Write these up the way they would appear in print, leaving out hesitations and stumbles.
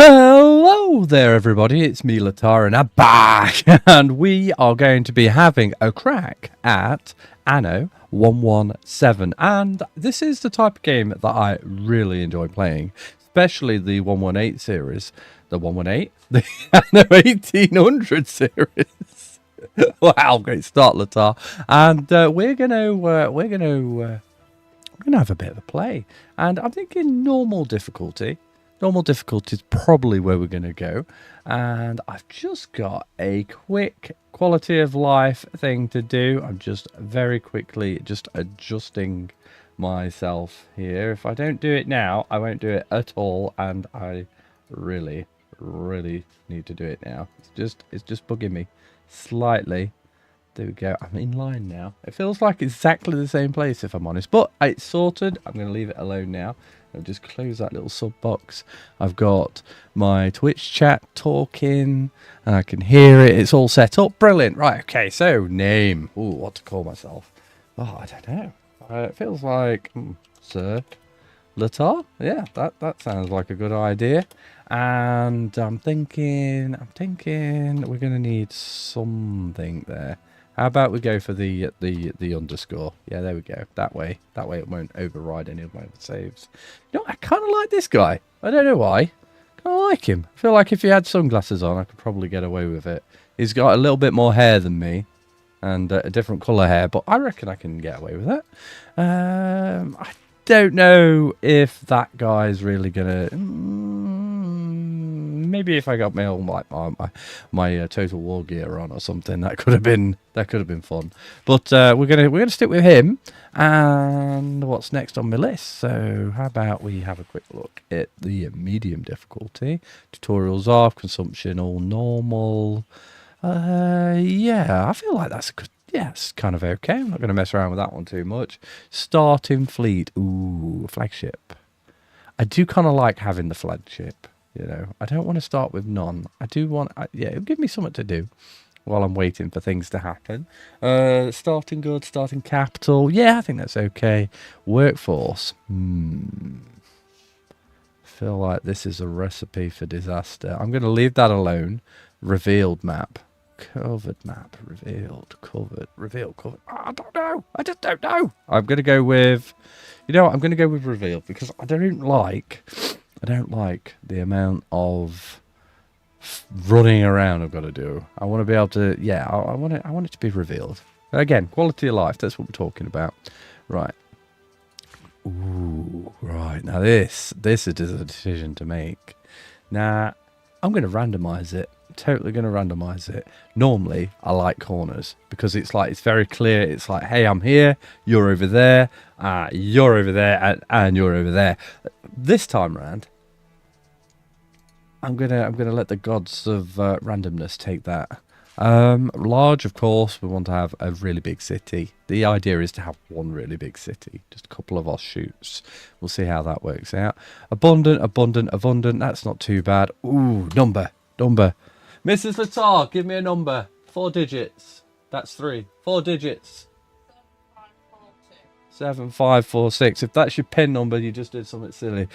Hello there, everybody. It's me, LTAR, and I'm back. And we are going to be having a crack at Anno 117. And this is the type of game that I really enjoy playing, especially the 118 series. The 118? The Anno 1800 series. Wow, great start, LTAR. And we're gonna have a bit of a play. And I'm thinking normal difficulty. Normal difficulty is probably where we're going to go. And I've just got a quick quality of life thing to do. I'm just very quickly just adjusting myself here. If I don't do it now, I won't do it at all. And I really need to do it now. It's just bugging me slightly. There we go. I'm in line now. It feels like exactly the same place, if I'm honest. But it's sorted. I'm going to leave it alone now. I'll just close that little sub box. I've got my Twitch chat talking, and I can hear it. It's all set up. Brilliant. Right, okay, so name. Ooh, what to call myself? Oh, I don't know. It feels like Sir LTAR. Yeah, that sounds like a good idea. And I'm thinking we're going to need something there. How about we go for the underscore? Yeah, there we go. That way it won't override any of my saves. You know, I kind of like this guy. I don't know why. Kind of like him. I feel like if he had sunglasses on, I could probably get away with it. He's got a little bit more hair than me, and a different colour hair, but I reckon I can get away with it. I don't know if that guy's really gonna. Maybe if I got my own my Total War gear on or something, that could have been fun. But we're gonna stick with him. And what's next on my list? So how about we have a quick look at the medium difficulty. Tutorials off, consumption all normal. Yeah, I feel like that's a good. Yeah, it's kind of okay. I'm not going to mess around with that one too much. Starting fleet. Ooh, flagship. I do kind of like having the flagship. You know, I don't want to start with none. I do want, yeah, it'll give me something to do while I'm waiting for things to happen. Starting good, starting capital. Yeah, I think that's okay. Workforce. Feel like this is a recipe for disaster. I'm going to leave that alone. Revealed map. Covered map. Revealed. Covered. Revealed. Covered. I don't know. I just don't know. I'm going to go with, you know what? I'm going to go with revealed because I don't like the amount of running around I've got to do. I want to be able to, yeah, I want it to be revealed. Again, quality of life, that's what we're talking about. Right. Ooh, right. Now this is a decision to make. Now, I'm going to randomize it. Totally going to randomize it. Normally, I like corners because it's very clear. It's like, hey, I'm here, you're over there, you're over there, and you're over there. This time round, I'm gonna let the gods of randomness take that. Large, of course, we want to have a really big city. The idea is to have one really big city, just a couple of offshoots. We'll see how that works out. Abundant. That's not too bad. Ooh, number. Mrs. LTAR, give me a number. 4 digits. That's 3. 4 digits. 7546. If that's your PIN number, you just did something silly.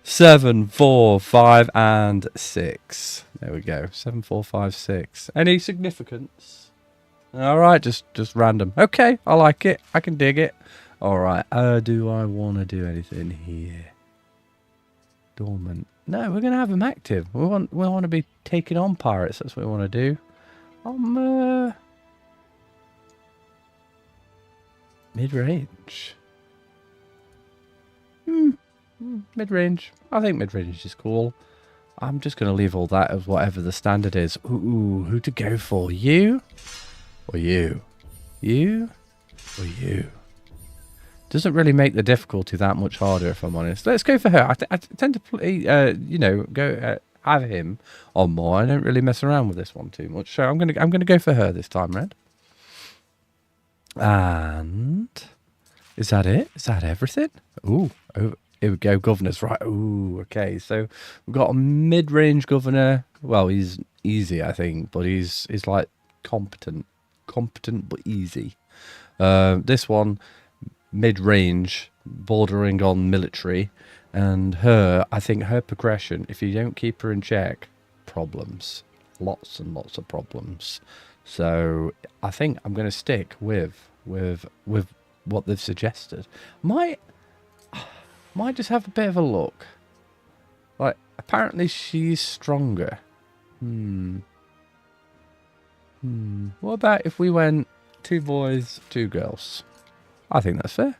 7, 4, 5, and 6. There we go. 7, 4, 5, 6. Any significance? All right, just random. Okay, I like it. I can dig it. All right. Do I want to do anything here? Dormant. No, we're gonna have them active. We want to be taking on pirates. That's what we want to do. Mid-range. Mid-range. I think mid-range is cool. I'm just going to leave all that as whatever the standard is. Ooh, who to go for? You? Or you? You? Or you? Doesn't really make the difficulty that much harder, if I'm honest. Let's go for her. I tend to play, you know, go have him on more. I don't really mess around with this one too much. So I'm gonna go for her this time round. And is that it? Is that everything? Ooh, oh, here we go. Governors, right? Ooh, okay. So we've got a mid-range governor. Well, he's easy, I think, but he's like competent but easy. This one, mid-range, bordering on military. And her, I think her progression, if you don't keep her in check, problems. Lots and lots of problems. So I think I'm going to stick with what they've suggested. Might just have a bit of a look. Like, apparently she's stronger. What about if we went 2 boys, 2 girls? I think that's fair.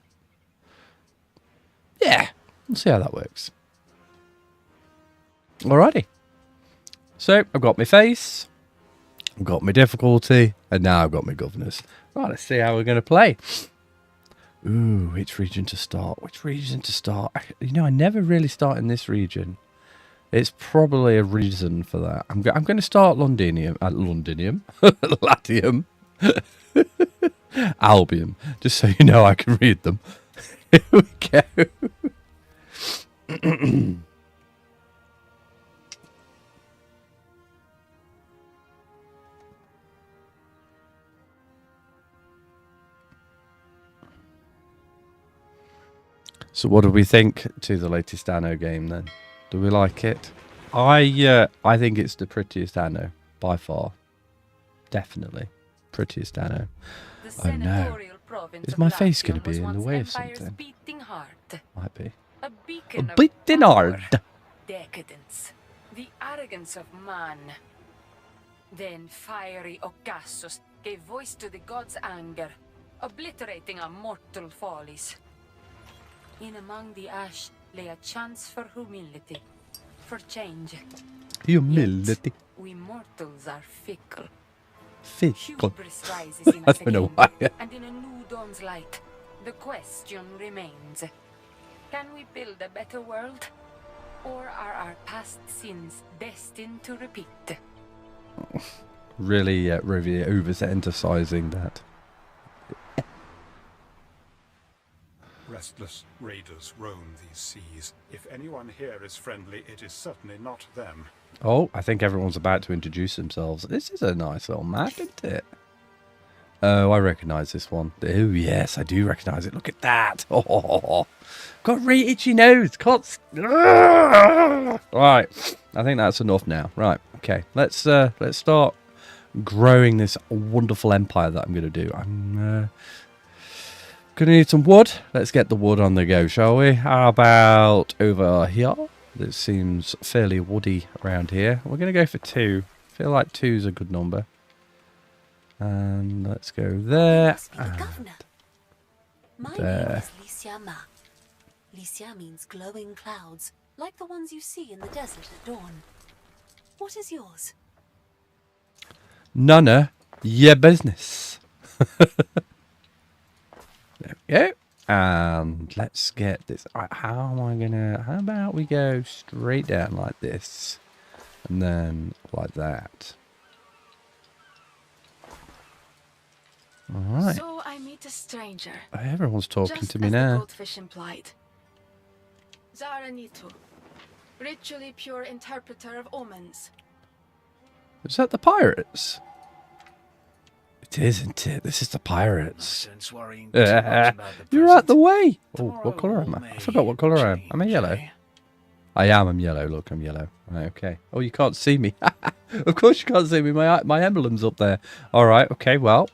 Yeah, we'll see how that works. Alrighty. So, I've got my face, I've got my difficulty, and now I've got my governors. Right, let's see how we're going to play. Ooh, which region to start? Which region to start? You know, I never really start in this region. It's probably a reason for that. I'm going to start Londinium. Londinium? Latium. Albion. Just so you know I can read them. Here we go. So what do we think to the latest Anno game then? Do we like it? I think it's the prettiest Anno by far. Definitely. Prettiest Anno. Oh no. Is my face going to be in the way of something? Might be. A beating heart. Decadence. The arrogance of man. Then fiery Ocassus gave voice to the gods' anger, obliterating our mortal follies. In among the ash lay a chance for humility, for change. Humility. Yet, we mortals are fickle. Fickle. Hubris rises in us I don't know again, why. and in a new dawn's light, the question remains: can we build a better world, or are our past sins destined to repeat? Really, really over-emphasizing that. Restless raiders roam these seas. If anyone here is friendly, it is certainly not them. Oh, I think everyone's about to introduce themselves. This is a nice little map, isn't it? Oh, I recognise this one. Oh, yes, I do recognise it. Look at that. Oh, got a really itchy nose. Can't... Right, I think that's enough now. Right, okay. Let's start growing this wonderful empire that I'm going to do. I'm gonna need some wood. Let's get the wood on the go, shall we? How about over here? This seems fairly woody around here. We're gonna go for 2. I feel like 2's a good number. And let's go there. My name is Licia Ma. Licia means glowing clouds, like the ones you see in the desert at dawn. What is yours? None of your business. There we go. And let's get this. How am I gonna? How about we go straight down like this, and then like that. All right. So I meet a stranger. Everyone's talking just to me as now. The goldfish implied. Zaranitu, ritually pure interpreter of omens. Is that the pirates? It isn't it? This is the pirates. You're out the way. Oh, what colour am I? I forgot what colour I am. Am I yellow? I am. I'm yellow. Look, I'm yellow. Right, okay. Oh, you can't see me. Of course you can't see me. My emblem's up there. All right. Okay. Well,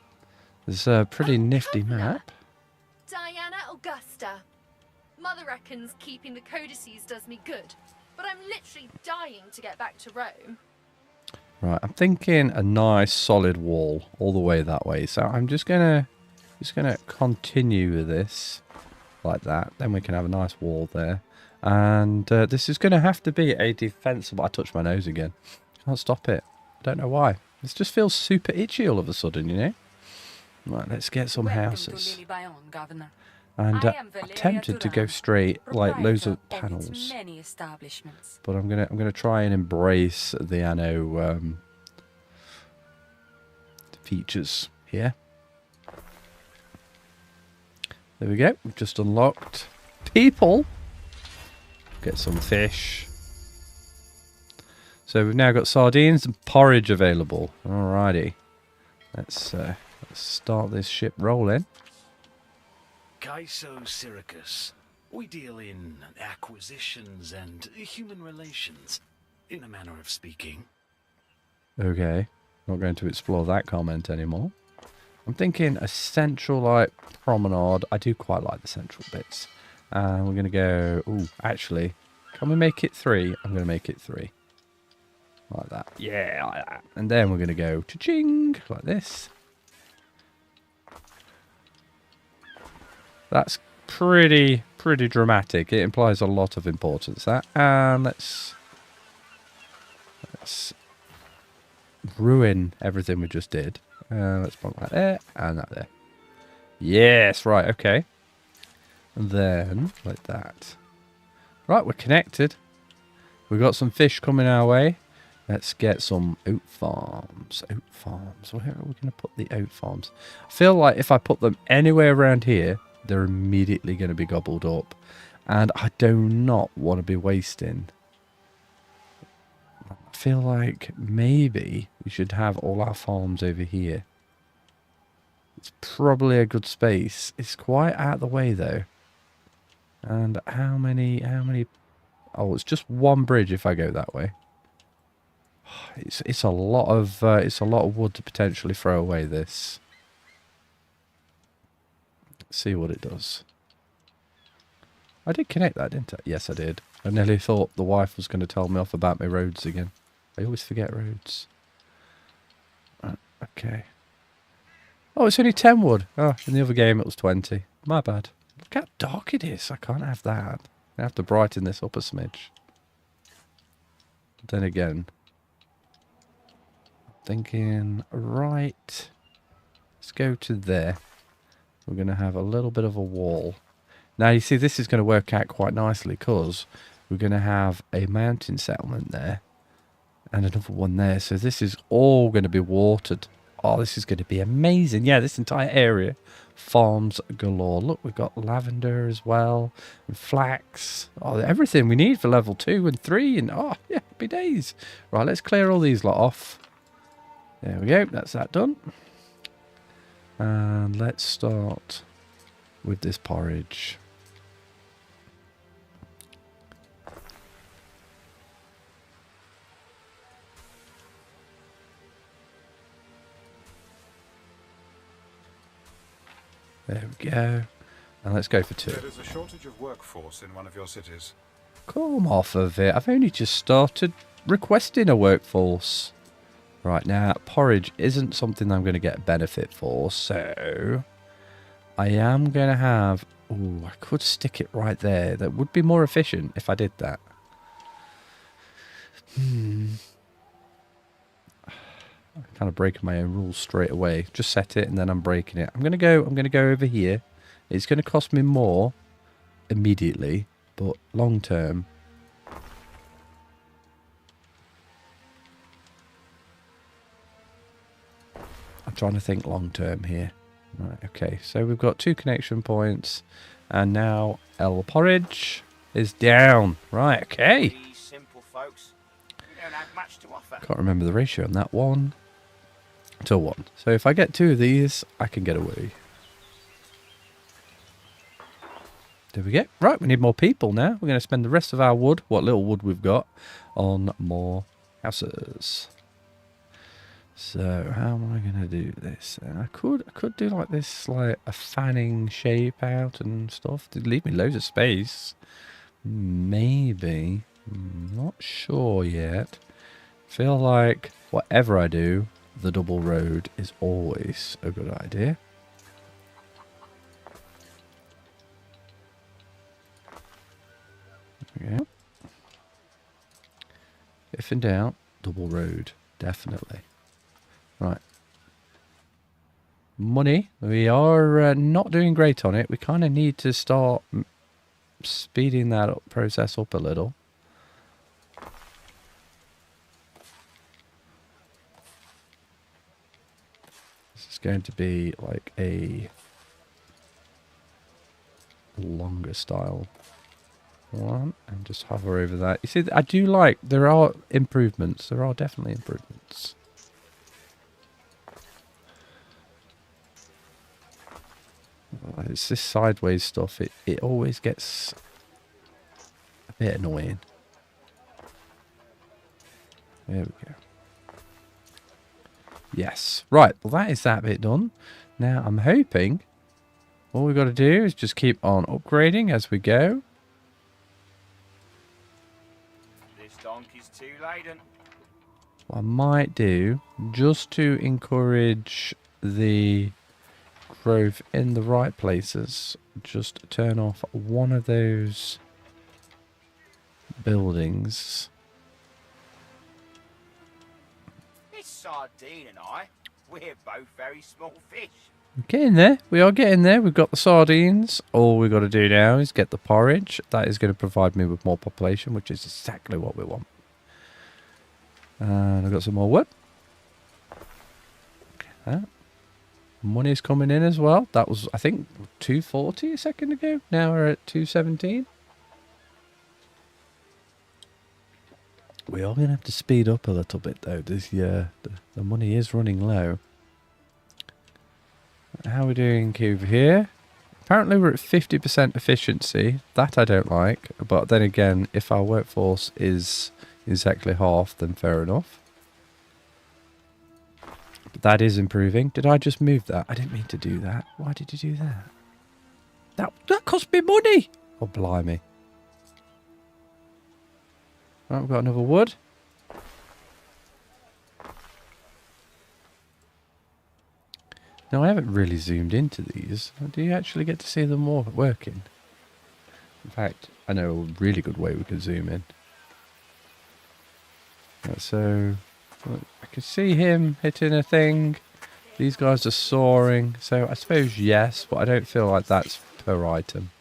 there's a pretty nifty map. Diana Augusta. Mother reckons keeping the codices does me good, but I'm literally dying to get back to Rome. Right, I'm thinking a nice solid wall all the way that way. So I'm just gonna continue with this like that. Then we can have a nice wall there. And this is gonna have to be a defensible. I touched my nose again. Can't stop it. Don't know why. This just feels super itchy all of a sudden, you know. Right, let's get some houses. And I'm tempted to go straight, like loads of panels. But I'm gonna try and embrace the Anno features here. There we go. We've just unlocked people. Get some fish. So we've now got sardines and porridge available. Alrighty. Let's start this ship rolling. Kaiso Syracuse, We deal in acquisitions and human relations, in a manner of speaking. Okay. Not going to explore that comment anymore. I'm thinking a central, like, promenade. I do quite like the central bits. And we're going to go... Ooh, actually, can we make it 3? I'm going to make it 3. Like that. Yeah, like that. And then we're going to go cha-ching, like this. That's pretty dramatic. It implies a lot of importance, that. And let's ruin everything we just did. Let's put that there and that there. Yes, right, okay. And then, like that. Right, we're connected. We've got some fish coming our way. Let's get some oat farms. Oat farms. Where are we going to put the oat farms? I feel like if I put them anywhere around here, they're immediately going to be gobbled up. And I do not want to be wasting. I feel like maybe we should have all our farms over here. It's probably a good space. It's quite out of the way though. And how many... Oh, it's just one bridge if I go that way. It's a lot of wood to potentially throw away this. Let's see what it does. I did connect that, didn't I? Yes, I did. I nearly thought the wife was going to tell me off about my roads again. I always forget roads. Okay. Oh, it's only 10 wood. Oh, in the other game it was 20. My bad. Look how dark it is. I can't have that. I have to brighten this up a smidge. But then again, I'm thinking, right, let's go to there. We're going to have a little bit of a wall. Now, you see, this is going to work out quite nicely because we're going to have a mountain settlement there and another one there. So this is all going to be watered. Oh, this is going to be amazing. Yeah, this entire area, farms galore. Look, we've got lavender as well, and flax. Oh, everything we need for level 2 and 3. And, oh, yeah, happy days. Right, let's clear all these lot off. There we go. That's that done. And let's start with this porridge. There we go. And let's go for 2. There is a shortage of workforce in one of your cities. Come off of it. I've only just started requesting a workforce. Right, now, porridge isn't something I'm going to get a benefit for, so I am going to have... Ooh, I could stick it right there. That would be more efficient if I did that. I'm kind of breaking my own rules straight away. Just set it and then I'm breaking it. I'm going to go over here. It's going to cost me more immediately, but long term. I'm trying to think long term here. Right, okay, so we've got 2 connection points, and now El Porridge is down. Right, okay. Simple folks. We don't have much to offer. Can't remember the ratio on that one. To 1. So if I get 2 of these, I can get away. There we go. Right, we need more people now. We're going to spend the rest of our wood, what little wood we've got, on more houses. So how am I going to do this? I could do like this, like a fanning shape out and stuff. It'd leave me loads of space. Maybe. Not sure yet. Feel like whatever I do, the double road is always a good idea. Okay. If in doubt, double road, definitely. Right. Money. We are not doing great on it. We kind of need to start speeding that process up a little. This is going to be like a longer style one, and just hover over that. You see, I do like, there are improvements. There are definitely improvements. It's this sideways stuff. It always gets a bit annoying. There we go. Yes. Right. Well, that is that bit done. Now, I'm hoping all we've got to do is just keep on upgrading as we go. This donkey's too laden. What I might do, just to encourage the growth in the right places, just turn off one of those buildings. This sardine and I, we're both very small fish. Getting there. We are getting there. We've got the sardines. All we've got to do now is get the porridge. That is going to provide me with more population, which is exactly what we want. And I've got some more wood. Okay. Money's coming in as well. That was, I think, 240 a second ago. Now we're at 217. We are going to have to speed up a little bit, though. This year, the money is running low. How are we doing over here? Apparently we're at 50% efficiency. That I don't like. But then again, if our workforce is exactly half, then fair enough. But that is improving. Did I just move that? I didn't mean to do that. Why did you do that? That cost me money! Oh, blimey. Right, we've got another wood. Now, I haven't really zoomed into these. Do you actually get to see them more working? In fact, I know a really good way we can zoom in. Right, so, I can see him hitting a thing. These guys are soaring. So, I suppose yes, but I don't feel like that's per item.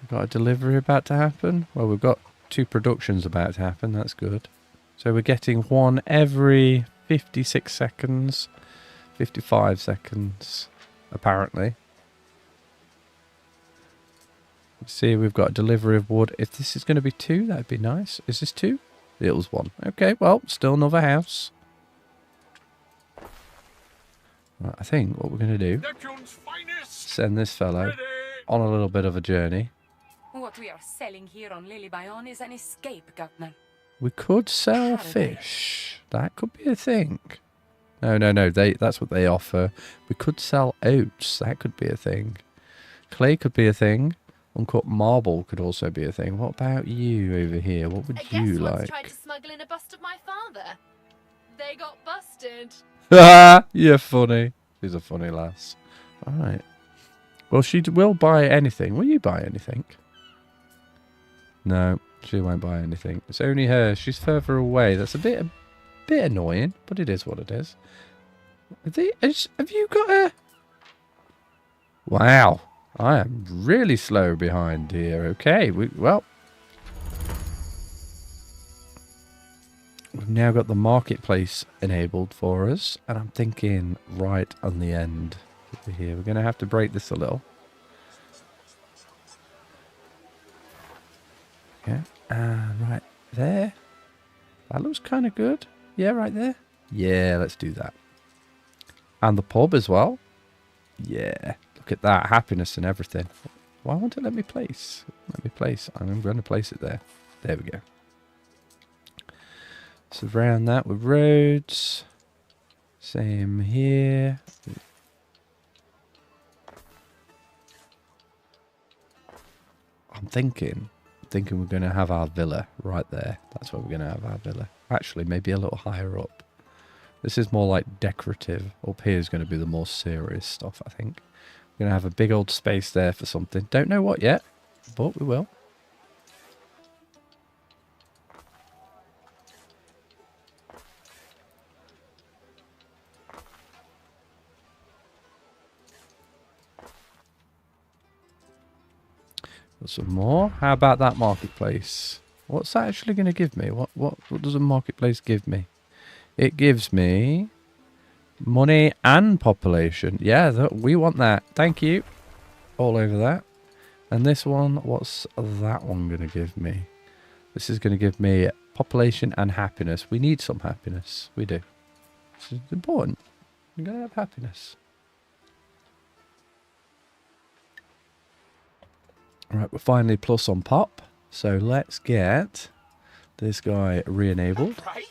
We've got a delivery about to happen. Well, we've got 2 productions about to happen. That's good. So we're getting one every 56 seconds, 55 seconds, apparently. Let's see, we've got a delivery of wood. If this is going to be 2, that'd be nice. Is this 2? It was 1. Okay, well, still another house. Right, I think what we're going to do, send this fellow on a little bit of a journey. What we are selling here on Lily Bayon is an escape, Governor. We could sell fish. That could be a thing. No. That's what they offer. We could sell oats. That could be a thing. Clay could be a thing. Uncut marble could also be a thing. What about you over here? What would you like? Tried to smuggle in a bust of my father. They got busted. You're funny. She's a funny lass. All right. Well, she will buy anything. Will you buy anything? No. She won't buy anything. It's only her. She's further away. That's a bit annoying, but it is what it is. Have you got a... Wow. I am really slow behind here. Okay. Well. We've now got the marketplace enabled for us. And I'm thinking right on the end over here. We're going to have to break this a little. Okay, right there. That looks kind of good. Yeah, right there. Yeah, let's do that. And the pub as well. Yeah, look at that. Happiness and everything. Why won't it let me place? Let me place. I'm going to place it there. There we go. Surround that with roads. Same here. I'm thinking we're going to have our villa right there. That's where we're going to have our villa. Actually, maybe a little higher up. This is more like decorative. Up here is going to be the more serious stuff, I think. We're going to have a big old space there for something. Don't know what yet, but we will. Got some more. How about that marketplace? What's that actually going to give me? What does a marketplace give me? It gives me money and population. Yeah, we want that. Thank you. All over that. And this one, what's that one going to give me? This is going to give me population and happiness. We need some happiness. We do. This is important. You're going to have happiness. Right, we're finally plus on pop. So let's get this guy re-enabled. Break?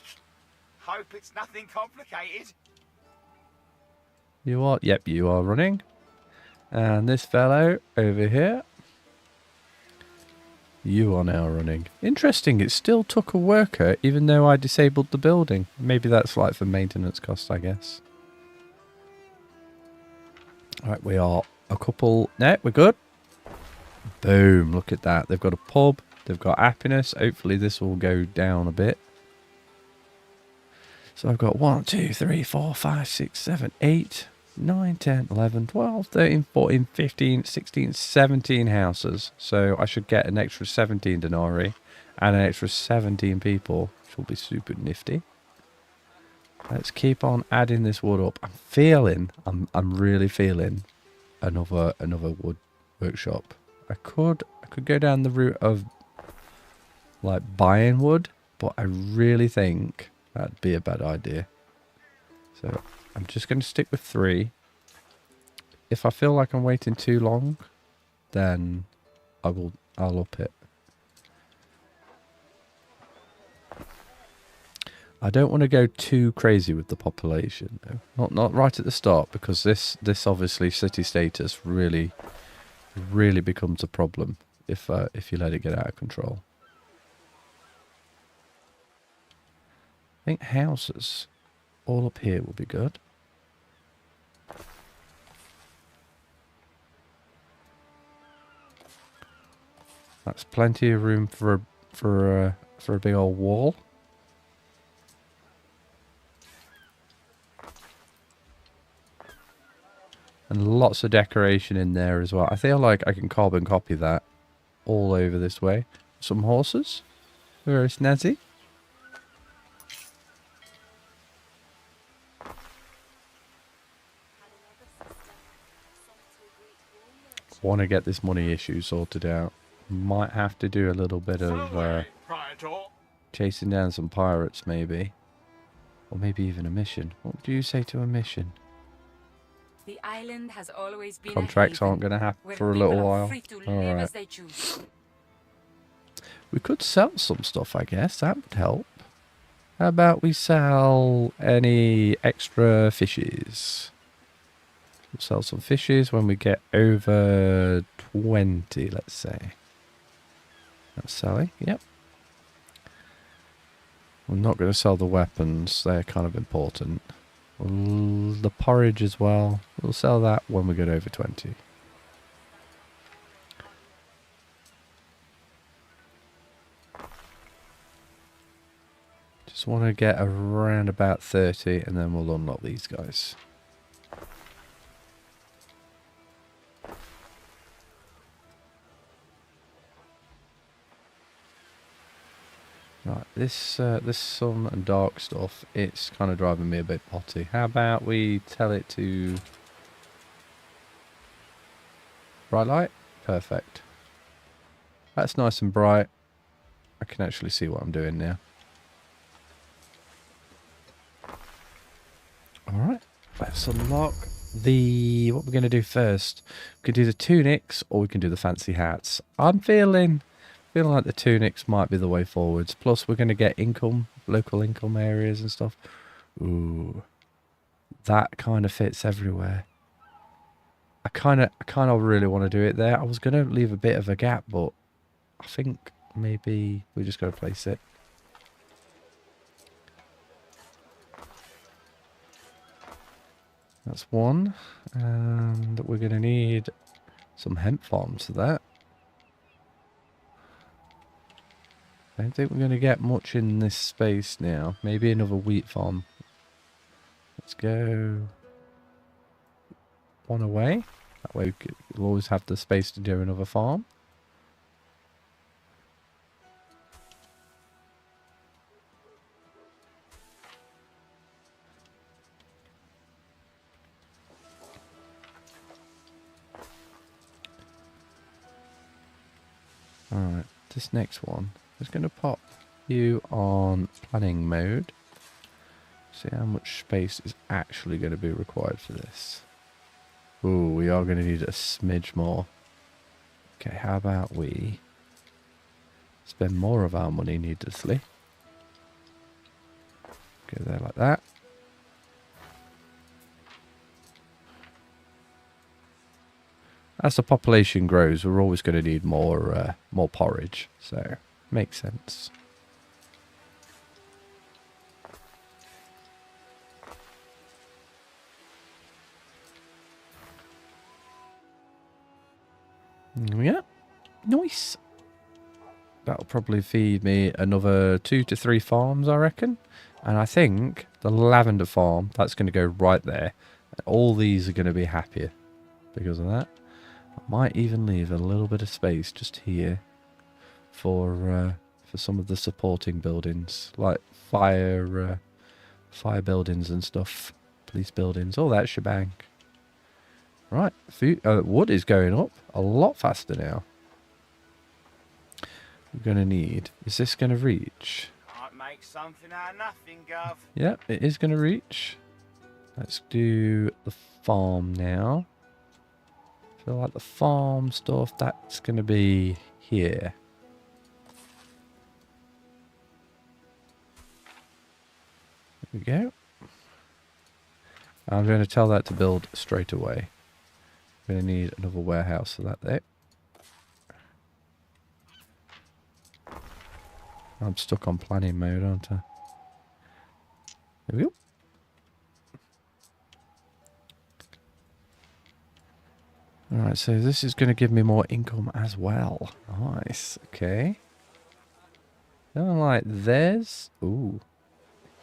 Hope it's nothing complicated. You are? Yep, you are running. And this fellow over here, you are now running. Interesting, it still took a worker even though I disabled the building. Maybe that's like for maintenance costs, I guess. Alright, we are a couple. No, we're good. Boom, look at that. They've got a pub, they've got happiness. Hopefully this will go down a bit. So I've got 1, 2, 3, 4, 5, 6, 7, 8, 9, 10, 11, 12, 13, 14, 15, 16, 17 houses. So I should get an extra 17 denarii and an extra 17 people, which will be super nifty. Let's keep on adding this wood up. I'm really feeling another wood workshop. I could go down the route of like buying wood, but I really think that'd be a bad idea. So I'm just going to stick with 3. If I feel like I'm waiting too long, then I'll up it. I don't want to go too crazy with the population though. Not right at the start, because this obviously city status really becomes a problem if you let it get out of control. I think houses all up here will be good. That's plenty of room for a big old wall. And lots of decoration in there as well. I feel like I can carbon copy that all over this way. Some horses. Very snazzy. Want to get this money issue sorted out. Might have to do a little bit of chasing down some pirates maybe. Or maybe even a mission. What do you say to a mission? The island has always been Contracts aren't going to happen for a little while. Alright. We could sell some stuff, I guess. That would help. How about we sell any extra fishes? We'll sell some fishes when we get over 20, let's say. That's selling, yep. We're not going to sell the weapons. They're kind of important. The porridge as well. We'll sell that when we get over 20. Just want to get around about 30 and then we'll unlock these guys. Right, this sun and dark stuff, it's kind of driving me a bit potty. How about we tell it to bright light? Perfect. That's nice and bright. I can actually see what I'm doing now. Alright, let's unlock the... what we're going to do first. We can do the tunics or we can do the fancy hats. I'm feeling like the tunics might be the way forwards. Plus, we're going to get income, local income areas and stuff. Ooh, that kind of fits everywhere. I kind of really want to do it there. I was going to leave a bit of a gap, but I think maybe we just got to place it. That's one, and we're going to need some hemp farms for that. I don't think we're going to get much in this space now. Maybe another wheat farm. Let's go one away. That way we'll always have the space to do another farm. Alright, this next one. Just going to pop you on planning mode. See how much space is actually going to be required for this. Ooh, we are going to need a smidge more. Okay, how about we spend more of our money needlessly. Go there like that. As the population grows, we're always going to need more porridge, so makes sense. Yeah, nice. That'll probably feed me another 2 to 3 farms, I reckon. And I think the lavender farm, that's going to go right there. All these are going to be happier because of that. I might even leave a little bit of space just here for some of the supporting buildings, like fire buildings and stuff, police buildings, all that shebang. Right, food, wood is going up a lot faster now. We're going to need... Is this going to reach? Might make something out of nothing, Gov. Yep, it is going to reach. Let's do the farm now. I feel like the farm stuff, that's going to be here. There we go. I'm going to tell that to build straight away. I'm going to need another warehouse for that there. I'm stuck on planning mode, aren't I? There we go. Alright, so this is going to give me more income as well. Nice, okay. Something like there's... Ooh.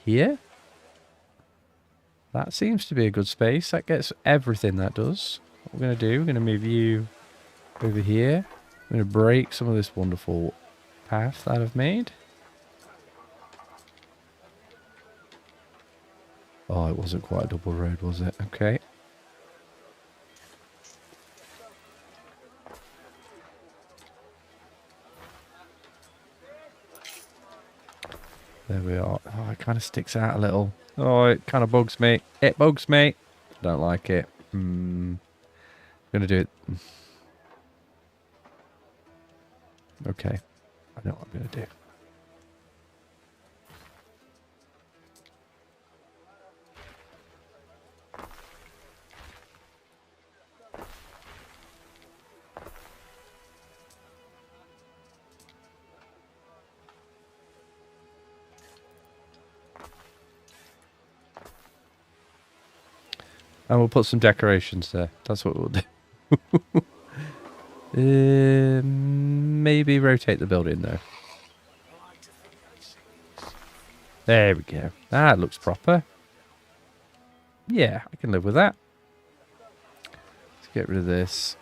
Here? That seems to be a good space. That gets everything, that does. What we're going to do, we're going to move you over here. I'm going to break some of this wonderful path that I've made. Oh, it wasn't quite a double road, was it? Okay. There we are. Oh, it kind of sticks out a little. Oh, it kind of bugs me. It bugs me. Don't like it. I'm going to do it. Okay. I know what I'm going to do. And we'll put some decorations there. That's what we'll do. Maybe rotate the building though. There we go. That looks proper. Yeah, I can live with that. Let's get rid of this.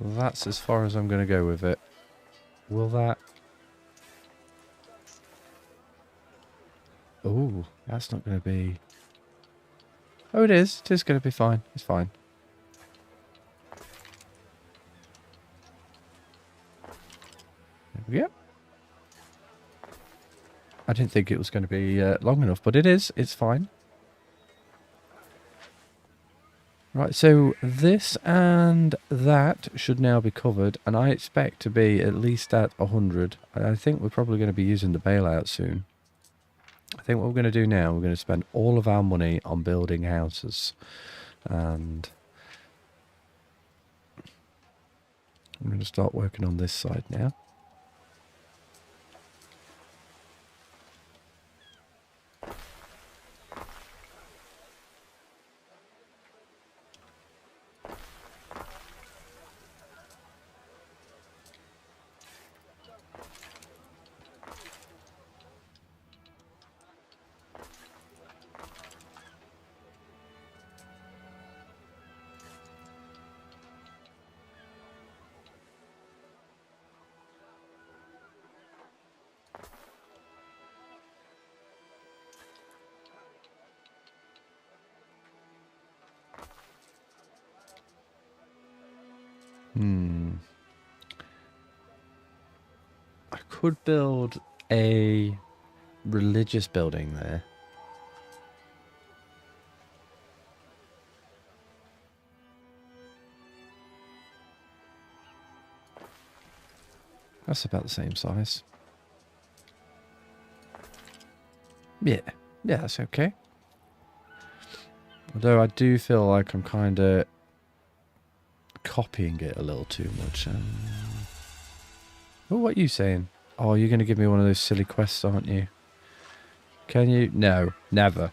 That's as far as I'm going to go with it. Will that... Oh, that's not going to be... Oh, it is. It is going to be fine. It's fine. There we go. I didn't think it was going to be long enough, but it is. It's fine. Right, so this and that should now be covered, and I expect to be at least at 100. I think we're probably going to be using the bailout soon. I think what we're going to do now, we're going to spend all of our money on building houses. And I'm going to start working on this side now. I could build a religious building there. That's about the same size. Yeah, that's okay. Although I do feel like I'm kind of copying it a little too much. Oh, what are you saying? Oh, you're going to give me one of those silly quests, aren't you? Can you? No, never.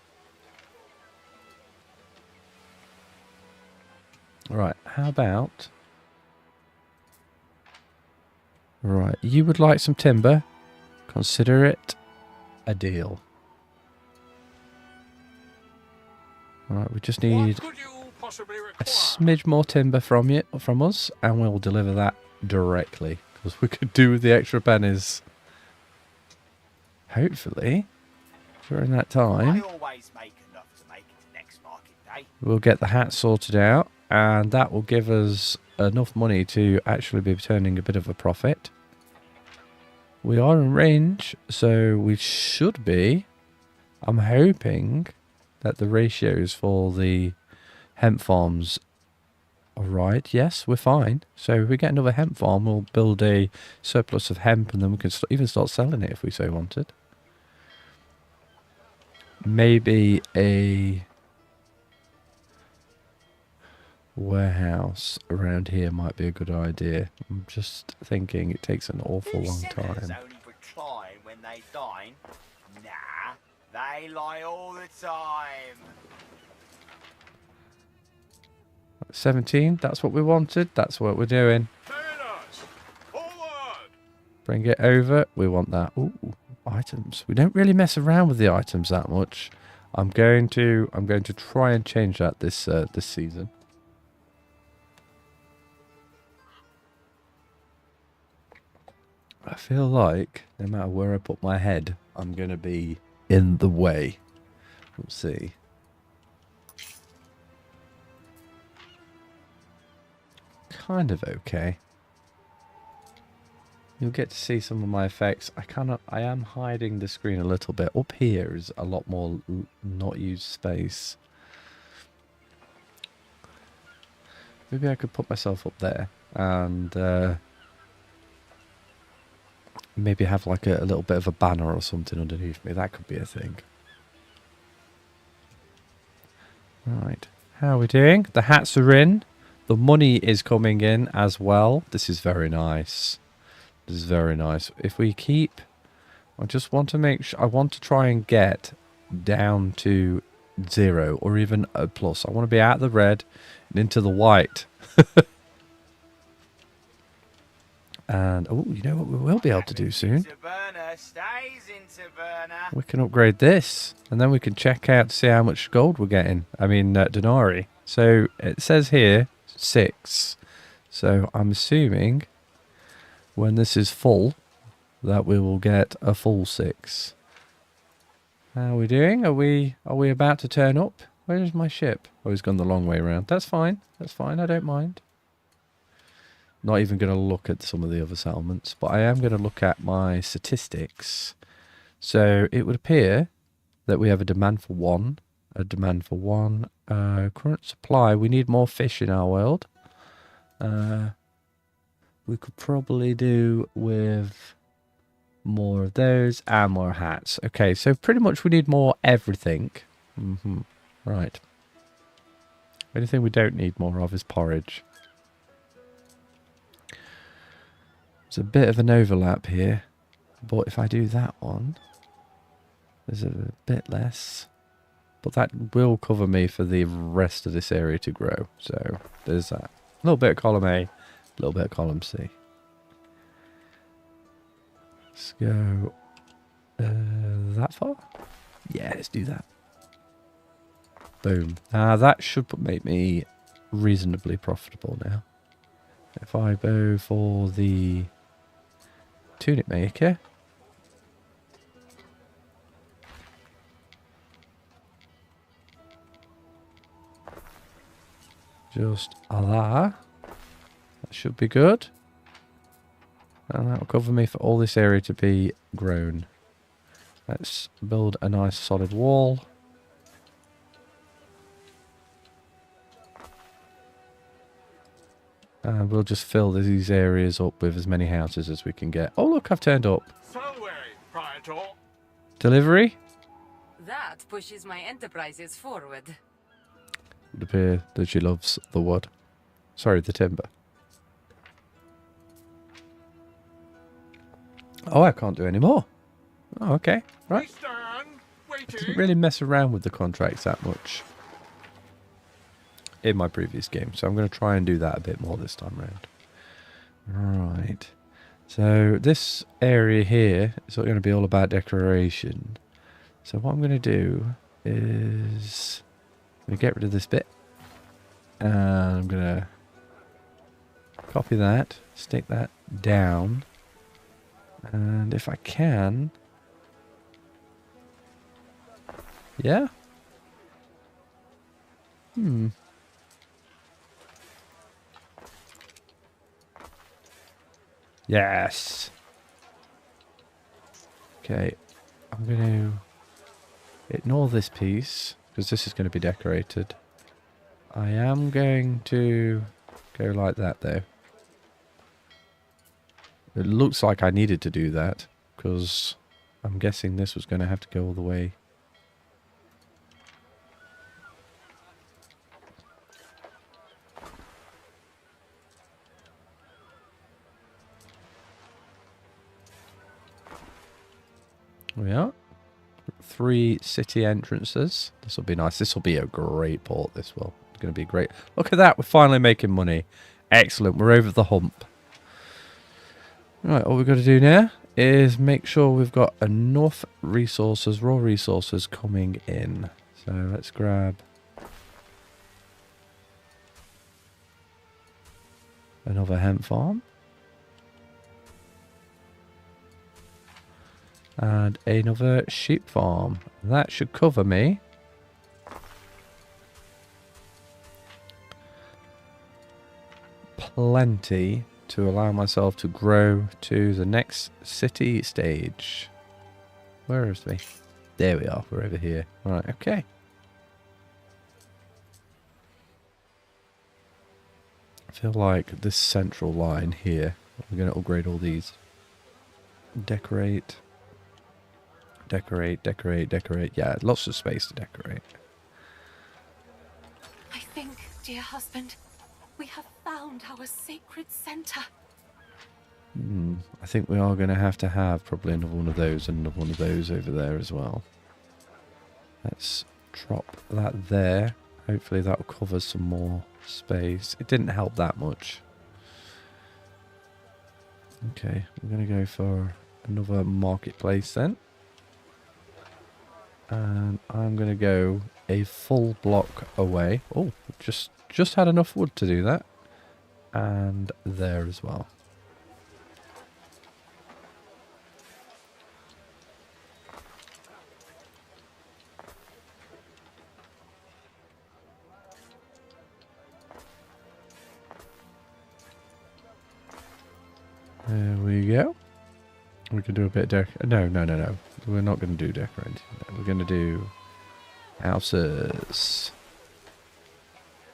Right, how about... Right, you would like some timber? Consider it a deal. Right, we just need a smidge more timber from us, and we'll deliver that directly. Because we could do with the extra pennies. Hopefully, during that time, I always make enough to make it to next market day. we'll get the hat sorted out, and that will give us enough money to actually be turning a bit of a profit. We are in range, so we should be. I'm hoping that the ratios for the hemp farms are right. Yes, we're fine. So if we get another hemp farm, we'll build a surplus of hemp, and then we can even start selling it if we so wanted. Maybe a warehouse around here might be a good idea. I'm just thinking it takes an awful long These time. senators only recline when they dine. Nah, they lie all the time. 17, that's what we wanted. That's what we're doing. Bring it over. We want that. Ooh, items. We don't really mess around with the items that much. I'm going to try and change that this season. I feel like no matter where I put my head, I'm going to be in the way. We'll see. Kind of okay. You'll get to see some of my effects. I am hiding the screen a little bit. Up here is a lot more not used space. Maybe I could put myself up there and maybe have like a little bit of a banner or something underneath me. That could be a thing. Right. How are we doing? The hats are in. The money is coming in as well. This is very nice. This is very nice. If we keep... I just want to make sure... I want to try and get down to 0 or even a plus. I want to be out of the red and into the white. And, oh, you know what we will be able to do soon? We can upgrade this. And then we can check out to see how much gold we're getting. I mean, denarii. So, it says here, 6. So, I'm assuming when this is full, that we will get a full 6. How are we doing? Are we about to turn up? Where is my ship? Oh, he's gone the long way around. That's fine. That's fine. I don't mind. Not even going to look at some of the other settlements, but I am going to look at my statistics. So it would appear that we have a demand for 1. A demand for 1. Current supply. We need more fish in our world. We could probably do with more of those and more hats. Okay, so pretty much we need more everything. Right. The only thing we don't need more of is porridge. There's a bit of an overlap here, but if I do that one, there's a bit less. But that will cover me for the rest of this area to grow. So there's that. A little bit of column A, a little bit of column C. Let's go that far? Yeah, let's do that. Boom. That should make me reasonably profitable now. If I go for the tunic maker. Just a la. That should be good. And that will cover me for all this area to be grown. Let's build a nice solid wall. And we'll just fill these areas up with as many houses as we can get. Oh, look, I've turned up. Praetor. Delivery? That pushes my enterprises forward. It would appear that she loves the wood. Sorry, the timber. Oh, I can't do any more. Oh, okay. Right. I didn't really mess around with the contracts that much in my previous game, so I'm going to try and do that a bit more this time around. Right. So this area here is going to be all about decoration. So what I'm going to do is I'm going to get rid of this bit. And I'm going to copy that, stick that down. And if I can... Yeah? Yes! Okay, I'm going to ignore this piece, because this is going to be decorated. I am going to go like that, though. It looks like I needed to do that, because I'm guessing this was going to have to go all the way. We are. 3 city entrances. This will be nice. This will be a great port, this will. It's going to be great. Look at that. We're finally making money. Excellent. We're over the hump. Right, all we've got to do now is make sure we've got enough resources, raw resources coming in. So let's grab another hemp farm. And another sheep farm. That should cover me. Plenty to allow myself to grow to the next city stage. Where is me? There we are. We're over here. Right, okay. I feel like this central line here, we're going to upgrade all these. Decorate. Decorate, decorate, decorate. Yeah, lots of space to decorate. I think, dear husband, we have found our sacred center. I think we are going to have probably another one of those and another one of those over there as well. Let's drop that there. Hopefully that will cover some more space. It didn't help that much. Okay, we're going to go for another marketplace then. And I'm going to go a full block away. Oh, just had enough wood to do that. And there as well. There we go. We can do a bit of No. We're not going to do decorating. No, we're going to do houses.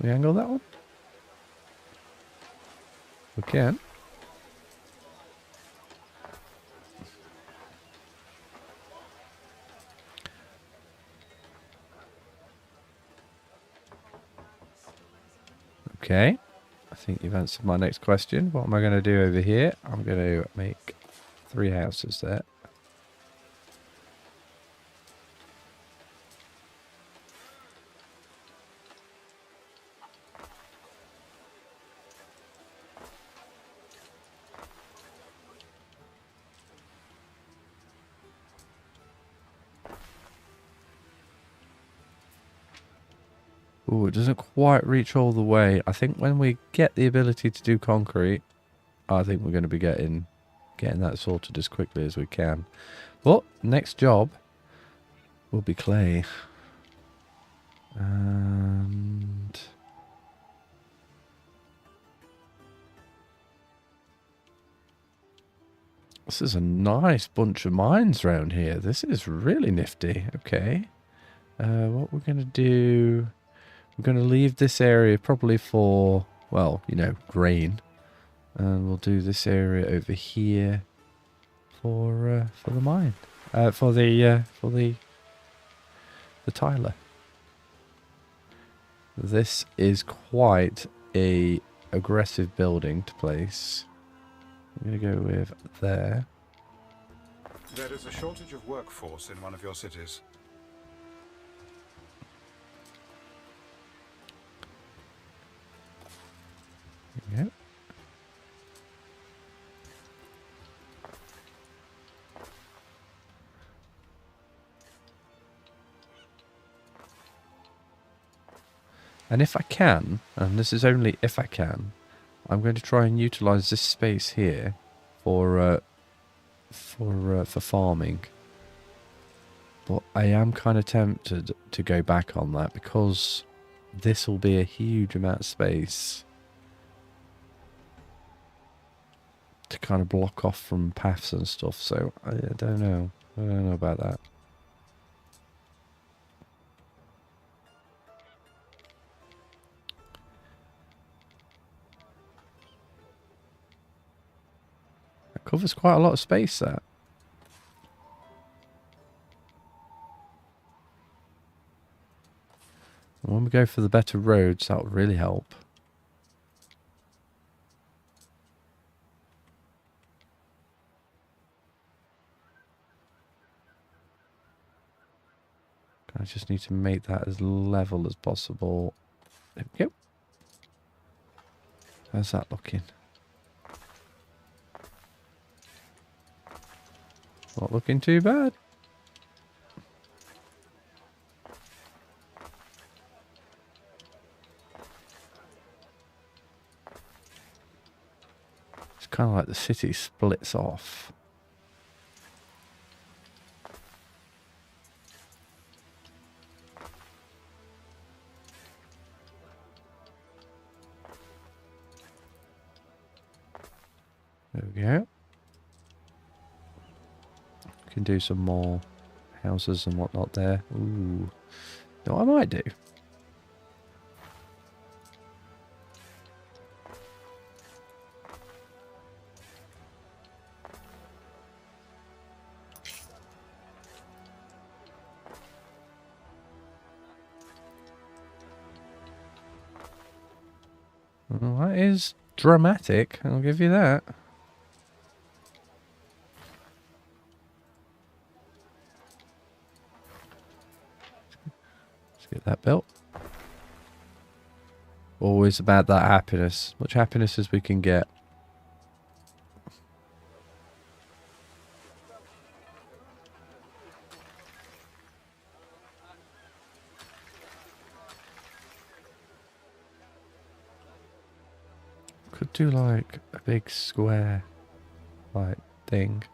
We angle that one? We can. Okay. I think you've answered my next question. What am I going to do over here? I'm going to make 3 houses there. Ooh, it doesn't quite reach all the way. I think when we get the ability to do concrete, I think we're going to be getting that sorted as quickly as we can. But next job will be clay. And This is a nice bunch of mines around here. This is really nifty. Okay. What we're going to do... We're going to leave this area probably for, well, you know, grain. And we'll do this area over here for the mine. For the tiler. This is quite a aggressive building to place. I'm going to go with there. There is a shortage of workforce in one of your cities. There we go. And if I can, and this is only if I can, I'm going to try and utilize this space here for farming. But I am kind of tempted to go back on that because this will be a huge amount of space to kind of block off from paths and stuff. So I don't know. I don't know about that. Covers quite a lot of space, that. And when we go for the better roads, that will really help. I just need to make that as level as possible. There we go. How's that looking? Not looking too bad. It's kind of like the city splits off. There we go. Can do some more houses and whatnot there. Ooh. You know what I might do? Well, that is dramatic, I'll give you that. Get that built. Always about that happiness. Much happiness as we can get. Could do like a big square like thing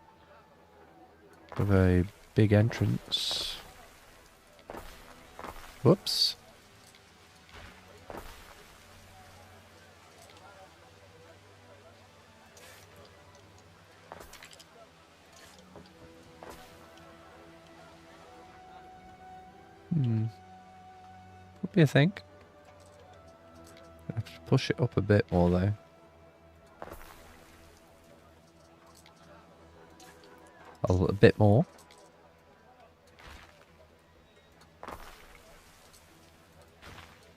with a big entrance. Whoops. Would be a thing. Have to push it up a bit more though. A bit more.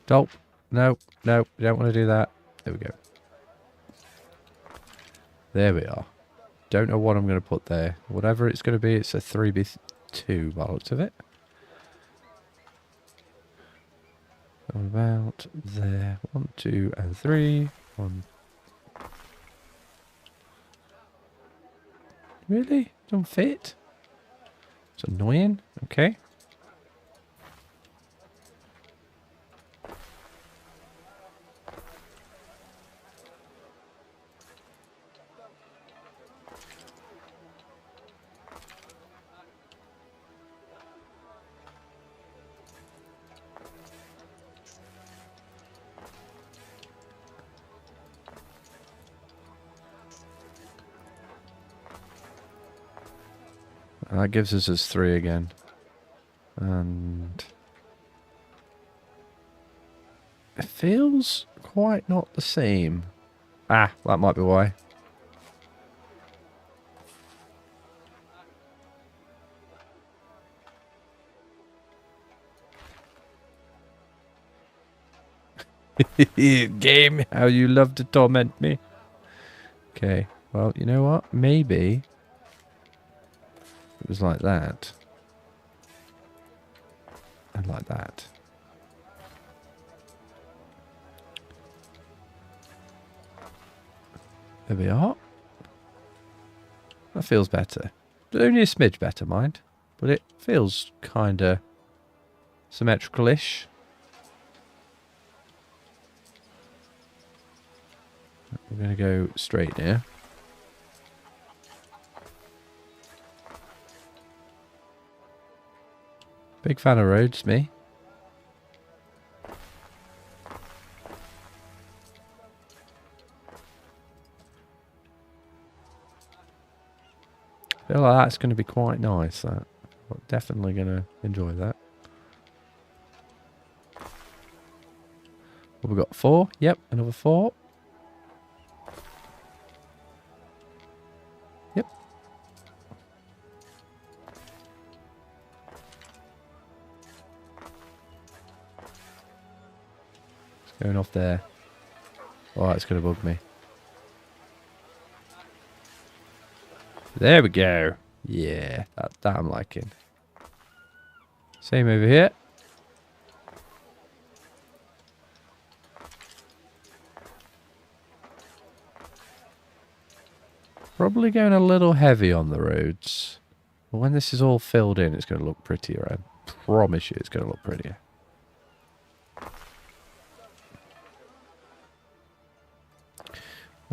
Nope. No, no, we don't want to do that. There we go. There we are. Don't know what I'm going to put there. Whatever it's going to be, it's a 3x2 by the looks of it. So about there. 1, 2, and 3. 1. Really? Don't fit? It's annoying. Okay. That gives us as 3 again. And it feels quite not the same. Ah, that might be why. Game, how you love to torment me. Okay, well, you know what? Maybe it was like that. And like that. There we are. That feels better. Only a smidge better, mind. But it feels kind of symmetrical-ish. We're going to go straight here. Big fan of roads, me. I feel like that's going to be quite nice. That. I'm definitely going to enjoy that. Well, we've got 4. Yep, another 4. Yep. It's going off there. Oh, it's going to bug me. There we go. Yeah, that I'm liking. Same over here. Probably going a little heavy on the roads. But when this is all filled in, it's going to look prettier. I promise you it's going to look prettier.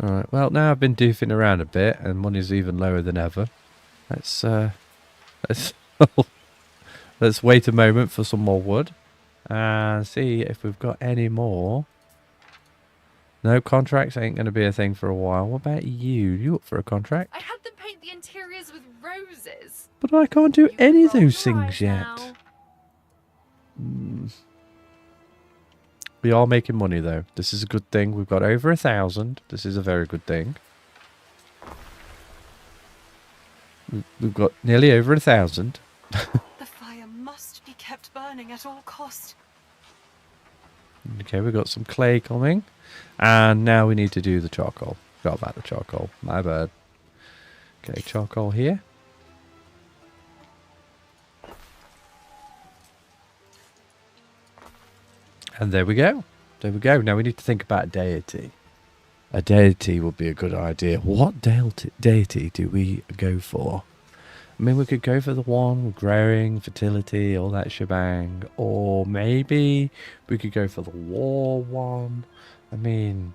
Alright, well, now I've been doofing around a bit and money's even lower than ever. Let's let's wait a moment for some more wood and see if we've got any more. No, contracts ain't going to be a thing for a while. What about you? You up for a contract? I had them paint the interiors with roses. But I can't do You any of roll those your things eyes yet. now. We are making money though. This is a good thing. We've got over 1,000. This is a very good thing. We've got nearly over 1,000. The fire must be kept burning at all cost. Okay, we've got some clay coming. And now we need to do the charcoal. Forgot about the charcoal. My bad. Okay, charcoal here. And there we go. There we go. Now we need to think about a deity. A deity would be a good idea. What deity do we go for? I mean, we could go for the one with growing, fertility, all that shebang. Or maybe we could go for the war one. I mean,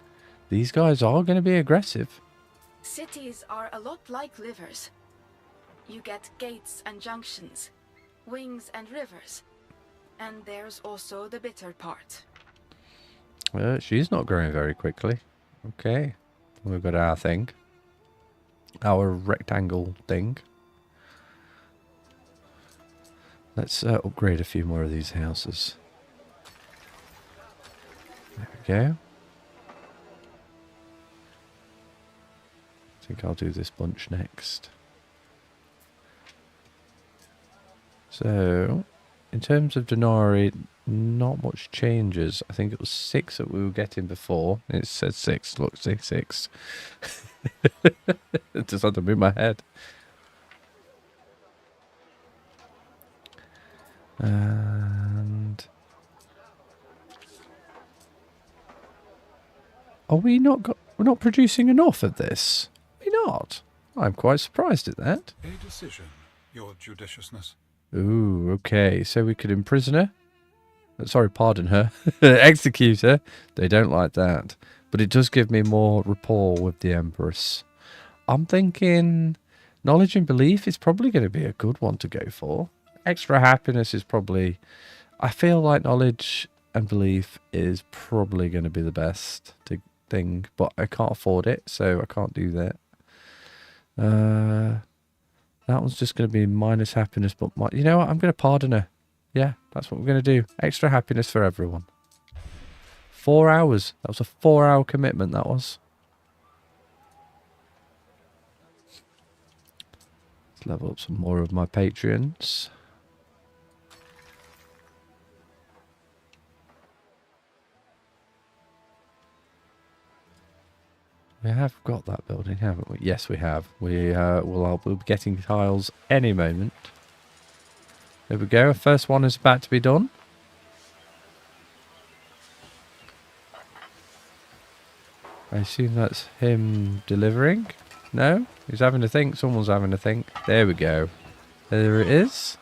these guys are going to be aggressive. Cities are a lot like livers. You get gates and junctions, wings and rivers. And there's also the bitter part. She's not growing very quickly. Okay. We've got our thing. Our rectangle thing. Let's upgrade a few more of these houses. There we go. I think I'll do this bunch next. So, in terms of denarii, not much changes. I think it was 6 that we were getting before. It said 6. Look, 6, 6. It just had to move my head. And are we not we're not producing enough of this? Are we not? I'm quite surprised at that. A decision, your judiciousness. Ooh, okay. So we could imprison her. Sorry, pardon her. Execute her. They don't like that. But it does give me more rapport with the Empress. I'm thinking knowledge and belief is probably going to be a good one to go for. Extra happiness is probably... I feel like knowledge and belief is probably going to be the best thing. But I can't afford it, so I can't do that. That one's just going to be minus happiness, but you know what? I'm going to pardon her. Yeah, that's what we're going to do. Extra happiness for everyone. 4 hours. That was a 4-hour commitment, that was. Let's level up some more of my Patreons. We have got that building, haven't we? Yes, we have. We'll be getting tiles any moment. There we go. First one is about to be done. I assume that's him delivering. No? He's having to think. Someone's having to think. There we go. There it is.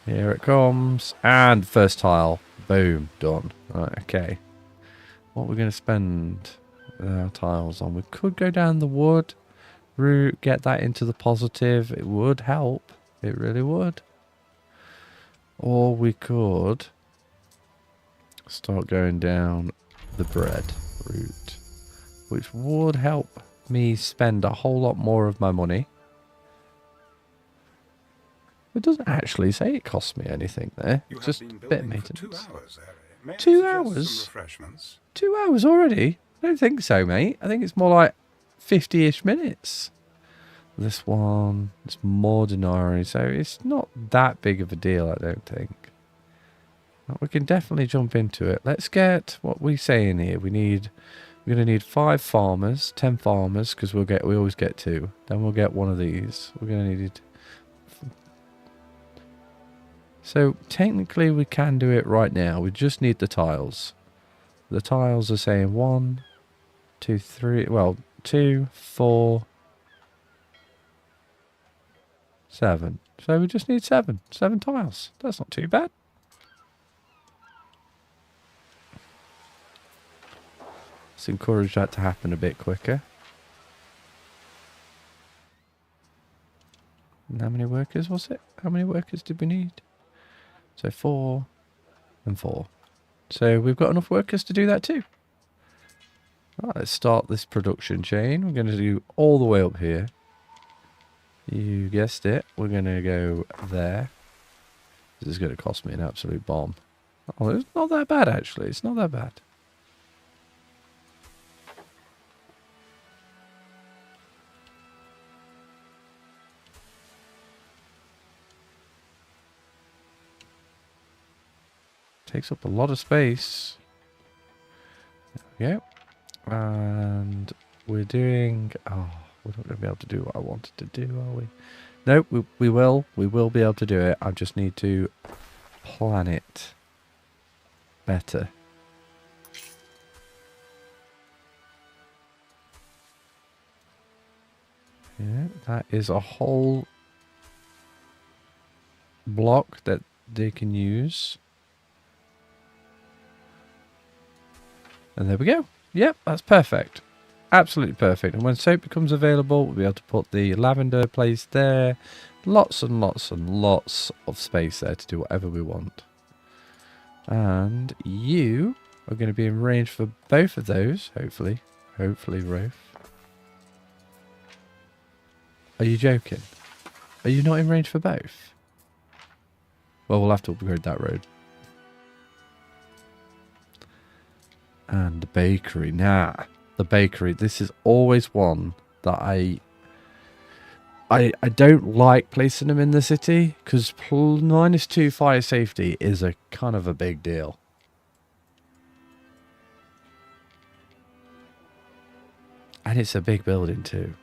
Here it comes. And first tile. Boom. Done. Right, okay. What we're going to spend our tiles on. We could go down the wood route, get that into the positive. It would help. It really would. Or we could start going down the bread route, which would help me spend a whole lot more of my money. It doesn't actually say it costs me anything there. You It's just have been a bit of building maintenance. for 2 hours, Harry. May I 2 suggest hours? some refreshments? 2 hours already? I don't think so, mate. I think it's more like 50-ish minutes. This one is more denari, so it's not that big of a deal, I don't think. But we can definitely jump into it. Let's get what we say in here. We're going to need 5 farmers, 10 farmers, because we always get 2. Then we'll get one of these. We're going to need. So technically we can do it right now. We just need the tiles. The tiles are saying 1, 2, 3. Well, 2, 4. 7. So we just need 7 tiles. That's not too bad. Let's encourage that to happen a bit quicker. And how many workers was it? How many workers did we need? So 4 and 4. So we've got enough workers to do that too. Right, let's start this production chain. We're going to do all the way up here. You guessed it. We're going to go there. This is going to cost me an absolute bomb. Oh, it's not that bad, actually. It's not that bad. Takes up a lot of space. There we go. And we're doing... Oh, we're not going to be able to do what I wanted to do, are we? Nope, we will. We will be able to do it. I just need to plan it better. Yeah, that is a whole block that they can use. And there we go. Yep, that's perfect. Absolutely perfect. And when soap becomes available, we'll be able to put the lavender place there. Lots and lots and lots of space there to do whatever we want. And you are going to be in range for both of those, hopefully. Hopefully, Rafe. Are you joking? Are you not in range for both? Well, we'll have to upgrade that road. And the bakery. Nah, the bakery. This is always one that I don't like placing them in the city because -2 fire safety is a kind of a big deal. And it's a big building too.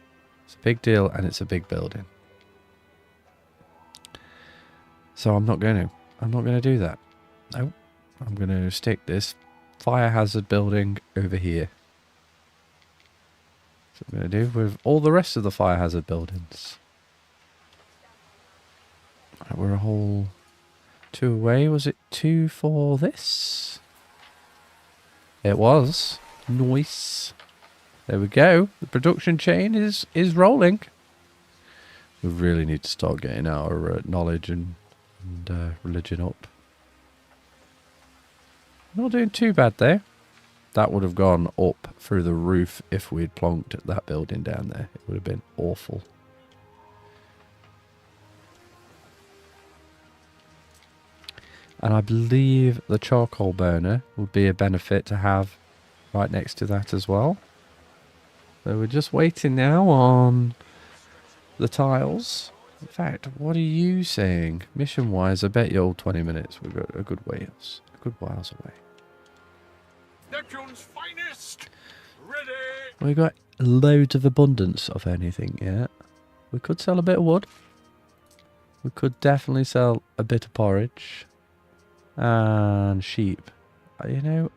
It's a big deal and it's a big building. So I'm not going to do that. No, I'm going to stick this fire hazard building over here. That's what I'm going to do with all the rest of the fire hazard buildings. Right, we're a whole 2 away. Was it 2 for this? It was. Nice. There we go. The production chain is rolling. We really need to start getting our knowledge and religion up. Not doing too bad there. That would have gone up through the roof if we'd plonked that building down there. It would have been awful. And I believe the charcoal burner would be a benefit to have right next to that as well. So we're just waiting now on the tiles. In fact, what are you saying? Mission-wise, I bet you all 20 minutes. We've got a good whiles away. Neptune's finest! Ready! We've got loads of abundance of anything yet. We could sell a bit of wood. We could definitely sell a bit of porridge. And sheep. You know,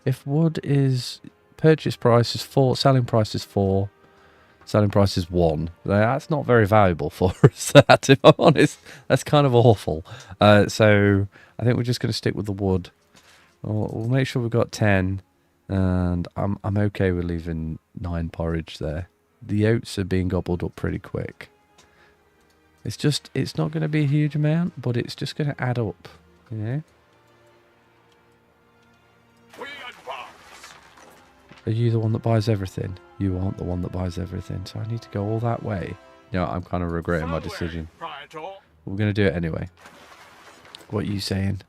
if wood is... Purchase price is 4, selling price is 4, selling price is 1. That's not very valuable for us, that, if I'm honest. That's kind of awful. So I think we're just going to stick with the wood. We'll make sure we've got 10, and I'm okay with leaving 9 porridge there. The oats are being gobbled up pretty quick. It's not going to be a huge amount, but it's just going to add up, you know? Are you the one that buys everything? You aren't the one that buys everything, so I need to go all that way. You know, I'm kind of regretting my decision. We're going to do it anyway. What are you saying?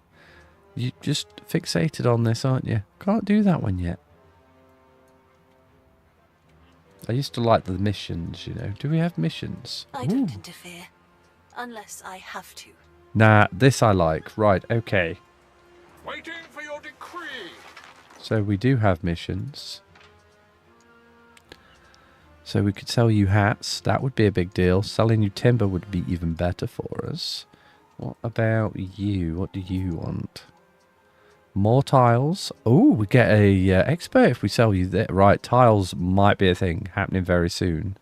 You just fixated on this, aren't you? Can't do that one yet. I used to like the missions, you know. Do we have missions? I don't interfere. Unless I have to. Nah, this I like. Right, okay. Waiting for your decree. So we do have missions. So we could sell you hats. That would be a big deal. Selling you timber would be even better for us. What about you? What do you want? More tiles. Oh, we get a expert if we sell you that. Right, tiles might be a thing happening very soon.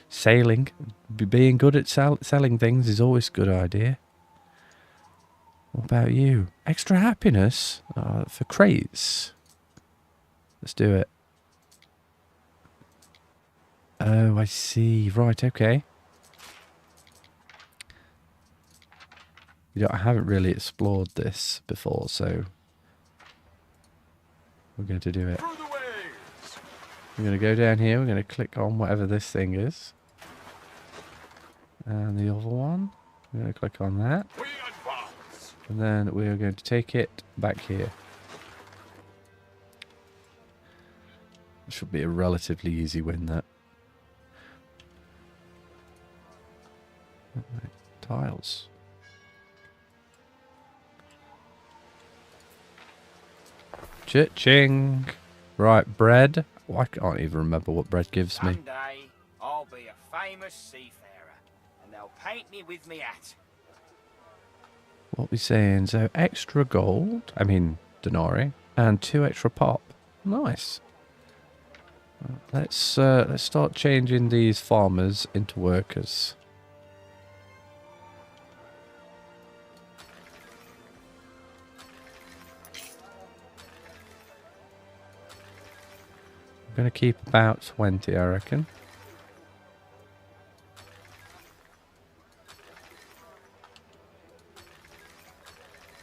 Sailing. Being good at selling things is always a good idea. What about you? Extra happiness for crates. Let's do it. Oh, I see. Right, okay. You know, I haven't really explored this before, so we're going to do it. We're going to go down here. We're going to click on whatever this thing is. And the other one. We're going to click on that. And then we are going to take it back here. It should be a relatively easy win, that. Right, tiles. Cha-ching. Right, bread. Oh, I can't even remember what bread gives me. Someday I'll be a famous seafarer, and they'll paint me with me hat. What we saying? So extra gold. I mean denarii, and 2 extra pop. Nice. Let's start changing these farmers into workers. I'm going to keep about 20, I reckon.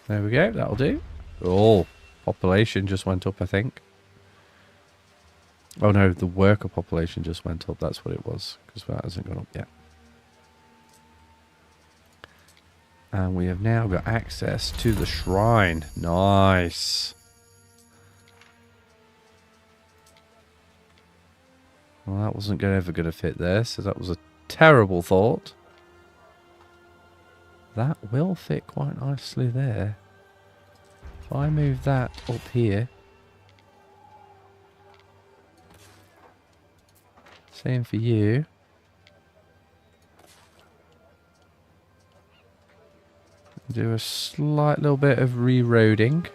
There we go, that'll do. Oh, population just went up, I think. Oh no, the worker population just went up, that's what it was, because that hasn't gone up yet. And we have now got access to the shrine. Nice. Well, that wasn't ever going to fit there, so that was a terrible thought. That will fit quite nicely there. If I move that up here. Same for you. Do a slight little bit of re-roading.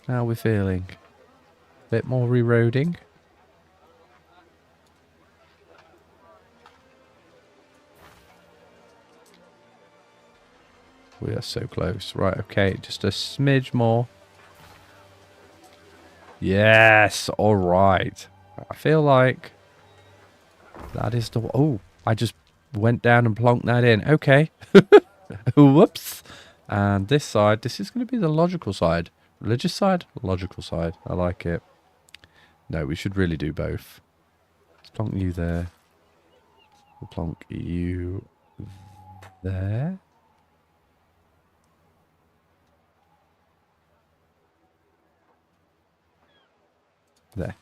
How are we feeling? Bit more re-roading. We are so close. Right, okay, just a smidge more. Yes, alright. I feel like that is the... Oh, I just went down and plonked that in. Okay. Whoops. And this side, this is going to be the logical side. Religious side? Logical side. I like it. No, we should really do both. Let's plonk you there. We'll plonk you there. There.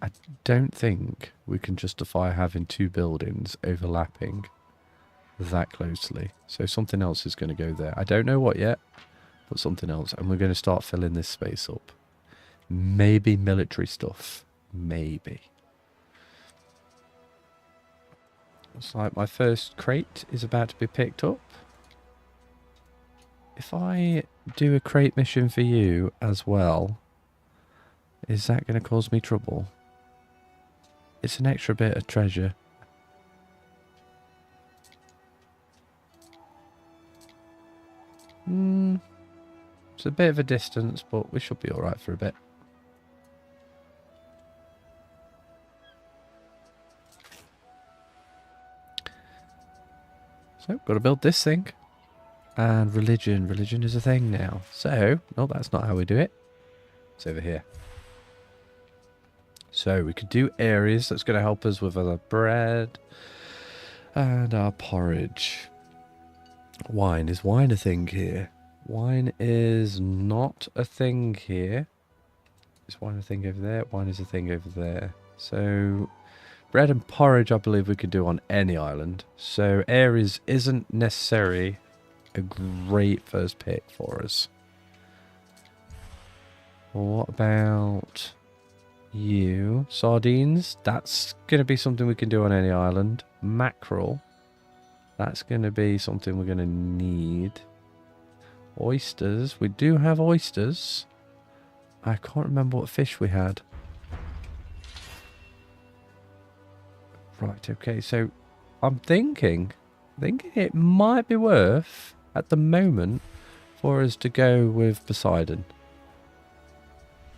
I don't think we can justify having two buildings overlapping that closely. So something else is going to go there. I don't know what yet, but something else. And we're going to start filling this space up. Maybe military stuff. Maybe. Looks like my first crate is about to be picked up. If I do a crate mission for you as well, is that going to cause me trouble? It's an extra bit of treasure. It's a bit of a distance, but we should be alright for a bit. So, got to build this thing. And religion. Religion is a thing now. So, no, that's not how we do it. It's over here. So, we could do areas. That's going to help us with our bread and our porridge. Wine. Is wine a thing here? Wine is not a thing here. Is wine a thing over there? Wine is a thing over there. So, bread and porridge, I believe we could do on any island. So, areas isn't necessarily a great first pick for us. Well, what about you? Sardines, that's going to be something we can do on any island. Mackerel, that's going to be something we're going to need. Oysters, we do have oysters. I can't remember what fish we had. Right, okay, so I'm thinking it might be worth, at the moment, for us to go with Poseidon.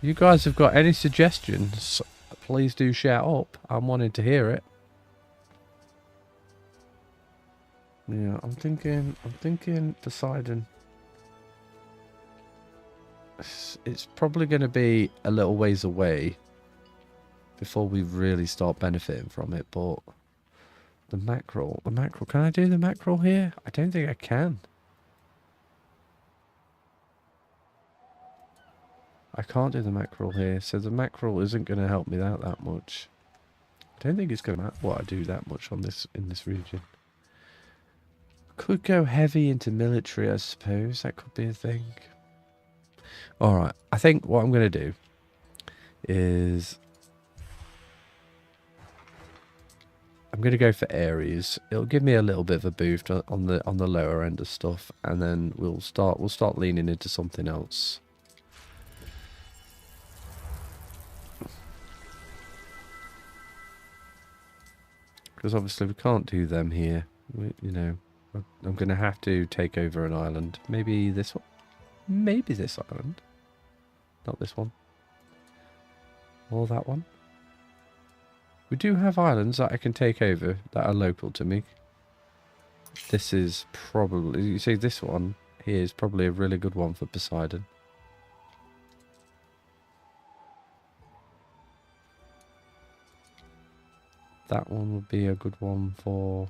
You guys have got any suggestions, please do shout up. I'm wanting to hear it. Yeah, I'm thinking Poseidon. It's probably going to be a little ways away before we really start benefiting from it, but the mackerel, can I do the mackerel here? I don't think I can. I can't do the mackerel here, so the mackerel isn't going to help me out that much. I don't think it's going to matter what I do that much on this in this region. Could go heavy into military, I suppose. That could be a thing. Alright, I think what I'm going to do is I'm going to go for Aries. It'll give me a little bit of a boost on the lower end of stuff, and then we'll start leaning into something else. Because obviously we can't do them here. You know, I'm going to have to take over an island. Maybe this one. Maybe this island. Not this one. Or that one. We do have islands that I can take over that are local to me. This is probably... You see, this one here is probably a really good one for Poseidon. That one would be a good one for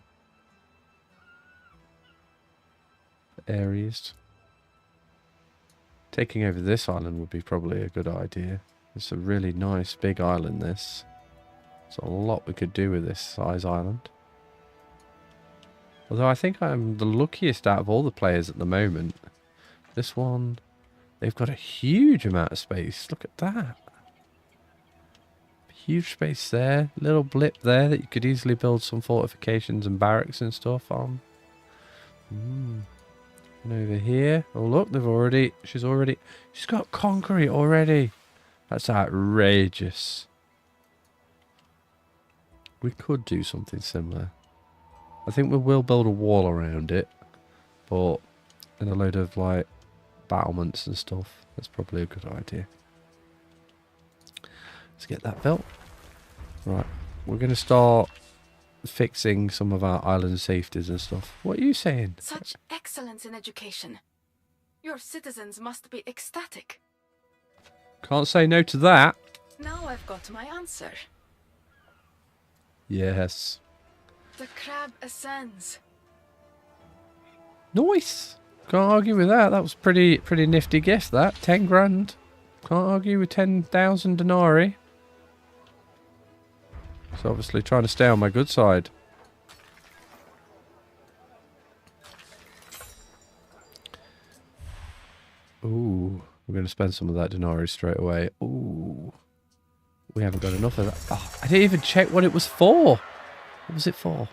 Aries. Taking over this island would be probably a good idea. It's a really nice big island, this. There's a lot we could do with this size island. Although I think I'm the luckiest out of all the players at the moment. This one, they've got a huge amount of space. Look at that. Huge space there. Little blip there that you could easily build some fortifications and barracks and stuff on. And over here. Oh look, she's got concrete already. That's outrageous. We could do something similar. I think we will build a wall around it, but in a load of like battlements and stuff. That's probably a good idea. Let's get that built. Right, we're going to start fixing some of our island safeties and stuff. What are you saying? Such excellence in education. Your citizens must be ecstatic. Can't say no to that. Now I've got my answer. Yes. The crab ascends. Nice. Can't argue with that. That was pretty nifty gift, that. 10 grand. Can't argue with 10,000 denarii. It's obviously trying to stay on my good side. Ooh. We're going to spend some of that denarii straight away. Ooh. We haven't got enough of that. Oh, I didn't even check what it was for. What was it for?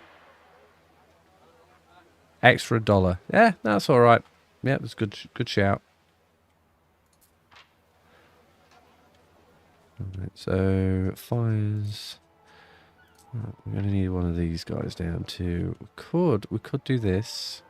Extra $1. Yeah, that's all right. Yeah, it was good shout. Alright, so fires. Right, we're going to need one of these guys down too. We could do this.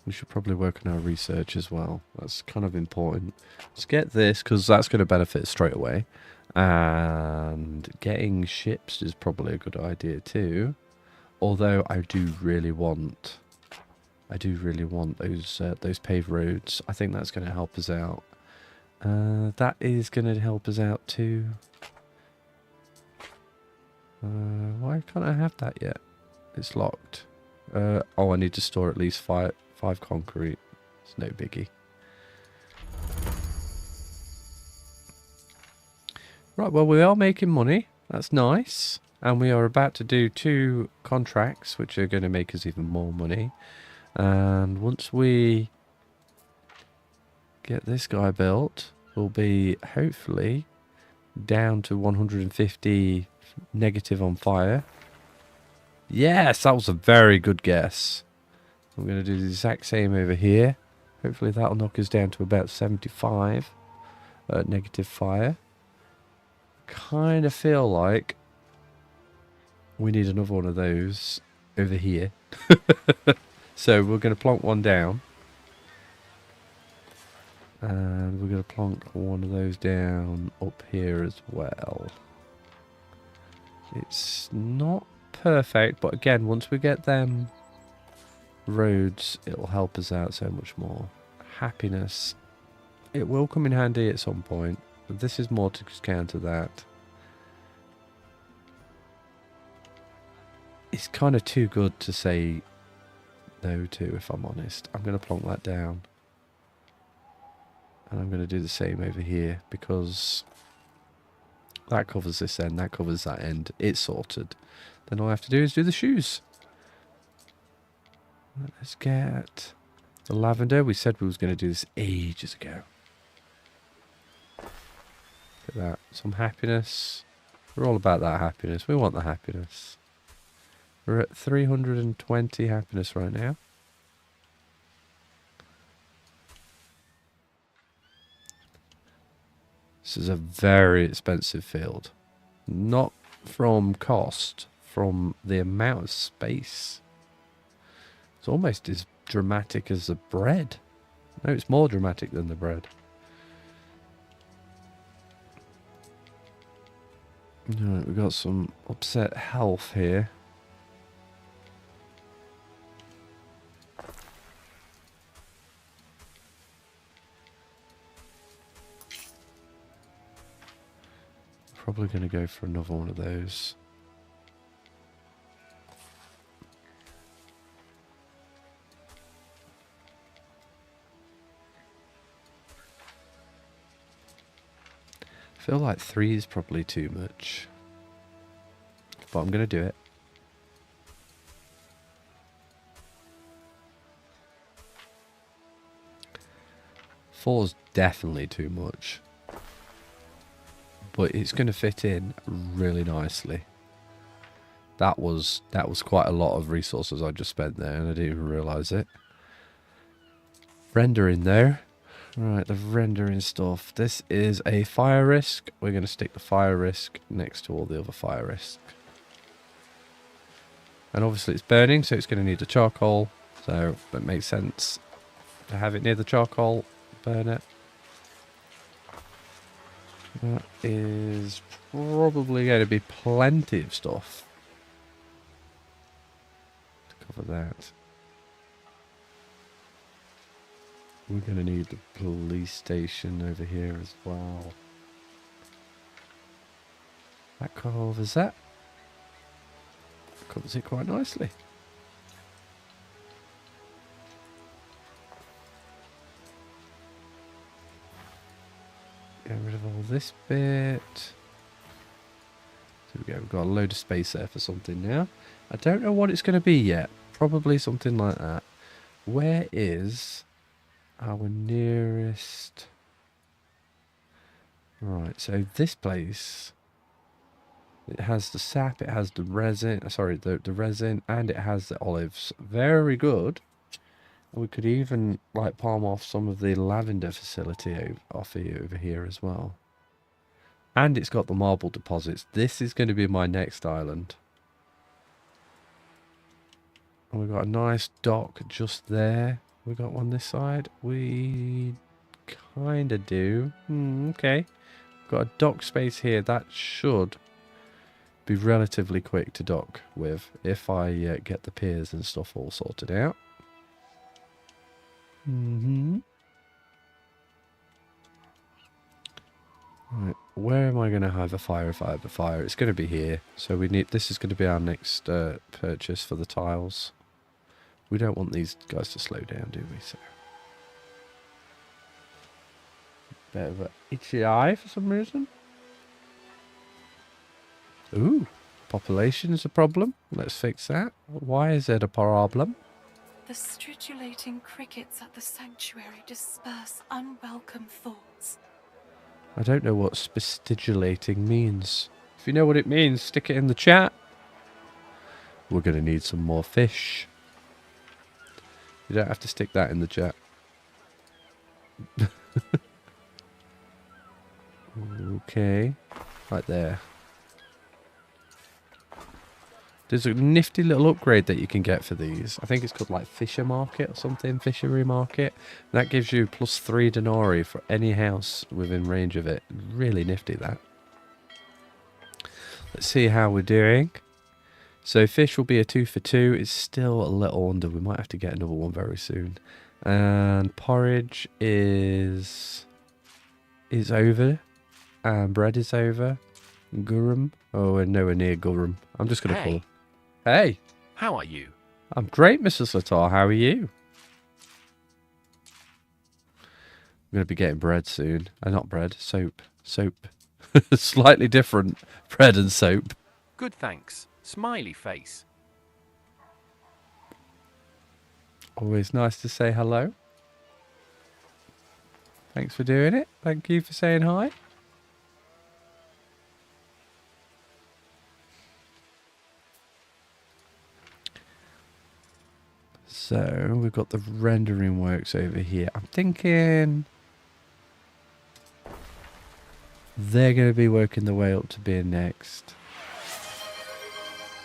We should probably work on our research as well. That's kind of important. Let's get this, because that's going to benefit us straight away. And getting ships is probably a good idea too. Although I do really want those paved roads. I think that's going to help us out. That is going to help us out too. Why can't I have that yet? It's locked. Oh, I need to store at least five concrete. It's no biggie. Right, well, we are making money. That's nice. And we are about to do 2 contracts, which are going to make us even more money. And once we get this guy built, we'll be hopefully down to 150 negative on fire. Yes, that was a very good guess. I'm going to do the exact same over here. Hopefully that'll knock us down to about 75 negative fire. Kind of feel like we need another one of those over here. So we're going to plonk one down. And we're going to plonk one of those down up here as well. It's not perfect, but again, once we get them roads, it'll help us out so much more. Happiness, it will come in handy at some point, but this is more to counter that. It's kind of too good to say no to, if I'm honest. I'm going to plonk that down, and I'm going to do the same over here, because that covers this end, that covers that end. It's sorted. Then all I have to do is do the shoes. Let's get the lavender. We said we was going to do this ages ago. Look at that. Some happiness. We're all about that happiness. We want the happiness. We're at 320 happiness right now. This is a very expensive field. Not from cost, from the amount of space. It's almost as dramatic as the bread. No, it's more dramatic than the bread. Alright, we've got some upset health here. Probably going to go for another one of those. I feel like 3 is probably too much, but I'm going to do it. Four's definitely too much, but it's going to fit in really nicely. That was quite a lot of resources I just spent there, and I didn't even realise it. Rendering though. Right, the rendering stuff. This is a fire risk. We're going to stick the fire risk next to all the other fire risks. And obviously it's burning, so it's going to need a charcoal. So that makes sense to have it near the charcoal burner. That is probably going to be plenty of stuff to cover that. We're going to need the police station over here as well. That covers that. Covers it quite nicely. Get rid of all this bit. There we go. We've got a load of space there for something now. I don't know what it's going to be yet. Probably something like that. Where is our nearest... Right, so this place... It has the sap, it has the resin, sorry, the resin, and it has the olives. Very good. We could even, like, palm off some of the lavender facility over here as well. And it's got the marble deposits. This is going to be my next island. And we've got a nice dock just there. We got one this side. We kind of do. Okay. Got a dock space here. That should be relatively quick to dock with if I get the piers and stuff all sorted out. Right, where am I going to have a fire if I have a fire? It's going to be here. So we need. This is going to be our next purchase for the tiles. We don't want these guys to slow down, do we? So, bit of an itchy eye for some reason. Ooh, population is a problem. Let's fix that. Why is it a problem? The stridulating crickets at the sanctuary disperse unwelcome thoughts. I don't know what spestigulating means. If you know what it means, stick it in the chat. We're going to need some more fish. You don't have to stick that in the chat. Okay. Right there. There's a nifty little upgrade that you can get for these. I think it's called like Fisher Market or something. Fishery Market. That gives you +3 denarii for any house within range of it. Really nifty that. Let's see how we're doing. So fish will be a 2 for 2. It's still a little under. We might have to get another one very soon. And porridge is over. And bread is over. Gurum. Oh, we're nowhere near Gurum. I'm just going to call. Hey. How are you? I'm great, Mrs. LTAR. How are you? I'm going to be getting bread soon. Not bread. Soap. Soap. Slightly different bread and soap. Good, thanks. Smiley face. Always nice to say hello. Thanks for doing it. Thank you for saying hi. So we've got the rendering works over here. I'm thinking they're going to be working their way up to being next.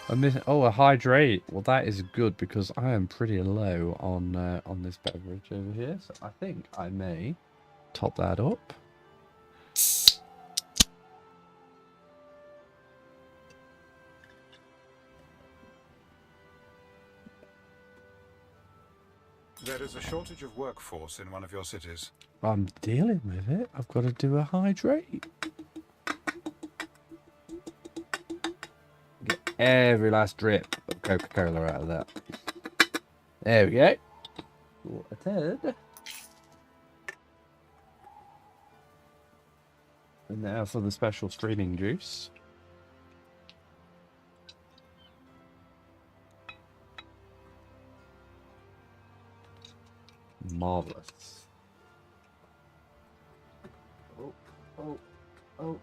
I'm missing. Oh, a hydrate. Well, that is good because I am pretty low on this beverage over here. So I think I may top that up. There is a shortage of workforce in one of your cities. I'm dealing with it. I've got to do a hydrate. Get every last drip of Coca-Cola out of that. There we go. Sorted. And now for the special streaming juice. Marvelous. Oh. Okay.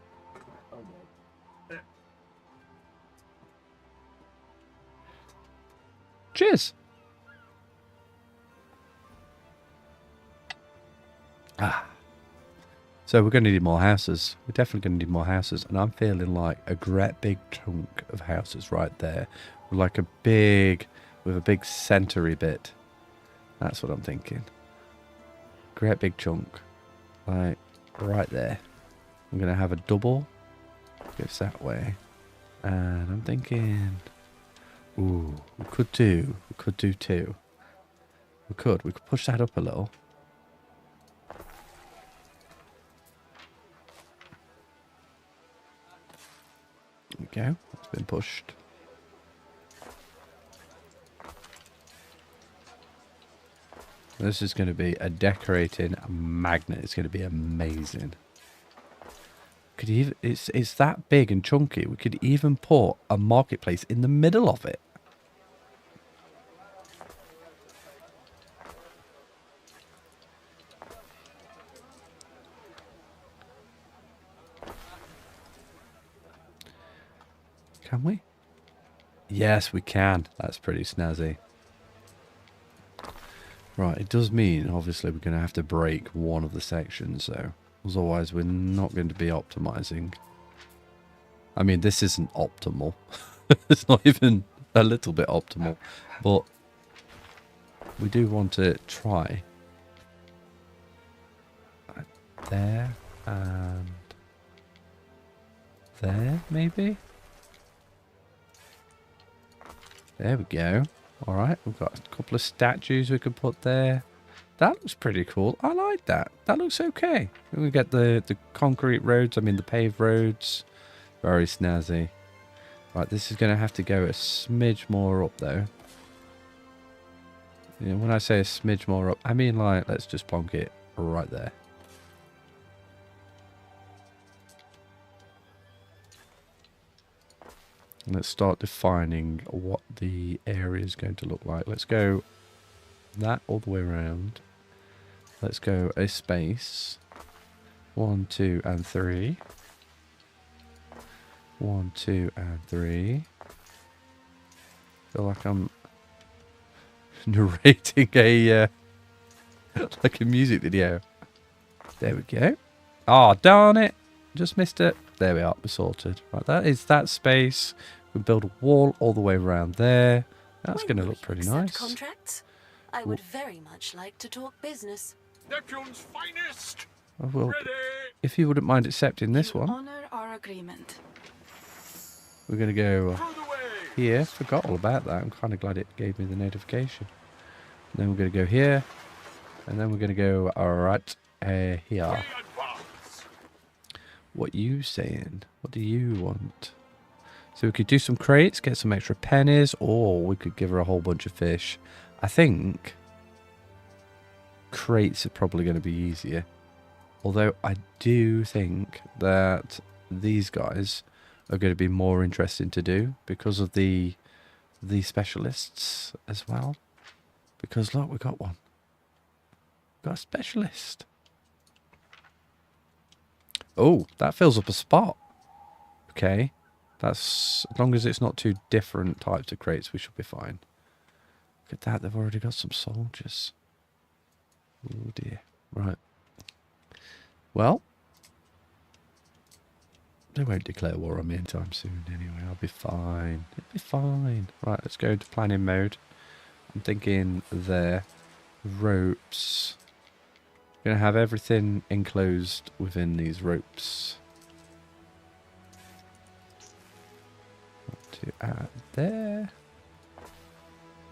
Cheers. So we're going to need more houses. We're definitely going to need more houses. And I'm feeling like a great big chunk of houses right there. With a big centery bit. That's what I'm thinking. Great big chunk. Like, right there. I'm going to have a double. Goes that way. And I'm thinking... Ooh, we could do two. We could push that up a little. There we go. It's been pushed. This is going to be a decorating magnet. It's going to be amazing. Could even, it's that big and chunky. We could even put a marketplace in the middle of it. Can we? Yes, we can. That's pretty snazzy. Right, it does mean, obviously, we're going to have to break one of the sections, though. Otherwise, we're not going to be optimizing. I mean, this isn't optimal. It's not even a little bit optimal. But we do want to try. There and there, maybe? There we go. Alright, we've got a couple of statues we could put there. That looks pretty cool. I like that. That looks okay. We get the concrete roads, I mean the paved roads. Very snazzy. Right, this is going to have to go a smidge more up though. You know, when I say a smidge more up, I mean like, let's just plonk it right there. Let's start defining what the area is going to look like. Let's go that all the way around. Let's go a space. 1, 2, and 3. 1, 2, and 3. Feel like I'm narrating a like a music video. There we go. Oh, darn it! Just missed it. There we are. We're sorted. Right, that is that space. We build a wall all the way around there. That's going to look pretty nice. Contracts? I would very much like to talk business. Neptune's finest. Oh, well, if you wouldn't mind accepting this one. Honor our agreement. We're going to go here. Forgot all about that. I'm kind of glad it gave me the notification. And then we're going to go here. And then we're going to go right here. What you saying? What do you want? So we could do some crates, get some extra pennies, or we could give her a whole bunch of fish. I think crates are probably going to be easier. Although I do think that these guys are going to be more interesting to do because of the specialists as well. Because look, we got one. We've got a specialist. Oh, that fills up a spot. Okay. That's, as long as it's not two different types of crates, we should be fine. Look at that, they've already got some soldiers. Oh dear. Right. Well, they won't declare war on me anytime soon anyway. I'll be fine. It'll be fine. Right, let's go into planning mode. I'm thinking there. Ropes. We're going to have everything enclosed within these ropes. To add there.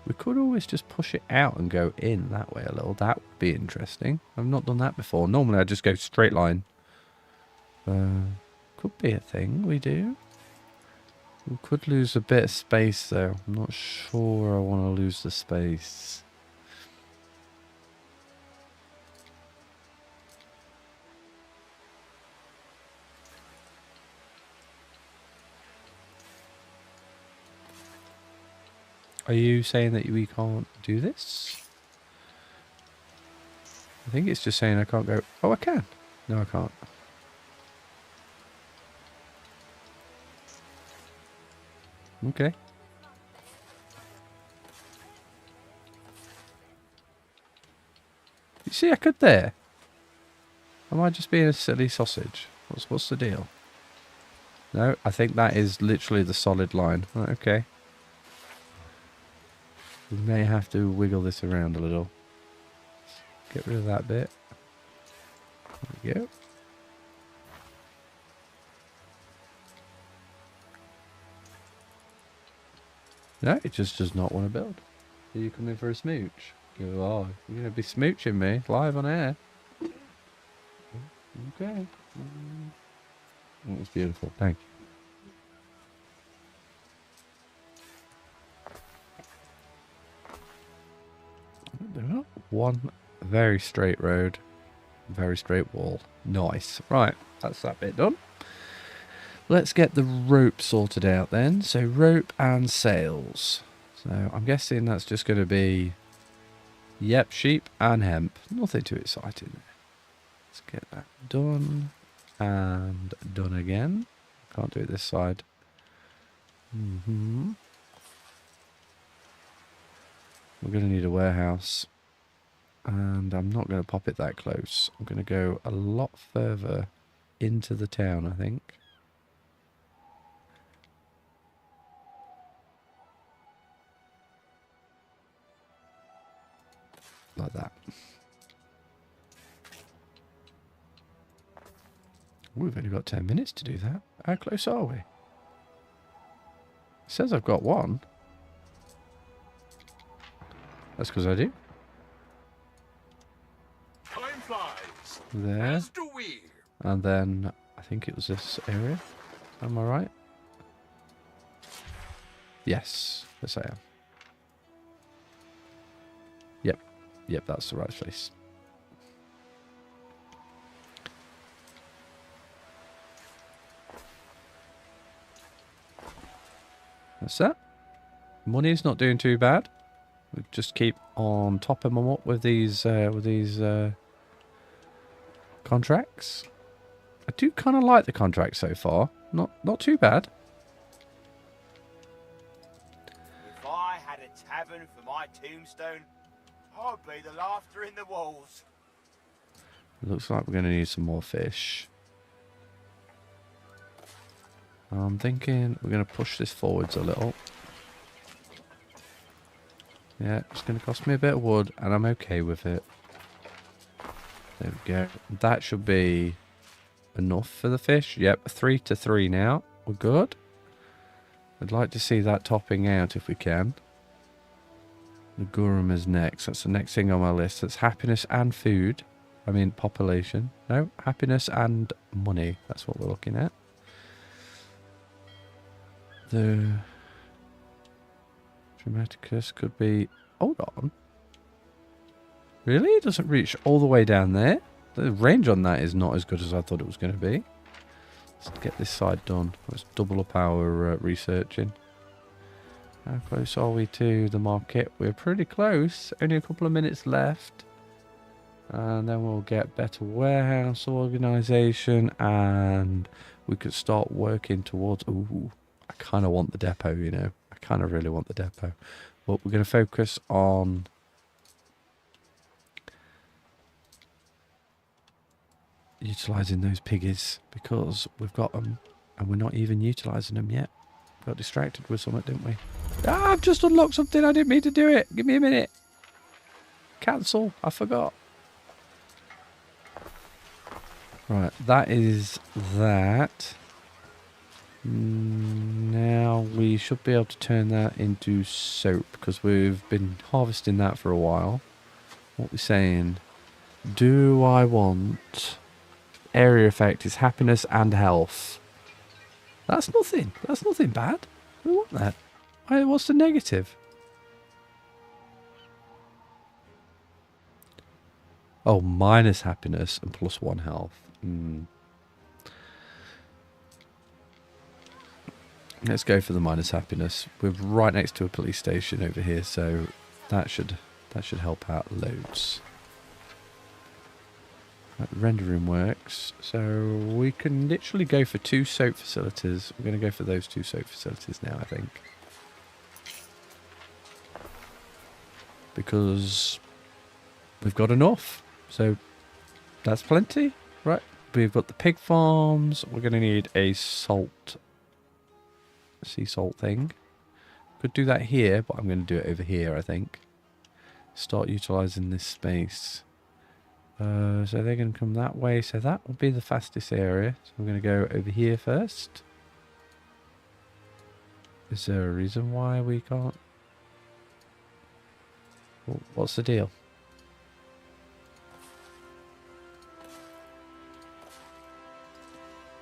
We could always just push it out and go in that way a little. That would be interesting. I've not done that before. Normally I just go straight line. Could be a thing we do. We could lose a bit of space though. I'm not sure I want to lose the space. Are you saying that we can't do this? I think it's just saying I can't go... Oh, I can. No, I can't. Okay. You see, I could there. Am I just being a silly sausage? What's the deal? No, I think that is literally the solid line. Right, okay. We may have to wiggle this around a little. Get rid of that bit. There we go. No, it just does not want to build. Are you coming for a smooch? You are. You're going to be smooching me live on air. Okay. That was beautiful. Thank you. One very straight road. Very straight wall. Nice. Right. That's that bit done. Let's get the rope sorted out then. So rope and sails. So I'm guessing that's just going to be, yep, sheep and hemp. Nothing too exciting there. Let's get that done and done again. Can't do it this side. We're going to need a warehouse. And I'm not going to pop it that close. I'm going to go a lot further into the town, I think. Like that. We've only got 10 minutes to do that. How close are we? It says I've got one. That's because I do. Time flies. There. As do we. And then I think it was this area. Am I right? Yes. Yes, I am. Yep. Yep, that's the right place. That's that. Money's not doing too bad. We just keep on topping them up with these contracts. I do kind of like the contract so far. Not too bad. If I had a tavern for my tombstone, I'd be the laughter in the walls. Looks like we're going to need some more fish. I'm thinking we're going to push this forwards a little. Yeah, it's going to cost me a bit of wood, and I'm okay with it. There we go. That should be enough for the fish. Yep, 3 to 3 now. We're good. I'd like to see that topping out if we can. The Gurum is next. That's the next thing on my list. That's happiness and food. I mean, population. No, happiness and money. That's what we're looking at. The Dramaticus could be... Hold on. Really? It doesn't reach all the way down there? The range on that is not as good as I thought it was going to be. Let's get this side done. Let's double up our researching. How close are we to the market? We're pretty close. Only a couple of minutes left. And then we'll get better warehouse organisation. And we could start working towards... Ooh, I kind of want the depot, you know. I kind of really want the depot. But we're going to focus on... utilising those piggies. Because we've got them. And we're not even utilising them yet. Got distracted with something, didn't we? Ah, I've just unlocked something. I didn't mean to do it. Give me a minute. Cancel. I forgot. Right, that is that. Now we should be able to turn that into soap because we've been harvesting that for a while. What we're saying, do I want area effect is happiness and health? That's nothing. That's nothing bad. We want that. What's the negative? Oh, minus happiness and plus 1 health. Let's go for the minus happiness. We're right next to a police station over here, so that should help out loads. Right, the rendering works, so we can literally go for 2 soap facilities. We're going to go for those 2 soap facilities now, I think, because we've got enough. So that's plenty, right? We've got the pig farms. We're going to need a sea salt thing. Could do that here, but I'm going to do it over here, I think. Start utilising this space. So they're going to come that way. So that will be the fastest area. So we're going to go over here first. Is there a reason why we can't? What's the deal?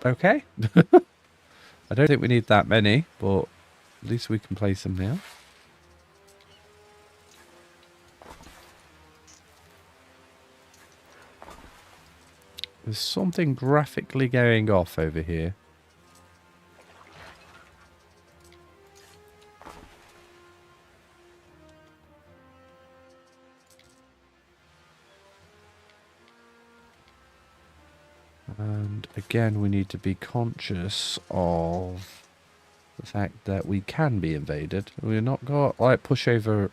Okay. I don't think we need that many, but at least we can place them now. There's something graphically going off over here. And again, we need to be conscious of the fact that we can be invaded. We've not got like pushover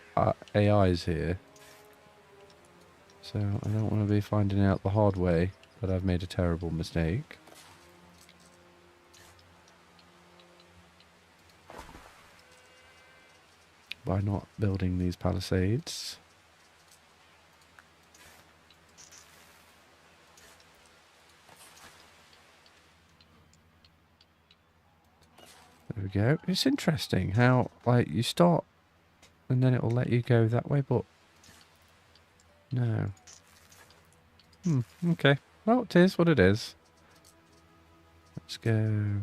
AIs here. So I don't want to be finding out the hard way that I've made a terrible mistake. By not building these palisades. There we go. It's interesting how, like, you start and then it will let you go that way, but no. Okay. Well, it is what it is. Let's go.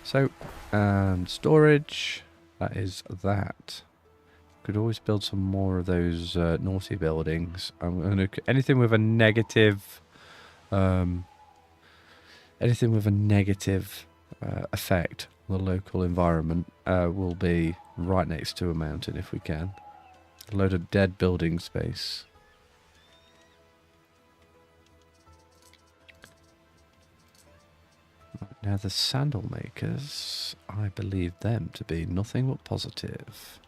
So, and storage, that is that. Could always build some more of those naughty buildings. I'm gonna anything with a negative, effect on the local environment will be right next to a mountain if we can. A load of dead building space. Now the sandal makers, I believe them to be nothing but positive.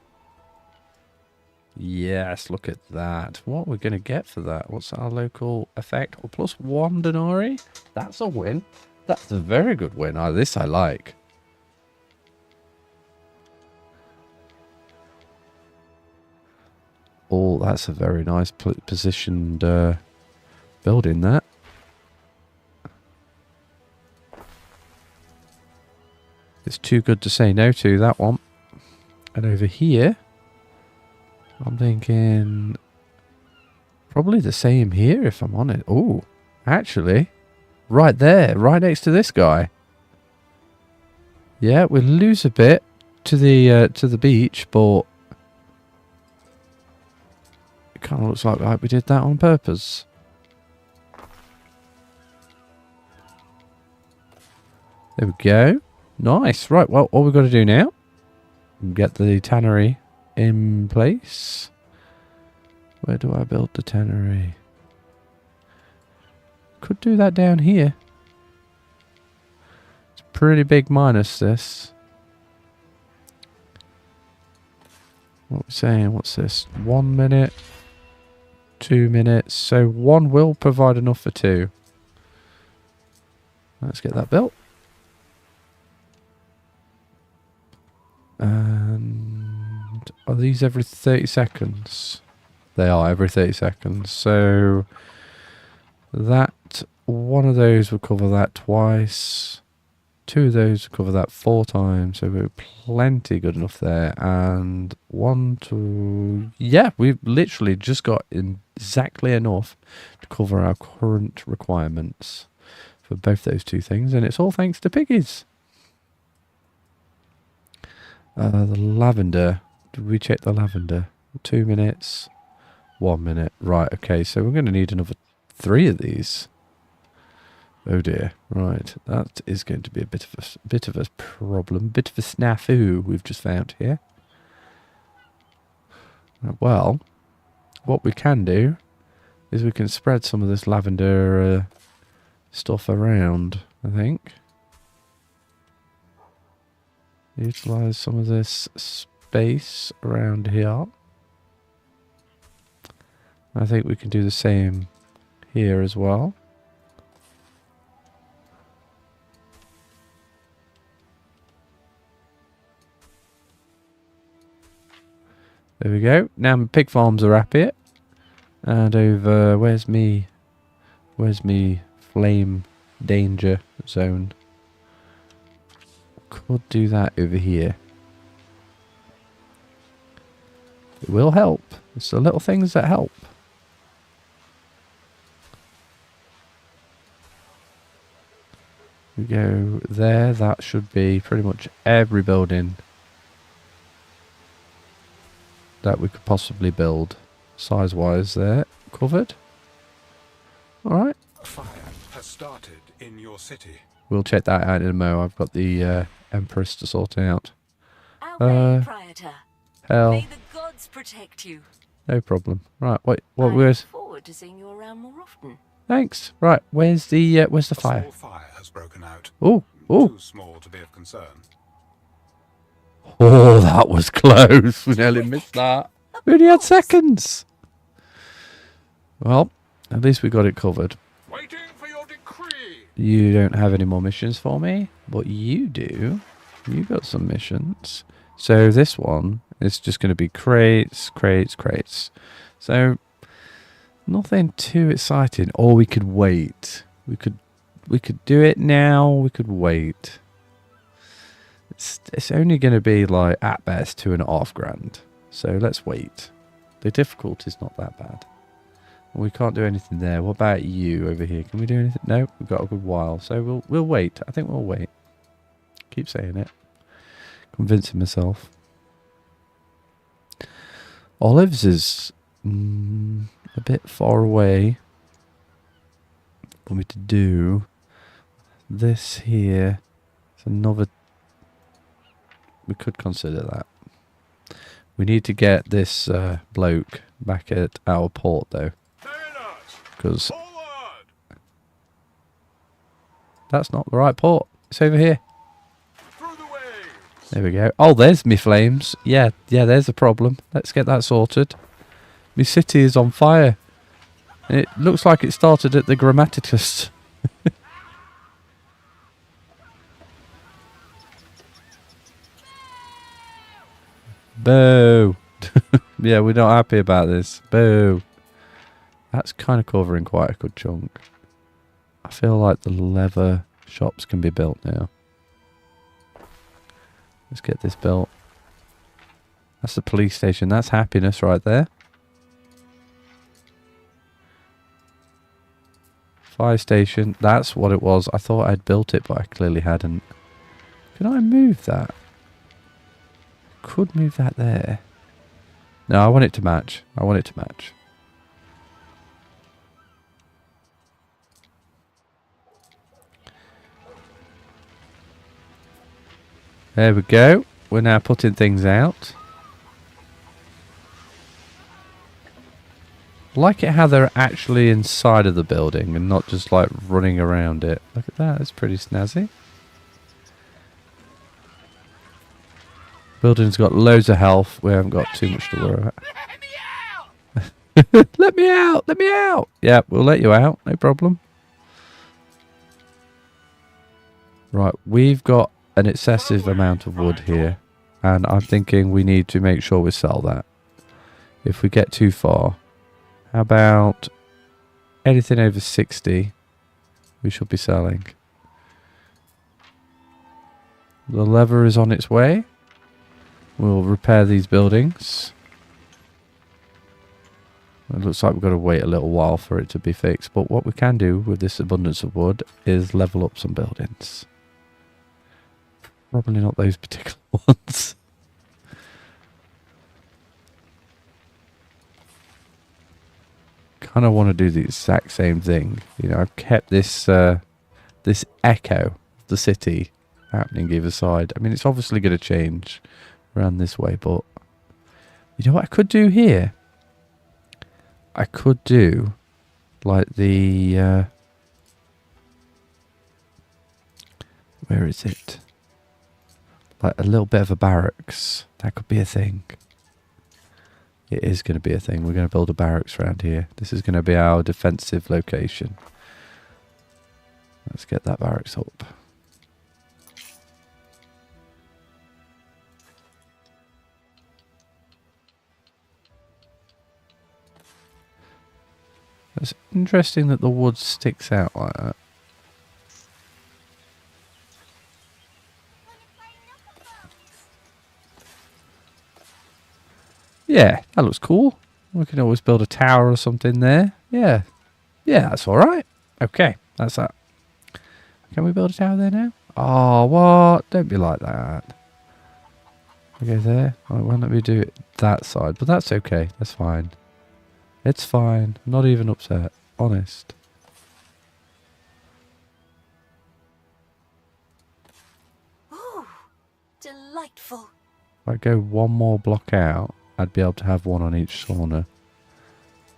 Yes, look at that. What are we going to get for that? What's our local effect? Oh, +1 denarii? That's a win. That's a very good win. This I like. Oh, that's a very nice positioned building, that. It's too good to say no to, that one. And over here, I'm thinking probably the same here, if I'm on it. Oh, actually, right there, right next to this guy. Yeah, we lose a bit to the beach, but it kind of looks like we did that on purpose. There we go. Nice. Right, well, all we've got to do now, get the tannery in place. Where do I build the tannery? Could do that down here. It's a pretty big minus, this. What are we saying? What's this? 1 minute, 2 minutes. So 1 will provide enough for 2. Let's get that built. And are these every 30 seconds? They are every 30 seconds. So that one of those will cover that twice. 2 of those will cover that 4 times. So we're plenty good enough there. And 1, 2... Yeah, we've literally just got exactly enough to cover our current requirements for both those 2 things. And it's all thanks to piggies. The lavender. Did we check the lavender? 2 minutes. 1 minute. Right, okay. So we're going to need another 3 of these. Oh dear. Right. That is going to be a bit of a problem. Bit of a snafu we've just found here. Well, what we can do is we can spread some of this lavender stuff around, I think. Utilize some of this space around here. I think we can do the same here as well. There we go. Now my pig farms are happy. And over, where's me flame danger zone? Could do that over here. It will help. It's the little things that help. We go there. That should be pretty much every building that we could possibly build, size-wise. There, covered. All right. Fire has started in your city. We'll check that out in a mo. I've got the Empress to sort out. Proprietor. Hell, May the gods protect you. no problem. Right, wait, what? I Where's? look forward to seeing you around more often. Thanks. Right, where's the A fire? small fire has broken out. Oh, Too small to be of concern. oh, that was close. We nearly missed that. We only had seconds. Well, at least we got it covered. Waiting for your decree. You don't have any more missions for me, but you do. You got some missions. So this one is just going to be crates, crates, crates. So nothing too exciting. Or we could wait. We could do it now. We could wait. It's only going to be like at best $2.5 grand. So let's wait. The difficulty's not that bad. We can't do anything there. What about you over here? Can we do anything? No, we've got a good while. So we'll wait. I think we'll wait. Keep saying it. Convincing myself. Olives is a bit far away for me to do. This here is another. We could consider that. We need to get this bloke back at our port though. Because that's not the right port. It's over here. There we go. Oh, there's me flames. Yeah, there's a problem. Let's get that sorted. My city is on fire. It looks like it started at the Grammaticus. Boo. Yeah, we're not happy about this. Boo. That's kind of covering quite a good chunk. I feel like the leather shops can be built now. Let's get this built. That's the police station. That's happiness right there. Fire station. That's what it was. I thought I'd built it, but I clearly hadn't. Can I move that? Could move that there. No, I want it to match. I want it to match. There we go. We're now putting things out. I like it how they're actually inside of the building and not just like running around it. Look at that. That's pretty snazzy. Building's got loads of health. We haven't got too much to worry about. Let me out! Let me out! Yeah, we'll let you out. No problem. Right, we've got an excessive amount of wood here. And I'm thinking we need to make sure we sell that. If we get too far. How about anything over 60 we should be selling. The lever is on its way. We'll repair these buildings. It looks like we've got to wait a little while for it to be fixed. But what we can do with this abundance of wood is level up some buildings. Probably not those particular ones. Kind of want to do the exact same thing. You know, I've kept this this echo of the city happening either side. I mean, it's obviously going to change around this way, but you know what I could do here? I could do like the where is it? Like a little bit of a barracks. That could be a thing. It is going to be a thing. We're going to build a barracks around here. This is going to be our defensive location. Let's get that barracks up. interesting that the wood sticks out like that. Yeah, that looks cool. We can always build a tower or something there. Yeah. Yeah, that's alright. Okay, that's that. Can we build a tower there now? Oh, what? Don't be like that. We go there. Oh, why don't we do it that side? But that's okay. That's fine. It's fine. I'm not even upset. Honest. Ooh, delightful. If I go one more block out, I'd be able to have one on each sauna.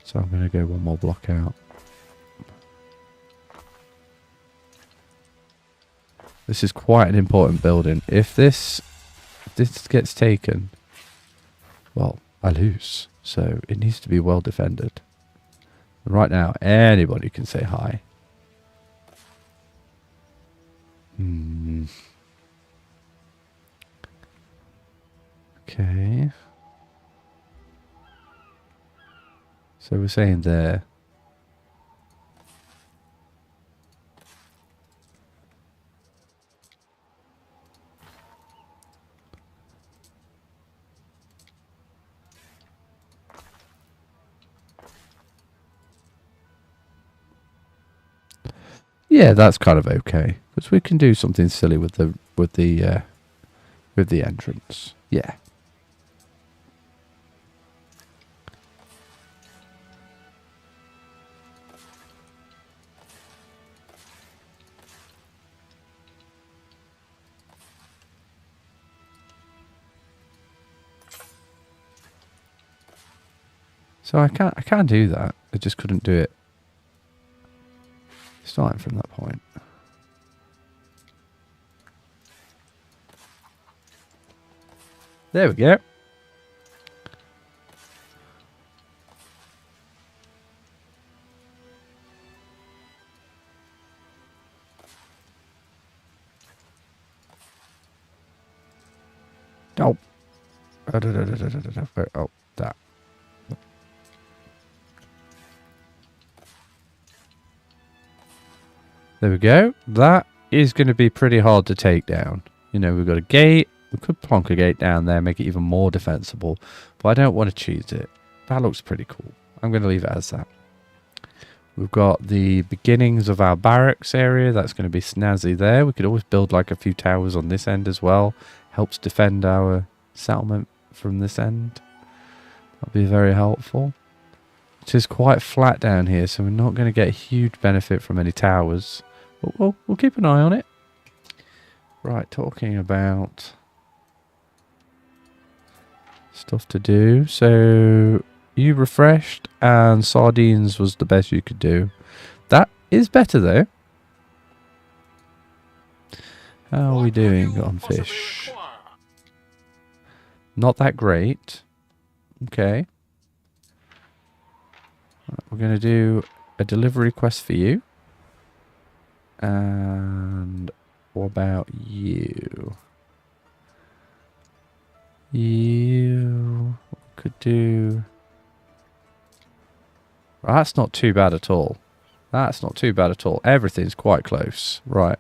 So I'm going to go one more block out. This is quite an important building. If this gets taken, well, I lose. So it needs to be well defended. And right now, anybody can say hi. Okay. So we're saying there. Yeah, that's kind of okay because we can do something silly with the entrance. Yeah. So I can't do that. I just couldn't do it starting from that point. There we go. Oh. Oh, that. There we go. That is going to be pretty hard to take down. You know, we've got a gate. We could plonk a gate down there, make it even more defensible. But I don't want to cheese it. That looks pretty cool. I'm going to leave it as that. We've got the beginnings of our barracks area. That's going to be snazzy there. We could always build like a few towers on this end as well. Helps defend our settlement from this end. That'll be very helpful. It is quite flat down here, so we're not going to get a huge benefit from any towers. But we'll keep an eye on it. Right, talking about stuff to do. So you refreshed and sardines was the best you could do. That is better though. How are we doing on fish? Not that great. Okay. We're going to do a delivery quest for you. And what about you? You could do... Well, that's not too bad at all. That's not too bad at all. Everything's quite close. Right.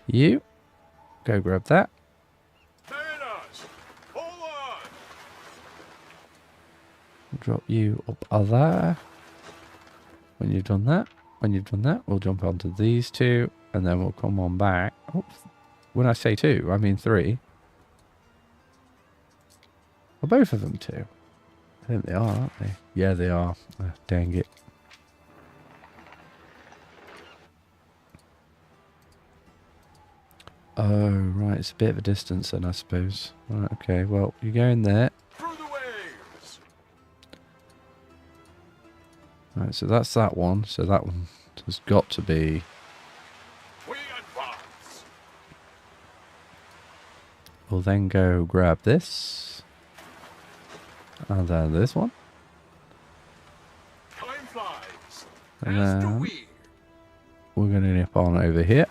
You. Go grab that. Drop you up there. When you've done that, we'll jump onto these two, and then we'll come on back. Oops. When I say two, I mean three. Are both of them two? I think they are, aren't they? Yeah, they are. Dang it. Oh, right. It's a bit of a distance then, I suppose. Right, okay. Well, you go in there. Right, so that's that one. So that one has got to be... We'll then go grab this. And then this one. And then we're going to nip on over here.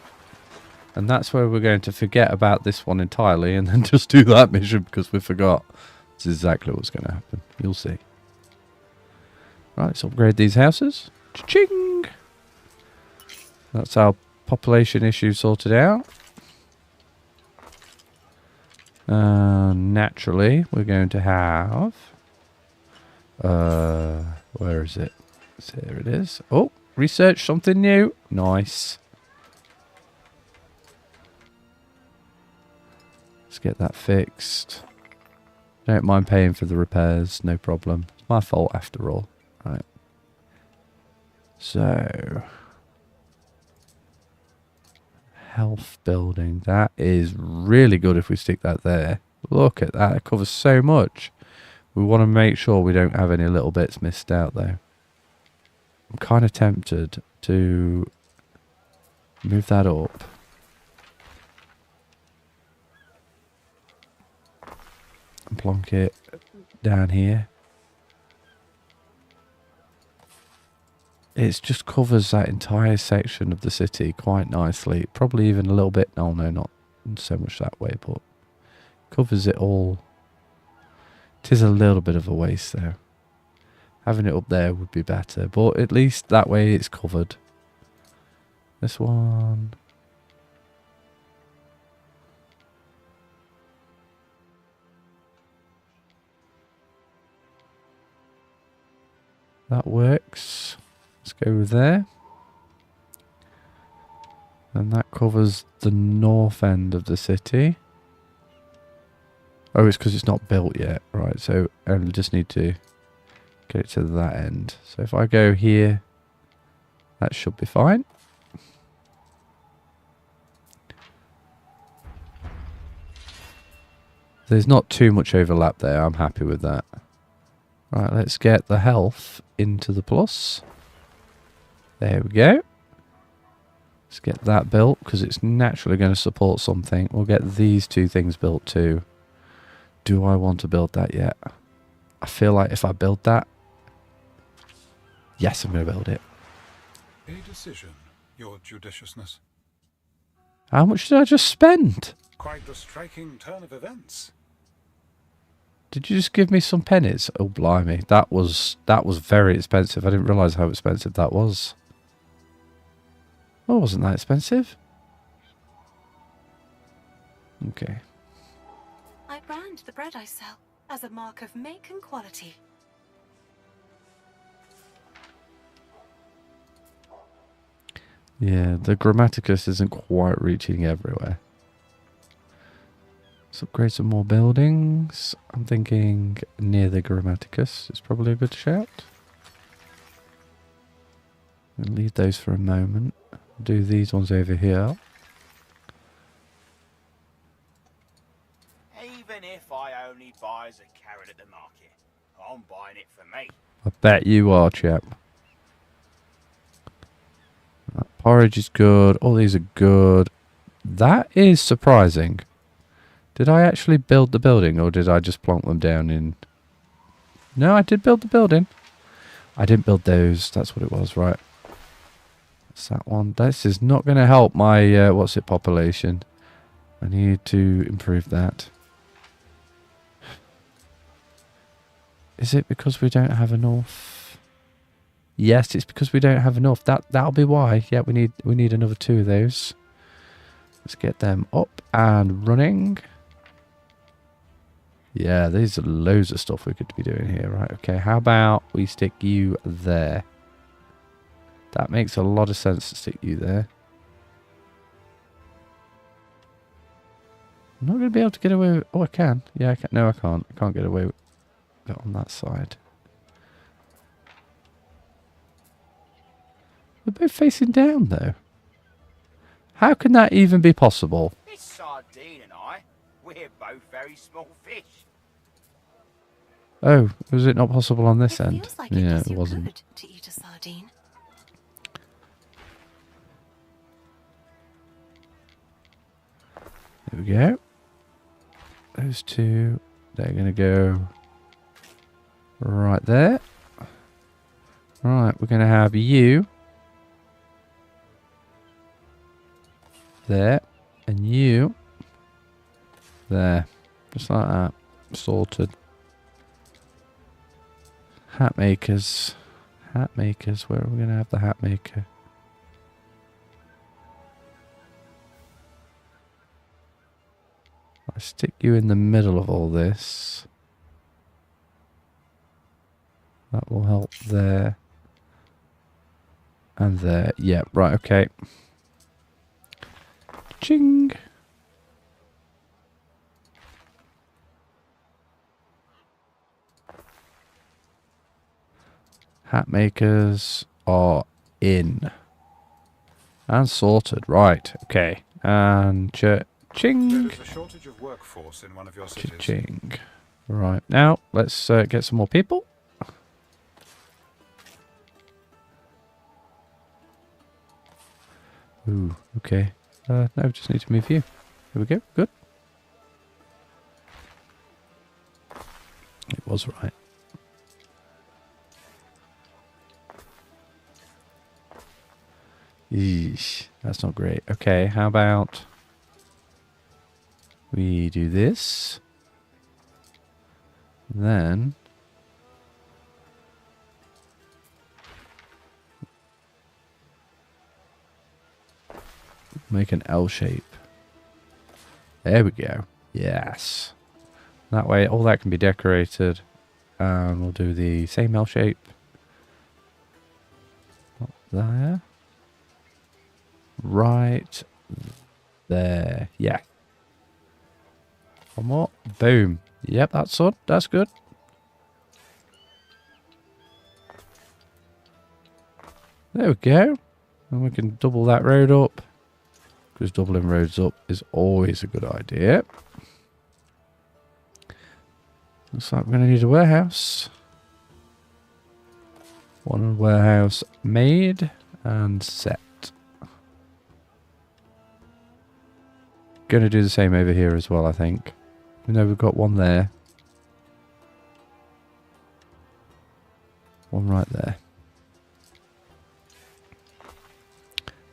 And that's where we're going to forget about this one entirely and then just do that mission because we forgot. That's exactly what's going to happen. You'll see. Right, let's upgrade these houses. Cha-ching! That's our population issue sorted out. Naturally, we're going to have... where is it? So there it is. Oh, research something new. Nice. Let's get that fixed. Don't mind paying for the repairs, no problem. It's my fault after all. Right. So... health building. That is really good if we stick that there. Look at that. It covers so much. We want to make sure we don't have any little bits missed out though. I'm kind of tempted to move that up. And plonk it down here. It just covers that entire section of the city quite nicely. Probably even a little bit. Oh no, not so much that way, but covers it all. It is a little bit of a waste though. Having it up there would be better, but at least that way it's covered. This one. That works. Let's go with there. And that covers the north end of the city. Oh, it's because it's not built yet. Right, so I just need to get it to that end. So if I go here, that should be fine. There's not too much overlap there. I'm happy with that. Right, let's get the health into the plus. There we go. Let's get that built because it's naturally going to support something. We'll get these two things built too. Do I want to build that yet? I feel like if I build that... Yes, I'm going to build it. A decision, your judiciousness. How much did I just spend? Quite the striking turn of events. Did you just give me some pennies? Oh, blimey. That was very expensive. I didn't realise how expensive that was. Oh, wasn't that expensive? Okay. I brand the bread I sell as a mark of make and quality. Yeah, the Grammaticus isn't quite reaching everywhere. Let's upgrade some more buildings. I'm thinking near the Grammaticus is probably a good shout. I'll leave those for a moment. Do these ones over here. Even if I only buy as a carrot at the market, I'm buying it for me. I bet you are, chap. That porridge is good. All these are good. That is surprising. Did I actually build the building or did I just plonk them down in... No, I did build the building. I didn't build those. That's what it was, right? That's that one. This is not going to help my, population. I need to improve that. Is it because we don't have enough? Yes, it's because we don't have enough. That'll be why. Yeah, we need another 2 of those. Let's get them up and running. Yeah, there's loads of stuff we could be doing here. Right, okay. How about we stick you there? That makes a lot of sense to stick you there. I'm not going to be able to get away with... Oh, I can. Yeah, I can. No, I can't. I can't get away with it on that side. We're both facing down, though. How can that even be possible? This sardine and I, we're both very small fish. Oh, was it not possible on this end? Feels like Yeah, it it wasn't. good to eat a sardine. There we go. Those 2, they're going to go right there. Right, we're going to have you there and you there. Just like that. Sorted. Hat makers. Hat makers. Where are we going to have the hat maker? I stick you in the middle of all this. That will help there. And there. Yeah, right, okay. Ching! Hat makers are in. And sorted. Right, okay. And ching! There is a shortage of workforce in one of your cities. Ching. Right, now let's get some more people. Ooh, okay. No, just need to move you. Here we go. Good. It was right. Eesh, that's not great. Okay, how about we do this? Then make an L shape. There we go. Yes. That way all that can be decorated. And we'll do the same L shape. Up there. Right there. Yeah. One more. Boom. Yep, that's good. That's good. There we go. And we can double that road up. Because doubling roads up is always a good idea. Looks like we're going to need a warehouse. One warehouse made and set. Going to do the same over here as well, I think. We know we've got one there. One right there.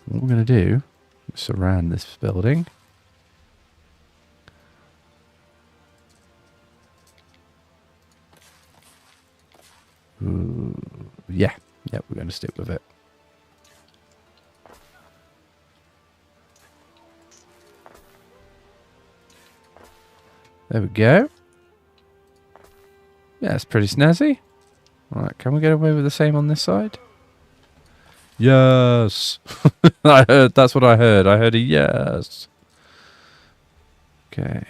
What we're going to do is surround this building. Ooh, yeah, we're going to stick with it. There we go. Yeah, it's pretty snazzy. Right, can we get away with the same on this side? Yes! I heard, that's what I heard. I heard a yes. Okay.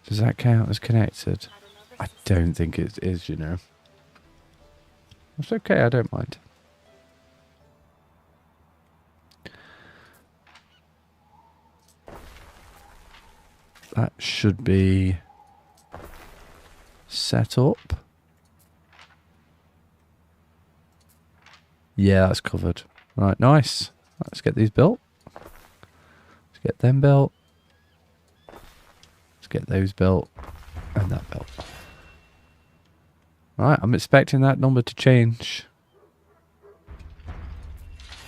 Does that count as connected? I don't think it is, you know. It's okay, I don't mind. That should be set up. Yeah, that's covered. Right, nice. Let's get these built. Let's get them built. Let's get those built. And that built. Right, I'm expecting that number to change.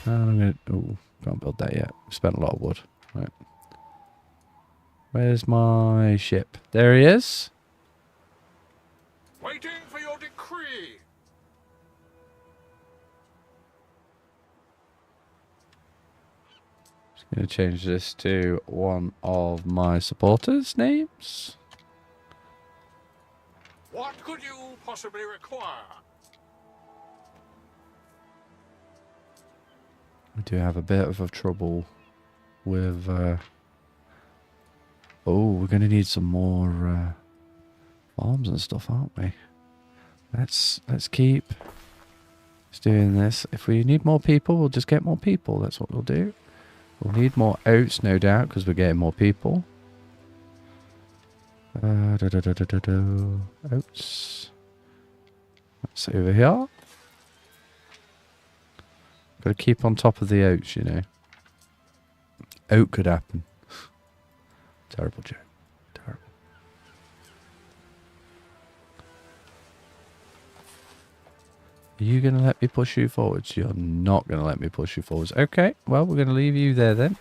And I'm going to... Oh, can't build that yet. Spent a lot of wood. Right. Where's my ship? There he is. Waiting for your decree. Just going to change this to one of my supporters' names. What could you possibly require? We do have a bit of a trouble with... Oh, we're going to need some more farms and stuff, aren't we? Let's keep doing this. If we need more people, we'll just get more people. That's what we'll do. We'll need more oats, no doubt, because we're getting more people. Oats. That's over here. Got to keep on top of the oats, you know. Oat could happen. Terrible joke. Terrible. Are you going to let me push you forwards? You're not going to let me push you forwards. Okay, well, we're going to leave you there then.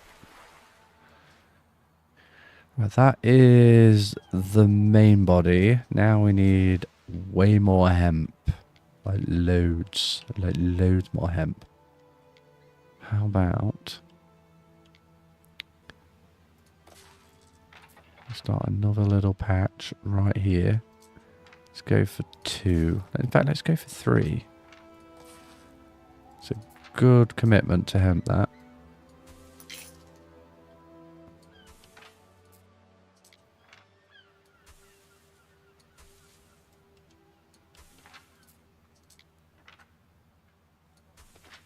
Well, that is the main body. Now we need way more hemp. Like loads more hemp. How about... start another little patch right here. Let's go for 2. In fact, let's go for 3. It's a good commitment to hemp that.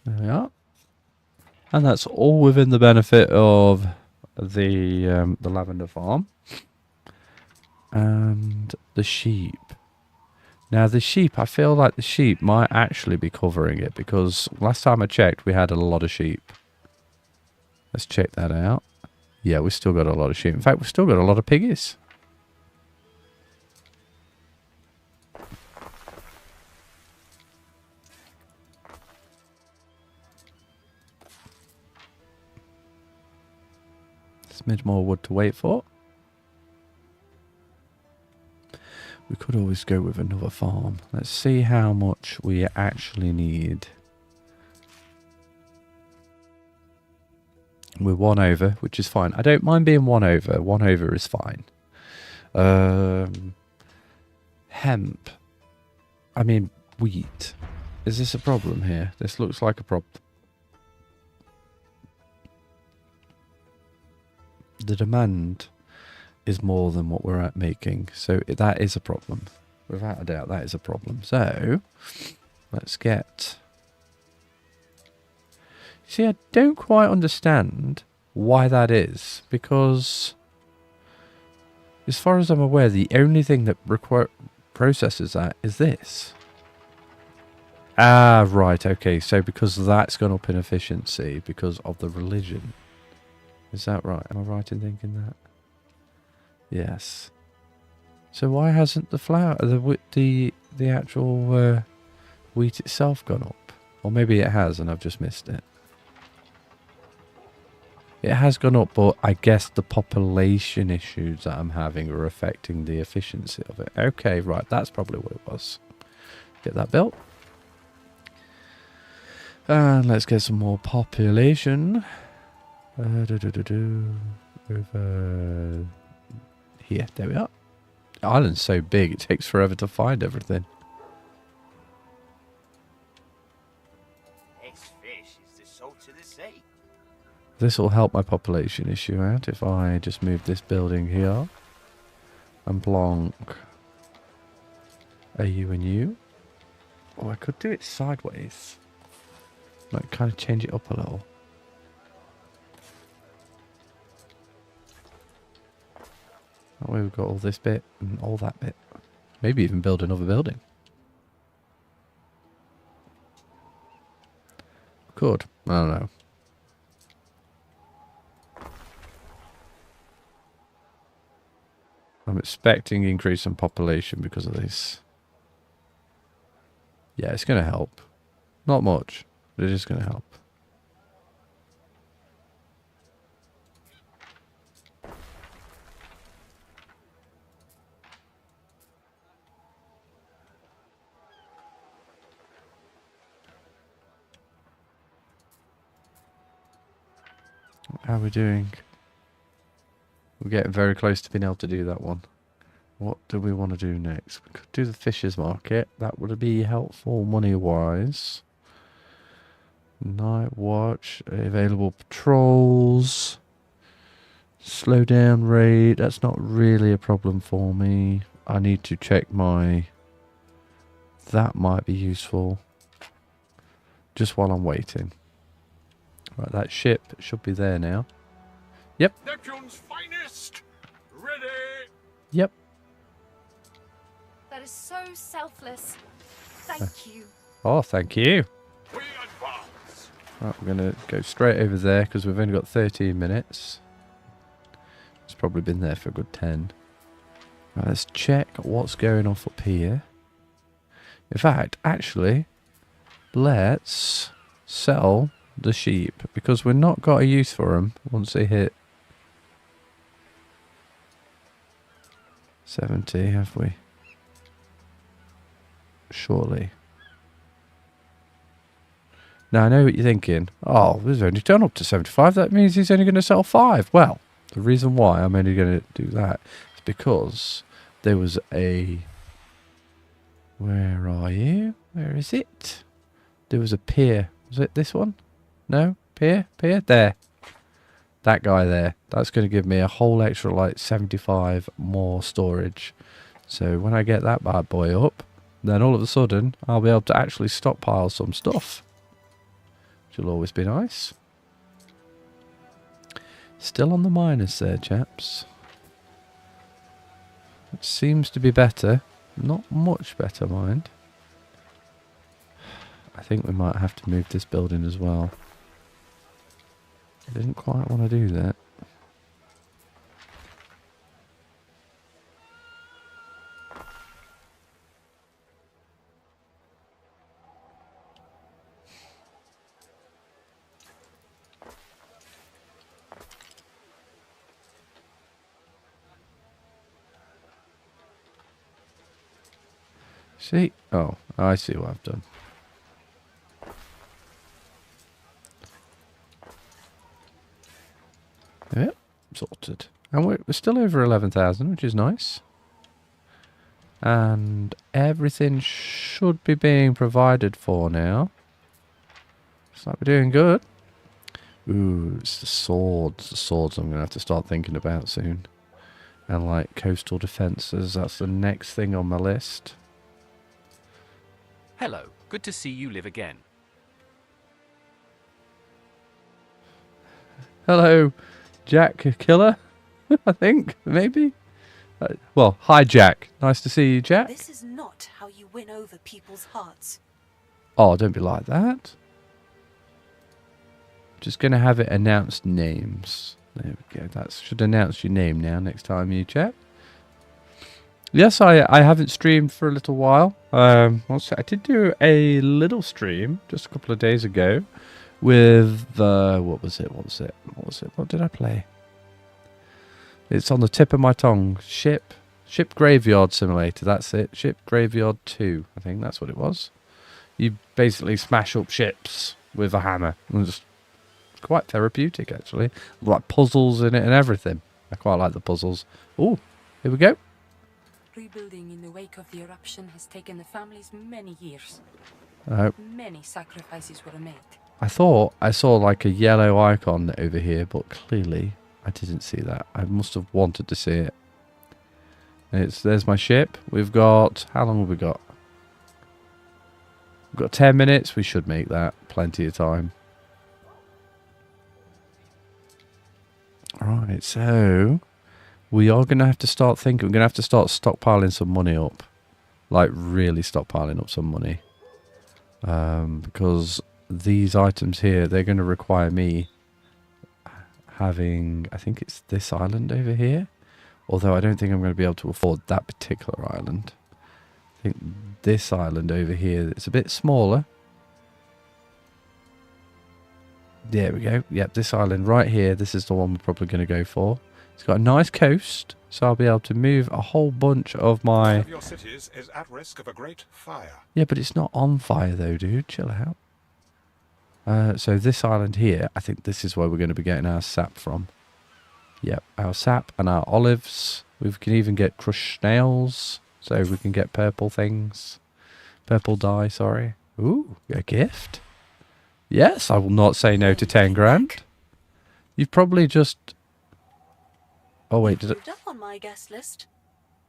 There we are. And that's all within the benefit of the lavender farm. And the sheep. Now the sheep, I feel like the sheep might actually be covering it, because last time I checked we had a lot of sheep. Let's check that out. Yeah, we've still got a lot of sheep. In fact, we've still got a lot of piggies. Smidge more wood to wait for. We could always go with another farm. Let's see how much we actually need. We're 1 over, which is fine. I don't mind being 1 over. 1 over is fine. Hemp. I mean, wheat. Is this a problem here? This looks like a problem. The demand is more than what we're at making, so that is a problem. Without a doubt, that is a problem. So let's get... See, I don't quite understand why that is, because as far as I'm aware, the only thing that processes that is this. Ah, right, okay, so because that's gone up in efficiency because of the religion. Is that right? Am I right in thinking that? Yes. So why hasn't the flour, the actual wheat itself gone up? Or maybe it has and I've just missed it. It has gone up, but I guess the population issues that I'm having are affecting the efficiency of it. Okay, right, that's probably what it was. Get that built. And let's get some more population. Over here, there we are. The island's so big, it takes forever to find everything. This fish is the salt of the sea. This will help my population issue out if I just move this building here. And plonk a you and you. Oh, I could do it sideways. Like, kind of change it up a little. That way we've got all this bit and all that bit. Maybe even build another building. Could. I don't know. I'm expecting increase in population because of this. Yeah, it's going to help. Not much, but it is going to help. How are we doing? We're getting very close to being able to do that one. What do we want to do next? We could do the fishers market. That would be helpful money-wise. Night watch. Available patrols. Slow down rate. That's not really a problem for me. I need to check my... That might be useful. Just while I'm waiting. Right, that ship should be there now. Yep. Neptune's finest! Ready! Yep. That is so selfless. Thank you. Oh, thank you. We advance! Right, we're going to go straight over there because we've only got 13 minutes. It's probably been there for a good 10. Right, let's check what's going off up here. In fact, actually, let's sell the sheep because we've not got a use for them once they hit 70, have we? Surely. Now, I know what you're thinking. Oh, we've only done up to 75. That means he's only going to sell 5. Well, the reason why I'm only going to do that is because there was a... Where are you? Where is it? There was a pier. Was it this one? No? Pier? Pier? There. That guy there. That's going to give me a whole extra, like, 75 more storage. So when I get that bad boy up, then all of a sudden, I'll be able to actually stockpile some stuff. Which will always be nice. Still on the minus there, chaps. It seems to be better. Not much better, mind. I think we might have to move this building as well. I didn't quite want to do that. See? Oh, I see what I've done. Yep, sorted. And we're still over 11,000, which is nice. And everything should be being provided for now. Looks like we're doing good. Ooh, it's the swords. The swords I'm going to have to start thinking about soon. And like coastal defences, that's the next thing on my list. Hello, good to see you live again. Hello, Jack Killer, I think, maybe? Well, hi, Jack. Nice to see you, Jack. This is not how you win over people's hearts. Oh, don't be like that. Just going to have it announced names. There we go. That should announce your name now next time you chat. Yes, I haven't streamed for a little while. I did do a little stream just a couple of days ago with the... What was it? What did I play? It's on the tip of my tongue. Ship Graveyard Simulator. That's it. Ship Graveyard 2. I think that's what it was. You basically smash up ships with a hammer. And just quite therapeutic, actually. Like puzzles in it and everything. I quite like the puzzles. Oh, here we go. Rebuilding in the wake of the eruption has taken the families many years. Many sacrifices were made. I thought I saw like a yellow icon over here, but clearly I didn't see that. I must have wanted to see it. There's my ship. We've got... How long have we got? We've got 10 minutes. We should make that. Plenty of time. Alright, so... We are going to have to start thinking. We're going to have to start stockpiling some money up. Like, really stockpiling up some money. Because these items here, they're going to require me having... I think it's this island over here. Although I don't think I'm going to be able to afford that particular island. I think this island over here, it's a bit smaller. There we go. Yep, this island right here. This is the one we're probably going to go for. It's got a nice coast, so I'll be able to move a whole bunch of my... One of your cities is at risk of a great fire. Yeah, but it's not on fire though, dude. Chill out. So this island here, I think this is where we're going to be getting our sap from. Yep, our sap and our olives. We can even get crushed snails, so we can get purple things. Purple dye, sorry. Ooh, a gift. Yes, I will not say no to 10 grand. You've probably just... Oh wait, did it? Up on my guest list.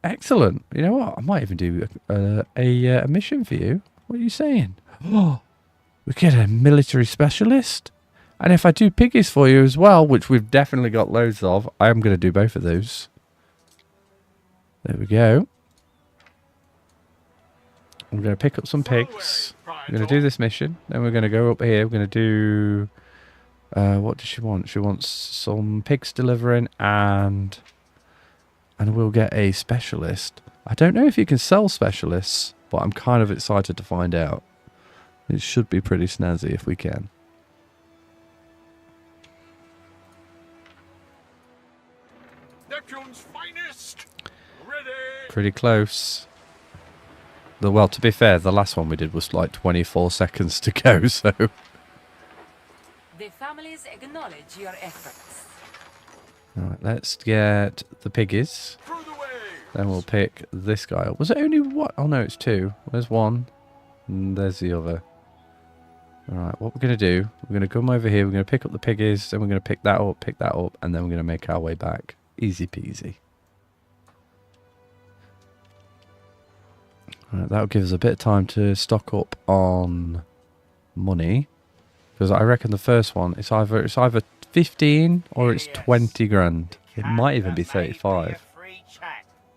Excellent. You know what? I might even do a mission for you. What are you saying? Oh, we get a military specialist, and if I do piggies for you as well, which we've definitely got loads of, I am going to do both of those. There we go. I'm going to pick up some pigs. We're going to do this mission. Then we're going to go up here. We're going to do... what does she want? She wants some pigs delivering and we'll get a specialist. I don't know if you can sell specialists, but I'm kind of excited to find out. It should be pretty snazzy if we can. Neptune's finest! Ready! Pretty close. Well, to be fair, the last one we did was like 24 seconds to go, so... The families acknowledge your efforts. Alright, let's get the piggies. Then we'll pick this guy up. Was it only one? Oh no, it's two. There's one. And there's the other. Alright, what we're going to do, we're going to come over here, we're going to pick up the piggies, then we're going to pick that up, and then we're going to make our way back. Easy peasy. Alright, that'll give us a bit of time to stock up on money. Because I reckon the first one, it's either 15 or it's 20 grand. It might even be 35.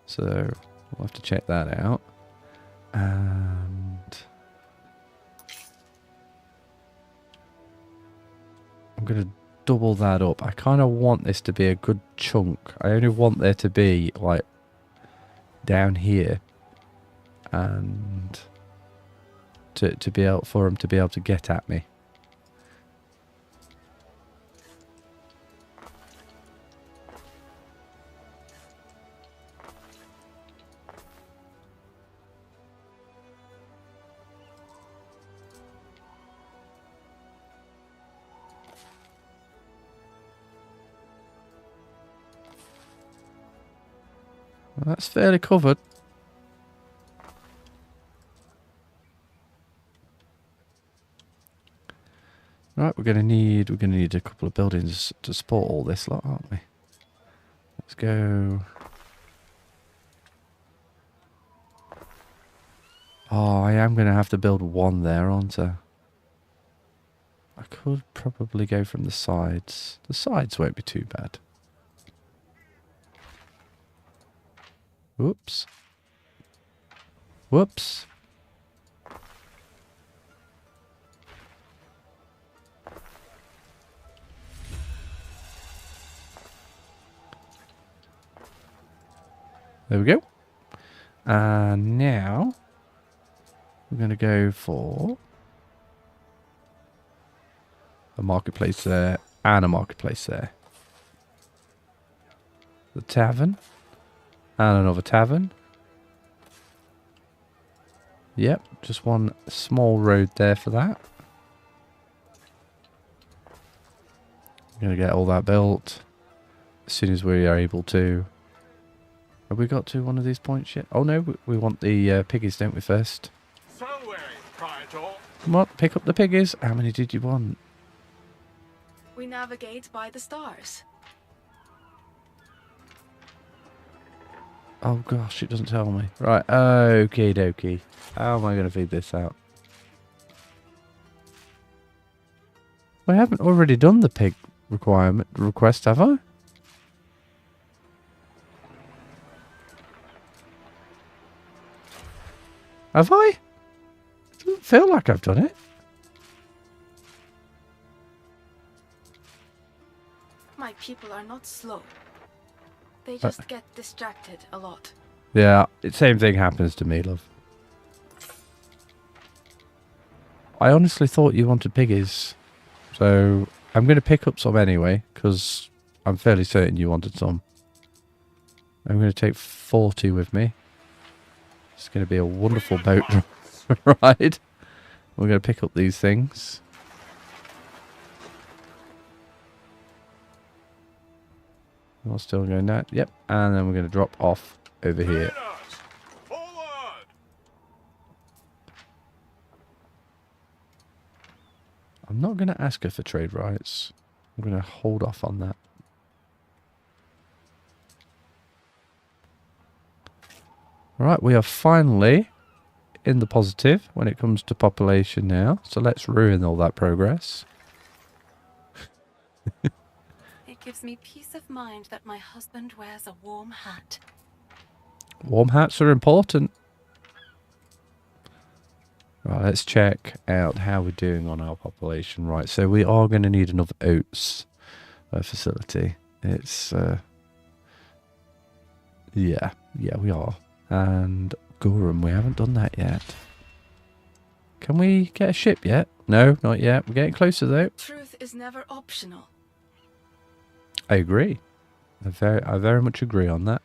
So we'll have to check that out. And I'm going to double that up. I kind of want this to be a good chunk. I only want there to be like down here. And to be able for them to be able to get at me. Well, that's fairly covered. Right, we're gonna need a couple of buildings to support all this lot, aren't we? Let's go. Oh, I am gonna have to build one there, aren't I? I could probably go from the sides. The sides won't be too bad. Whoops. Whoops. There we go. And now we're going to go for a marketplace there and a marketplace there. The tavern and another tavern. Yep, just one small road there for that. I'm going to get all that built as soon as we are able to. Have we got to one of these points yet? Oh no, we want the piggies, don't we, first? So Praetor. Come on, pick up the piggies. How many did you want? We navigate by the stars. Oh gosh, it doesn't tell me. Right, okie dokie. How am I going to feed this out? I haven't already done the pig request, have I? Have I? It doesn't feel like I've done it. My people are not slow. They just get distracted a lot. Yeah, same thing happens to me, love. I honestly thought you wanted piggies. So I'm going to pick up some anyway, because I'm fairly certain you wanted some. I'm going to take 40 with me. It's going to be a wonderful boat ride. We're going to pick up these things. We're still going down. Yep. And then we're going to drop off over here. I'm not going to ask her for trade rights. I'm going to hold off on that. Right, we are finally in the positive when it comes to population now. So let's ruin all that progress. It gives me peace of mind that my husband wears a warm hat. Warm hats are important. Right, let's check out how we're doing on our population. Right, so we are going to need another oats facility. It's, yeah, we are. And Gorham, we haven't done that yet. Can we get a ship yet? No, not yet. We're getting closer though. Truth is never optional. I agree. I very much agree on that.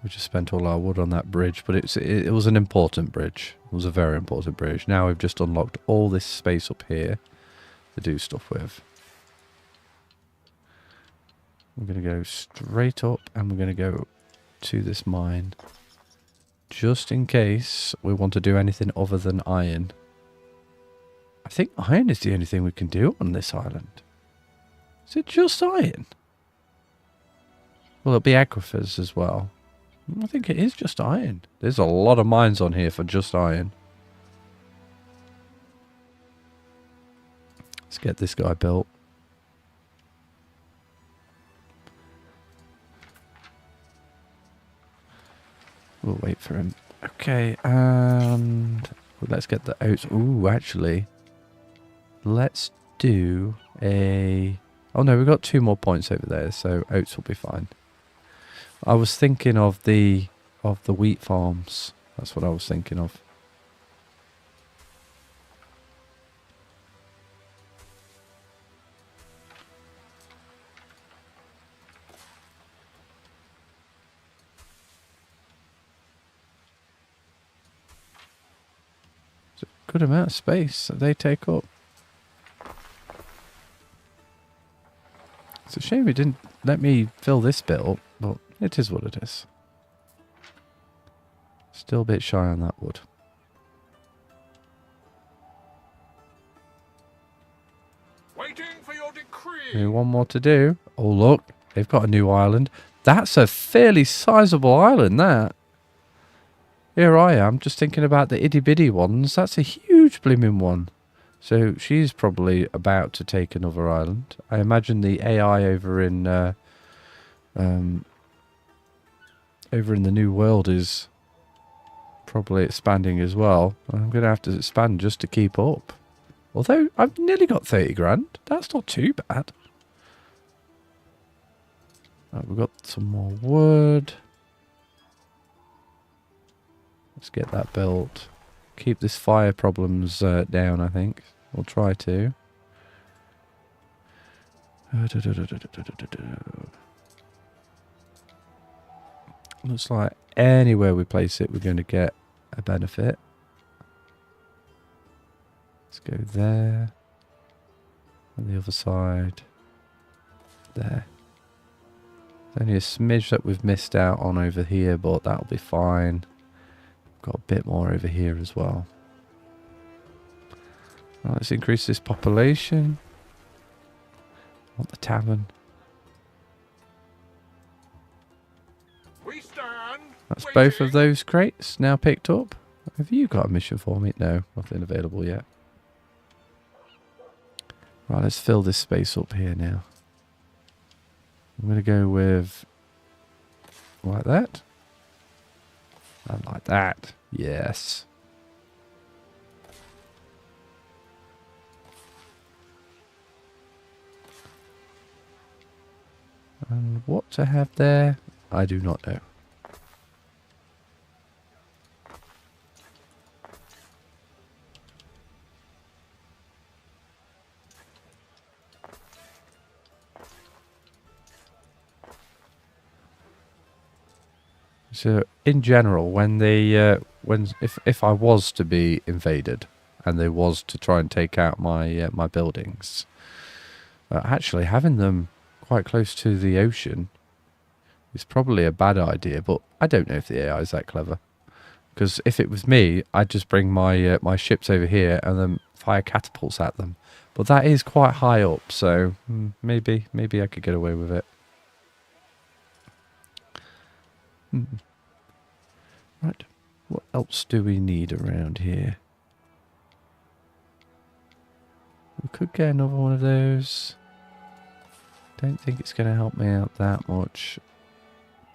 We just spent all our wood on that bridge, but it was an important bridge. It was a very important bridge. Now we've just unlocked all this space up here to do stuff with. We're going to go straight up and we're going to go to this mine. Just in case we want to do anything other than iron. I think iron is the only thing we can do on this island. Is it just iron? Well, it'll be aquifers as well. I think it is just iron. There's a lot of mines on here for just iron. Let's get this guy built. We'll wait for him. Okay, and let's get the oats. Ooh, actually, let's do a... Oh no, we've got 2 more points over there, so oats will be fine. I was thinking of the wheat farms. That's what I was thinking of. It's a good amount of space that they take up. It's a shame it didn't let me fill this bit up, but it is what it is. Still a bit shy on that wood. Waiting for your decree. Maybe one more to do. Oh look, they've got a new island. That's a fairly sizable island, that. Here I am, just thinking about the itty bitty ones. That's a huge blooming one. So she's probably about to take another island. I imagine the AI over in the new world is probably expanding as well. I'm going to have to expand just to keep up. Although I've nearly got 30 grand. That's not too bad. Right, we've got some more wood. Let's get that built. Keep this fire problems down, I think. We'll try to. Looks like anywhere we place it, we're going to get a benefit. Let's go there. On the other side. There. There's only a smidge that we've missed out on over here, but that'll be fine. Got a bit more over here as well. Right, let's increase this population. I want the tavern. We stand. That's both of those crates now picked up. Have you got a mission for me? No, nothing available yet. Right, let's fill this space up here now. I'm going to go with like that. And like that. Yes. And what to have there, I do not know. So in general, when they if I was to be invaded and they was to try and take out my my buildings, actually having them quite close to the ocean is probably a bad idea. But I don't know if the AI is that clever, because if it was me, I'd just bring my my ships over here and then fire catapults at them. But that is quite high up, so maybe I could get away with it. Right, what else do we need around here? We could get another one of those. Don't think it's going to help me out that much.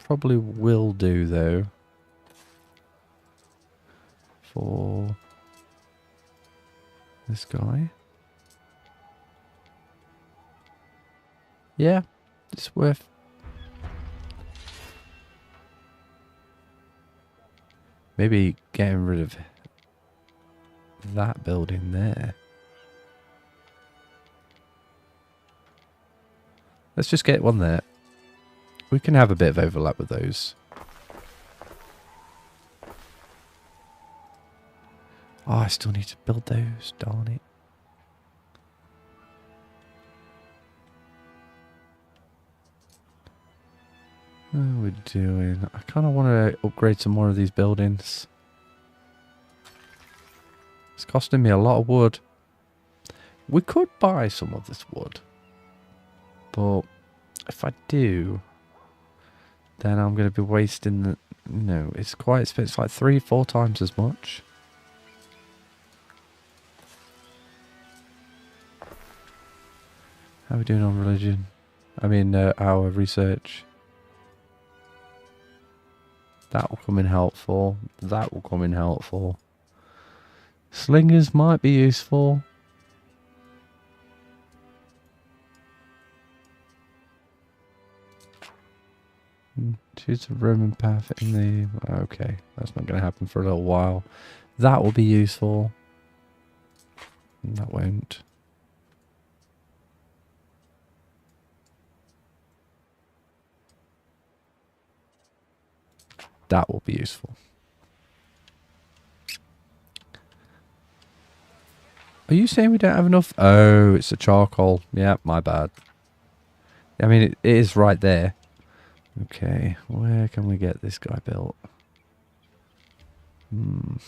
Probably will do though. For this guy. Yeah, it's worth. Maybe getting rid of that building there. Let's just get one there. We can have a bit of overlap with those. Oh, I still need to build those. Darn it. What are we doing? I kind of want to upgrade some more of these buildings. It's costing me a lot of wood. We could buy some of this wood. But if I do, then I'm going to be wasting the... You know, it's quite expensive. It's like 3-4 times as much. How are we doing on religion? I mean, our research. That will come in helpful. That will come in helpful. Slingers might be useful. Choose a Roman path in the... Okay, that's not going to happen for a little while. That will be useful. That won't. That will be useful. Are you saying we don't have enough? Oh, it's a charcoal. Yeah, my bad. I mean, it is right there. Okay, where can we get this guy built? If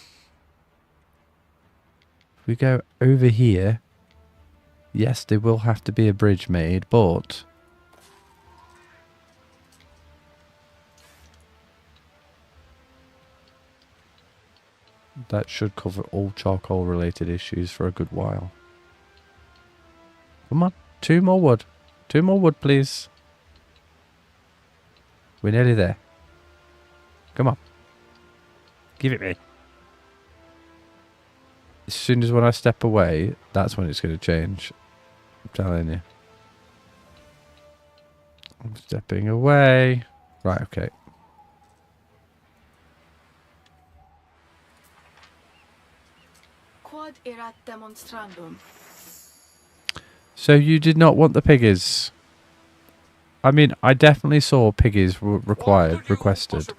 we go over here, yes, there will have to be a bridge made, but... that should cover all charcoal related issues for a good while. Come on, 2 more wood. 2 more wood, please. We're nearly there. Come on. Give it me. As soon as when I step away, that's when it's going to change. I'm telling you. I'm stepping away. Right, okay. Quod erat demonstrandum. So you did not want the piggies? I mean, I definitely saw piggies requested.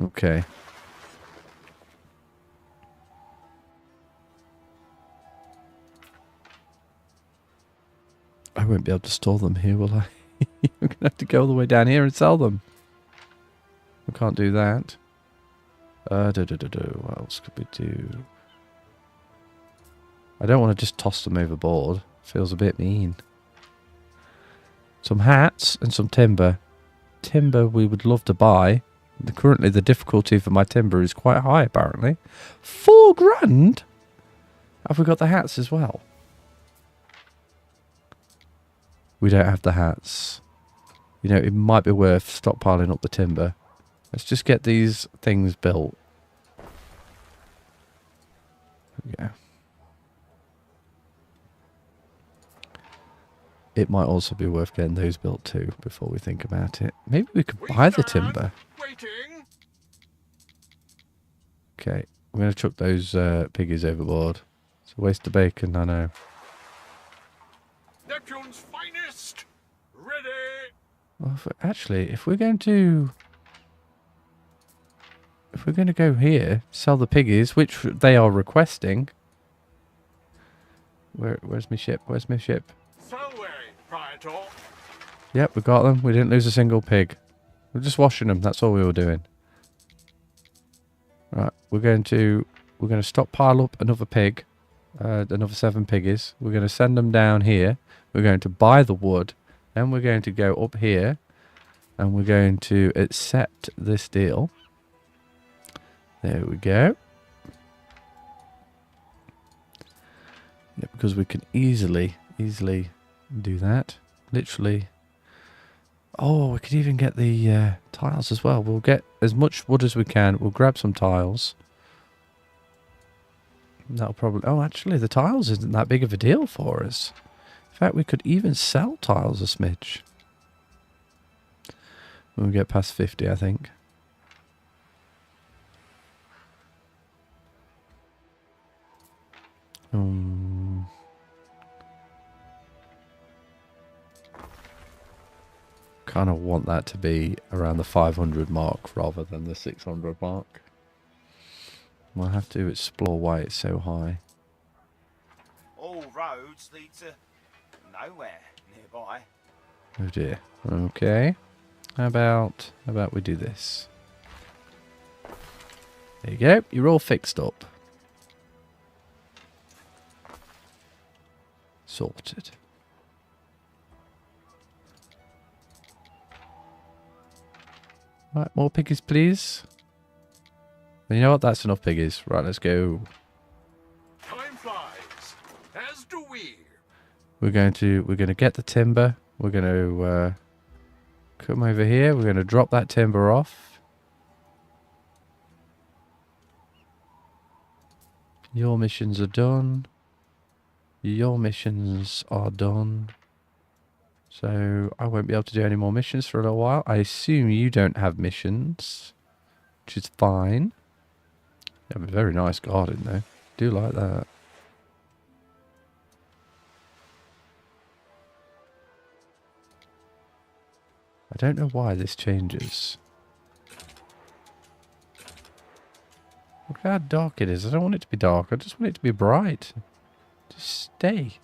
Okay. I won't be able to store them here, will I? I'm going to have to go all the way down here and sell them. We can't do that. What else could we do? I don't want to just toss them overboard. Feels a bit mean. Some hats and some timber. Timber we would love to buy. Currently the difficulty for my timber is quite high apparently. 4 grand? Have we got the hats as well? We don't have the hats. You know, it might be worth stockpiling up the timber. Let's just get these things built. Yeah. It might also be worth getting those built too before we think about it. Maybe we could buy the timber. Okay, I'm going to chuck those piggies overboard. It's a waste of bacon, I know. Neptune's finest! Ready! Well, actually, if we're going to go here, sell the piggies, which they are requesting. Where's my ship? Where's my ship? Yep, we got them. We didn't lose a single pig. We're just washing them. That's all we were doing. Right, we're going to stockpile up another pig, another 7 piggies. We're going to send them down here. We're going to buy the wood. Then we're going to go up here, and we're going to accept this deal. There we go. Yeah, because we can easily do that. Literally. Oh, we could even get the tiles as well. We'll get as much wood as we can. We'll grab some tiles. That'll probably... Oh, actually, the tiles isn't that big of a deal for us. In fact, we could even sell tiles a smidge. When we get past 50, I think. Kind of want that to be around the 500 mark rather than the 600 mark. We'll have to explore why it's so high. All roads lead to nowhere nearby. Oh dear. Okay. How about we do this? There you go. You're all fixed up. Sorted. Right, more piggies, please. You know what? That's enough piggies. Right, let's go. Time flies, as do we. We're going to get the timber. We're going to come over here. We're going to drop that timber off. Your missions are done. Your missions are done. So I won't be able to do any more missions for a little while. I assume you don't have missions, which is fine. You have a very nice garden though. Do like that. I don't know why this changes. Look how dark it is. I don't want it to be dark. I just want it to be bright. Just stay.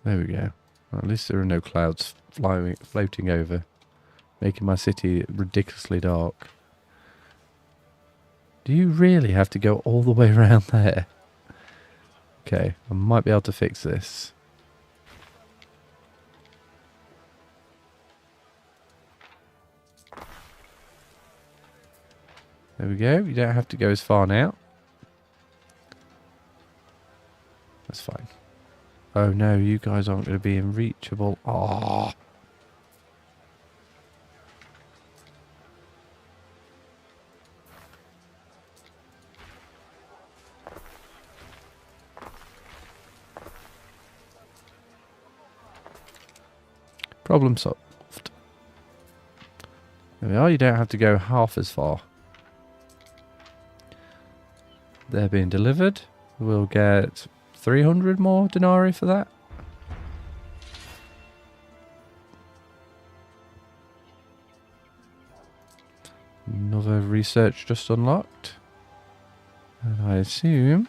There we go. Well, at least there are no clouds floating over, making my city ridiculously dark. Do you really have to go all the way around there? Okay, I might be able to fix this. There we go. You don't have to go as far now. That's fine. Oh no, you guys aren't going to be unreachable. Ah. Problem solved. There we are. You don't have to go half as far. They're being delivered. We'll get 300 more denarii for that. Another research just unlocked. And I assume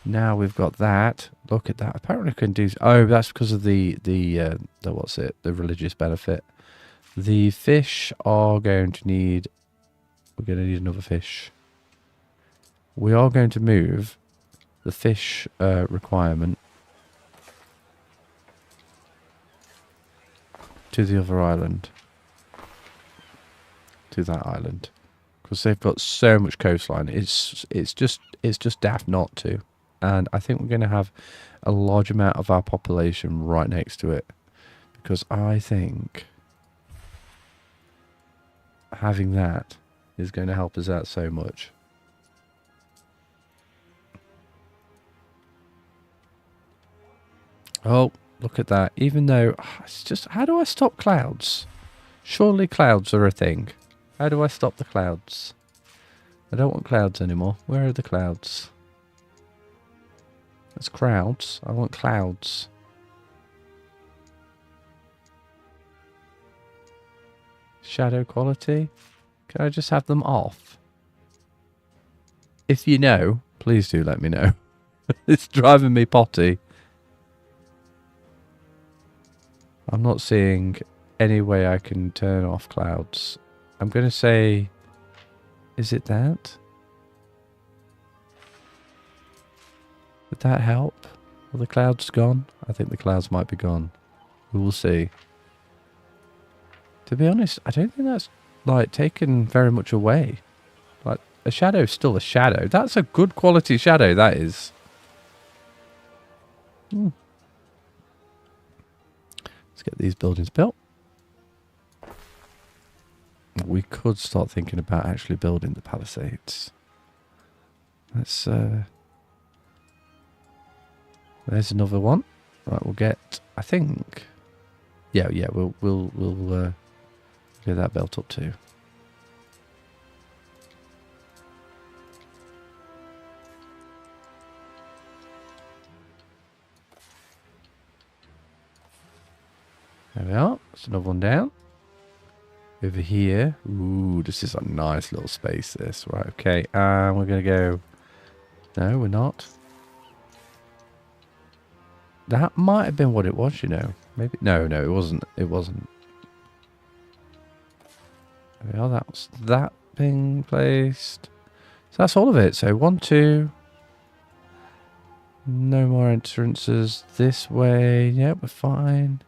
now we've got that. Look at that. Apparently I can do... Oh, that's because of the what's it? The religious benefit. The fish are going to need... We're going to need another fish. We are going to move the fish requirement to the other island. To that island. Because they've got so much coastline. It's just daft not to. And I think we're going to have a large amount of our population right next to it. Because I think having that is going to help us out so much. Oh, look at that. Even though, it's just, how do I stop clouds? Surely clouds are a thing. How do I stop the clouds? I don't want clouds anymore. Where are the clouds? That's crowds. I want clouds. Shadow quality. Can I just have them off? If you know, please do let me know. It's driving me potty. I'm not seeing any way I can turn off clouds. I'm going to say, is it that? Would that help? Are the clouds gone? I think the clouds might be gone. We will see. To be honest, I don't think that's like taken very much away. Like a shadow is still a shadow. That's a good quality shadow, that is. Let's get these buildings built. we could start thinking about actually building the palisades. Let's there's another one. Right, we'll get, I think, yeah, we'll get that built up too. There we are. There's another one down. Over here. Ooh, this is a nice little space, this. Right, okay. We're going to go... No, we're not. That might have been what it was, you know. Maybe... No, it wasn't. It wasn't. There we are. That was that being placed. So that's all of it. So 1, 2... No more entrances this way. Yep, we're fine.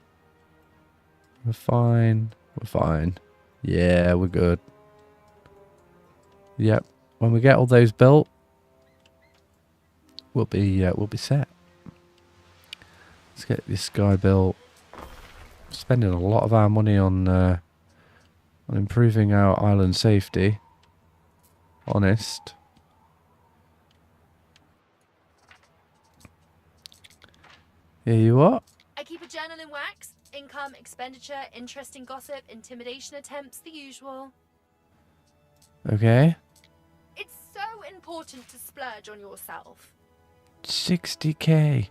We're fine. We're fine. Yeah, we're good. Yep. When we get all those built, we'll be set. Let's get this guy built. Spending a lot of our money on improving our island safety. Honest. Here you are. I keep a journal in wax. Income, expenditure, interesting gossip, intimidation attempts, the usual. Okay. It's so important to splurge on yourself. 60k.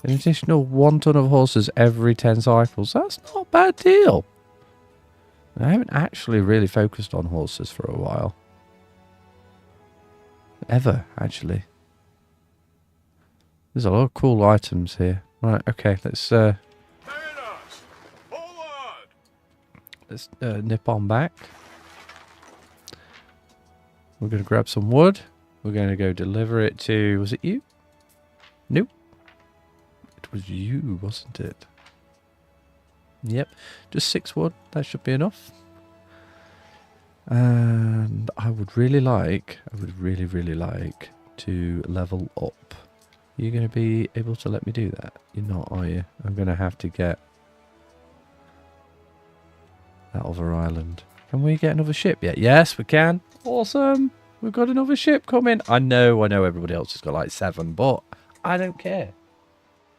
An additional 1 ton of horses every 10 cycles. That's not a bad deal. I haven't actually really focused on horses for a while. Ever, actually. There's a lot of cool items here. Right, okay, let's nip on back. We're going to grab some wood. We're going to go deliver it to... Was it you? Nope. It was you, wasn't it? Yep. Just 6 wood. That should be enough. And I would really like... I would really, really like to level up. You're going to be able to let me do that? You're not, are you? I'm going to have to get... that other island. Can we get another ship yet? Yes, we can. Awesome. We've got another ship coming. I know everybody else has got like 7, but I don't care.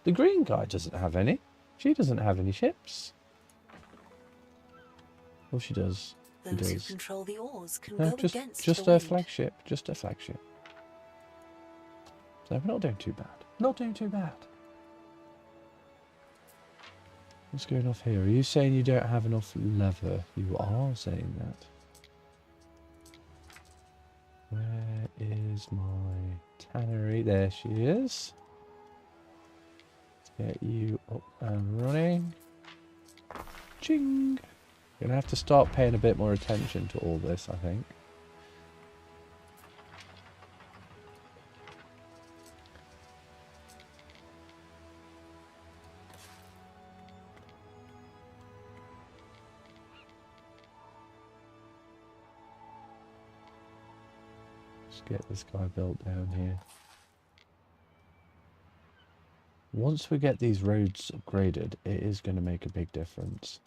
The green guy doesn't have any. She doesn't have any ships. Well, she does. Those who control the oars can No, go against just the her wind. flagship. Just her flagship. So we're not doing too bad. Not doing too bad. What's going off here? Are you saying you don't have enough leather? You are saying that. Where is my tannery? There she is. Let's get you up and running. Ching! Gonna have to start paying a bit more attention to all this, I think. Get this guy built down here. Once we get these roads upgraded, it is going to make a big difference.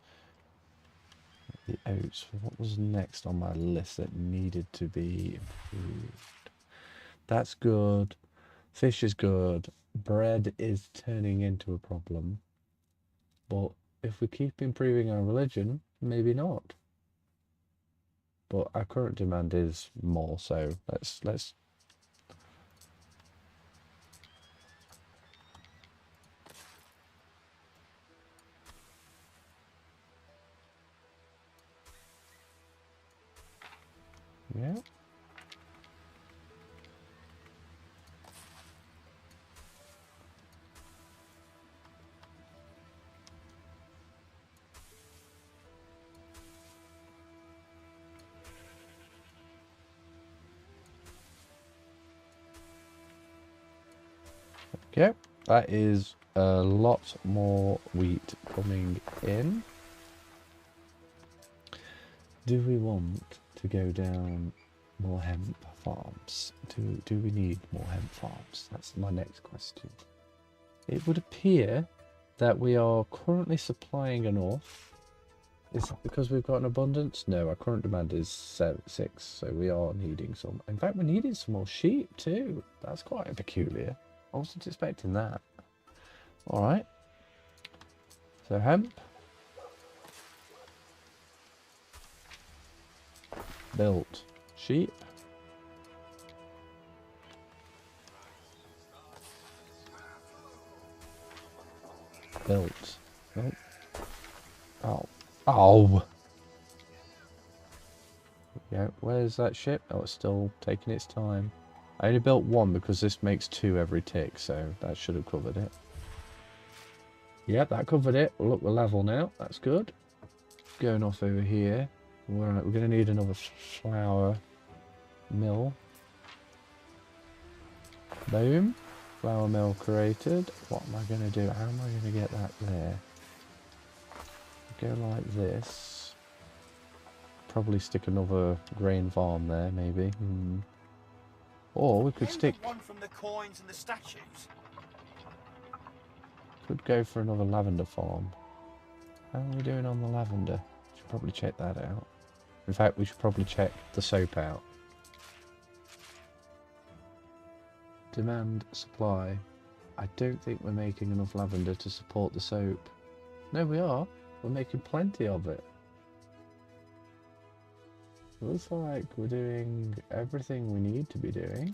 The oats. What was next on my list that needed to be improved? That's good. Fish is good. Bread is turning into a problem. But if we keep improving our religion, maybe not. But our current demand is more, so let's yeah. Okay, that is a lot more wheat coming in. Do we want to go down more hemp farms? Do we need more hemp farms? That's my next question. It would appear that we are currently supplying enough Is that because we've got an abundance? No, our current demand is 6, so we are needing some. In fact, we're needing some more sheep too. That's quite peculiar. I wasn't expecting that. Alright. So hemp. Built. Sheep. Built. Nope. Oh. Oh! Yeah, where's that ship? Oh, it's still taking its time. I only built 1 because this makes 2 every tick, so that should have covered it. Yep, that covered it. Well, look, we're level now. That's good. Going off over here. We're going to need another flour mill. Boom. Flour mill created. What am I going to do? How am I going to get that there? Go like this. Probably stick another grain farm there, maybe. Or we could stick... one from the coins and the statues. Could go for another lavender farm. How are we doing on the lavender? Should probably check that out. In fact, we should probably check the soap out. Demand, supply. I don't think we're making enough lavender to support the soap. No, we are. We're making plenty of it. Looks like we're doing everything we need to be doing.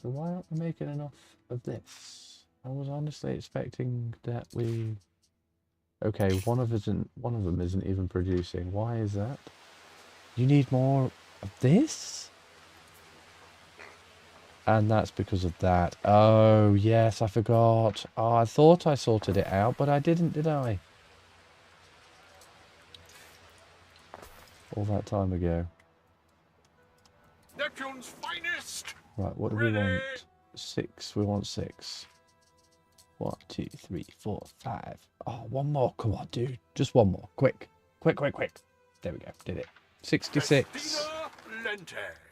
So why aren't we making enough of this? I was honestly expecting that we... Okay, one of them isn't even producing. Why is that? You need more of this? And that's because of that. Oh, yes, I forgot. Oh, I thought I sorted it out, but I didn't, did I? All that time ago. Neptune's finest! Right, what do we want? 6. We want 6. 1, 2, 3, 4, 5. Oh, one more. Come on, dude. Just one more. Quick. Quick, quick, quick. There we go. Did it. 66.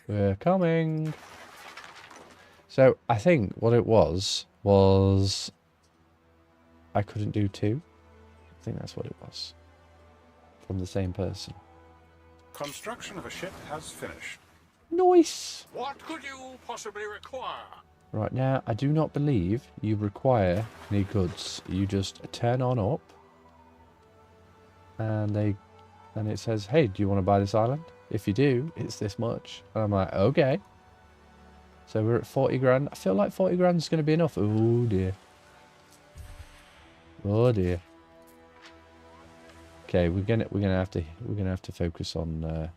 We're coming. So, I think what it was I couldn't do 2. I think that's what it was. From the same person. Construction of a ship has finished. Nice! What could you possibly require? Right, now, I do not believe you require any goods. You just turn on up. And it says, hey, do you want to buy this island? If you do, it's this much. And I'm like, okay. So we're at 40 grand. I feel like 40 grand is going to be enough. Oh dear. Oh dear. Okay, we're gonna have to focus on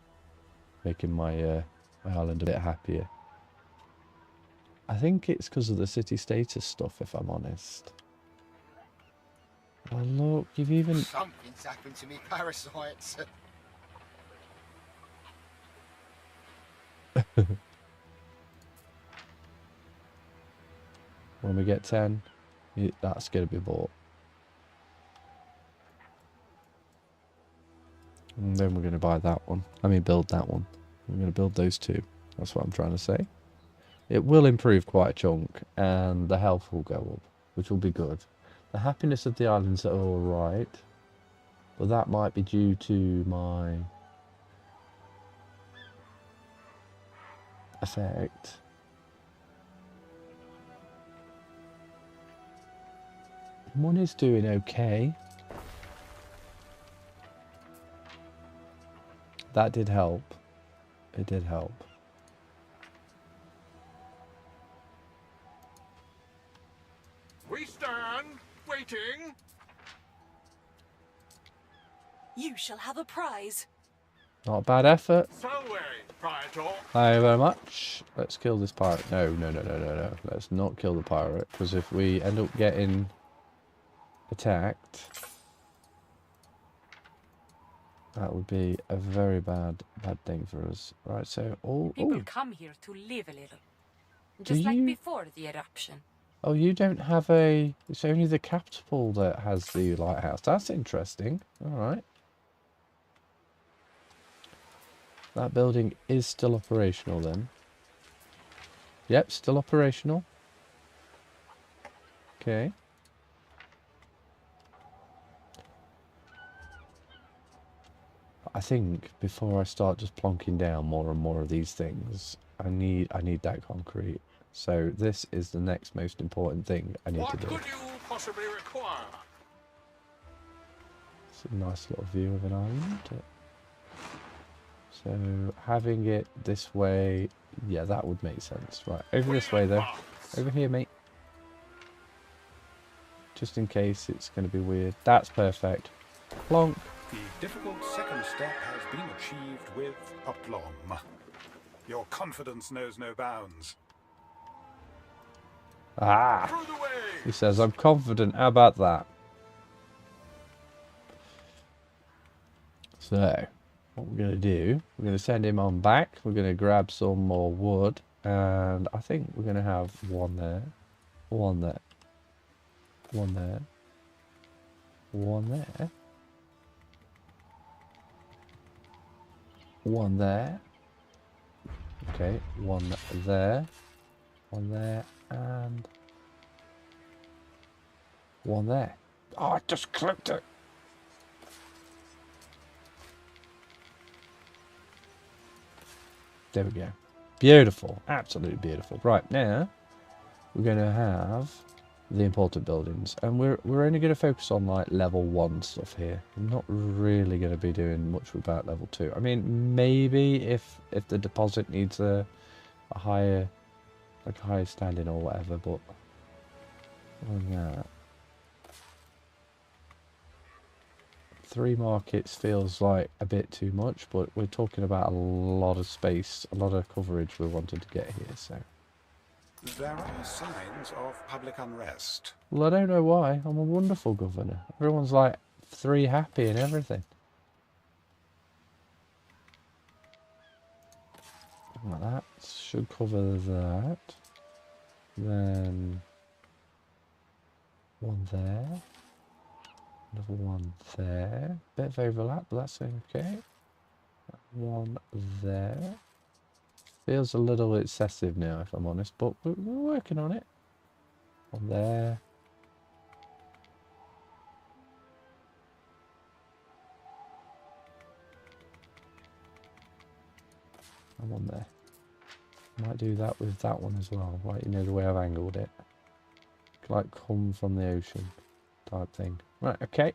making my my island a bit happier. I think it's because of the city status stuff, if I'm honest. Oh look, you've even... Something's happened to me parasites. When we get 10, that's going to be bought. And then we're going to buy that one. I mean, build that one. We're going to build those 2. That's what I'm trying to say. It will improve quite a chunk, and the health will go up, which will be good. The happiness of the islands are alright, but that might be due to my effect. Money's doing okay. That did help. It did help. We stand, waiting. You shall have a prize. Not a bad effort. Selway, Praetor. Thank you very much. Let's kill this pirate. No. Let's not kill the pirate, because if we end up getting attacked, that would be a very bad thing for us. Right, so People come here to live a little. Just like before the eruption. Oh, you don't have a... It's only the capital that has the lighthouse. That's interesting. Alright. That building is still operational then. Yep, still operational. Okay. I think before I start just plonking down more and more of these things, I need that concrete. So this is the next most important thing I need to do. What could you possibly require? It's a nice little view of an island. So having it this way, yeah, that would make sense. Right, over this way though. Over here, mate. Just in case it's going to be weird. That's perfect. Plonk. The difficult second step has been achieved with aplomb. Your confidence knows no bounds. Ah! He says, I'm confident. How about that? So, what we're going to do, we're going to send him on back. We're going to grab some more wood. And I think we're going to have one there. One there. One there. One there. One there. Okay, one there. One there. And one there. Oh, I just clicked it. There we go. Beautiful. Absolutely beautiful. Right, now we're going to have the important buildings. And we're only going to focus on like level 1 stuff here. I'm not really going to be doing much about level 2. I mean, maybe if the deposit needs a higher, like a higher standing or whatever, but other than that, 3 markets feels like a bit too much, but we're talking about a lot of space, a lot of coverage we wanted to get here, so. There are signs of public unrest. Well, I don't know why. I'm a wonderful governor. Everyone's like 3 happy and everything. Like that. Should cover that. Then one there. Another one there. Bit of overlap, but that's okay. One there. Feels a little excessive now, if I'm honest, but we're working on it. One there. And one there. Might do that with that one as well, right? You know the way I've angled it. Like come from the ocean type thing. Right, okay.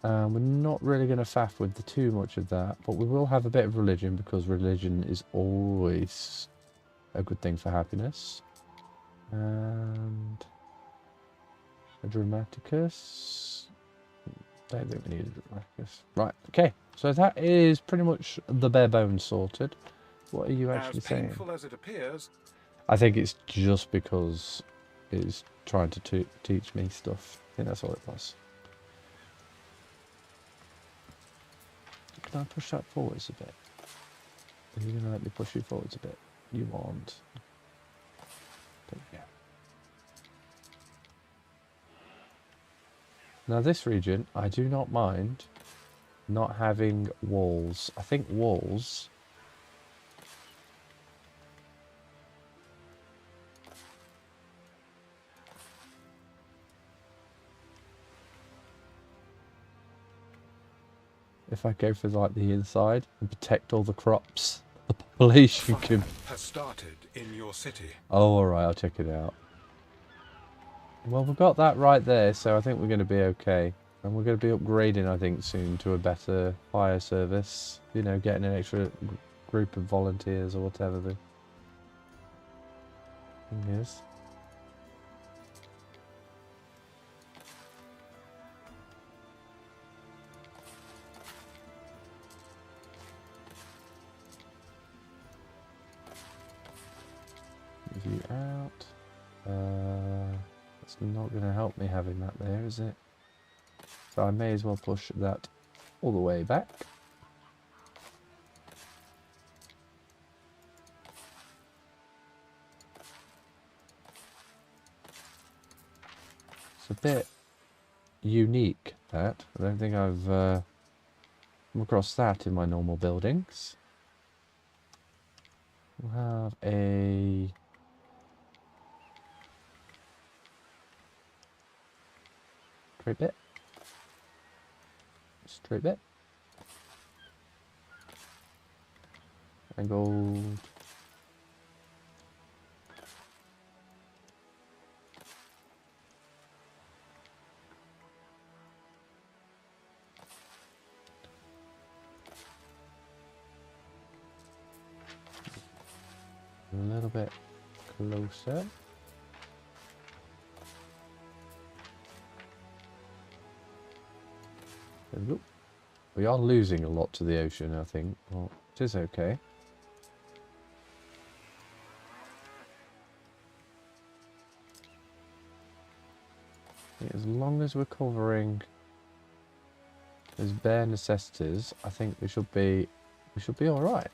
We're not really going to faff with too much of that, but we will have a bit of religion because religion is always a good thing for happiness. And a Dramaticus. Don't think we need a Dramaticus. Right, okay. So that is pretty much the bare bones sorted. What are you actually saying? As painful as it appears. I think it's just because it's trying to teach me stuff. I think that's all it was. Can I push that forwards a bit? Are you going to let me push you forwards a bit? You want. There we go. Now this region, I do not mind not having walls. I think walls... If I go for like the inside and protect all the crops, the population can... has started in your city. Oh, alright, I'll check it out. Well, we've got that right there, so I think we're going to be okay. And we're going to be upgrading, I think, soon to a better fire service. You know, getting an extra group of volunteers or whatever the thing is. You out. That's not going to help me having that there, is it? So I may as well push that all the way back. It's a bit unique, that. I don't think I've come across that in my normal buildings. We'll have a... straight bit. Straight bit. Angled. A little bit closer. There we go. We are losing a lot to the ocean, I think. Well, it is okay. As long as we're covering as bare necessities, I think we should be all right.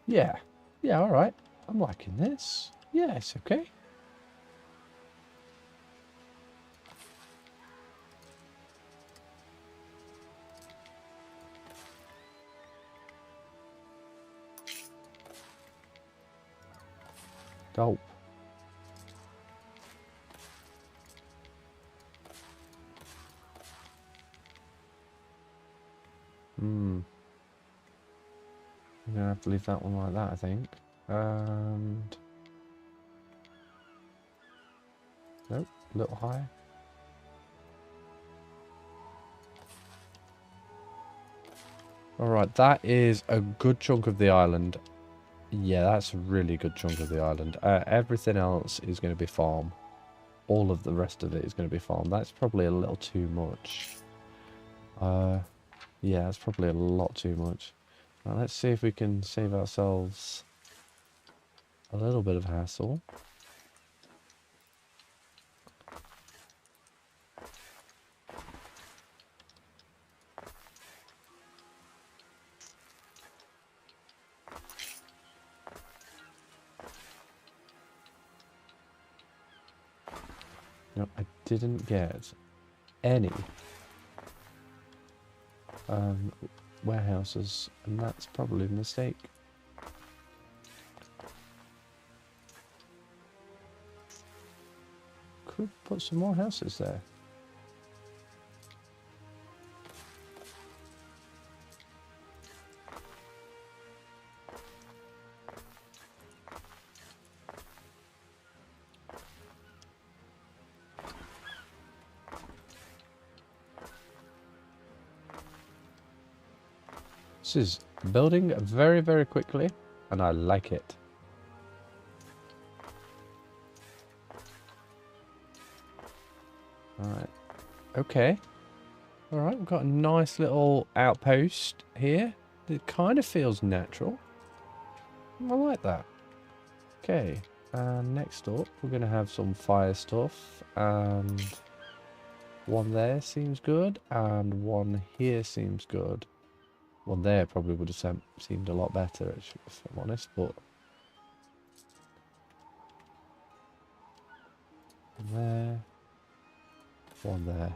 Yeah. Yeah, alright. I'm liking this. Yeah, it's okay. Dope. I'm gonna have to leave that one like that, I think. And nope, a little higher. Alright, that is a good chunk of the island. Yeah, that's a really good chunk of the island. Everything else is going to be farm. All of the rest of it is going to be farm. That's probably a little too much. Yeah, that's probably a lot too much. Now, let's see if we can save ourselves a little bit of hassle. No, I didn't get any warehouses, and that's probably a mistake. Could put some more houses there. This is building very, very quickly, and I like it. Alright. Okay. Alright, we've got a nice little outpost here. It kind of feels natural. I like that. Okay. And next up, we're going to have some fire stuff. And one there seems good. And one here seems good. One there probably would have seemed a lot better, if I'm honest, but one there, one there.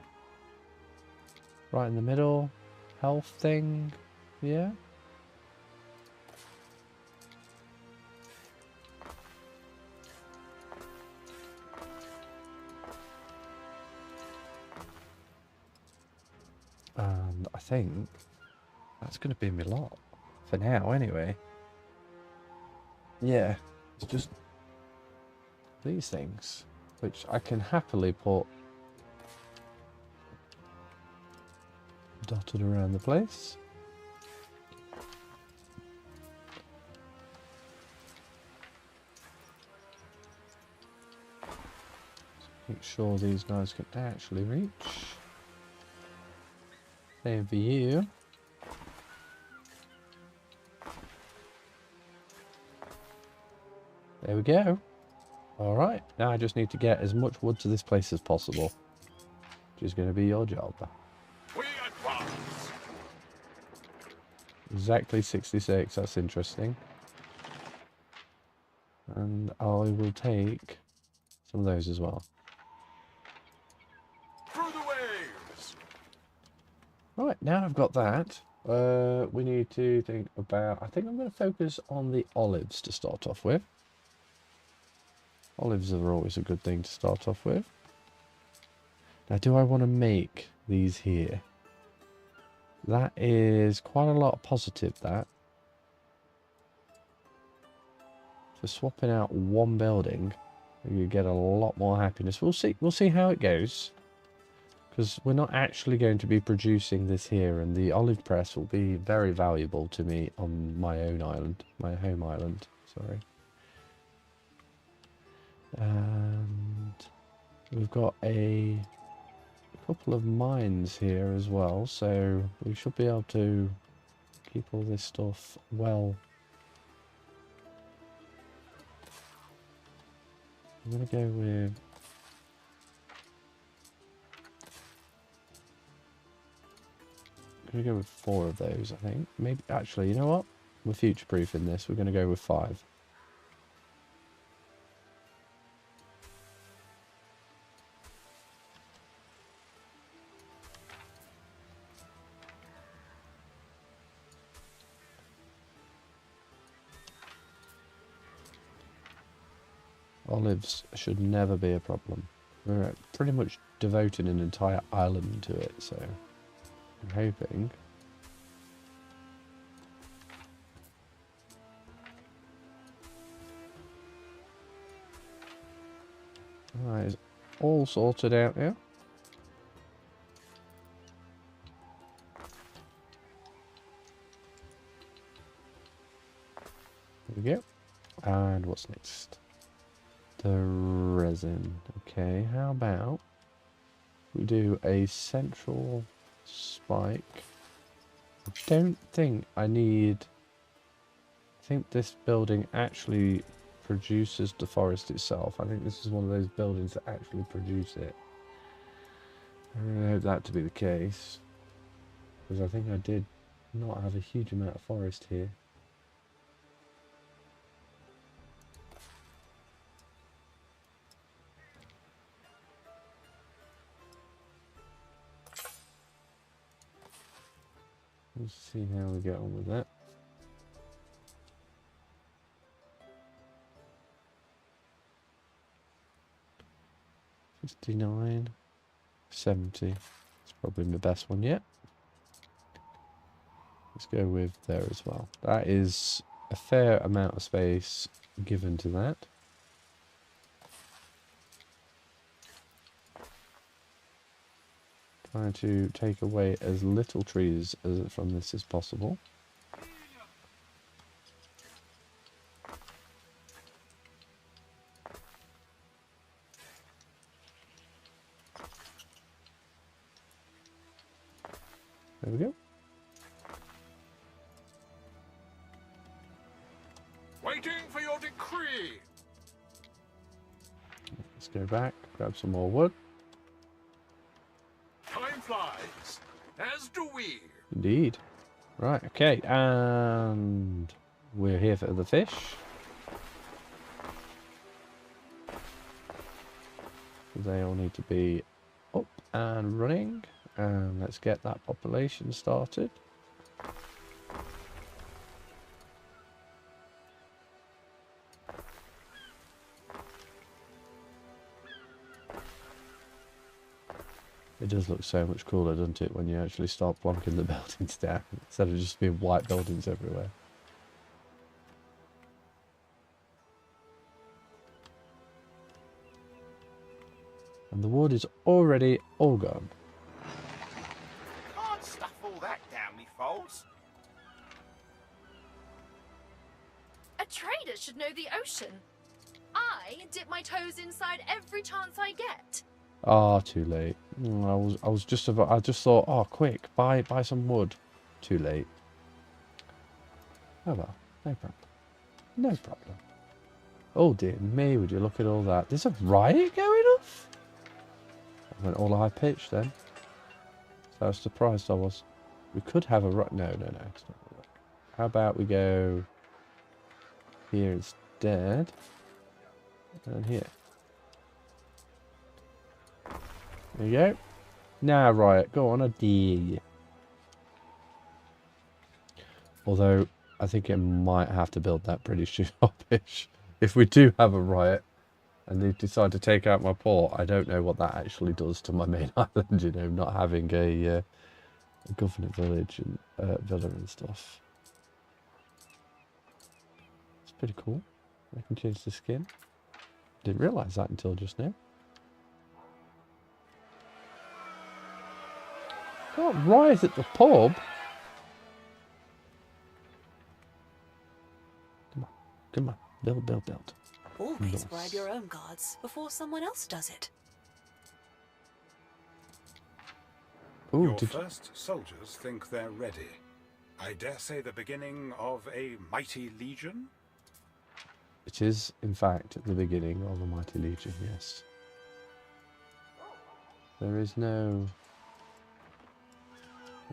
Right in the middle, health thing, yeah. And I think that's going to be my lot. For now, anyway. Yeah. It's just these things. Which I can happily put dotted around the place. Make sure these guys can actually reach. Same for you. There we go. Alright, now I just need to get as much wood to this place as possible. Which is going to be your job. We advance. Exactly 66, that's interesting. And I will take some of those as well. Through the waves. Right, now I've got that. We need to think about... I think I'm going to focus on the olives to start off with. Olives are always a good thing to start off with. Now, do I want to make these here? That is quite a lot of positive, that. For swapping out one building, you get a lot more happiness. We'll see how it goes. Because we're not actually going to be producing this here, and the olive press will be very valuable to me on my own island. My home island, sorry. And we've got a couple of mines here as well, so we should be able to keep all this stuff well. I'm going to go with... I'm going to go with 4 of those, I think. Maybe, actually, you know what? We're future-proofing this. We're going to go with 5. Olives should never be a problem. We're pretty much devoting an entire island to it, so I'm hoping. Alright, it's all sorted out now. There we go. And what's next? The resin. Okay, how about we do a central spike? I don't think I need... I think this building actually produces the forest itself. I think this is one of those buildings that actually produce it. I really hope that to be the case, because I think I did not have a huge amount of forest here. Let's see how we get on with that. $59, $70. It's probably my best one yet. Let's go with there as well. That is a fair amount of space given to that. Trying to take away as little trees from this as possible. There we go. Waiting for your decree. Let's go back, grab some more wood. Time flies, as do we. Indeed. Right, okay, and we're here for the fish. They all need to be up and running, and let's get that population started. It does look so much cooler, doesn't it, when you actually start plonking the buildings down, instead of just being white buildings everywhere. And the wood is already all gone. Can't stuff all that down me folds. A trader should know the ocean. I dip my toes inside every chance I get. Ah, too late. I was just about. I just thought, oh, quick, buy some wood. Too late. Oh well, no problem. No problem. Oh dear me, would you look at all that? There's a riot going off? I went all high pitched then. So I was surprised I was. We could have a riot. No, it's not. How about we go here instead? instead. And here. There you go. Now, Riot, go on, I dare you. Although, I think it might have to build that pretty sharpish. If we do have a riot, and they decide to take out my port, I don't know what that actually does to my main island, you know, not having a governor village and villa and stuff. It's pretty cool. I can change the skin. Didn't realise that until just now. Got riot at the pub. Come on, come on, build, build, build. Always bribe your own guards before someone else does it. Ooh, Your first soldiers think they're ready. I dare say the beginning of a mighty legion? It is, in fact, the beginning of a mighty legion, yes. There is no...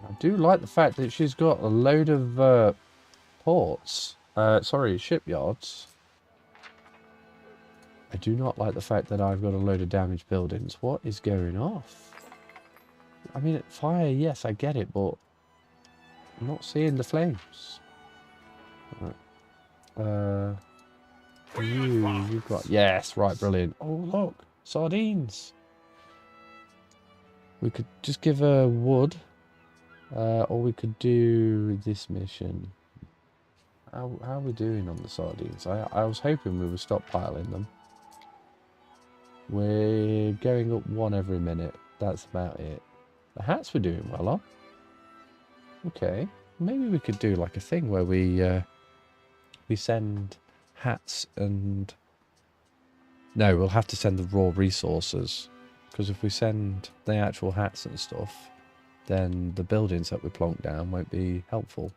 I do like the fact that she's got a load of ports. Sorry, shipyards. I do not like the fact that I've got a load of damaged buildings. What is going off? I mean, fire, yes, I get it, but I'm not seeing the flames. Right. You've got... Yes, right, brilliant. Oh, look, sardines. We could just give her wood, or we could do this mission. How are we doing on the sardines? I was hoping we were stockpiling them. We're going up one every minute. That's about it. The hats we're doing well on. Okay, maybe we could do like a thing where we send hats and... No, we'll have to send the raw resources. Because if we send the actual hats and stuff, then the buildings that we plonk down won't be helpful.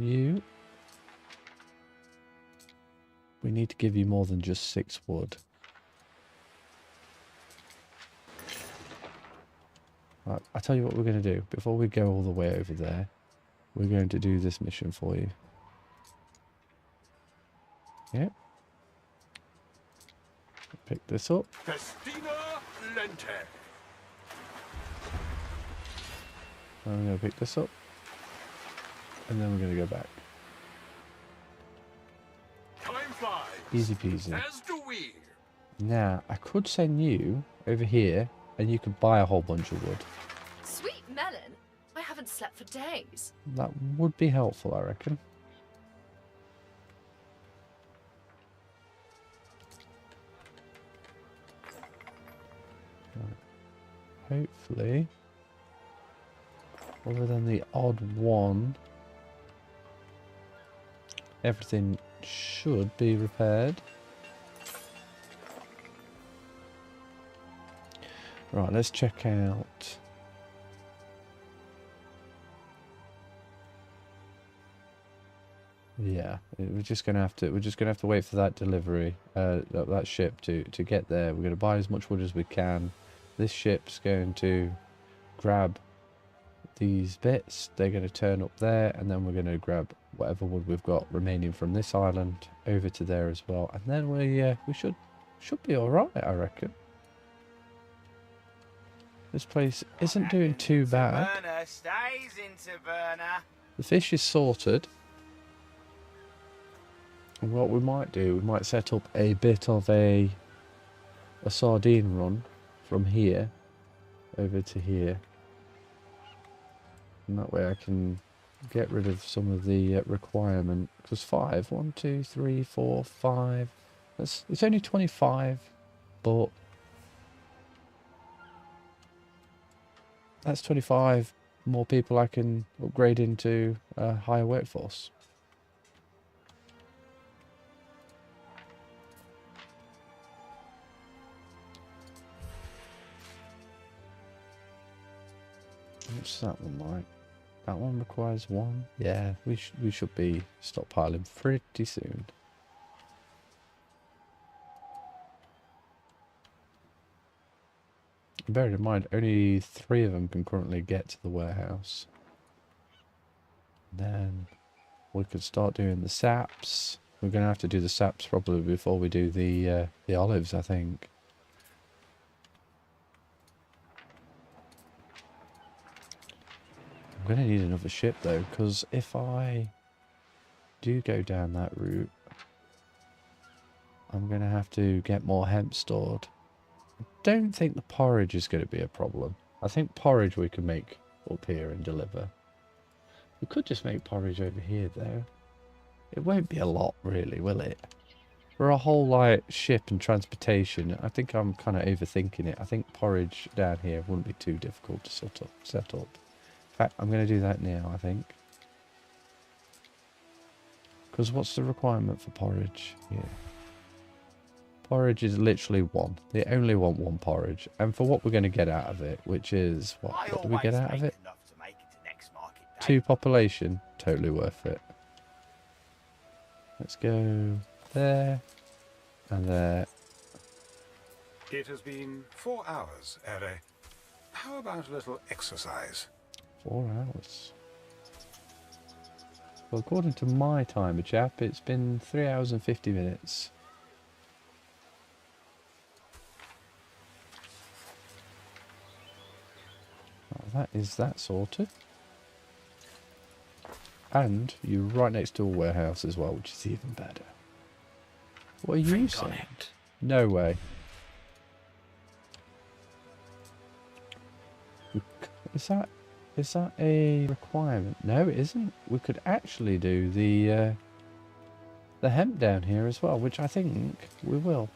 You... We need to give you more than just 6 wood. Right, I'll tell you what we're going to do. Before we go all the way over there, we're going to do this mission for you. Yep. Pick this up. Festina Lente. I'm going to pick this up. And then we're going to go back. Time flies. Easy peasy. As do we. Now, I could send you over here, and you could buy a whole bunch of wood. Sweet melon. I haven't slept for days. That would be helpful, I reckon. Right. Hopefully, other than the odd one, everything should be repaired. Right, let's check out. Yeah, we're just gonna have to wait for that delivery, that ship to get there. We're gonna buy as much wood as we can. This ship's going to grab these bits. They're going to turn up there, and then we're going to grab whatever wood we've got remaining from this island over to there as well. And then we should be all right, I reckon. This place isn't doing too bad. Stays in Taverna. The fish is sorted. And what we might do, we might set up a bit of a sardine run from here over to here. And that way I can get rid of some of the requirement. Because 5, 1, 2, 3, 4, 5. It's only 25, but that's 25 more people I can upgrade into a higher workforce. What's that one like? That one requires 1. Yeah, we should be stockpiling pretty soon. Bearing in mind, only 3 of them can currently get to the warehouse. Then we could start doing the saps. We're going to have to do the saps probably before we do the olives, I think. I'm going to need another ship though, because if I do go down that route, I'm going to have to get more hemp stored. I don't think the porridge is going to be a problem. I think porridge we can make up here and deliver. We could just make porridge over here though. It won't be a lot really, will it? For a whole like ship and transportation, I think I'm kind of overthinking it. I think porridge down here wouldn't be too difficult to set up. In fact, I'm going to do that now, I think. Because what's the requirement for porridge here? Porridge is literally one. They only want one porridge. And for what we're going to get out of it, which is... What do we get out of it? 2 population. Totally worth it. Let's go there. And there. It has been 4 hours, Ere. How about a little exercise? 4 hours. Well, according to my timer, chap, it's been 3 hours and 50 minutes. That is that sorted. And you're right next to a warehouse as well, which is even better. What are you saying? No way. Is that a requirement? No, it isn't. We could actually do the hemp down here as well, which I think we will.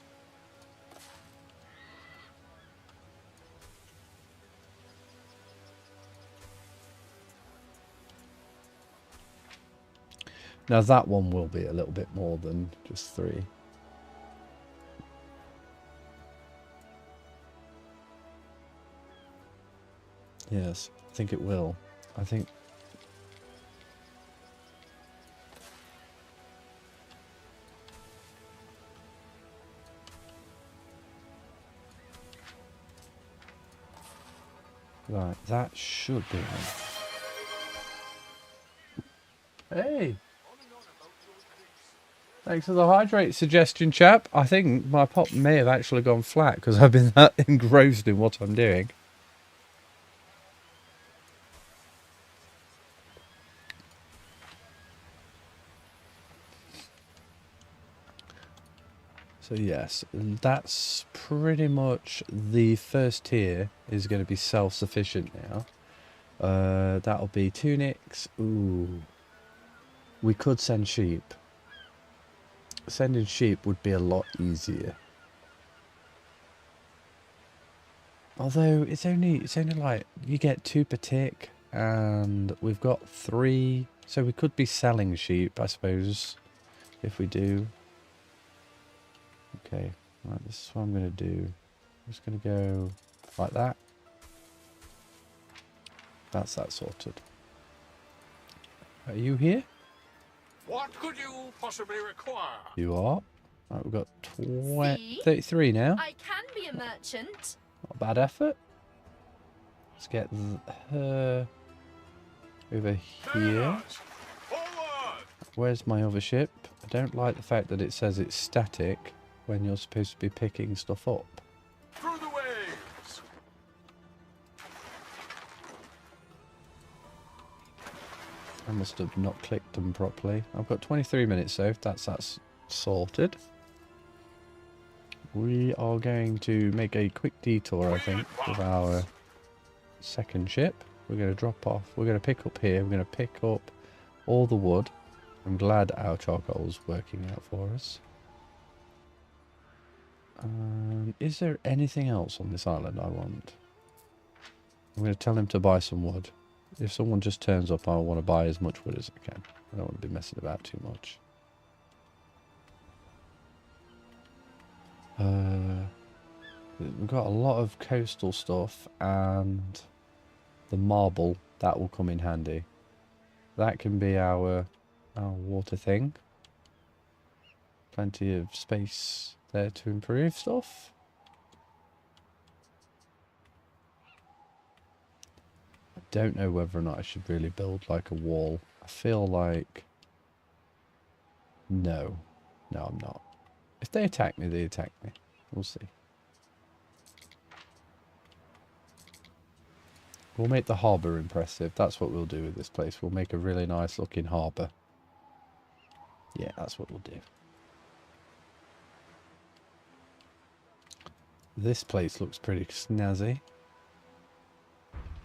Now that one will be a little bit more than just 3. Yes, I think it will. I think... Right, that should be enough. Hey! Thanks for the hydrate suggestion, chap. I think my pop may have actually gone flat because I've been that engrossed in what I'm doing. So yes, that's pretty much the first tier is going to be self-sufficient now. That'll be tunics. Ooh. We could send sheep. Sending sheep would be a lot easier. Although it's only like you get 2 per tick and we've got 3, so we could be selling sheep, I suppose, if we do. Okay, right, this is what I'm going to do. I'm just going to go like that. That's that sorted. Are you here? What could you possibly require? You are. Right, we've got 33 now. I can be a merchant. Not a bad effort. Let's get her over here. Where's my other ship? I don't like the fact that it says it's static when you're supposed to be picking stuff up. Through the waves. I must have not clicked them properly. I've got 23 minutes so that's sorted. We are going to make a quick detour, I think, with our second ship. We're going to drop off. We're going to pick up here. We're going to pick up all the wood. I'm glad our charcoal's working out for us. Is there anything else on this island I want? I'm going to tell him to buy some wood. If someone just turns up, I want to buy as much wood as I can. I don't want to be messing about too much. We've got a lot of coastal stuff and the marble. That will come in handy. That can be our water thing. Plenty of space there to improve stuff. I don't know whether or not I should really build like a wall. I feel like No. No, I'm not. If they attack me, they attack me. We'll see. We'll make the harbour impressive. That's what we'll do with this place. We'll make a really nice looking harbour. Yeah, that's what we'll do. This place looks pretty snazzy.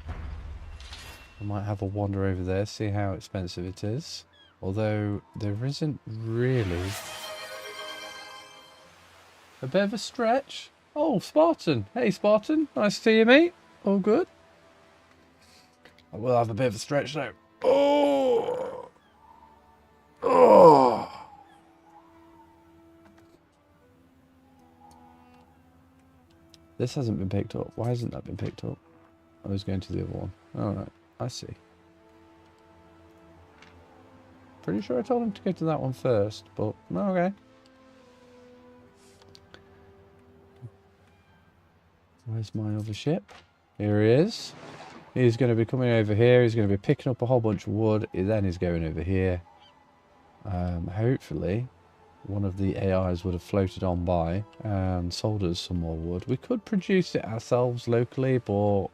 I might have a wander over there, see how expensive it is. Although, there isn't really a bit of a stretch. Oh, Spartan. Hey, Spartan. Nice to see you, mate. All good. I will have a bit of a stretch now. Oh! Oh! This hasn't been picked up. Why hasn't that been picked up? I was going to the other one. Alright, I see. Pretty sure I told him to go to that one first, but okay. Where's my other ship? Here he is. He's going to be coming over here. He's going to be picking up a whole bunch of wood. Then he's going over here. Hopefully, one of the AIs would have floated on by and sold us some more wood. We could produce it ourselves locally, but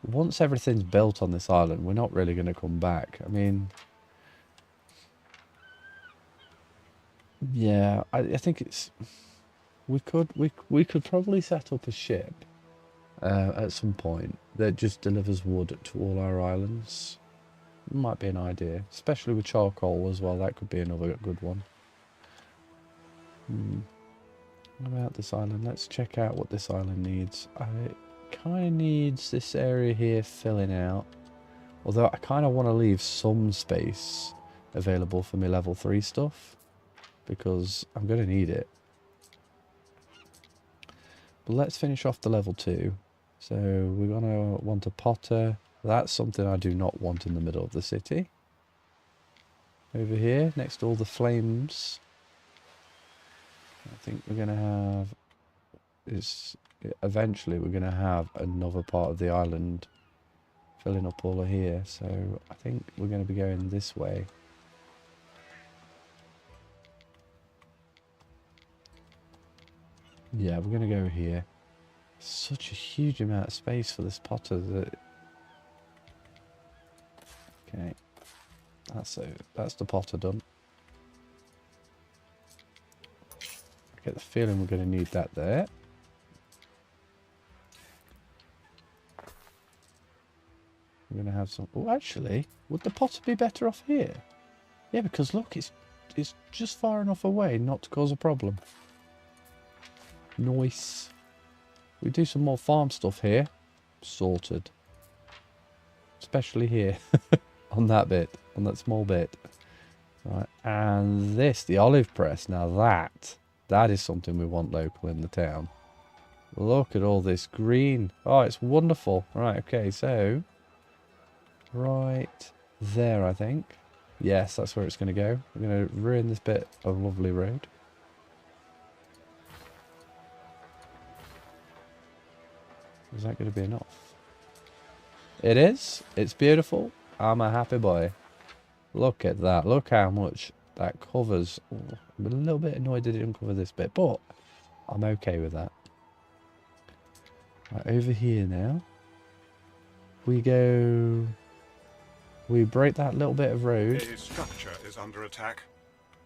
once everything's built on this island, we're not really going to come back. I mean, yeah, I think it's... We could probably set up a ship at some point that just delivers wood to all our islands. Might be an idea, especially with charcoal as well. That could be another good one. What about this island? Let's check out what this island needs. It kind of needs this area here filling out. Although I kind of want to leave some space available for my level 3 stuff, because I'm going to need it. But let's finish off the level 2. So we're going to want a potter. That's something I do not want in the middle of the city. Over here, next to all the flames. I think we're going to have... Eventually we're going to have another part of the island filling up all of here. So I think we're going to be going this way. Yeah, we're going to go here. Such a huge amount of space for this potter that... Okay. That's the potter done. I get the feeling we're going to need that there. We're going to have some... Oh, actually, would the potter be better off here? Yeah, because look, it's just far enough away not to cause a problem. Nice. We do some more farm stuff here. Sorted. Especially here. On that bit. On that small bit. Right. And this, the olive press. Now that is something we want local in the town. Look at all this green. Oh, it's wonderful. Right, okay, so... Right there, I think. Yes, that's where it's going to go. We're going to ruin this bit of lovely road. Is that going to be enough? It is. It's beautiful. I'm a happy boy. Look at that. Look how much that covers. Oh, I'm a little bit annoyed that it didn't cover this bit, but I'm okay with that. Right, over here now. We go... We break that little bit of road. A structure is under attack.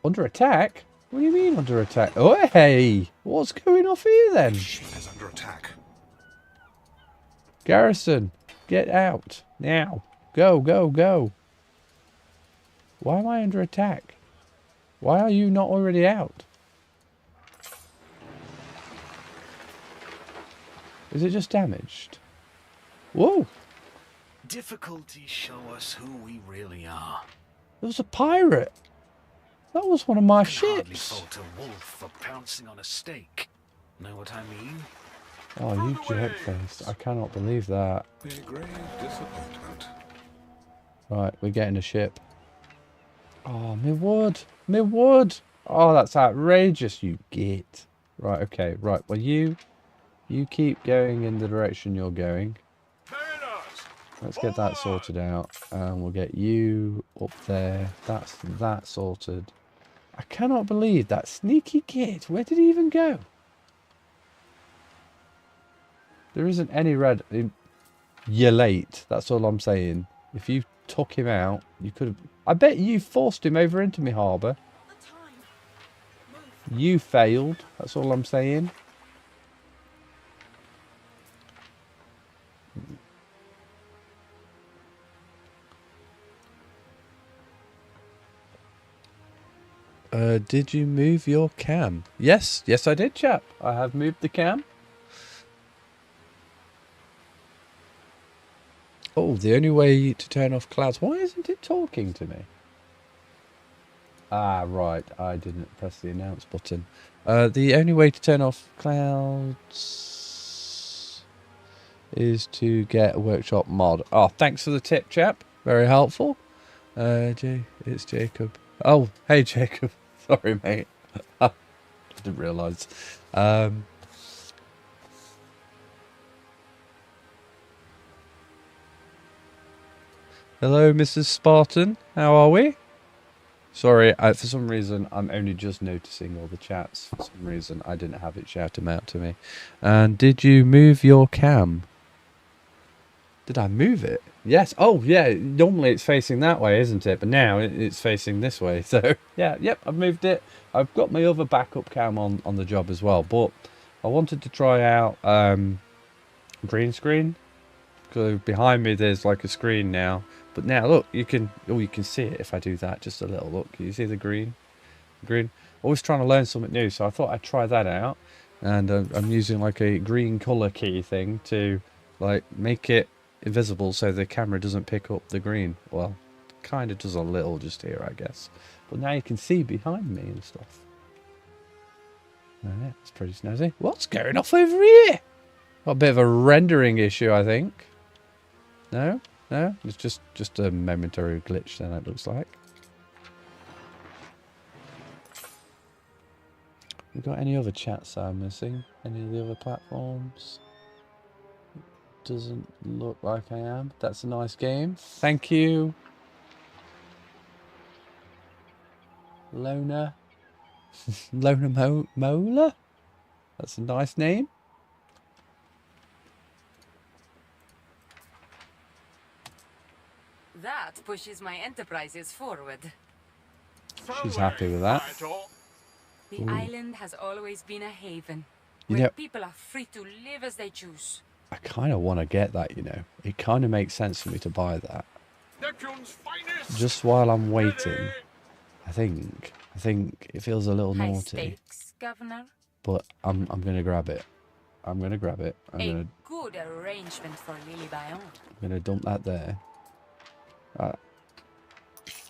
Under attack? What do you mean under attack? Oh, hey! What's going off here then? Ship is under attack. Garrison, get out. Now. Go, go, go. Why am I under attack? Why are you not already out? Is it just damaged? Whoa! Difficulties show us who we really are. There was a pirate. That was one of my Hardly ships. fault a wolf for pouncing on a steak. Know what I mean? Oh, you jerk-faced. I cannot believe that. A grave disappointment. Right, we're getting a ship. Oh, me wood. Me wood. Oh, that's outrageous, you git. Right, okay. Right, well, you keep going in the direction you're going. Let's get that sorted out. And we'll get you up there. That's that sorted. I cannot believe that sneaky kid. Where did he even go? There isn't any red. You're late. That's all I'm saying. If you took him out, you could have... I bet you forced him over into my harbour. You failed. That's all I'm saying. Did you move your cam? Yes. Yes, I did, chap. I have moved the cam. Oh, the only way to turn off clouds. Why isn't it talking to me? Ah, right. I didn't press the announce button. The only way to turn off clouds is to get a workshop mod. Oh, thanks for the tip, chap. Very helpful. It's Jacob. Oh, hey, Jacob. Sorry, mate. I didn't realise. Hello, Mrs. Spartan. How are we? Sorry, for some reason, I'm only just noticing all the chats. For some reason, I didn't have it shout them out to me. And did you move your cam? Did I move it? Yes. Oh, yeah. Normally it's facing that way, isn't it? But now it's facing this way. So, yeah, yep, I've moved it. I've got my other backup cam on the job as well. But I wanted to try out green screen. Because behind me there's like a screen now. But now, look, you can see it if I do that. Just a little look. Can you see the green? Green. Always trying to learn something new. So I thought I'd try that out. And I'm using like a green colour key thing to like make it invisible so the camera doesn't pick up the green. Well, kind of does a little just here, I guess. But now you can see behind me and stuff. Yeah, it's pretty snazzy. What's going off over here? Got a bit of a rendering issue, I think. No? No? It's just a momentary glitch then, it looks like. We got any other chats that I'm missing? Any of the other platforms? Doesn't look like I am. That's a nice game. Thank you. Lona. Lona Mola? That's a nice name. That pushes my enterprises forward. She's happy with that. The island has always been a haven, You where know, people are free to live as they choose. I kind of want to get that, you know. It kind of makes sense for me to buy that. Just while I'm waiting, I think it feels a little High naughty. stakes, Governor. But I'm gonna grab it. I'm gonna grab it. A good arrangement for Lily Bayon. I'm gonna dump that there.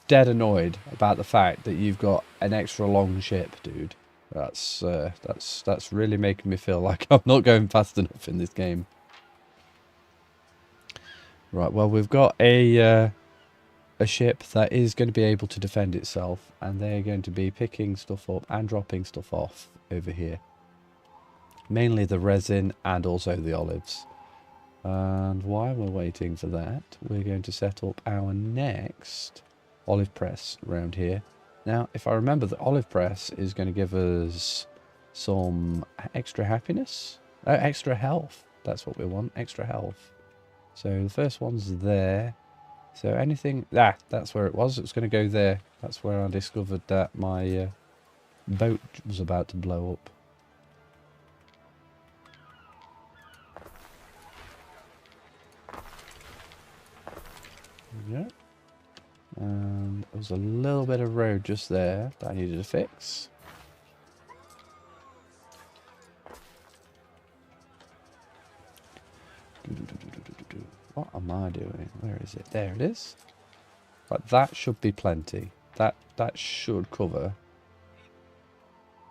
Dead annoyed about the fact that you've got an extra long ship, dude. That's really making me feel like I'm not going fast enough in this game. Right, well, we've got a ship that is going to be able to defend itself, and they're going to be picking stuff up and dropping stuff off over here. Mainly the resin and also the olives. And while we're waiting for that, we're going to set up our next olive press around here. Now, if I remember, the olive press is going to give us some extra happiness. Extra health. That's what we want, extra health. So the first one's there. So anything... that's where it was. It was going to go there. That's where I discovered that my boat was about to blow up. Yeah. And there was a little bit of road just there that I needed to fix. What am I doing? Where is it? There it is. But that should be plenty. That should cover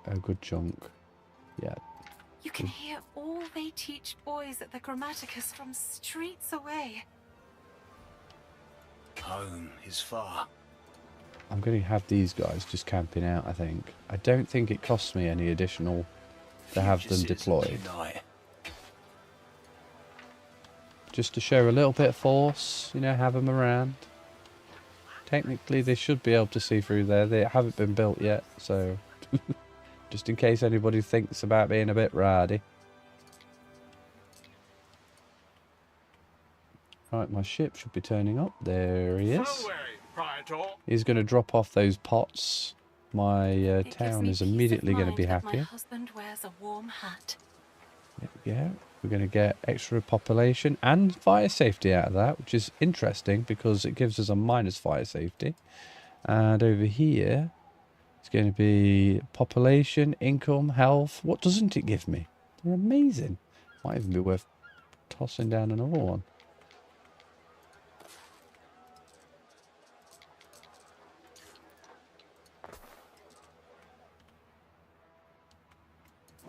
a good chunk. Yeah. You can hear all they teach boys at the Grammaticus from streets away. Home is far. I'm going to have these guys just camping out, I think. I don't think it costs me any additional to have them deployed. Just to show a little bit of force, you know, have them around. Technically, they should be able to see through there. They haven't been built yet, so just in case anybody thinks about being a bit ratty. Right, my ship should be turning up. There he is. He's going to drop off those pots. My town is immediately going to be happier. My husband wears a warm hat. There we go. We're going to get extra population and fire safety out of that, which is interesting because it gives us a minus fire safety. And over here, it's going to be population, income, health. What doesn't it give me? They're amazing. Might even be worth tossing down another one.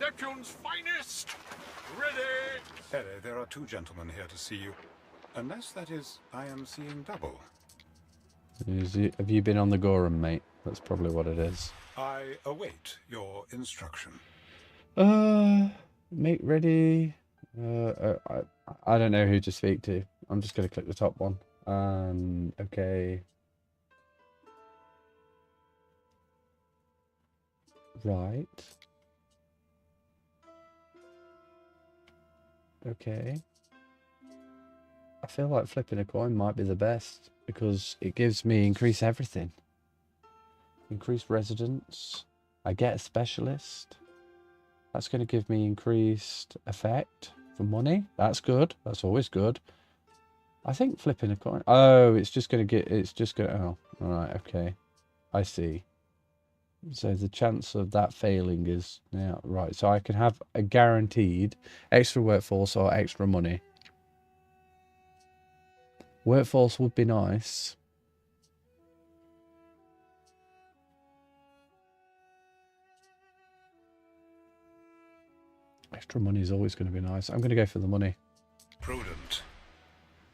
Neptune's finest! Ready! Hello, there are 2 gentlemen here to see you. Unless, that is, I am seeing double. Have you been on the Gorham, mate? That's probably what it is. I await your instruction. Make ready. I don't know who to speak to. I'm just going to click the top one. Okay. Right. Okay. I feel like flipping a coin might be the best because it gives me increase everything. Increase residence. I get a specialist. That's going to give me increased effect for money. That's good. That's always good. I think flipping a coin. Oh, it's just going to get. It's just going to. Oh, all right. Okay. I see. So the chance of that failing is now right. So I can have a guaranteed extra workforce or extra money. Workforce would be nice. Extra money is always going to be nice. I'm going to go for the money. Prudent.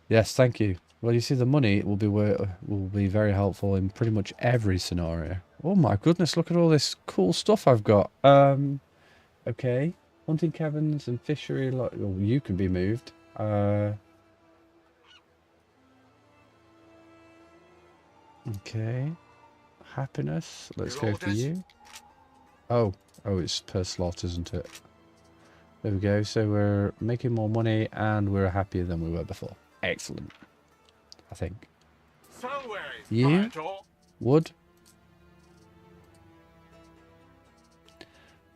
Yes, thank you. Well, you see, the money will be very helpful in pretty much every scenario. Oh my goodness, look at all this cool stuff I've got. Okay. Hunting cabins and fishery, well, you can be moved. Okay. Happiness, let's go for you. Oh, it's per slot, isn't it? There we go. So we're making more money and we're happier than we were before. Excellent. I think. You? Wood?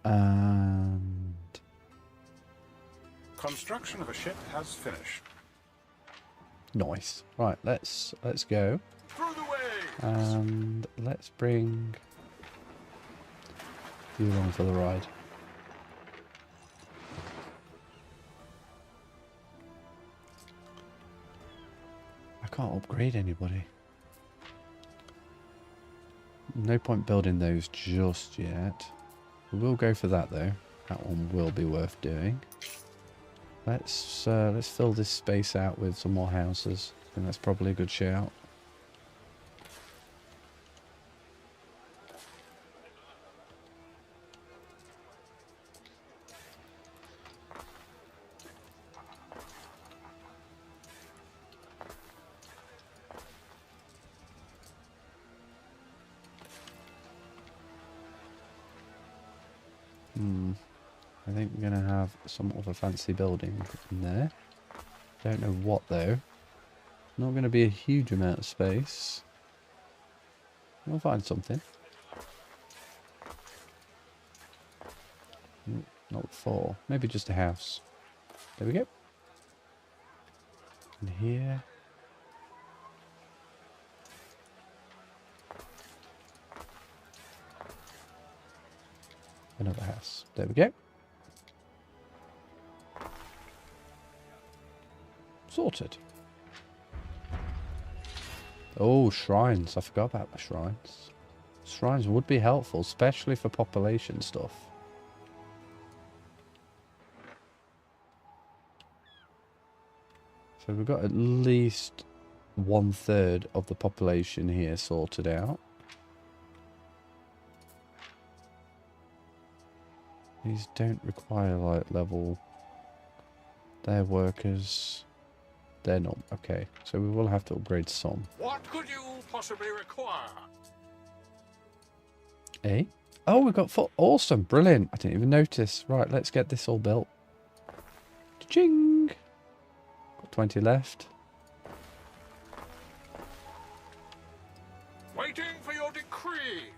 And construction of a ship has finished. Nice. Right, let's go. And let's bring you along for the ride. I can't upgrade anybody. No point building those just yet. We will go for that though. That one will be worth doing. Let's fill this space out with some more houses. I think that's probably a good shout. I think we're going to have some other fancy building in there. Don't know what though. Not going to be a huge amount of space. We'll find something. Not 4. Maybe just a house. There we go. And here. Another house. There we go. Sorted. Oh, shrines. I forgot about the shrines. Shrines would be helpful, especially for population stuff. So we've got at least 1/3 of the population here sorted out. These don't require like level. They're workers. They're not. Okay, so we will have to upgrade some. What could you possibly require? Eh? Oh, we've got foot. Awesome. Brilliant. I didn't even notice. Right, let's get this all built. Ching. Got 20 left. Waiting for your decree.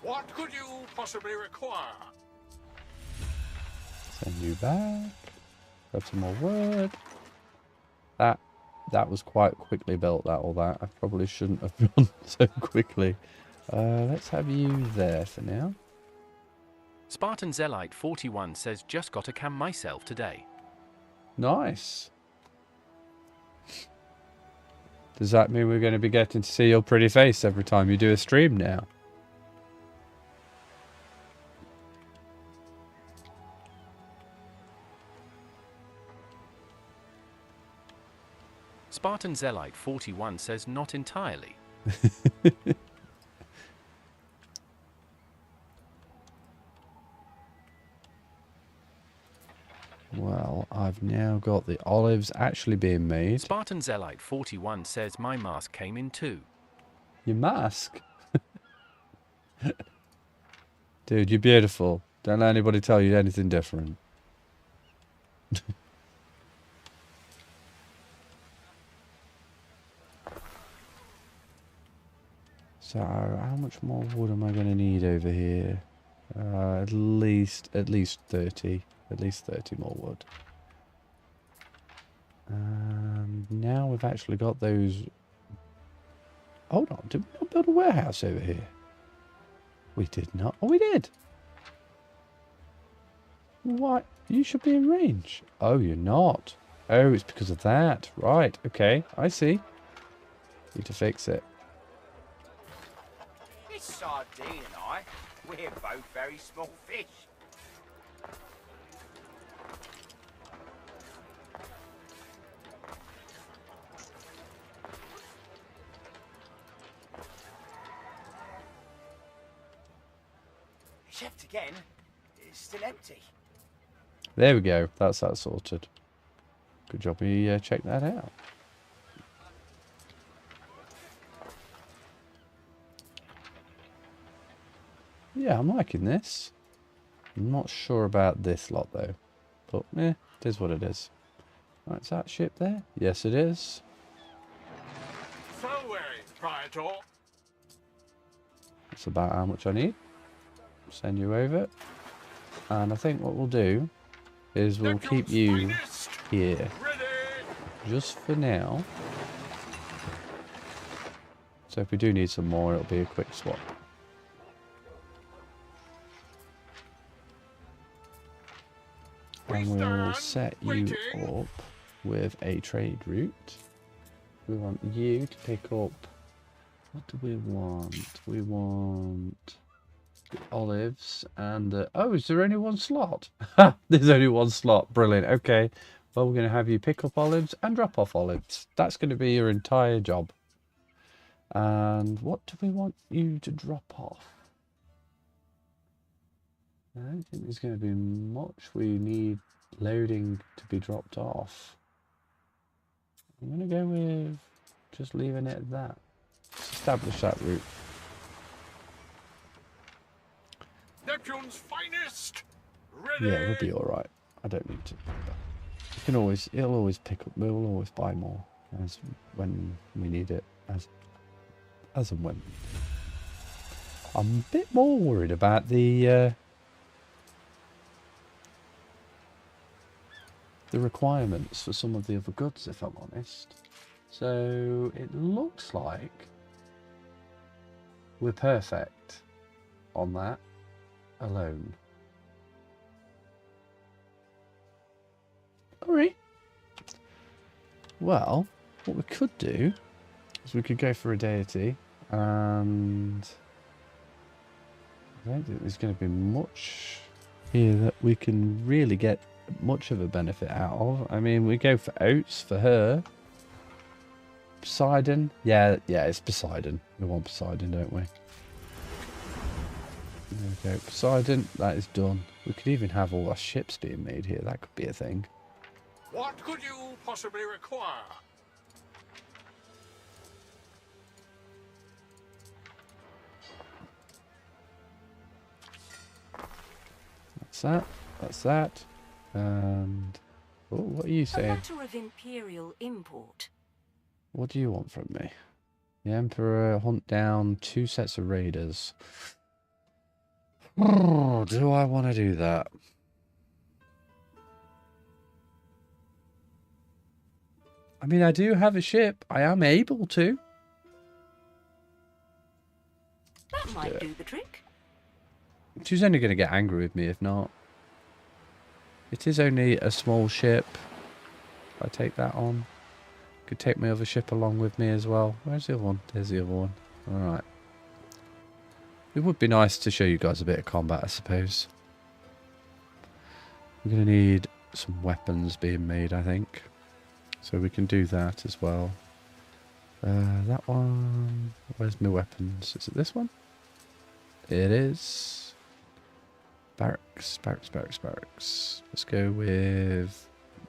What could you possibly require? Send you back. Got some more wood. That was quite quickly built, all that. I probably shouldn't have gone so quickly. Let's have you there for now. Spartan Zelite 41 says just got a cam myself today. Nice. Does that mean we're going to be getting to see your pretty face every time you do a stream now? Spartan Zelite 41 says not entirely. Well, I've now got the olives actually being made. Spartan Zelite 41 says my mask came in too. Your mask? Dude, you're beautiful. Don't let anybody tell you anything different. So, how much more wood am I going to need over here? At least 30. At least 30 more wood. And now we've actually got those... Hold on, did we not build a warehouse over here? We did not. Oh, we did. What? You should be in range. Oh, you're not. Oh, it's because of that. Right, okay, I see. Need to fix it. It's Sardine and I. We're both very small fish. Checked again. It's still empty. There we go. That's that sorted. Good job we checked that out. Yeah, I'm liking this. I'm not sure about this lot though. But it is what it is. Right, is that ship there? Yes it is. Away, Praetor. That's about how much I need. Send you over. And I think what we'll do is we'll keep you here. Just for now. So if we do need some more, it'll be a quick swap. And we'll set you up with a trade route. We want you to pick up... What do we want? We want... the olives and the... Oh, is there only one slot? Ha! There's only one slot. Brilliant. Okay. Well, we're going to have you pick up olives and drop off olives. That's going to be your entire job. And what do we want you to drop off? I don't think there's going to be much we need loading to be dropped off. I'm going to go with just leaving it at that. Let's establish that route. Neptune's finest. Ready. Yeah, we'll be alright. I don't need to. You can always, it'll always pick up, we'll always buy more as when we need it, as and when. I'm a bit more worried about the requirements for some of the other goods, if I'm honest. So it looks like we're perfect on that alone. Alright. Well, what we could do is we could go for a deity, and I don't think there's going to be much here that we can really get much of a benefit out of. I mean, we go for oats for her. Poseidon. Yeah, it's Poseidon. We want Poseidon, don't we? There we go. Poseidon, that is done. We could even have all our ships being made here. That could be a thing. What could you possibly require? That's that. That's that. And... oh, what are you A saying? matter of imperial import. What do you want from me? The Emperor hunt down 2 sets of raiders. Oh, do I want to do that? I mean, I do have a ship. I am able to. That might do the trick. She's only going to get angry with me if not. It is only a small ship. If I take that on. Could take my other ship along with me as well. Where's the other one? There's the other one. Alright. It would be nice to show you guys a bit of combat, I suppose. We're going to need some weapons being made, I think. So we can do that as well. That one... where's my weapons? Is it this one? It is. Barracks, barracks, barracks, barracks. Let's go with...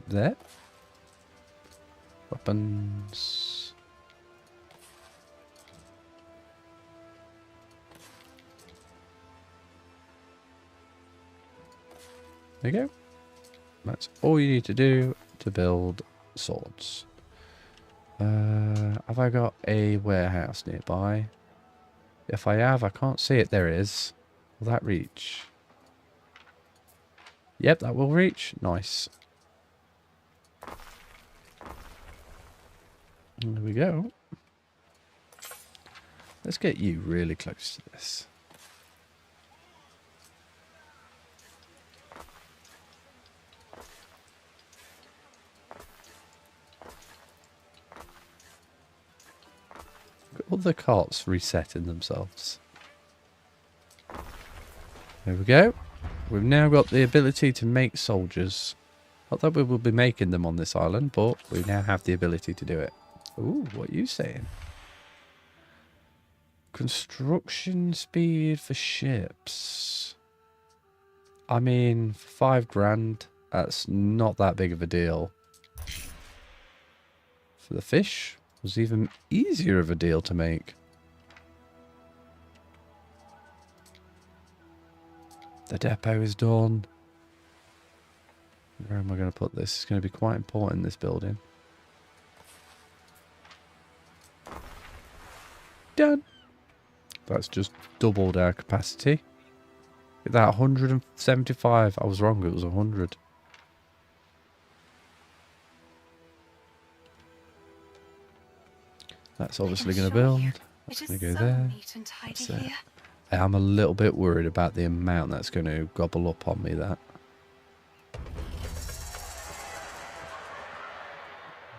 there. Weapons. There you go. That's all you need to do to build swords. Have I got a warehouse nearby? If I have, I can't see it. There it is. Will that reach? Yep, that will reach. Nice. There we go. Let's get you really close to this. All the carts resetting themselves. There we go. We've now got the ability to make soldiers. Not that we will be making them on this island, but we now have the ability to do it. Ooh, what are you saying? Construction speed for ships. I mean, for 5 grand, that's not that big of a deal. For the fish, it was even easier of a deal to make. The depot is done. Where am I going to put this? It's going to be quite important, this building. Done. That's just doubled our capacity. Look at that, 175. I was wrong, it was 100. That's obviously going to build. That's going to go there. That's it. I am a little bit worried about the amount that's going to gobble up on me, that.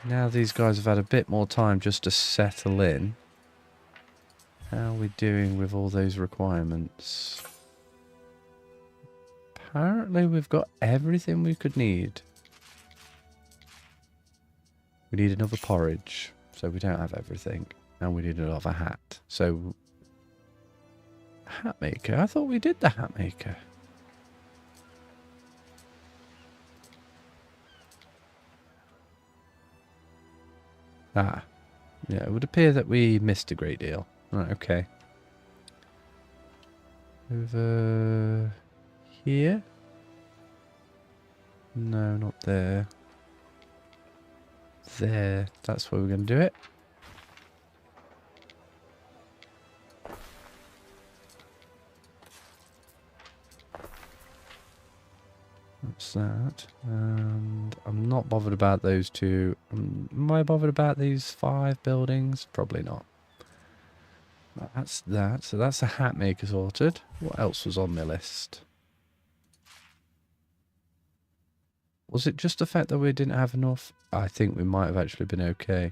Now these guys have had a bit more time just to settle in. How are we doing with all those requirements? Apparently we've got everything we could need. We need another porridge, so we don't have everything. And we need another hat. So, hat maker? I thought we did the hat maker. Ah, yeah, it would appear that we missed a great deal. Right, okay. Over here? No, not there. There. That's where we're going to do it. That's that. And I'm not bothered about those two. Am I bothered about these 5 buildings? Probably not. That's that. So that's the hat maker sorted. What else was on my list? Was it just the fact that we didn't have enough? I think we might have actually been okay.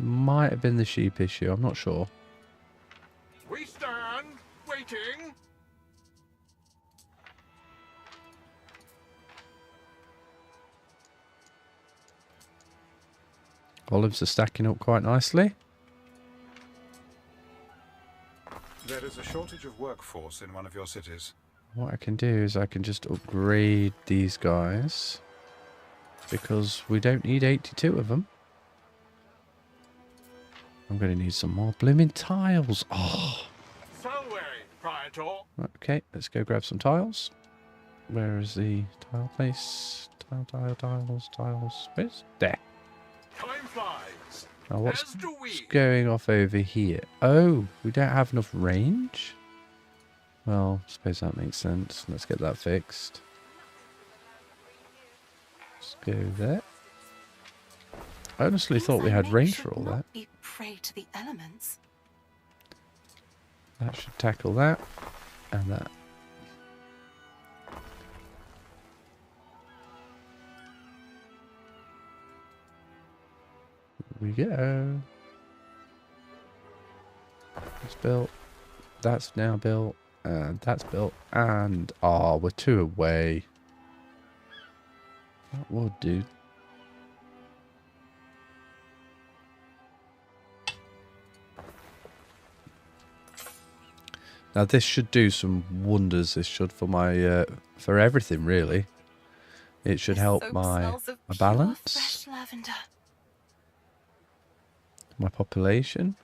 Might have been the sheep issue. I'm not sure. We stand, waiting. Olives are stacking up quite nicely. There is a shortage of workforce in one of your cities. What I can do is I can just upgrade these guys. Because we don't need 82 of them. I'm going to need some more blooming tiles. Oh. So way, Praetor. Okay, let's go grab some tiles. Where is the tile place? Tiles. Where's there? Time flies. Now what's As do we. going off over here? Oh, we don't have enough range? Well, I suppose that makes sense. Let's get that fixed. Let's go there. I honestly thought we had range for all that. Be prey to the elements. That should tackle that. And that. Here we go. That's built. That's now built. And that's built. And, oh, we're 2 away. That would do. Now this should do some wonders. This should for my for everything really. It should help my balance, my population.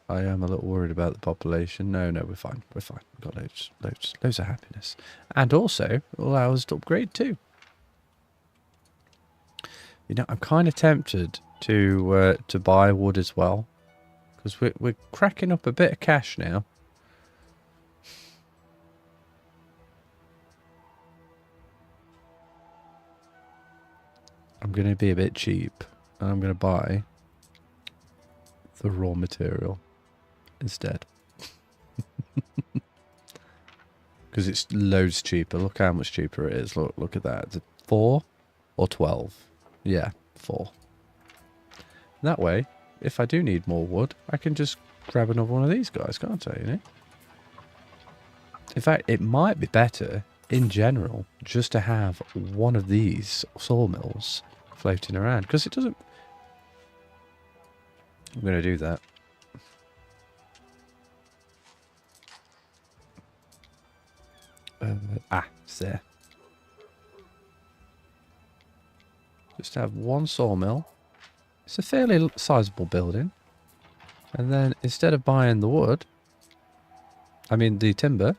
I am a little worried about the population. No, we're fine. We're fine. We've got loads of happiness, and also allow us to upgrade too. You know, I'm kind of tempted to buy wood as well, because we're cracking up a bit of cash now. I'm going to be a bit cheap, and I'm going to buy the raw material instead. Because it's loads cheaper. Look how much cheaper it is. Look at that. Is it 4 or 12? Yeah, 4. That way, if I do need more wood, I can just grab another one of these guys, can't I, you know? In fact, it might be better, in general, just to have one of these sawmills floating around, because it doesn't... I'm going to do that. It's there. Just have one sawmill. It's a fairly sizable building. And then instead of buying the wood, I mean the timber,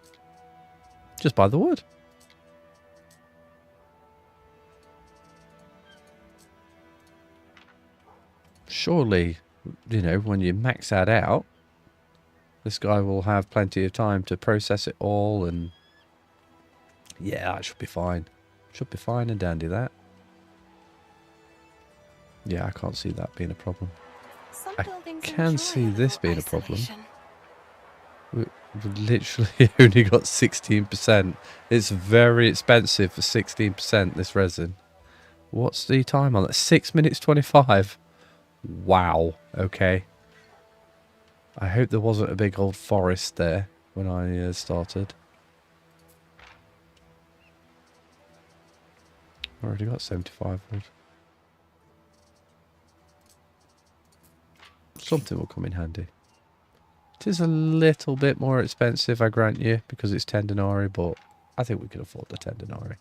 just buy the wood. Surely, you know, when you max that out, this guy will have plenty of time to process it all, and yeah, that should be fine. Should be fine and dandy, that. Yeah, I can't see that being a problem. I can see this being a problem. We've literally only got 16%. It's very expensive for 16%, this resin. What's the time on that? 6 minutes 25. Wow. Okay. I hope there wasn't a big old forest there when I started. Already got 75 wood. Something will come in handy. It is a little bit more expensive, I grant you, because it's 10 denarii, but I think we can afford the 10 denarii.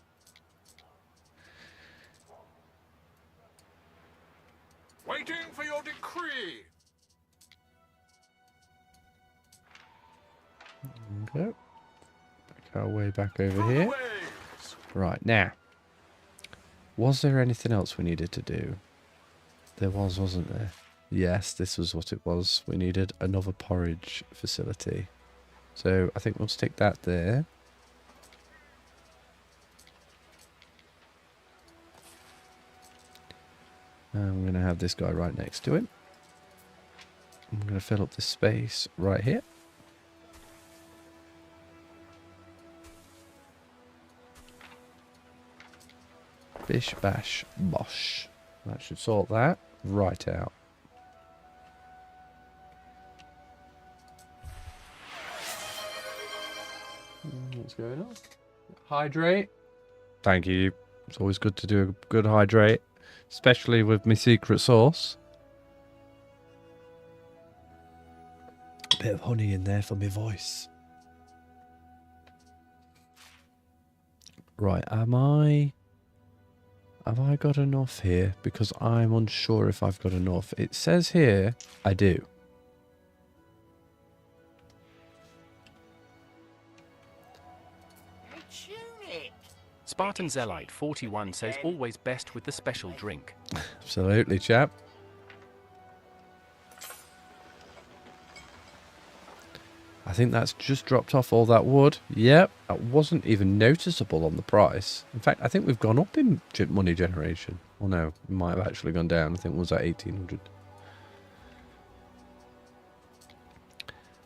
Waiting for your decree. Okay. Back our way back over here. Right, now. Was there anything else we needed to do? There was, wasn't there? Yes, this was what it was. We needed another porridge facility. So I think we'll stick that there. And I'm going to have this guy right next to him. I'm going to fill up this space right here. Bish, bash, bosh. That should sort that right out. Something's going on. Hydrate. Thank you. It's always good to do a good hydrate, especially with my secret sauce. A bit of honey in there for my voice. Right, have I got enough here? Because I'm unsure if I've got enough. It says here I do. Spartan Zelite 41 says always best with the special drink. Absolutely, chap. I think that's just dropped off all that wood. Yep, that wasn't even noticeable on the price. In fact, I think we've gone up in money generation. Well, no, it might have actually gone down. I think it was at 1800.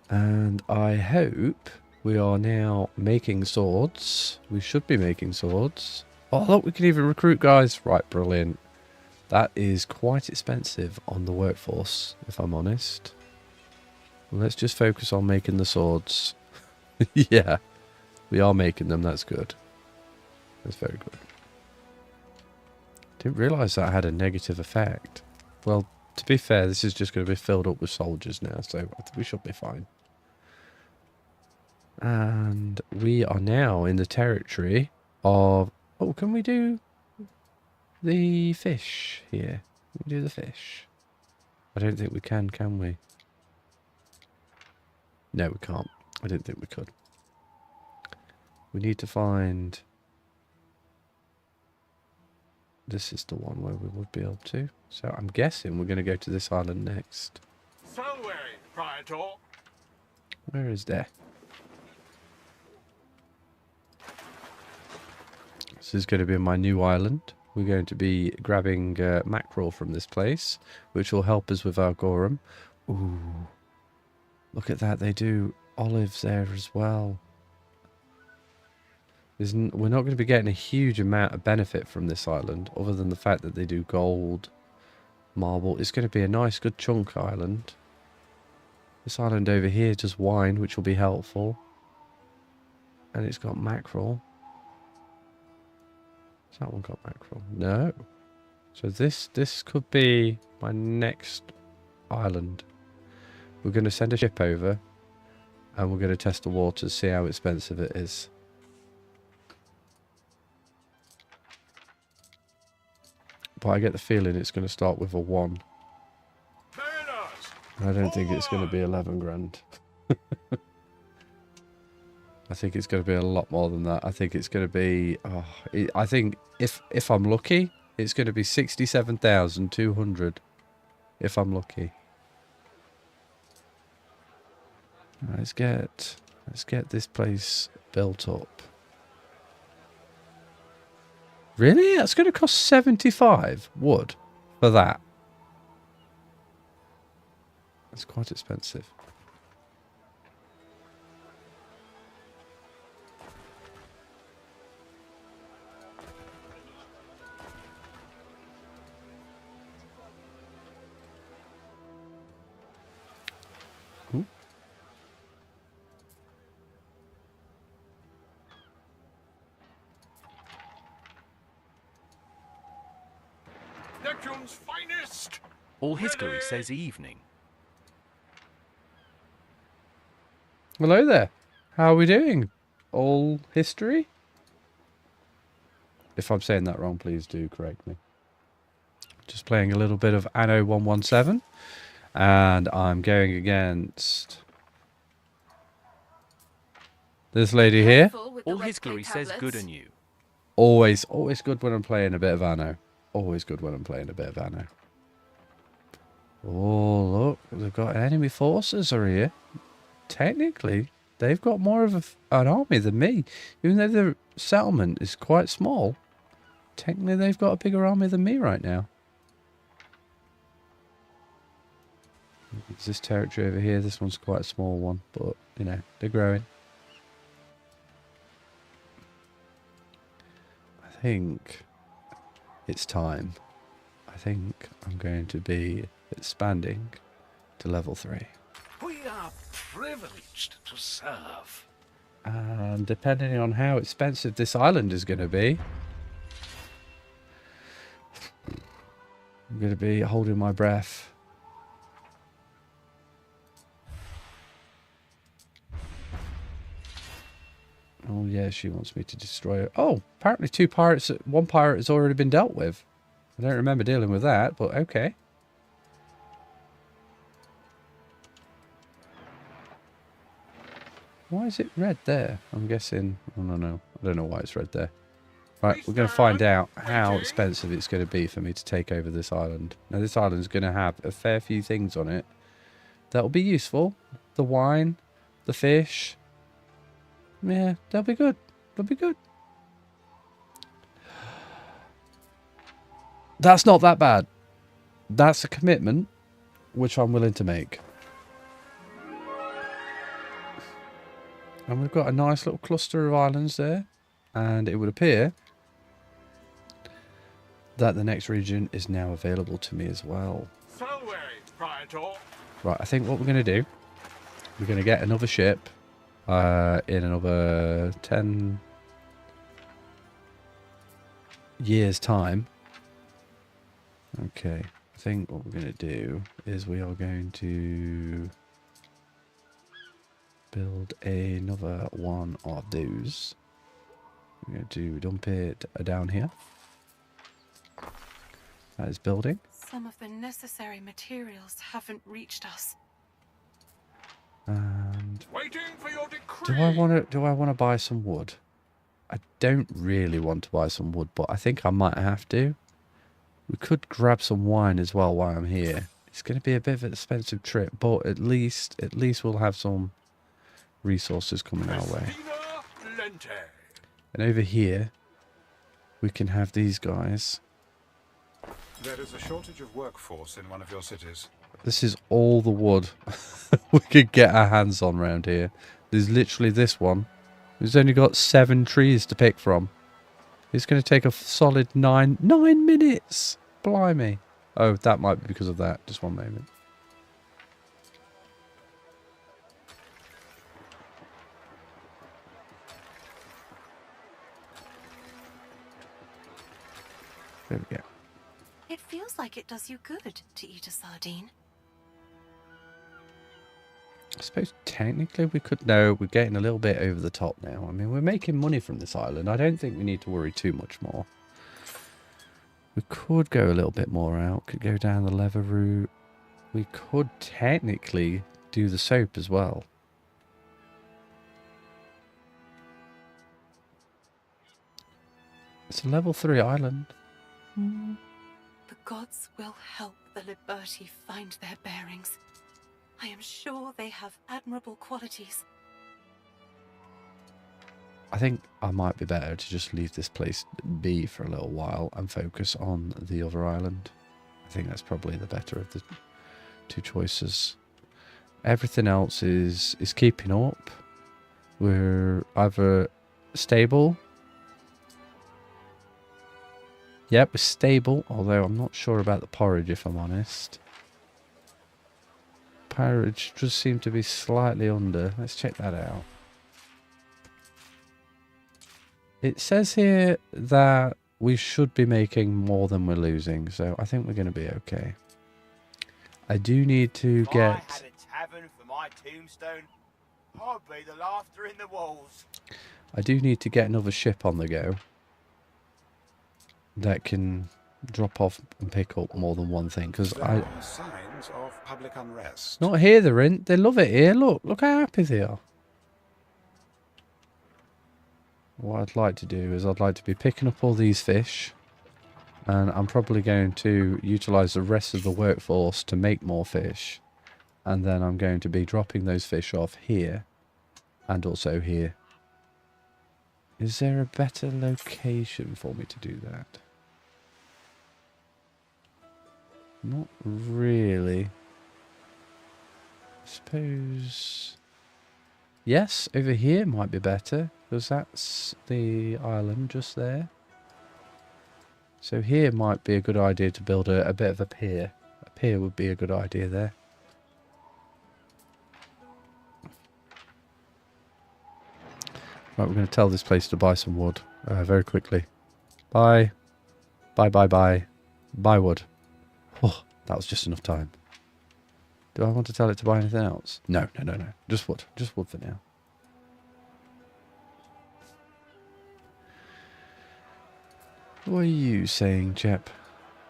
And I hope we are now making swords. We should be making swords. Oh, look, we can even recruit guys. Right, brilliant. That is quite expensive on the workforce, if I'm honest. Let's just focus on making the swords. Yeah, we are making them. That's good. That's very good. Didn't realise that had a negative effect. Well, to be fair, this is just going to be filled up with soldiers now, so I think we should be fine. And we are now in the territory of... Oh, can we do the fish here? Can we do the fish? I don't think we can we? No, we can't. I didn't think we could. We need to find... This is the one where we would be able to. So I'm guessing we're going to go to this island next. So wary, Praetor. Where is there? This is going to be my new island. We're going to be grabbing mackerel from this place, which will help us with our Gorum. Ooh. Look at that, they do olives there as well. We're not going to be getting a huge amount of benefit from this island, other than the fact that they do gold, marble. It's going to be a nice, good chunk island. This island over here does wine, which will be helpful. And it's got mackerel. Has that one got mackerel? No. So this could be my next island. We're going to send a ship over and we're going to test the waters, see how expensive it is. But I get the feeling it's going to start with a 1. I don't think it's going to be 11 grand. I think it's going to be a lot more than that. I think it's going to be... Oh, I think if I'm lucky, it's going to be 67,200 if I'm lucky. Let's get this place built up. Really? That's going to cost 75 wood for that. That's quite expensive. Neptune's finest! All history says evening. Hello there. How are we doing? All history? If I'm saying that wrong, please do correct me. Just playing a little bit of Anno 117. And I'm going against this lady here. All history says good on you. Always good when I'm playing a bit of Anno. Always good when I'm playing a bit of Anno. Oh, look. They've got enemy forces are here. Technically, they've got more of an army than me. Even though the settlement is quite small, technically they've got a bigger army than me right now. There's this territory over here. This one's quite a small one, but, you know, they're growing. I think it's time. I think I'm going to be expanding to level 3. We are privileged to serve. And depending on how expensive this island is going to be, I'm going to be holding my breath. Oh yeah, she wants me to destroy it. Oh, apparently two pirates. One pirate has already been dealt with. I don't remember dealing with that, but okay. Why is it red there? I'm guessing. Oh no, I don't know why it's red there. Right, we're going to find out how expensive it's going to be for me to take over this island. Now, this island is going to have a fair few things on it that will be useful. The wine, the fish. Yeah, they'll be good. They'll be good. That's not that bad. That's a commitment which I'm willing to make. And we've got a nice little cluster of islands there. And it would appear that the next region is now available to me as well. Right, I think what we're going to do, we're going to get another ship in another 10 years' time. Okay, I think what we're going to do is we are going to build another one of those. We're going to dump it down here. That is building. Some of the necessary materials haven't reached us. And Waiting for your decree. do I want to buy some wood? I don't really want to buy some wood, but I think I might have to. We could grab some wine as well while I'm here. It's going to be a bit of an expensive trip, but at least we'll have some resources coming our way. And over here, we can have these guys. There is a shortage of workforce in one of your cities. This is all the wood we could get our hands on around here. There's literally this one. Who's only got 7 trees to pick from. It's going to take a solid 9 minutes. Blimey. Oh, that might be because of that. Just one moment. There we go. It feels like it does you good to eat a sardine. I suppose technically we could... No, we're getting a little bit over the top now. I mean, we're making money from this island. I don't think we need to worry too much more. We could go a little bit more out. Could go down the leather route. We could technically do the soap as well. It's a level 3 island. The gods will help the Liberti find their bearings. I am sure they have admirable qualities. I think I might be better to just leave this place be for a little while and focus on the other island. I think that's probably the better of the two choices. Everything else is keeping up. We're either stable. Yep, we're stable, although I'm not sure about the porridge if I'm honest. Porridge does seem to be slightly under. Let's check that out. It says here that we should be making more than we're losing, so I think we're going to be okay. I do need to get... If I had a tavern for my tombstone, I'd be the laughter in the walls. I do need to get another ship on the go that can drop off and pick up more than one thing, because There are signs of public unrest. Not here, they're in. They love it here. Look how happy they are. What I'd like to do is I'd like to be picking up all these fish, and I'm probably going to utilise the rest of the workforce to make more fish, and then I'm going to be dropping those fish off here and also here. Is there a better location for me to do that? Not really. I suppose... Yes, over here might be better, because that's the island just there. So here might be a good idea to build a bit of a pier. A pier would be a good idea there. Right, we're going to tell this place to buy some wood very quickly. Buy. Buy, buy, buy. Buy wood. Oh, that was just enough time. Do I want to tell it to buy anything else? No, no, no, no. Just wood. Just wood for now. What are you saying, chap?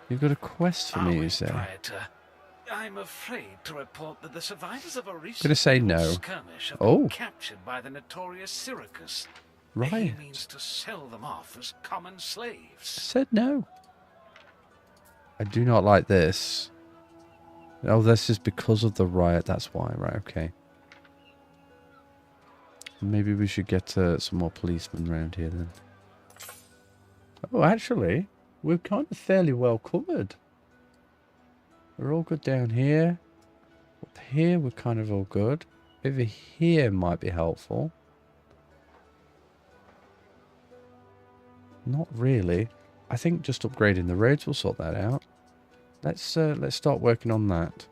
You've got a quest for me, you say? Proprietor, I'm afraid to report that the survivors of a recent Gonna say no. skirmish have been Oh. captured by the notorious Syracuse. Right. He means to sell them off as common slaves. Said no. I do not like this. Oh, this is because of the riot. That's why. Right, okay. Maybe we should get some more policemen around here then. Oh, actually, we're kind of fairly well covered. We're all good down here. Up here, we're kind of all good. Over here might be helpful. Not really. I think just upgrading the roads will sort that out. Let's start working on that.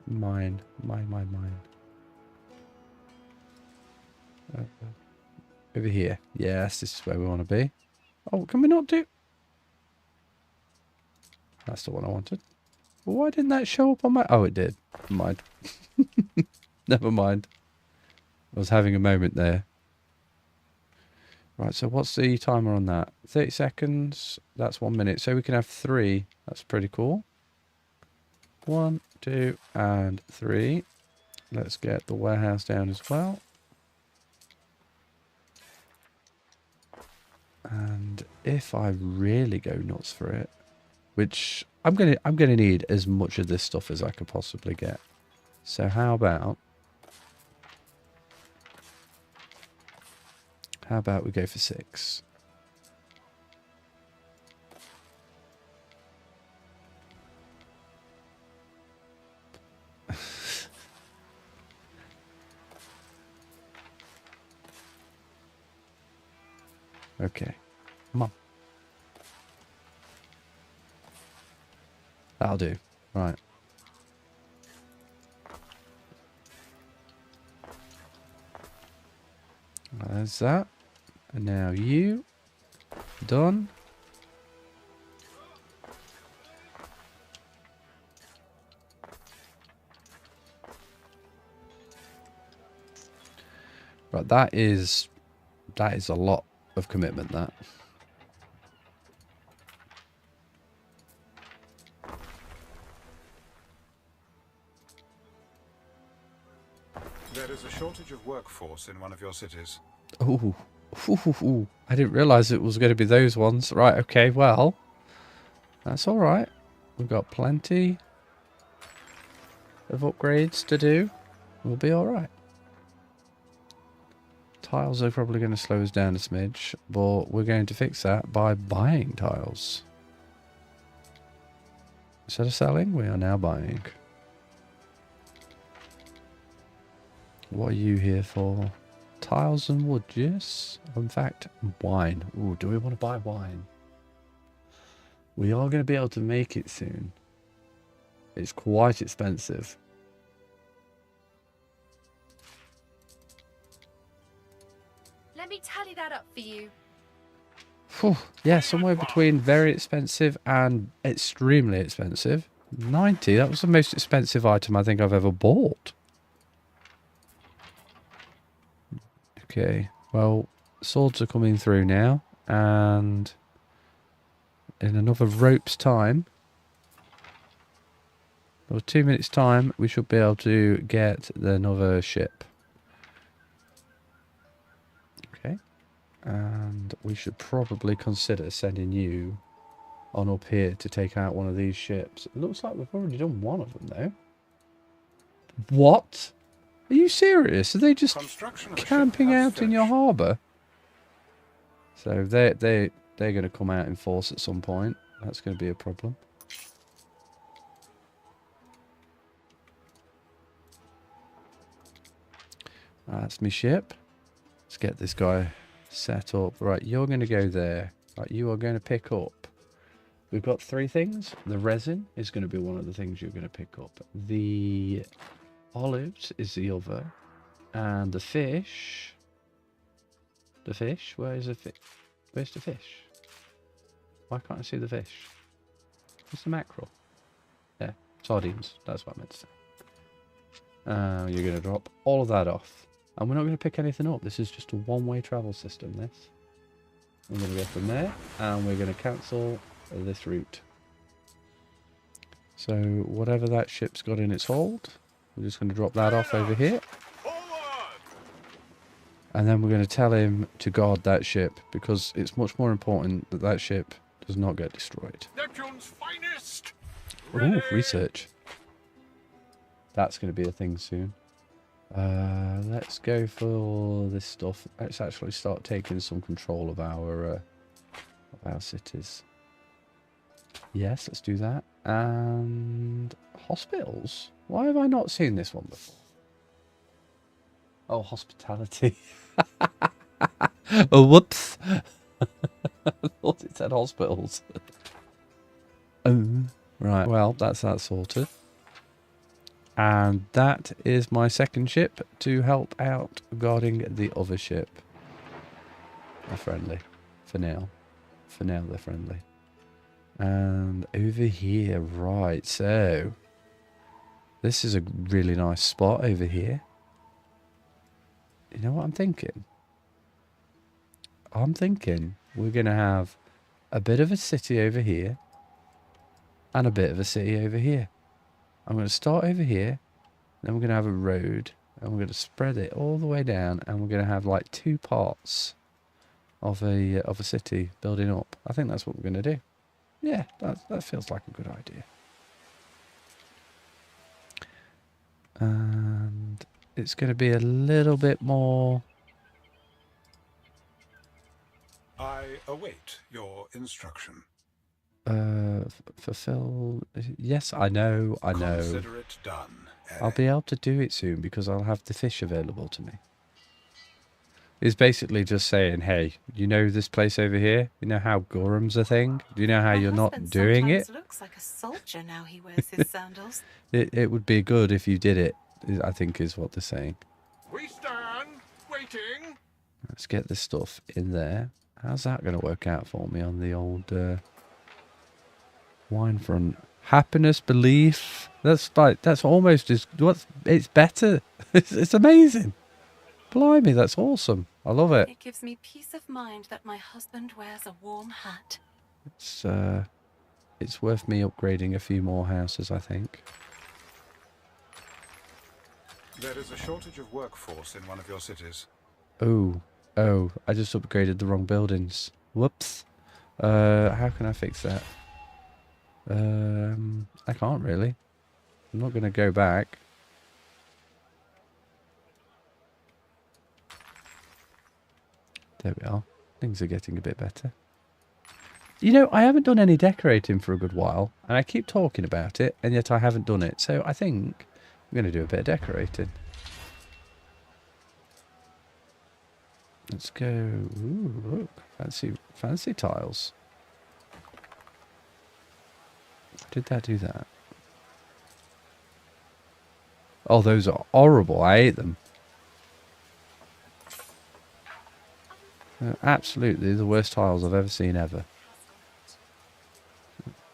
Mine. Over here. Yes, this is where we want to be. Oh, can we not do... That's the one I wanted. Well, why didn't that show up on my... Oh, it did. Never mind. Never mind. I was having a moment there. Right, so what's the timer on that? 30 seconds. That's 1 minute. So we can have 3. That's pretty cool. 1, 2, and 3. Let's get the warehouse down as well. And if I really go nuts for it, which I'm gonna need as much of this stuff as I could possibly get. So how about we go for 6? Okay, come on. That'll do. Right. There's that. And now you. Done. Right, that is a lot of commitment, that. There is a shortage of workforce in one of your cities. Ooh. Ooh. I didn't realise it was going to be those ones. Right, okay, well. That's alright. We've got plenty of upgrades to do. We'll be alright. Tiles are probably going to slow us down a smidge, but we're going to fix that by buying tiles. Instead of selling, we are now buying. What are you here for? Tiles and wood, yes? In fact, wine. Ooh, do we want to buy wine? We are going to be able to make it soon. It's quite expensive. Let me tally that up for you. Whew. Yeah, somewhere between very expensive and extremely expensive. 90, that was the most expensive item I think I've ever bought. Okay, well, swords are coming through now, and in another rope's time, or 2 minutes time, we should be able to get another ship. Okay, and we should probably consider sending you on up here to take out one of these ships. It looks like we've already done one of them, though. What? Are you serious? Are they just camping out in your harbour? So they're going to come out in force at some point. That's going to be a problem. That's my ship. Let's get this guy set up. Right, you're going to go there. Right, you are going to pick up. We've got 3 things. The resin is going to be one of the things you're going to pick up. The olives is the other. And the fish The fish? Where is the fish? Where's the fish? Why can't I see the fish? What's the mackerel? Yeah, sardines. That's what I meant to say. You're going to drop all of that off. And we're not going to pick anything up. This is just a one-way travel system, this. We're going to go from there, and we're going to cancel this route. So, whatever that ship's got in its hold, we're just going to drop that off over here. And then we're going to tell him to guard that ship, because it's much more important that that ship does not get destroyed. Neptune's finest. Ooh, research. That's going to be a thing soon. Let's go for this stuff. Let's actually start taking some control of our cities. Yes, let's do that. And hospitals. Why have I not seen this one before? Oh, hospitality. Oh, whoops. I thought it said hospitals. Right, well, that's that sorted. And that is my second ship to help out guarding the other ship. They're friendly. For now. For now, they're friendly. And over here, right, so... This is a really nice spot over here. You know what I'm thinking? I'm thinking we're going to have a bit of a city over here. And a bit of a city over here. I'm going to start over here. Then we're going to have a road. And we're going to spread it all the way down. And we're going to have like two parts of a city building up. I think that's what we're going to do. Yeah, that feels like a good idea. And it's going to be a little bit more... I await your instruction. Fulfill... Yes, I know. Consider it done. I'll be able to do it soon because I'll have the fish available to me. It's basically just saying, hey, you know this place over here? You know how Gorham's a thing? Do you know how you're not doing it? Looks like a soldier now he wears his sandals. It would be good if you did it, I think is what they're saying. We stand waiting. Let's get this stuff in there. How's that going to work out for me on the old wine front? Happiness, belief. That's almost as it's better. It's amazing. Blimey, that's awesome. I love it. It gives me peace of mind that my husband wears a warm hat. It's worth me upgrading a few more houses, I think. There is a shortage of workforce in one of your cities. Oh, I just upgraded the wrong buildings. Whoops. How can I fix that? I can't really. I'm not going to go back. There we are. Things are getting a bit better. You know, I haven't done any decorating for a good while, and I keep talking about it, and yet I haven't done it. So I think I'm going to do a bit of decorating. Let's go. Ooh, look. Fancy tiles. Did that do that? Oh, those are horrible. I hate them. They're absolutely the worst tiles I've ever seen ever.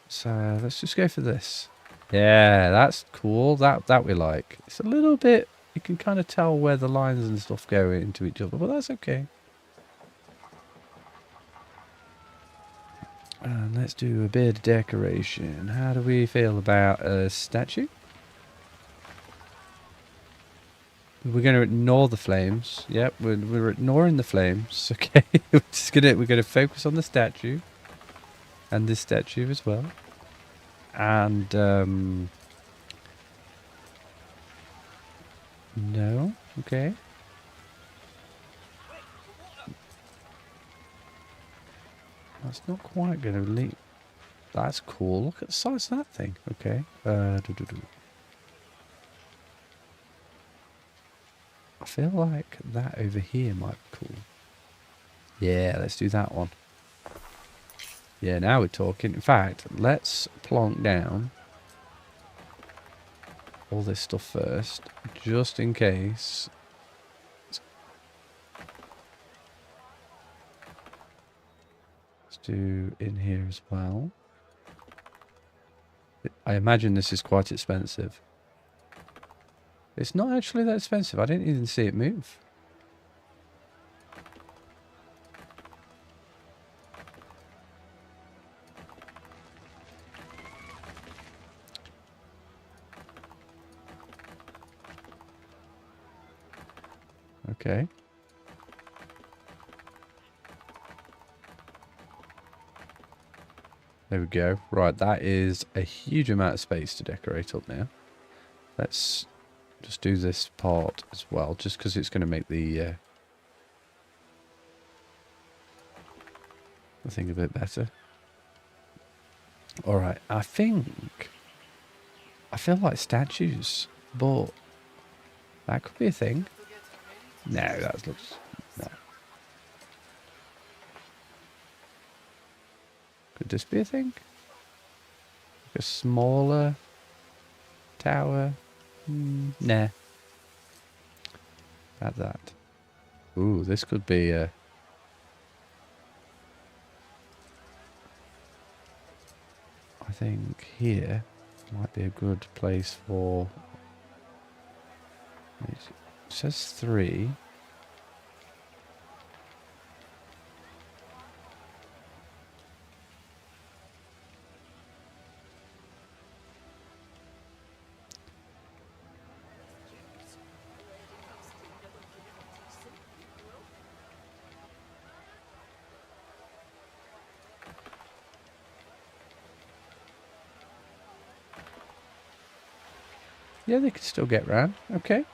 So let's just go for this. Yeah, that's cool. That we like. It's a little bit... You can kind of tell where the lines and stuff go into each other, but that's okay. And let's do a bit of decoration. How do we feel about a statue? We're going to ignore the flames. Yep, we're ignoring the flames. Okay, we're going to focus on the statue, and this statue as well. And no, okay. That's not quite going to leak. That's cool. Look at the size of that thing. Okay. I feel like that over here might be cool. Yeah, let's do that one. Yeah, now we're talking. In fact, let's plonk down all this stuff first, just in case. Let's do in here as well. I imagine this is quite expensive. It's not actually that expensive. I didn't even see it move. Okay. There we go. Right, that is a huge amount of space to decorate up now. Let's just do this part as well, just because it's going to make the thing a bit better. Alright, I feel like statues, but that could be a thing. No, that looks... No. Could this be a thing? Like a smaller tower? Nah. About that. Ooh, this could be a... I think here might be a good place for... It says 3. Yeah, they could still get round. Okay.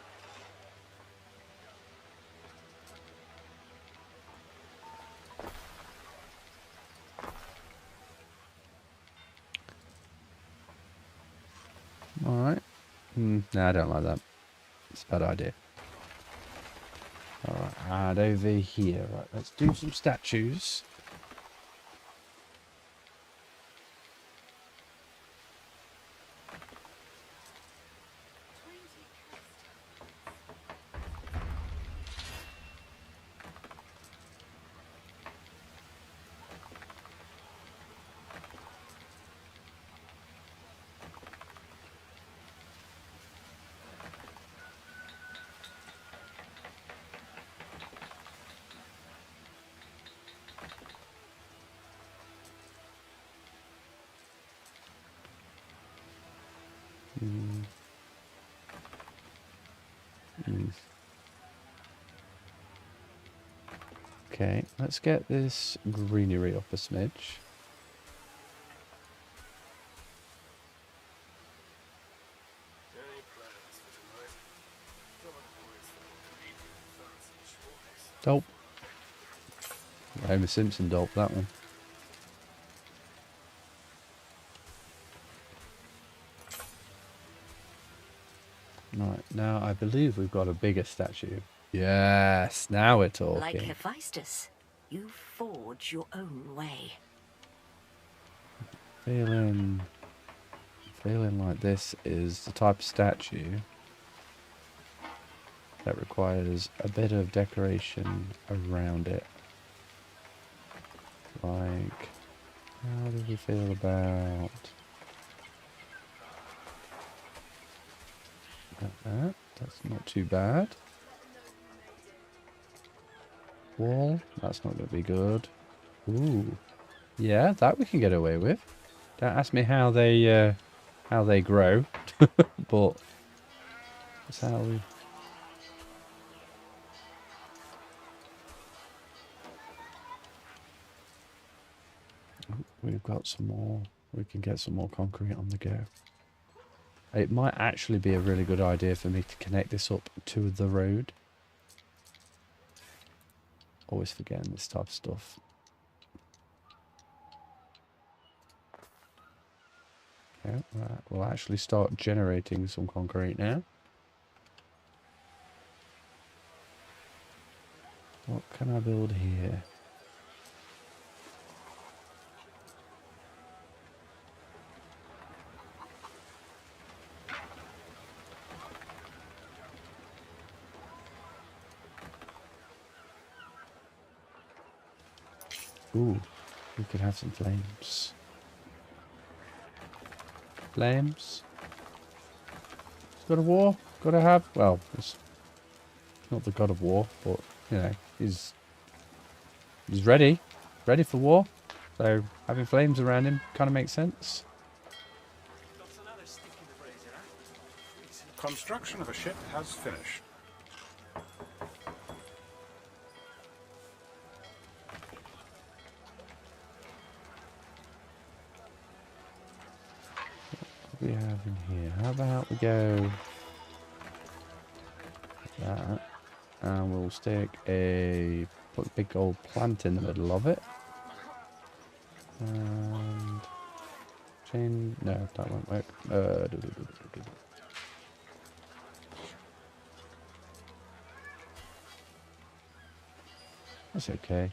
Alright. No, I don't like that. It's a bad idea. Alright, and over here. Right, let's do some statues. Okay, let's get this greenery up a smidge. Dope. Homer Simpson dope, that one. Right, now I believe we've got a bigger statue. Yes, now we're talking. Like Hephaestus, you forge your own way. Feeling like this is the type of statue that requires a bit of decoration around it. Like, how do we feel about that? That's not too bad. Wall, that's not going to be good. Ooh, yeah, that we can get away with. Don't ask me how they grow, but that's how we. We've got some more. We can get some more concrete on the go. It might actually be a really good idea for me to connect this up to the road. Always forgetting this type of stuff. Okay, right. We'll actually start generating some concrete now. What can I build here? Ooh, We could have some flames. Flames. God of War. Gotta have. Well, it's not the God of War, but you know, he's ready. Ready for war. So having flames around him kind of makes sense. Construction of a ship has finished. What do we have in here? How about we go like that, and we'll stick put a big old plant in the middle of it. And chain. No, that won't work. That's okay.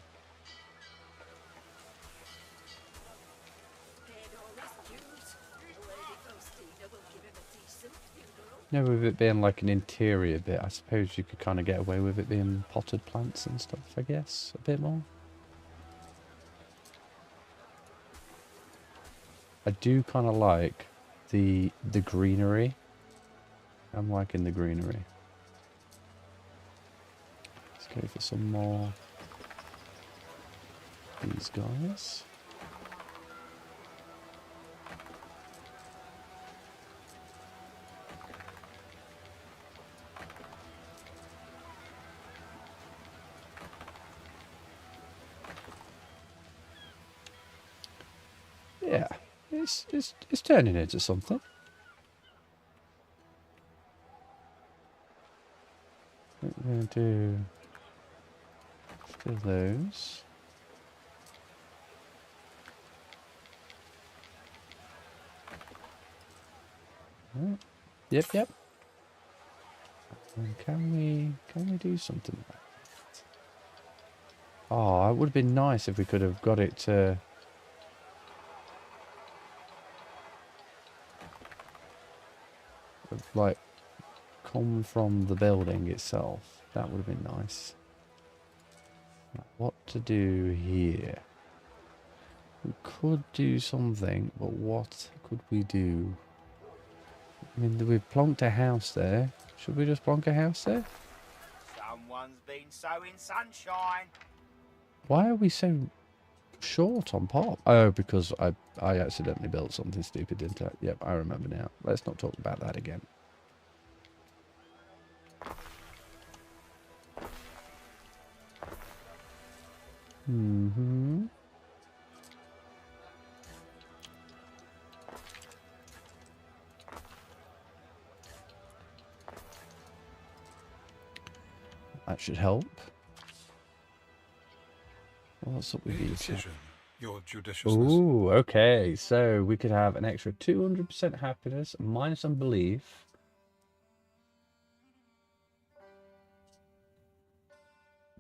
No, with it being like an interior bit, I suppose you could kind of get away with it being potted plants and stuff, I guess, a bit more. I do kind of like the greenery. I'm liking the greenery. Let's go for some more these guys. Yeah, it's turning into something. What we're going to do, still those. Right. Yep. And can we do something like that? Oh, it would have been nice if we could have got it to like come from the building itself. That would have been nice. What to do here? We could do something, but what could we do? I mean, we've plonked a house there. Should we just plonk a house there? Someone's been sowing sunshine. Why are we so short on pop? Oh, because I accidentally built something stupid, didn't I? Yep, I remember now. Let's not talk about that again. Mm-hmm. That should help. Well, that's what we need. Decision, your judiciousness. Ooh, okay. So we could have an extra 200% happiness minus unbelief.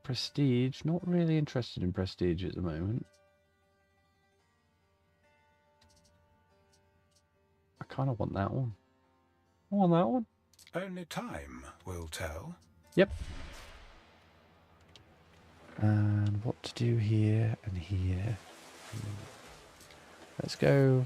Prestige. Not really interested in prestige at the moment. I kind of want that one. I want that one. Only time will tell. Yep. And what to do here and here. Let's go.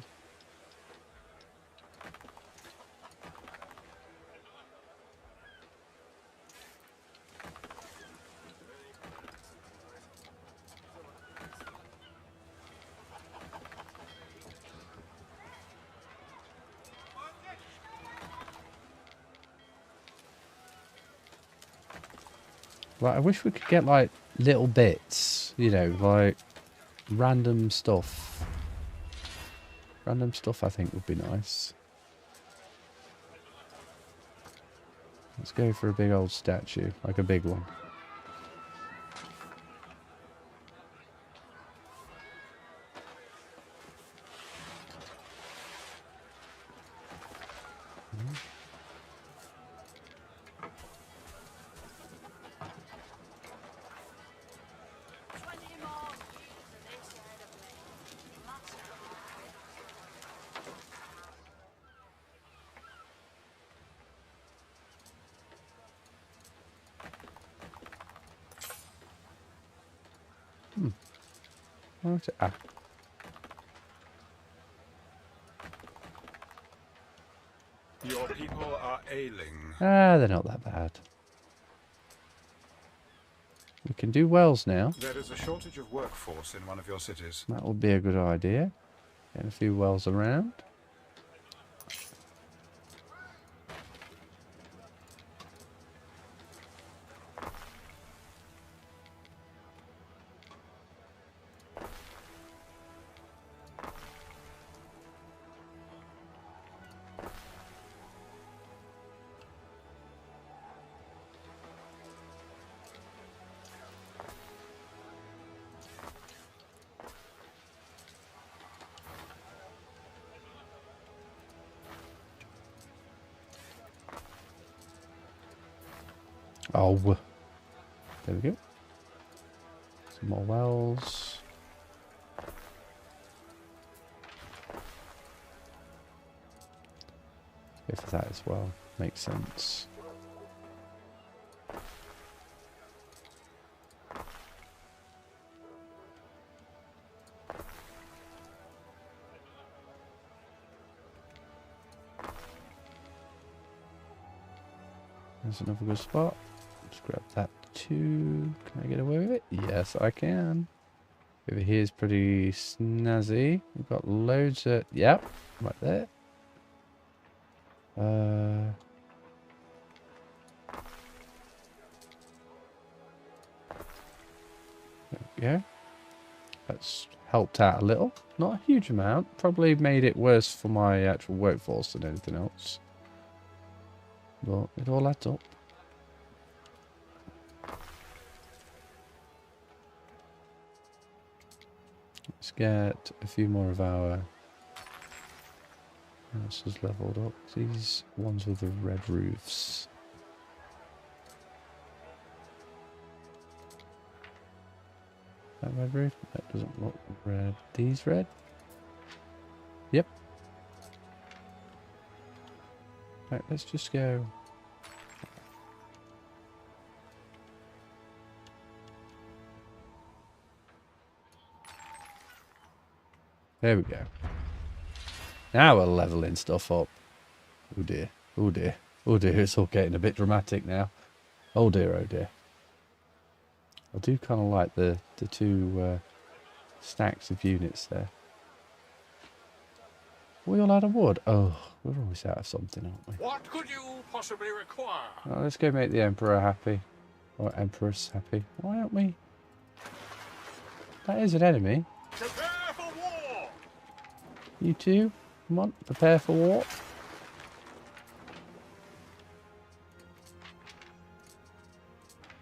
Like, I wish we could get like little bits, you know, like random stuff. Random stuff I think would be nice. Let's go for a big old statue, like a big one. Your people are ailing. Ah, they're not that bad. We can do wells now. There is a shortage of workforce in one of your cities. That would be a good idea. Getting a few wells around. Oh, there we go. Some more wells. Go for that as well. Makes sense. There's another good spot. Just grab that too. Can I get away with it? Yes, I can. Over here is pretty snazzy. We've got loads of... Yep, right there. There we go. That's helped out a little. Not a huge amount. Probably made it worse for my actual workforce than anything else. But it all adds up. Let's get a few more of our houses leveled up. These ones with the red roofs. That red roof? That doesn't look red. These red? Yep. Right, let's just go. There we go. Now we're leveling stuff up. Oh dear. Oh dear. Oh dear. It's all getting a bit dramatic now. Oh dear. Oh dear. I do kind of like the two stacks of units there. We all out of wood? Oh, we're always out of something, aren't we? What could you possibly require? Oh, let's go make the Emperor happy. Or Empress happy. Why aren't we? That is an enemy. Prepare for war! You two, come on, prepare for war.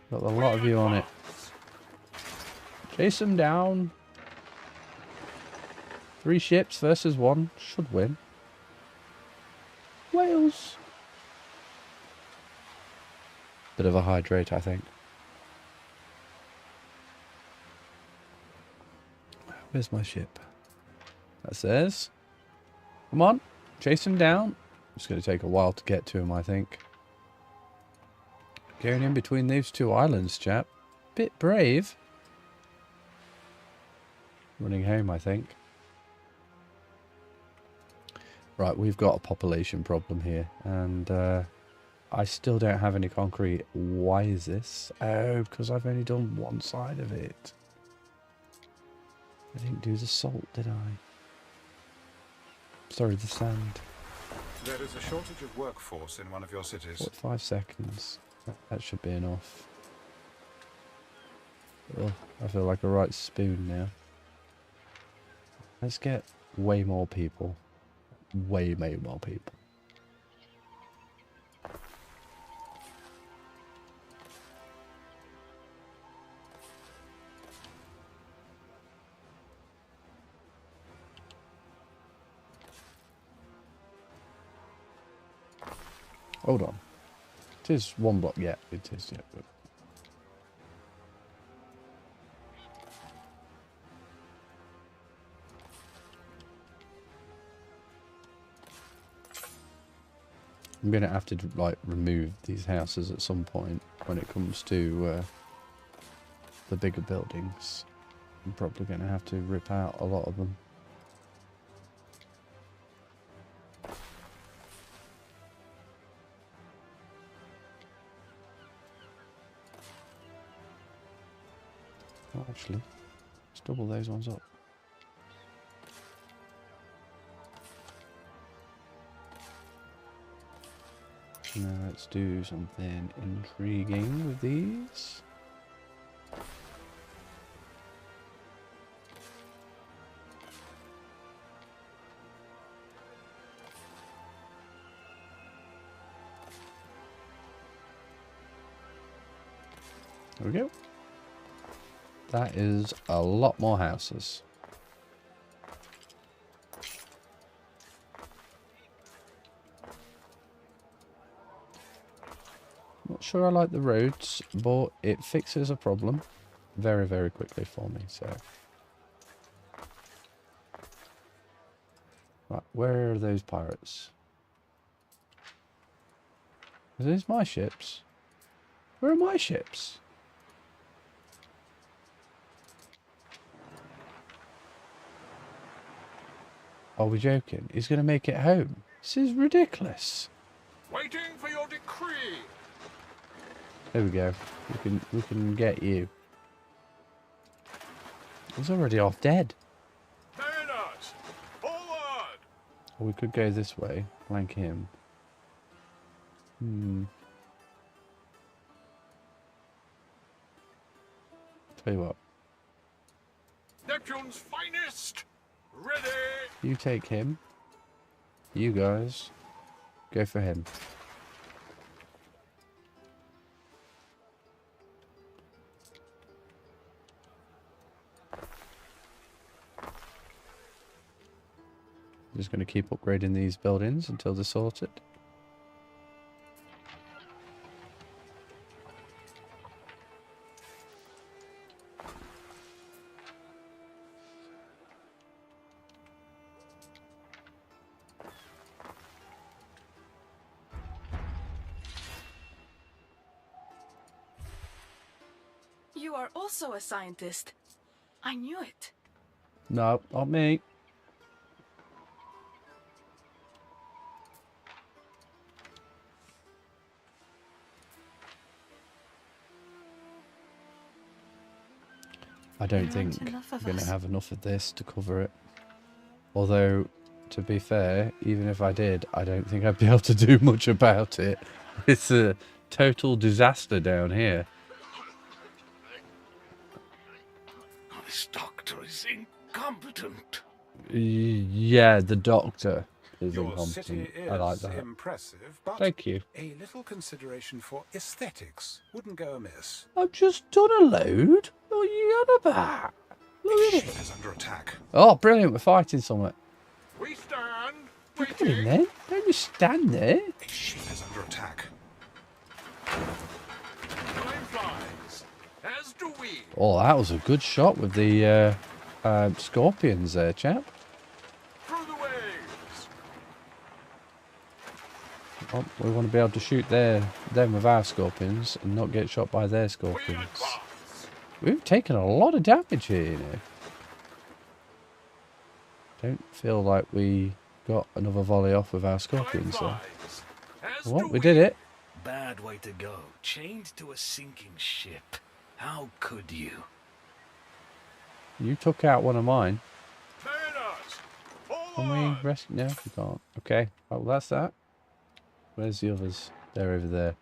Got a lot of you on it. Chase them down. 3 ships versus 1 should win. Wales. Bit of a hydrate, I think. Where's my ship? That's theirs. Come on, chase him down. It's going to take a while to get to him, I think. Going in between these 2 islands, chap. Bit brave. Running home, I think. Right, we've got a population problem here, and I still don't have any concrete. Why is this? Oh, because I've only done one side of it. I didn't do the salt, did I? Sorry, the sand. There is a shortage of workforce in one of your cities. 45 seconds. That should be enough. Oh, I feel like a right spoon now. Let's get way more people. Way more people. Hold on. It is 1 block. Yeah, it is. Yeah. But I'm going to have to like remove these houses at some point when it comes to the bigger buildings. I'm probably going to have to rip out a lot of them. actually. Let's double those ones up. Now let's do something intriguing with these. There we go. That is a lot more houses. Not sure I like the roads, but it fixes a problem very, very quickly for me, so. Right, where are those pirates? Are these my ships? Where are my ships? Are we joking? He's going to make it home. This is ridiculous. Waiting for your decree. There we go. We can get you. He's already off dead. Mariners, forward! Or we could go this way, flank him. Tell you what. Neptune's finest, ready. You take him. You guys go for him. Just going to keep upgrading these buildings until they're sorted. You are also a scientist. I knew it. No, not me. I don't think I'm going to have enough of this to cover it. Although, to be fair, even if I did, I don't think I'd be able to do much about it. It's a total disaster down here. This doctor is incompetent. Yeah, the doctor is Your incompetent. city is I like that. impressive, but Thank you. a little consideration for aesthetics wouldn't go amiss. I've just done a load. What are you on about? Look at Ship it. is under attack. Oh, brilliant. We're fighting something. We stand. Look at him then. Don't just stand there. A ship is under attack. Time flies, as do we. Oh, that was a good shot with the scorpions there, chap. Through the waves. Oh, we want to be able to shoot them with our scorpions and not get shot by their scorpions. We've taken a lot of damage here, you know. Don't feel like we got another volley off with our scorpions, though. Well, we did it. Bad way to go. Chained to a sinking ship. How could you? You took out one of mine. Mariners, Can we rescue? No, we can't. Okay, well, that's that. Where's the others? They're over there.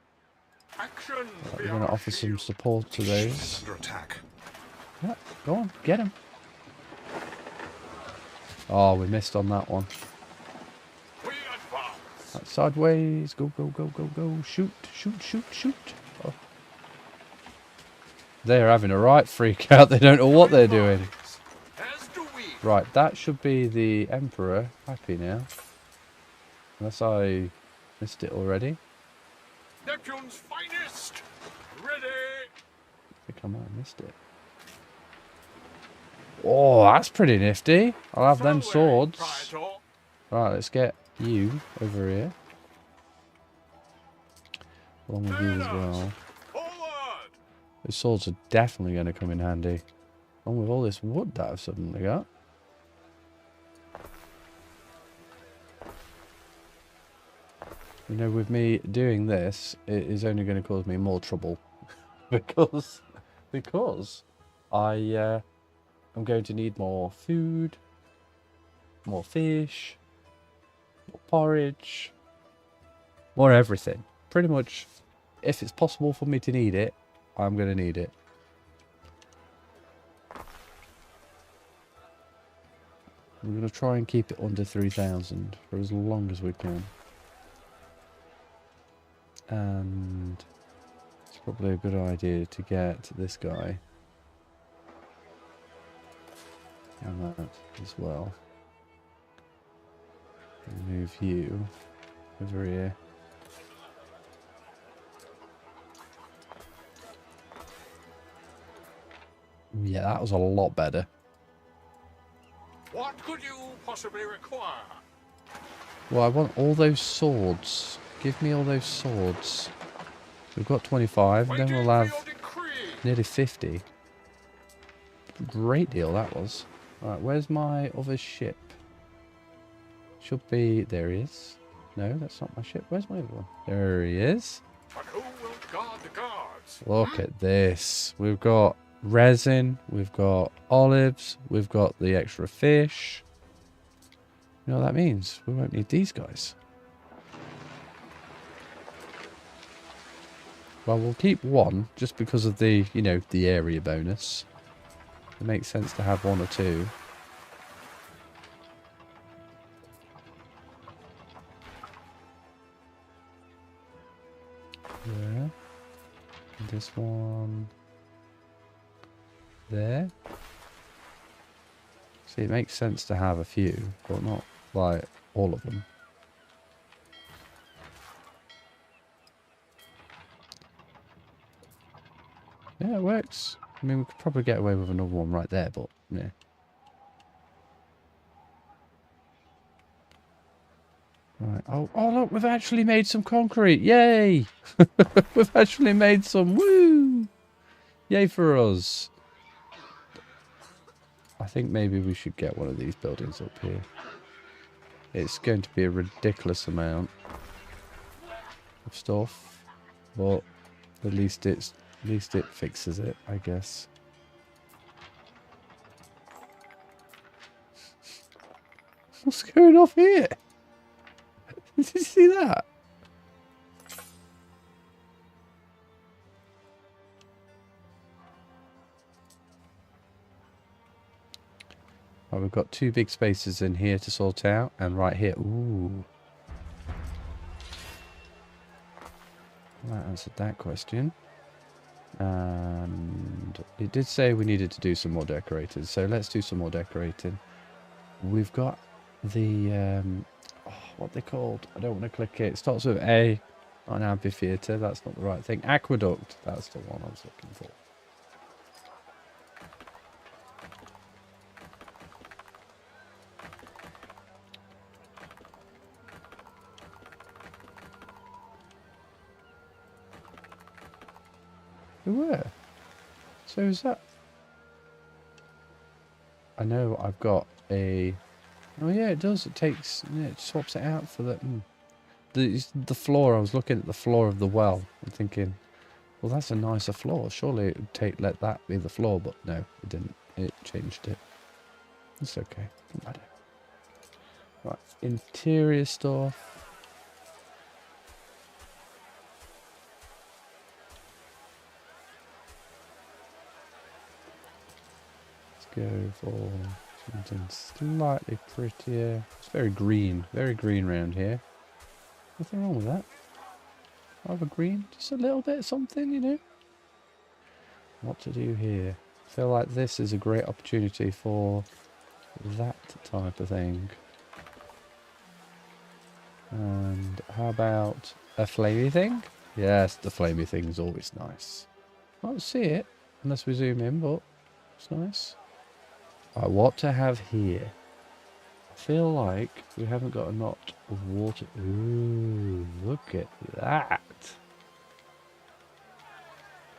action. Right, we're going to offer some support to those. Under attack. Yeah, go on, get them. Oh, we missed on that one. We advance. That's sideways. Go, go, go, go, go. Shoot, shoot, shoot, shoot. Oh. They're having a right freak out. They don't know what they're doing. As do we. Right, that should be the Emperor happy now. Unless I missed it already. Neptune's finest, ready. I think I might have missed it. Oh, that's pretty nifty. I'll have them swords. Right, let's get you over here. Along with you as well. Those swords are definitely going to come in handy. Along with all this wood that I've suddenly got. You know, with me doing this, it is only going to cause me more trouble. because I'm going to need more food, more fish, more porridge, more everything. Pretty much, if it's possible for me to need it, I'm going to need it. We're going to try and keep it under 3,000 for as long as we can. And it's probably a good idea to get this guy. And that as well. And move you over here. Yeah, that was a lot better. What could you possibly require? Well, I want all those swords. Give me all those swords. We've got 25, and then we'll have nearly 50. Great deal that was. Alright, where's my other ship? Should be... There he is. No, that's not my ship. Where's my other one? There he is. But who will guard the guards? Look at this. We've got resin, we've got olives, we've got the extra fish. You know what that means? We won't need these guys. Well, we'll keep one just because of the, you know, the area bonus. It makes sense to have one or two. There. And this one. There. See, it makes sense to have a few, but not like all of them. Yeah, it works. I mean, we could probably get away with another one right there, but yeah. Right. Oh, look, we've actually made some concrete. Yay! We've actually made some. Woo! Yay for us. I think maybe we should get one of these buildings up here. It's going to be a ridiculous amount of stuff, but at least it fixes it, I guess. What's going off here? Did you see that? Right, we've got two big spaces in here to sort out, and right here. Ooh. That answered that question. And it did say we needed to do some more decorating, so let's do some more decorating. We've got the what they called? I don't want to click it. It starts with A. Not an amphitheater. That's not the right thing. Aqueduct. That's the one I was looking for. Where? So is that... I know I've got a... Oh yeah, it does. It takes... Yeah, it swaps it out for the... The floor. I was looking at the floor of the well and thinking, well, that's a nicer floor. Surely it would let that be the floor, but no, it didn't. It changed it. It's okay. Doesn't matter. Right, interior stuff. Go for something slightly prettier. It's very green around here. Nothing wrong with that. Rather green, just a little bit of something, you know. What to do here? I feel like this is a great opportunity for that type of thing. And how about a flamey thing? Yes, the flamey thing is always nice. I don't see it unless we zoom in, but it's nice. Right, what to have here? I feel like we haven't got a lot of water. Ooh, look at that.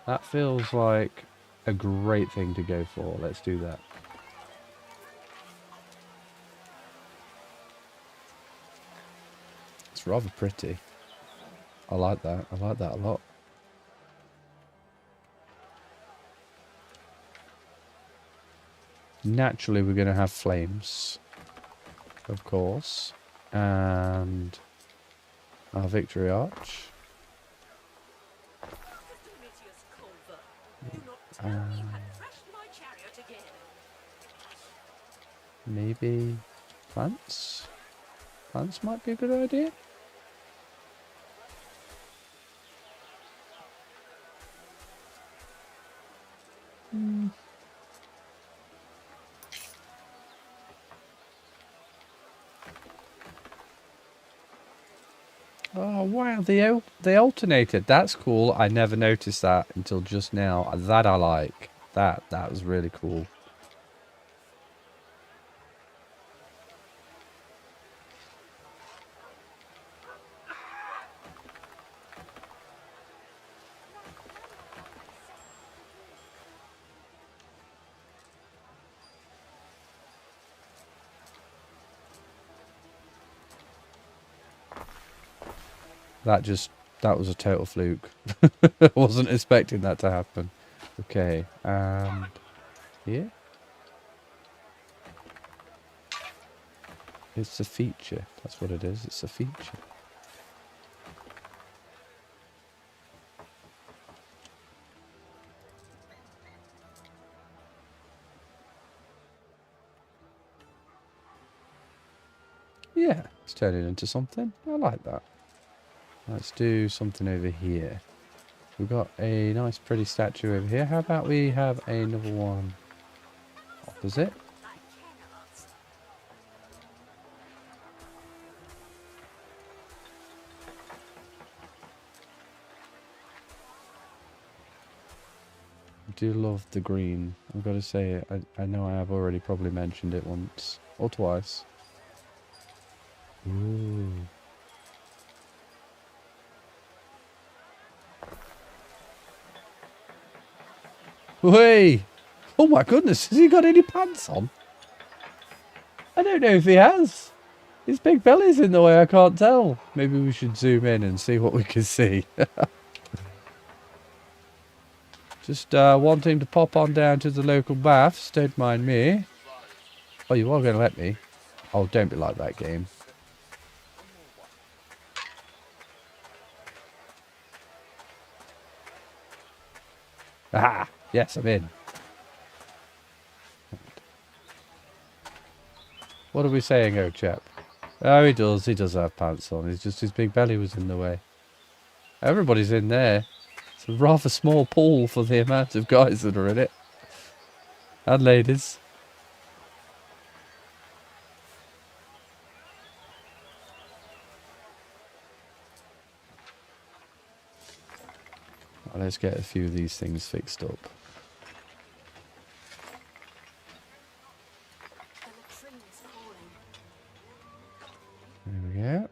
That feels like a great thing to go for. Let's do that. It's rather pretty. I like that. I like that a lot. Naturally, we're going to have flames, of course, and our victory arch. Maybe plants? Plants might be a good idea. Oh wow, they alternated. That's cool. I never noticed that until just now. That I like. That was really cool. That was a total fluke. I wasn't expecting that to happen. Okay, and here? It's a feature. That's what it is. It's a feature. Yeah, it's turning into something. I like that. Let's do something over here. We've got a nice pretty statue over here. How about we have another one opposite? I do love the green. I've got to say it. I know I have already probably mentioned it once or twice. Ooh. Hey! Oh my goodness, has he got any pants on? I don't know if he has. His big belly's in the way, I can't tell. Maybe we should zoom in and see what we can see. Just wanting to pop on down to the local baths, don't mind me. Oh, you are going to let me? Oh, don't be like that, game. Ah, yes, I'm in. What are we saying, oh chap? Oh, he does have pants on. It's just his big belly was in the way. Everybody's in there. It's a rather small pool for the amount of guys that are in it. And ladies. Well, let's get a few of these things fixed up. There we go.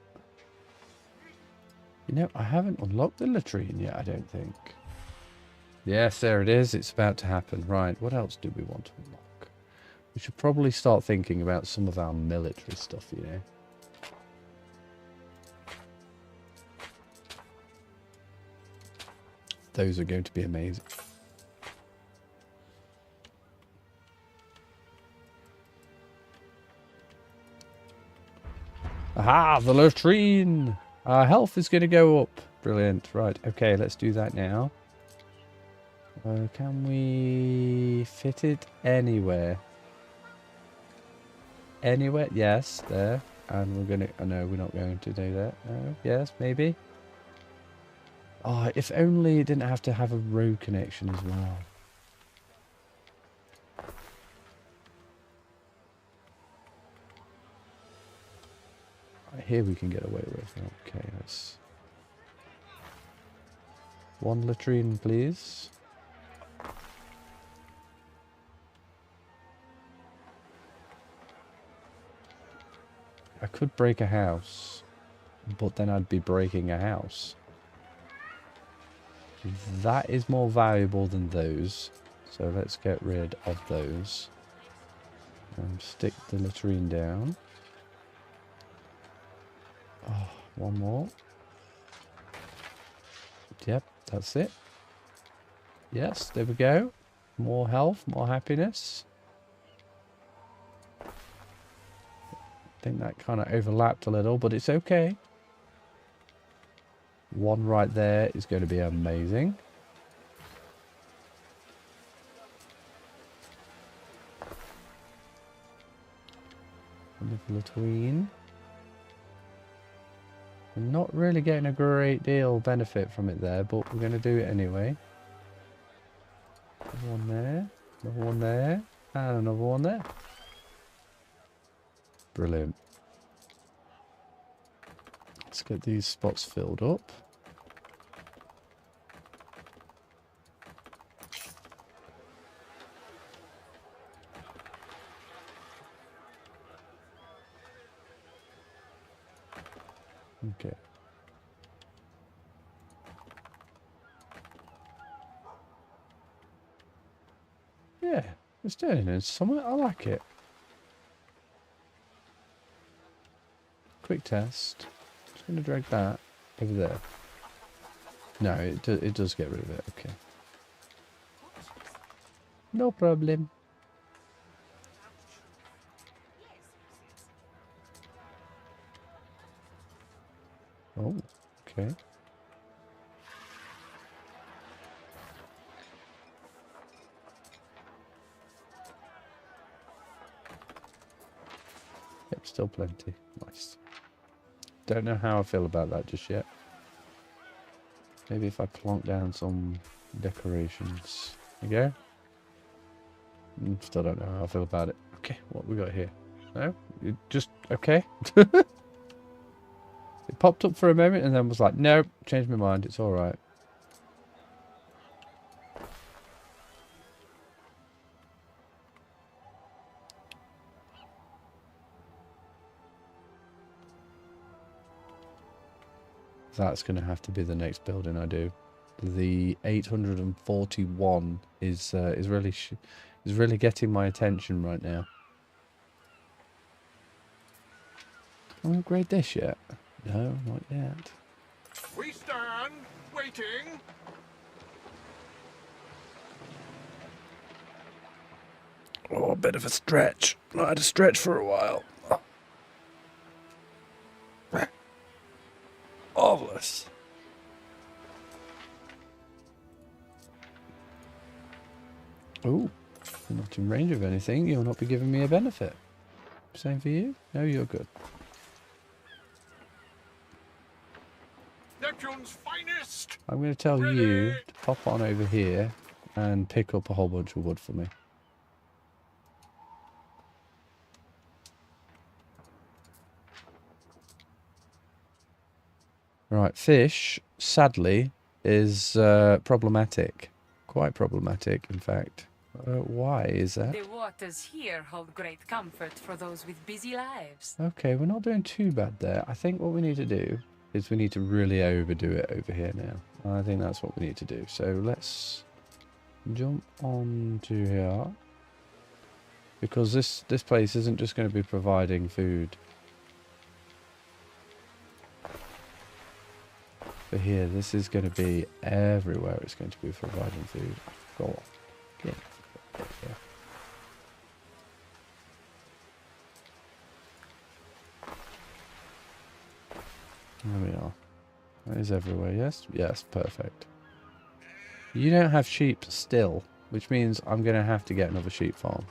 You know, I haven't unlocked the latrine yet, I don't think. Yes, there it is. It's about to happen. Right, what else do we want to unlock? We should probably start thinking about some of our military stuff, you know. Those are going to be amazing. Aha, the latrine! Our health is going to go up. Brilliant. Right, okay, let's do that now. Can we fit it anywhere? Anywhere? Yes, there. And we're going to... Oh, no, we're not going to do that. No, yes, maybe. Oh, if only it didn't have to have a road connection as well. Right, here we can get away with. Okay, let's... One latrine, please. I could break a house, but then I'd be breaking a house. That is more valuable than those, so let's get rid of those. And stick the latrine down. Oh, one more. Yep, that's it. Yes, there we go. More health, more happiness. think that kind of overlapped a little, but it's okay. One right there is going to be amazing. In between. I'm not really getting a great deal of benefit from it there, but we're going to do it anyway. Another one there, another one there, and another one there. Brilliant. Let's get these spots filled up. Okay. Yeah, it's turning into something. I like it. Quick test. Just going to drag that over there. No, it does get rid of it. Okay. No problem. Oh, okay. Yep, still plenty. Nice. Don't know how I feel about that just yet. Maybe if I plonk down some decorations. There you go. Still don't know how I feel about it. Okay, what we got here? No? It just okay. It popped up for a moment and then was like, no, changed my mind. It's all right. That's going to have to be the next building I do. The 841 is really getting my attention right now. Can we upgrade this yet? No, not yet. We stand waiting. Oh, a bit of a stretch. Not had a stretch for a while. Marvelous. Oh, you're not in range of anything. You'll not be giving me a benefit. Same for you? No, you're good. Neptune's finest. I'm going to tell you to pop on over here and pick up a whole bunch of wood for me. Right, fish, sadly, is problematic. Quite problematic, in fact. Why is that? The waters here hold great comfort for those with busy lives. Okay, we're not doing too bad there. I think what we need to do is we need to really overdo it over here now. I think that's what we need to do. So let's jump on to here. Because this place isn't just going to be providing food. But here, this is going to be everywhere. It's going to be providing food. Go on. Get here. There we are. That is everywhere, yes? Yes, perfect. You don't have sheep still, which means I'm going to have to get another sheep farm.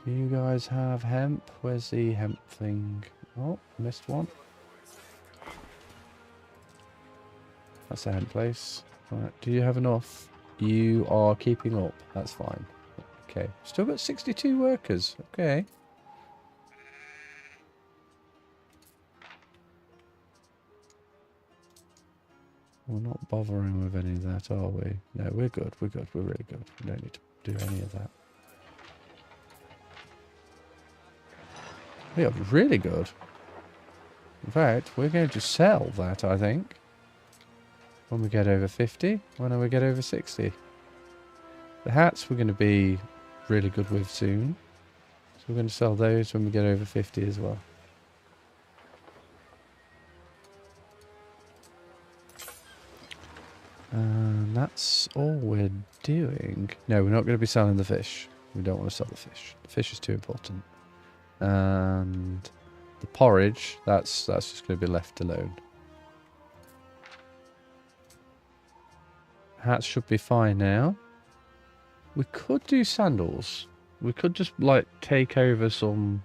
Do you guys have hemp? Where's the hemp thing? Oh, missed one. That's a hemp place. Right, do you have enough? You are keeping up. That's fine. Okay. Still got 62 workers. Okay. We're not bothering with any of that, are we? No, we're good. We're good. We're really good. We don't need to do any of that. We are really good. In fact, we're going to sell that, I think. When we get over 50. When we get over 60. The hats we're going to be really good with soon. So we're going to sell those when we get over 50 as well. And that's all we're doing. No, we're not going to be selling the fish. We don't want to sell the fish. The fish is too important. And the porridge, that's just going to be left alone. Hats should be fine now. We could do sandals. We could just, like, take over some...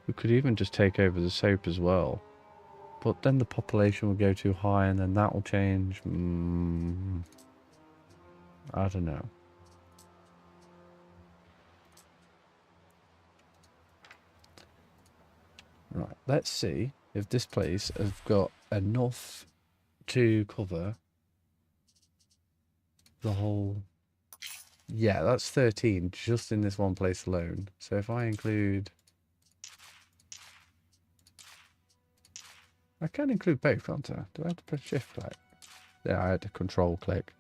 We could even just take over the soap as well. But then the population will go too high and then that will change. I don't know. Right, let's see if this place has got enough to cover the whole... Yeah, that's 13 just in this one place alone. So if I include... I can include both, can't I? Do I have to press shift click? Yeah, I had to control click.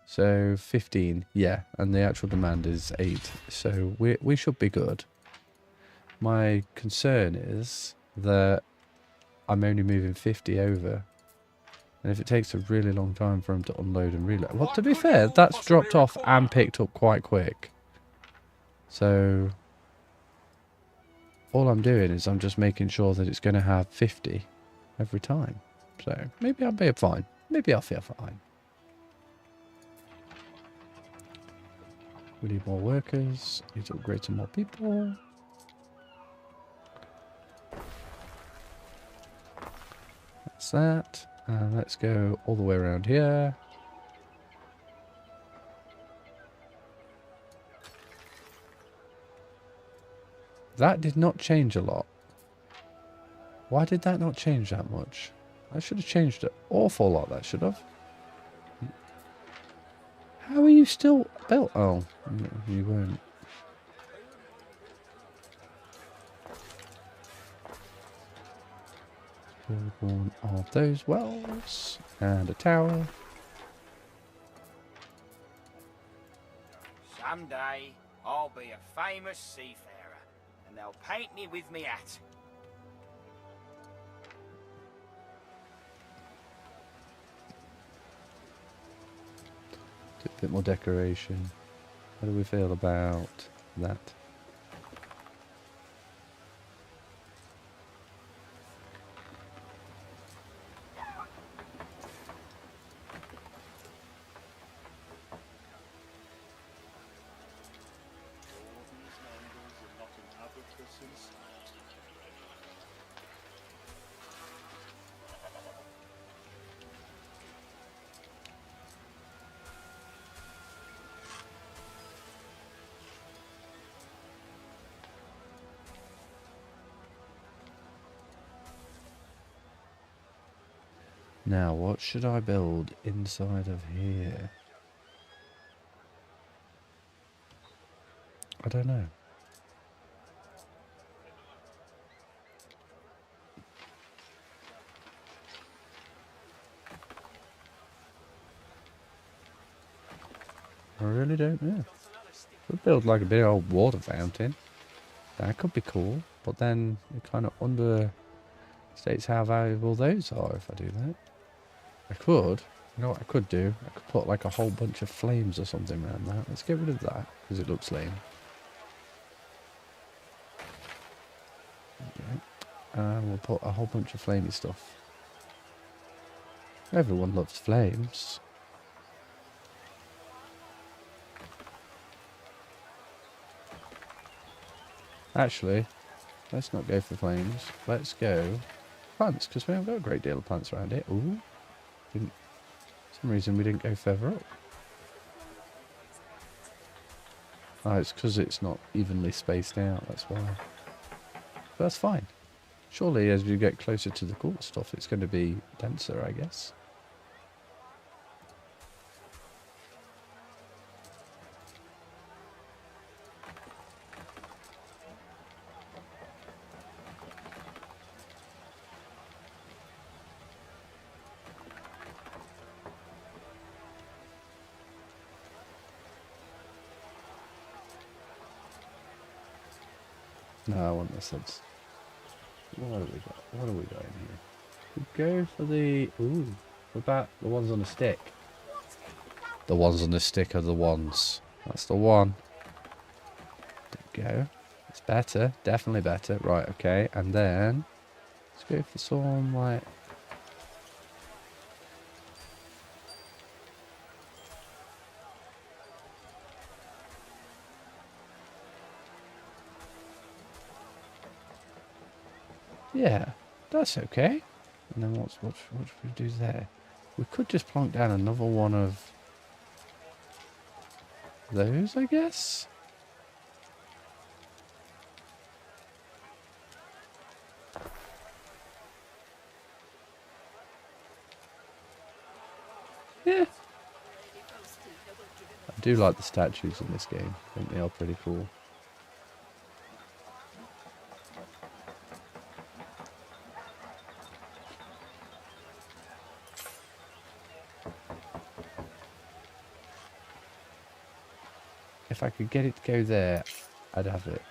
So 15, yeah, and the actual demand is 8. So we should be good. My concern is that I'm only moving 50 over. And if it takes a really long time for them to unload and reload... Well, to be fair, that's dropped off and picked up quite quick. So all I'm doing is I'm just making sure that it's going to have 50 every time. So maybe I'll be fine. Maybe I'll feel fine. We need more workers. Need to upgrade some more people. That's that. And let's go all the way around here. That did not change a lot. Why did that not change that much? I should have changed an awful lot, that should have. How are you still built? Oh, no, you weren't. Build one of those wells. And a tower. Someday, I'll be a famous seafarer, and they'll paint me with me hat. Do a bit more decoration. How do we feel about that? Now, what should I build inside of here? I don't know. I really don't know. We'll build like a big old water fountain. That could be cool, but then it kind of understates how valuable those are if I do that. I could, you know what I could do? I could put like a whole bunch of flames or something around that. Let's get rid of that, because it looks lame. Okay. And we'll put a whole bunch of flamey stuff. Everyone loves flames. Actually, let's not go for flames. Let's go plants, because we haven't got a great deal of plants around here. Ooh. For some reason we didn't go further up. Oh, it's because it's not evenly spaced out, that's why. But that's fine. Surely as you get closer to the cool stuff, it's going to be denser, I guess. No, I want this. What have we got? What have we got in here? Go for the... Ooh. What about the ones on the stick? The ones on the stick are the ones. That's the one. There we go. It's better. Definitely better. Right, okay. And then... Let's go for some, like... Yeah, that's okay. And then what should we do there? We could just plonk down another one of those, I guess. Yeah. I do like the statues in this game. I think they are pretty cool. If I could get it to go there, I'd have it.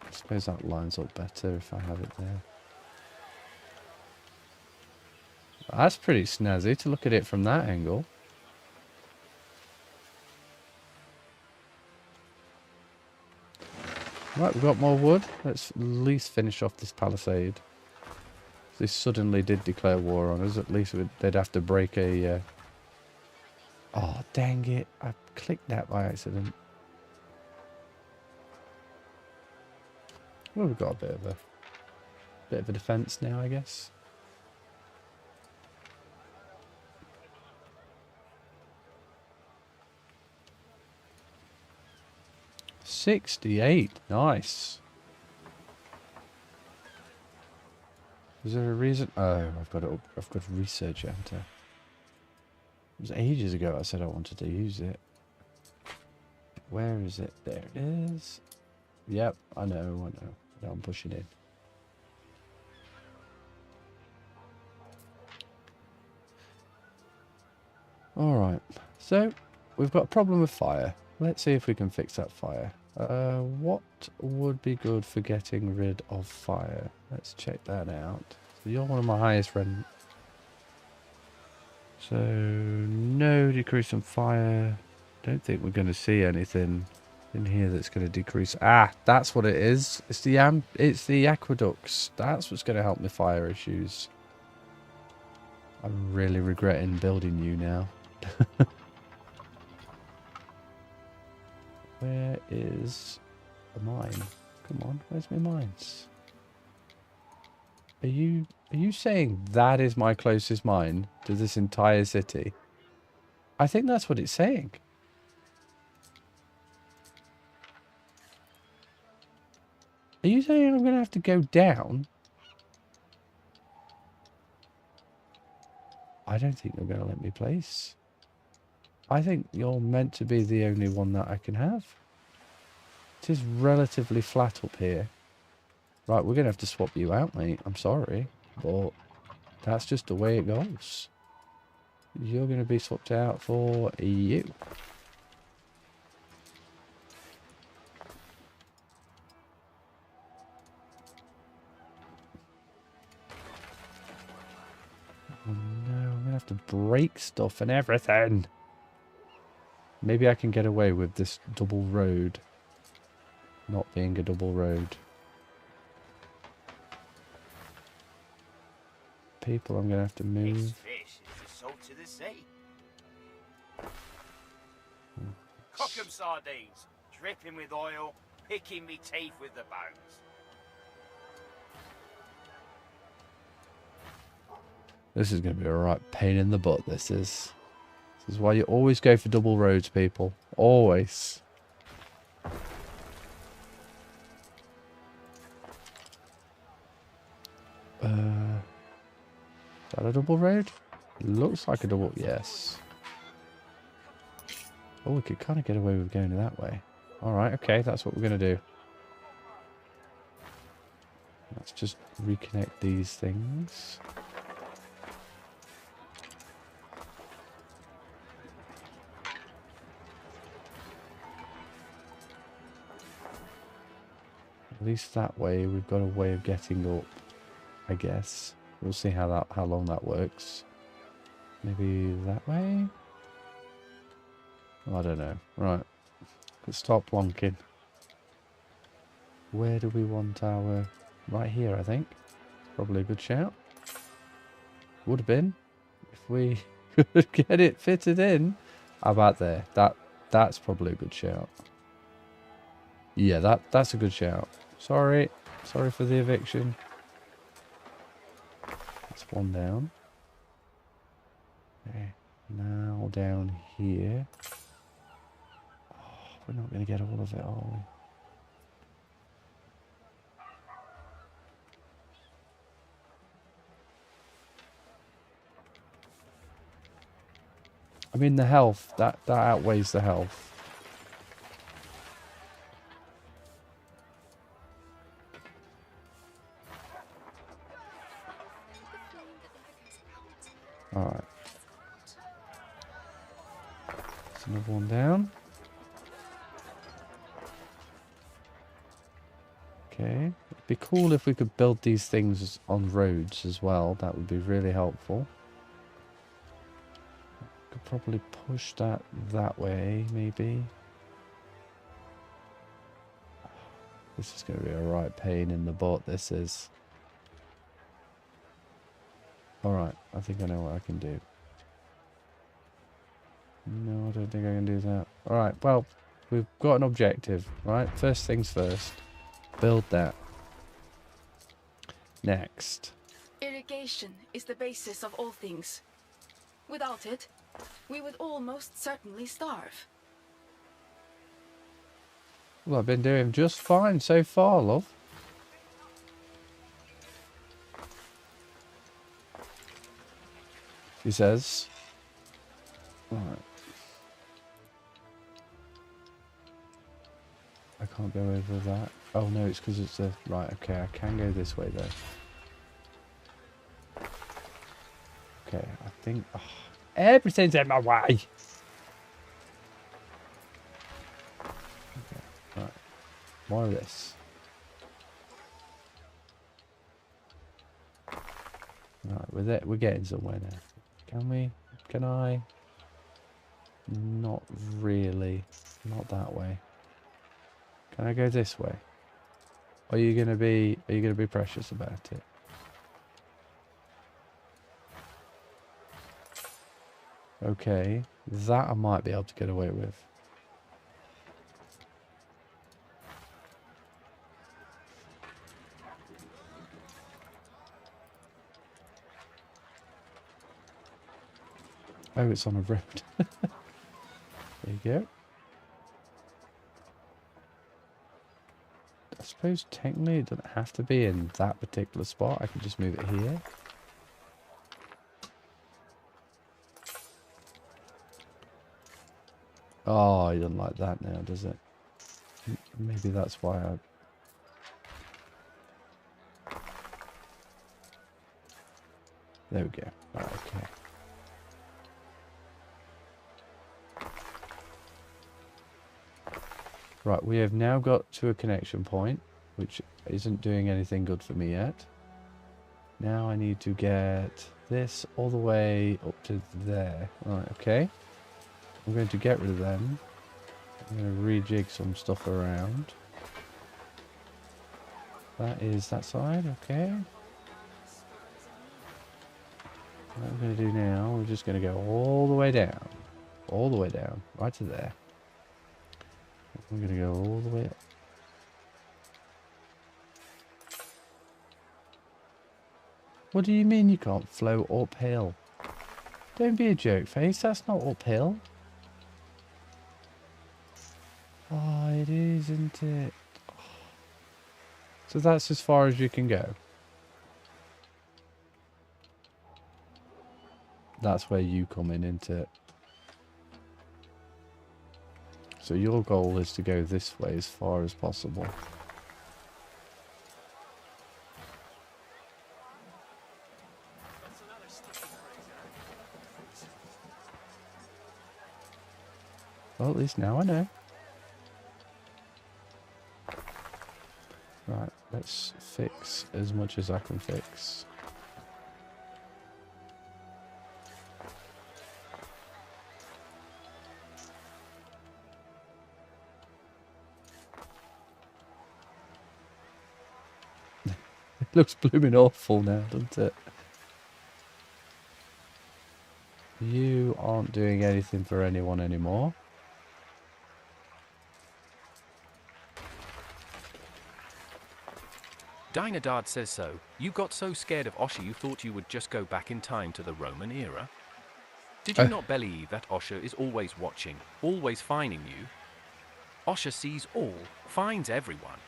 I suppose that lines up better if I have it there. That's pretty snazzy to look at it from that angle. Right, we've got more wood. Let's at least finish off this palisade. If they suddenly did declare war on us, at least they'd have to break a... Oh, dang it. I clicked that by accident. Well, we've got a bit of a defense now, I guess. $68. Nice. Was there a reason? Oh, I've got to research it, haven't I? It was ages ago I said I wanted to use it. Where is it? There it is. Yep, I know. Now I'm pushing in. Alright, so we've got a problem with fire. Let's see if we can fix that fire. What would be good for getting rid of fire? Let's check that out. So you're one of my highest rent. So, no decrease in fire. Don't think we're going to see anything in here that's going to decrease. Ah, that's what it is. It's the aqueducts. That's what's going to help the fire issues. I'm really regretting building you now. Where is the mine? Come on, where's my mines? Are you saying that is my closest mine to this entire city? I think that's what it's saying. Are you saying I'm going to have to go down? I don't think you're going to let me place. I think you're meant to be the only one that I can have. It is relatively flat up here. Right, we're going to have to swap you out, mate. I'm sorry, but that's just the way it goes. You're going to be swapped out for you. Oh no, I'm going to have to break stuff and everything. Maybe I can get away with this double road not being a double road. People I'm going to have to move. This fish is the salt of the sea. Cockham sardines, dripping with oil, picking me teeth with the bones. This is going to be a right pain in the butt, this is. This is why you always go for double roads, people. Always. Is that a double road? Looks like a double... Yes. Oh, we could kind of get away with going that way. Alright, okay, that's what we're going to do. Let's just reconnect these things. At least that way we've got a way of getting up I guess. We'll see how long that works. Maybe that way? I don't know. Right. Let's stop plonking. Where do we want our... Right here, I think. Probably a good shout. Would have been. If we could get it fitted in. How about there? That's probably a good shout. Yeah, that's a good shout. Sorry for the eviction. That's one down. Okay, now down here. Oh, we're not going to get all of it, are we? I mean, the health, that outweighs the health. Alright. There's another one down. Okay. It'd be cool if we could build these things on roads as well. That would be really helpful. Could probably push that way, maybe. This is going to be a right pain in the butt, this is. Alright, I think I know what I can do. No, I don't think I can do that. Alright, well, we've got an objective, right? First things first. Build that. Next. Irrigation is the basis of all things. Without it, we would almost certainly starve. Well, I've been doing just fine so far, love. She says. Alright. I can't go over that. Oh no, it's because it's a... Right, okay, I can go this way though. Okay, I think... Oh, everything's in my way! Okay, right. More of this. Right, we're getting somewhere now. Can we? Can I? Not really. Not that way. Can I go this way? Are you gonna be precious about it? Okay, that I might be able to get away with. Oh, it's on a road. There you go. I suppose technically it doesn't have to be in that particular spot. I can just move it here. Oh, he doesn't like that now, does it? Maybe that's why I... There we go. Right, okay. Right, we have now got to a connection point, which isn't doing anything good for me yet. Now I need to get this all the way up to there. Right, okay. I'm going to get rid of them. I'm going to rejig some stuff around. That is that side, okay. What we're going to do now, we're just going to go all the way down. All the way down, right to there. We're going to go all the way up. What do you mean you can't flow uphill? Don't be a joke face, that's not uphill. Oh, it is, isn't it? So that's as far as you can go. That's where you come in, isn't it? So your goal is to go this way as far as possible. Well, at least now I know. Right, Let's fix as much as I can fix. It looks blooming awful now, doesn't it? You aren't doing anything for anyone anymore. Dynadard says so. You got so scared of Osher you thought you would just go back in time to the Roman era? Did you not believe that Osher is always watching, always finding you? Osher sees all, finds everyone.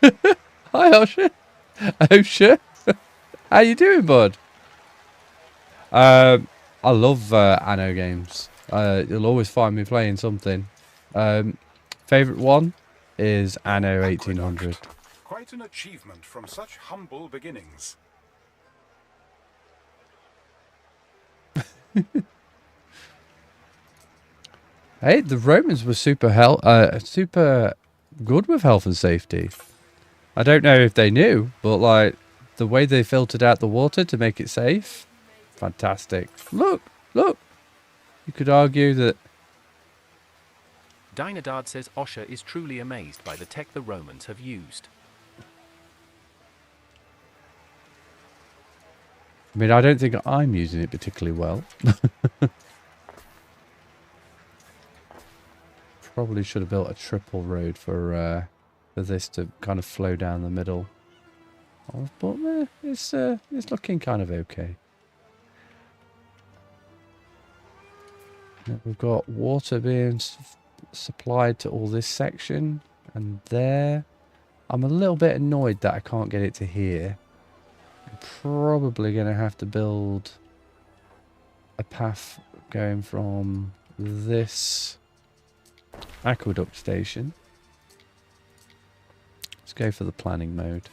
Hi, Osher. Osher. How you doing, bud? I love Anno games. You'll always find me playing something. Favourite one is Anno 1800. Quite an achievement from such humble beginnings. Hey, the Romans were super good with health and safety. I don't know if they knew, but like the way they filtered out the water to make it safe, fantastic. Look. You could argue that. Dynadard says Osher is truly amazed by the tech the Romans have used. I mean, I don't think I'm using it particularly well. Probably should have built a triple road for this to kind of flow down the middle. But it's looking kind of okay. Now we've got water being supplied to all this section and there. I'm a little bit annoyed that I can't get it to here. I'm probably going to have to build a path going from this aqueduct station. Let's go for the planning mode.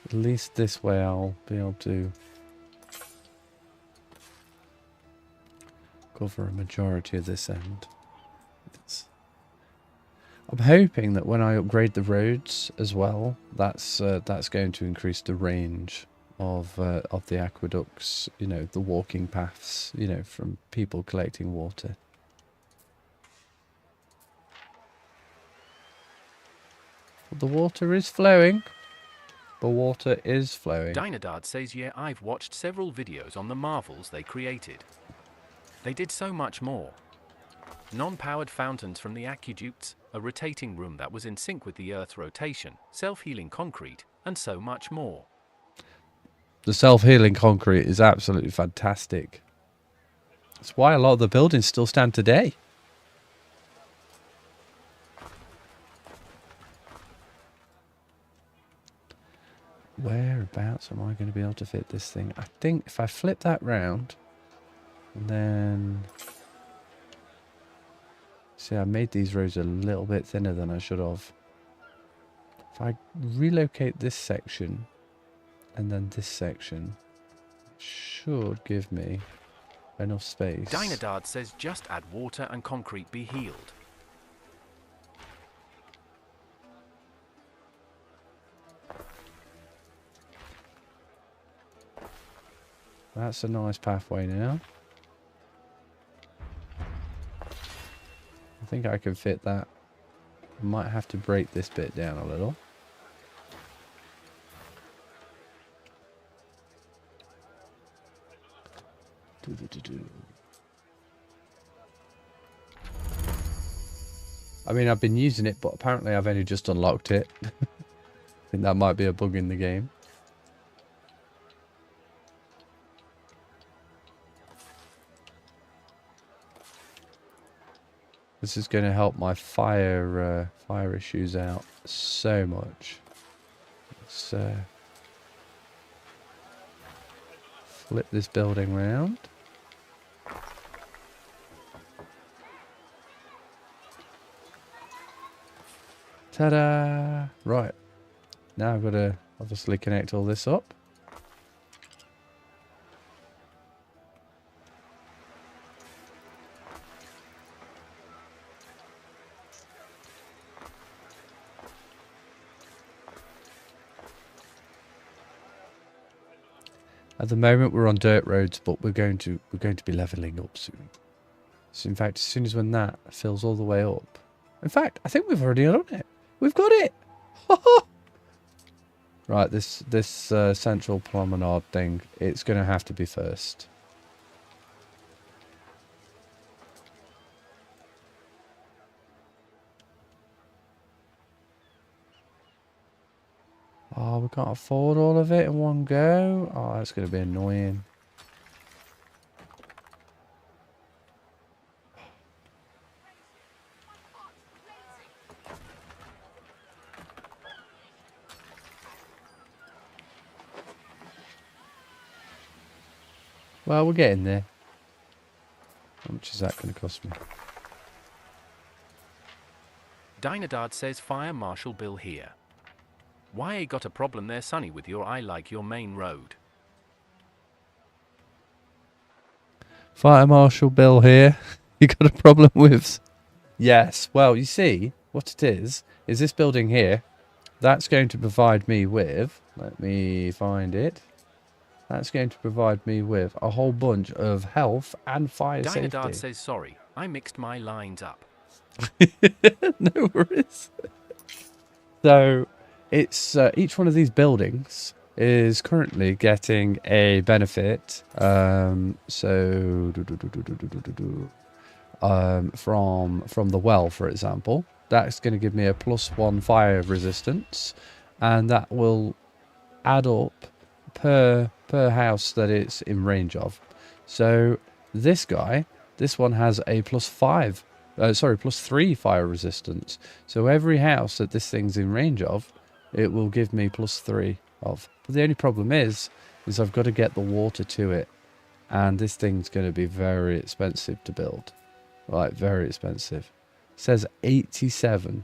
At least this way I'll be able to cover a majority of this end. I'm hoping that when I upgrade the roads as well, that's going to increase the range of the aqueducts. You know, the walking paths. You know, from people collecting water. The water is flowing. The water is flowing. Dynadard says, yeah, I've watched several videos on the marvels they created. They did so much more. Non-powered fountains from the aqueducts, a rotating room that was in sync with the Earth's rotation, self-healing concrete, and so much more. The self-healing concrete is absolutely fantastic. That's why a lot of the buildings still stand today. Whereabouts am I going to be able to fit this thing? I think if I flip that round, and then... See, I made these roads a little bit thinner than I should have. If I relocate this section, and then this section, should give me enough space. Dynadard says just add water and concrete be healed. That's a nice pathway now. I think I can fit that. I might have to break this bit down a little. I mean, I've been using it, but apparently I've only just unlocked it. I think that might be a bug in the game. This is going to help my fire issues out so much. Let's flip this building round. Ta-da! Right. Now I've got to obviously connect all this up. At the moment we're on dirt roads, but we're going to be leveling up soon. So in fact, as soon as when that fills all the way up. In fact, I think we've already done it. We've got it. Right, this central promenade thing, it's going to have to be first. Oh, we can't afford all of it in one go. Oh, that's going to be annoying. Well, we're getting there. How much is that going to cost me? Dynadard says Fire Marshal Bill here. Why you got a problem there, Sonny, with your I like your main road? Fire Marshal Bill here. You got a problem with... Yes, well, you see, what it is this building here, that's going to provide me with... Let me find it. That's going to provide me with a whole bunch of health and fire safety. Dynadard says sorry, I mixed my lines up. No worries. So, it's each one of these buildings is currently getting a benefit. From the well, for example, that's going to give me a +1 fire resistance, and that will add up per house that it's in range of. So this one has a +3 fire resistance. So every house that this thing's in range of, it will give me +3 of. But the only problem is I've got to get the water to it, and this thing's going to be very expensive to build. Right, very expensive. It says 87.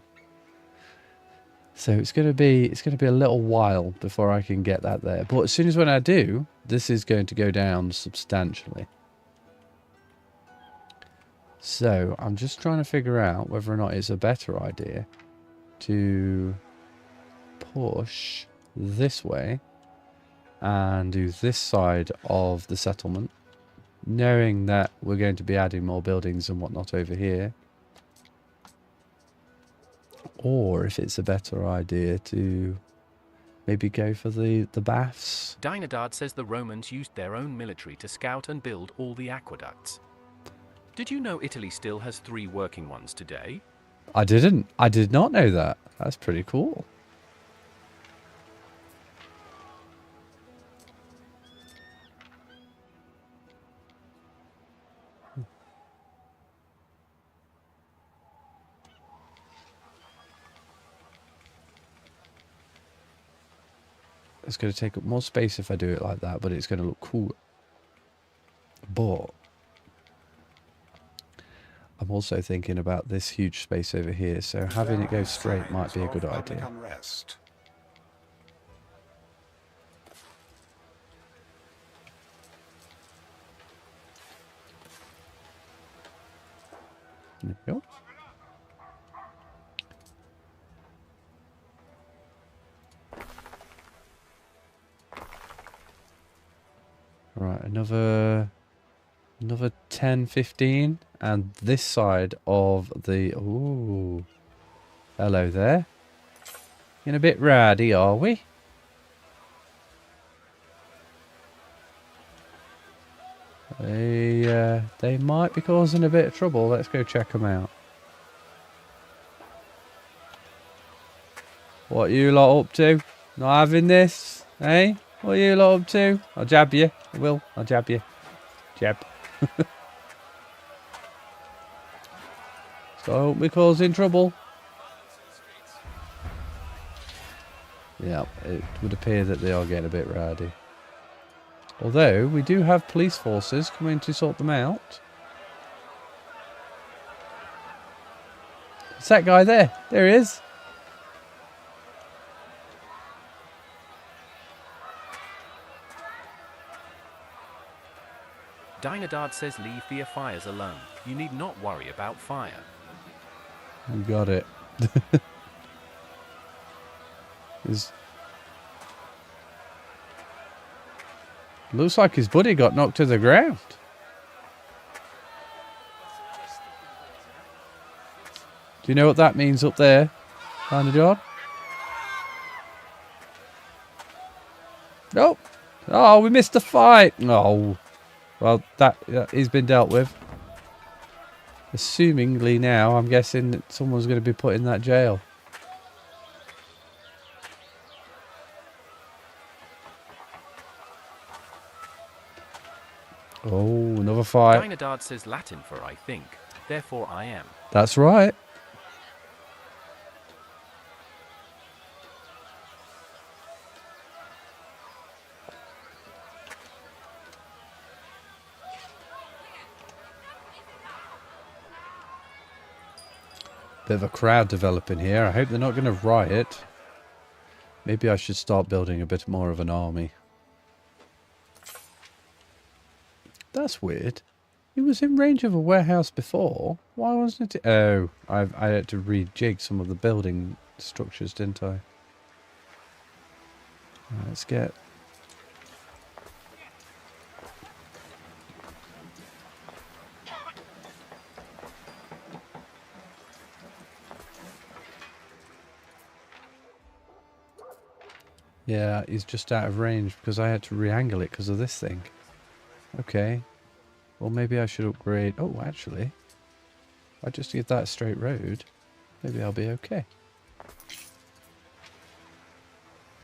So it's going to be a little while before I can get that there. But as soon as when I do, this is going to go down substantially. So I'm just trying to figure out whether or not it's a better idea to push this way and do this side of the settlement, knowing that we're going to be adding more buildings and whatnot over here. Or if it's a better idea to maybe go for the baths. Dynadard says the Romans used their own military to scout and build all the aqueducts. Did you know Italy still has 3 working ones today? I didn't. I did not know that. That's pretty cool. It's going to take up more space if I do it like that, but it's going to look cool. But I'm also thinking about this huge space over here, so having it go straight might be a good idea. There we go. Right, another 10, 15, and this side of the... Ooh. Hello there. Getting a bit rowdy, are we? They might be causing a bit of trouble. Let's go check them out. What are you lot up to? Not having this? Eh? What are you lot up to? I'll jab you. I will. I'll jab you. Jab. So don't be causing trouble. Yeah, it would appear that they are getting a bit rowdy. Although, we do have police forces coming to sort them out. It's that guy there. There he is. Dynadard says leave the fires alone. You need not worry about fire. You got it. Looks like his buddy got knocked to the ground. Do you know what that means up there? Kind of John? Nope. Oh, we missed the fight. Oh. Well, that he's been dealt with. Assumingly now, I'm guessing that someone's going to be put in that jail. Oh, another fight. Dynadard says Latin for I think, therefore I am. That's right. Bit of a crowd developing here. I hope they're not going to riot. Maybe I should start building a bit more of an army. That's weird. He was in range of a warehouse before. Why wasn't it? Oh, I had to rejig some of the building structures, didn't I? Right, let's get... Yeah, he's just out of range because I had to re-angle it because of this thing. Okay. Well, maybe I should upgrade... Oh, actually. If I just give that a straight road, maybe I'll be okay.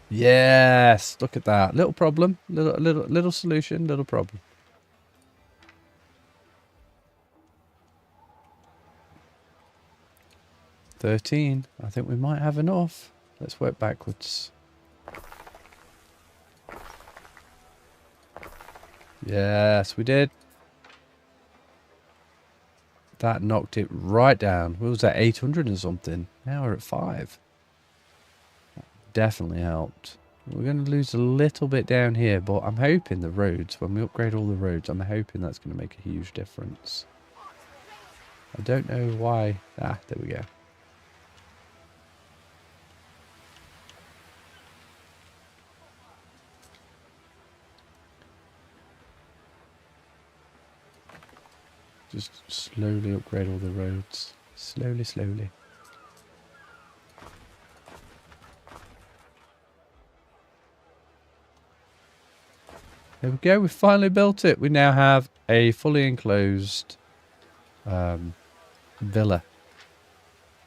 Yes! Look at that. Little problem. Little solution. Little problem. $13. I think we might have enough. Let's work backwards. Yes, we did. That knocked it right down. What was that, 800 or something? Now we're at 5. That definitely helped. We're going to lose a little bit down here, but I'm hoping the roads, when we upgrade all the roads, I'm hoping that's going to make a huge difference. I don't know why. Ah, there we go. Just slowly upgrade all the roads. Slowly, slowly. There we go, we finally built it. We now have a fully enclosed villa.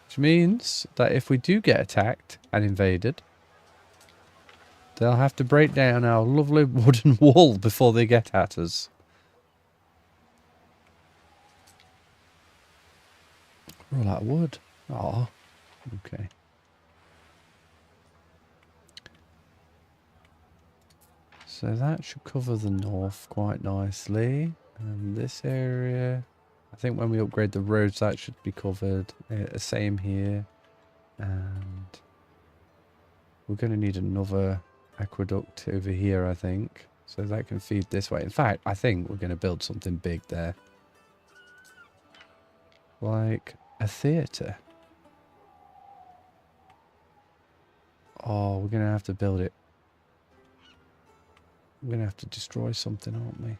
Which means that if we do get attacked and invaded, they'll have to break down our lovely wooden wall before they get at us. We're all out of wood. Oh, okay. So that should cover the north quite nicely. And this area, I think when we upgrade the roads, that should be covered. Same here. And we're going to need another aqueduct over here, I think. So that can feed this way. In fact, I think we're going to build something big there. Like a theatre. Oh, we're going to have to build it. We're going to have to destroy something, aren't we?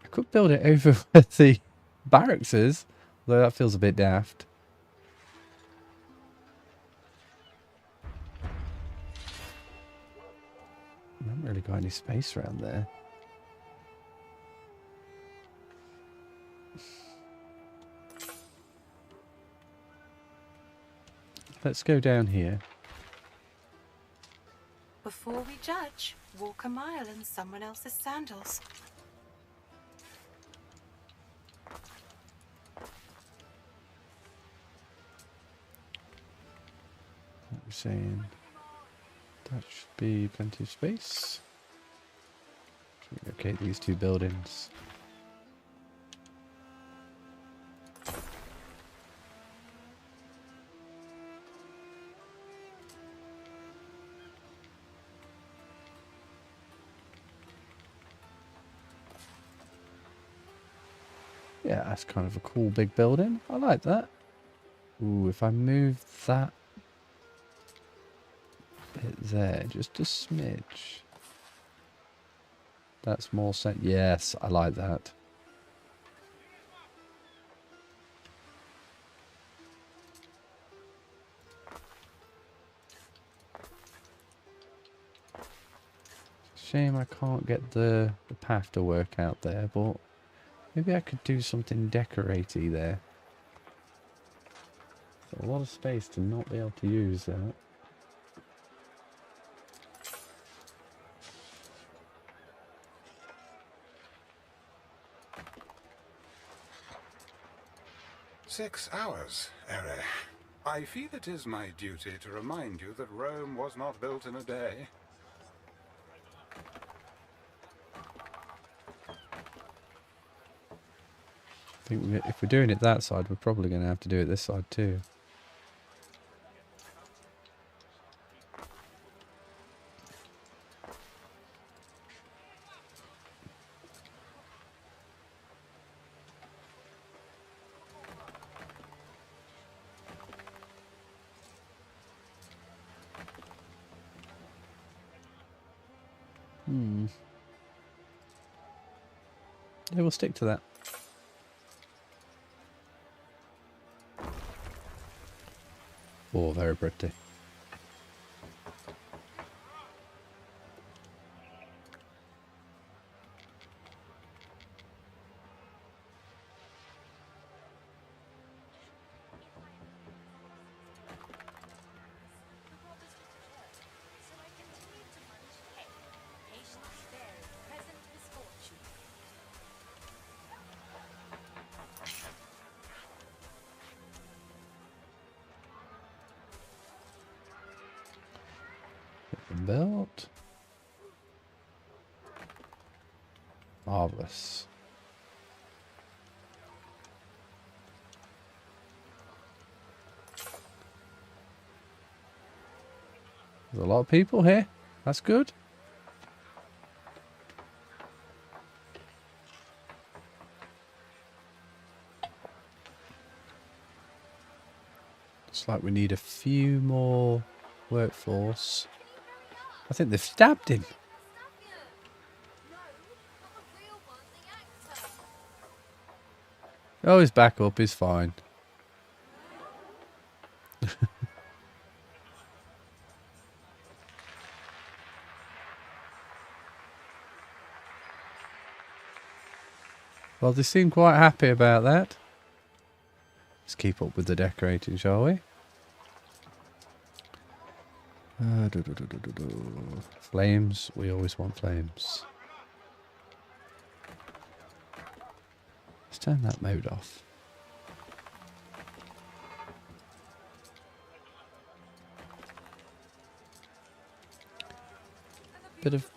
I could build it over where the barracks is, although that feels a bit daft. I haven't really got any space around there. Let's go down here. Before we judge, walk a mile in someone else's sandals. What we're saying, that should be plenty of space. Okay, these two buildings. Yeah, that's kind of a cool big building. I like that. Ooh, if I move that there, just a smidge. That's more sense. Yes, I like that. Shame I can't get the path to work out there, but maybe I could do something decoraty there. A lot of space to not be able to use that. "6 hours, Ere. I feel it is my duty to remind you that Rome was not built in a day." I think if we're doing it that side, we're probably going to have to do it this side too. Yeah, we'll stick to that. Oh, very pretty. Belt. Marvelous. There's a lot of people here. That's good. Looks like we need a few more workforce. I think they've stabbed him. Oh, he's back up. He's fine. Well, they seem quite happy about that. Let's keep up with the decorating, shall we? Flames. We always want flames. Let's turn that mode off. Bit of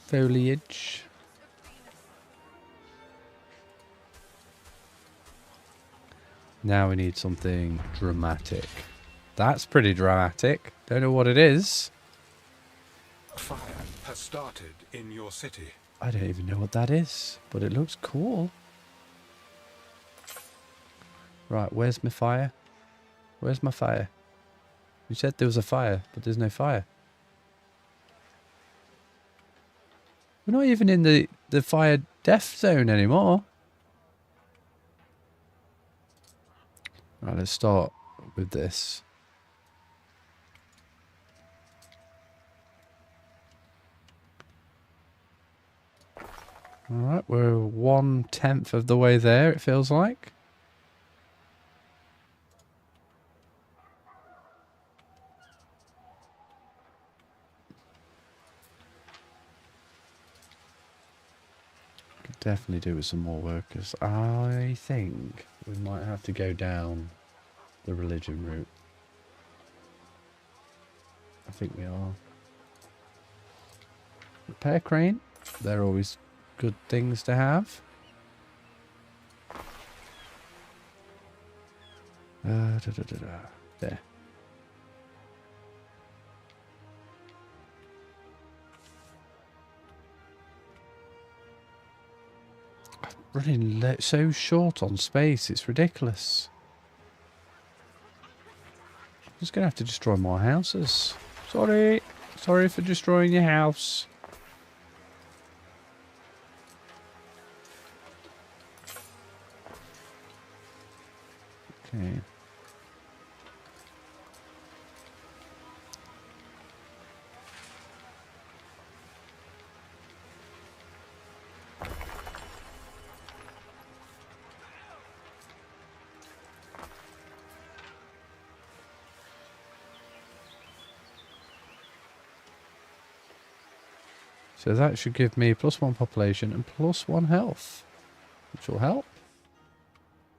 foliage. Now we need something dramatic. That's pretty dramatic. Don't know what it is. Fire has started in your city. I don't even know what that is, but it looks cool. Right, where's my fire? Where's my fire? You said there was a fire, but there's no fire. We're not even in the fire death zone anymore. Right, let's start with this. Alright, we're 1/10 of the way there, it feels like. Could definitely do with some more workers. I think we might have to go down the religion route. I think we are. Repair crane. They're always good things to have. There. I'm running so short on space, it's ridiculous. I'm just going to have to destroy more houses. Sorry. Sorry for destroying your house. Okay. So that should give me +1 population and +1 health, which will help.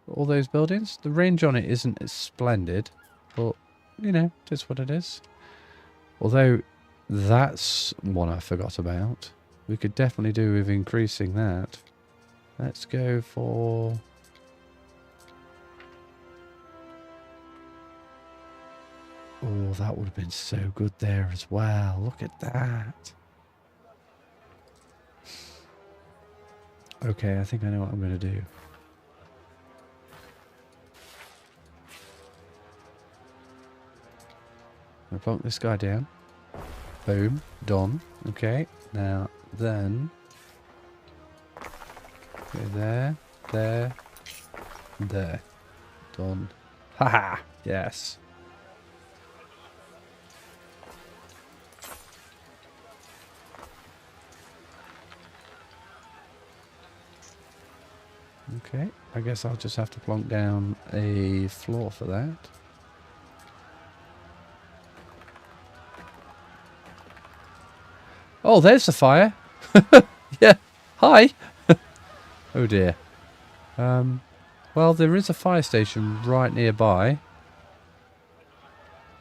All those buildings. The range on it isn't as splendid, but, you know, it is what it is. Although, that's one I forgot about. We could definitely do with increasing that. Let's go for... Oh, that would have been so good there as well. Look at that. Okay, I think I know what I'm going to do. I'm going to plonk this guy down. Boom. Done. Okay. Now, then... Okay, there. There. There. Done. Haha! Yes. Okay, I guess I'll just have to plonk down a floor for that. Oh, there's the fire. Yeah, hi. Oh dear. Well, there is a fire station right nearby.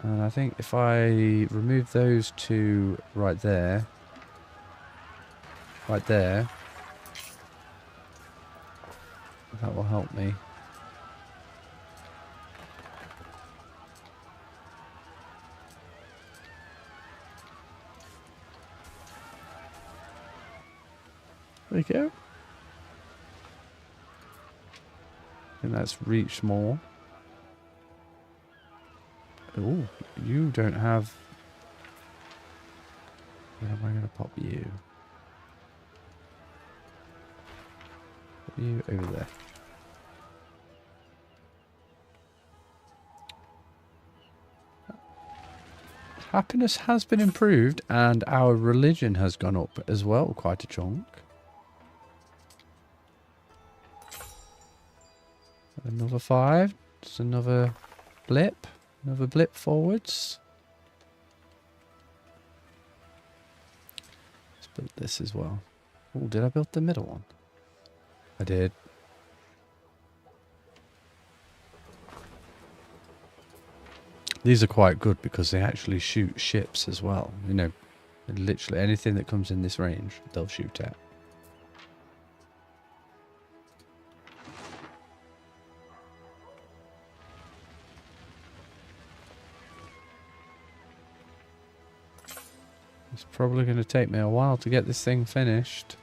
And I think if I remove those two right there. Right there. That will help me. There we go. I think that's reached more. Oh, you don't have... Where am I going to pop you? Put you over there. Happiness has been improved and our religion has gone up as well, quite a chunk. Another 5. Just another blip. Another blip forwards. Let's build this as well. Oh, did I build the middle one? I did. These are quite good because they actually shoot ships as well. You know, literally anything that comes in this range, they'll shoot at. It's probably going to take me a while to get this thing finished.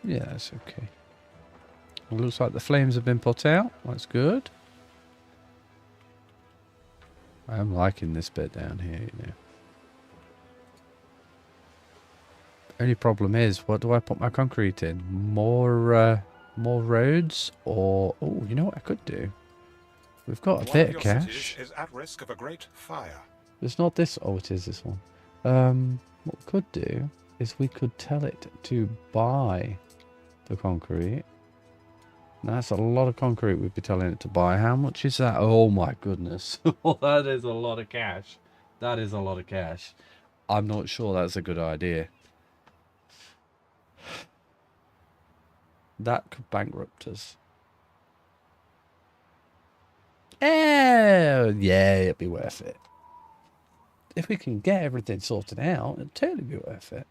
Yeah, that's okay. It looks like the flames have been put out. That's good. I am liking this bit down here, you know. Only problem is, what do I put my concrete in? More roads, or oh, you know what I could do? We've got a bit of cash. Is at risk of a great fire. It's not this. Oh, it is this one. What we could do is we could tell it to buy the concrete. Now, that's a lot of concrete we'd be telling it to buy. How much is that? Oh my goodness. That is a lot of cash. That is a lot of cash. I'm not sure that's a good idea. That could bankrupt us. Yeah, it'd be worth it. If we can get everything sorted out, it'd totally be worth it.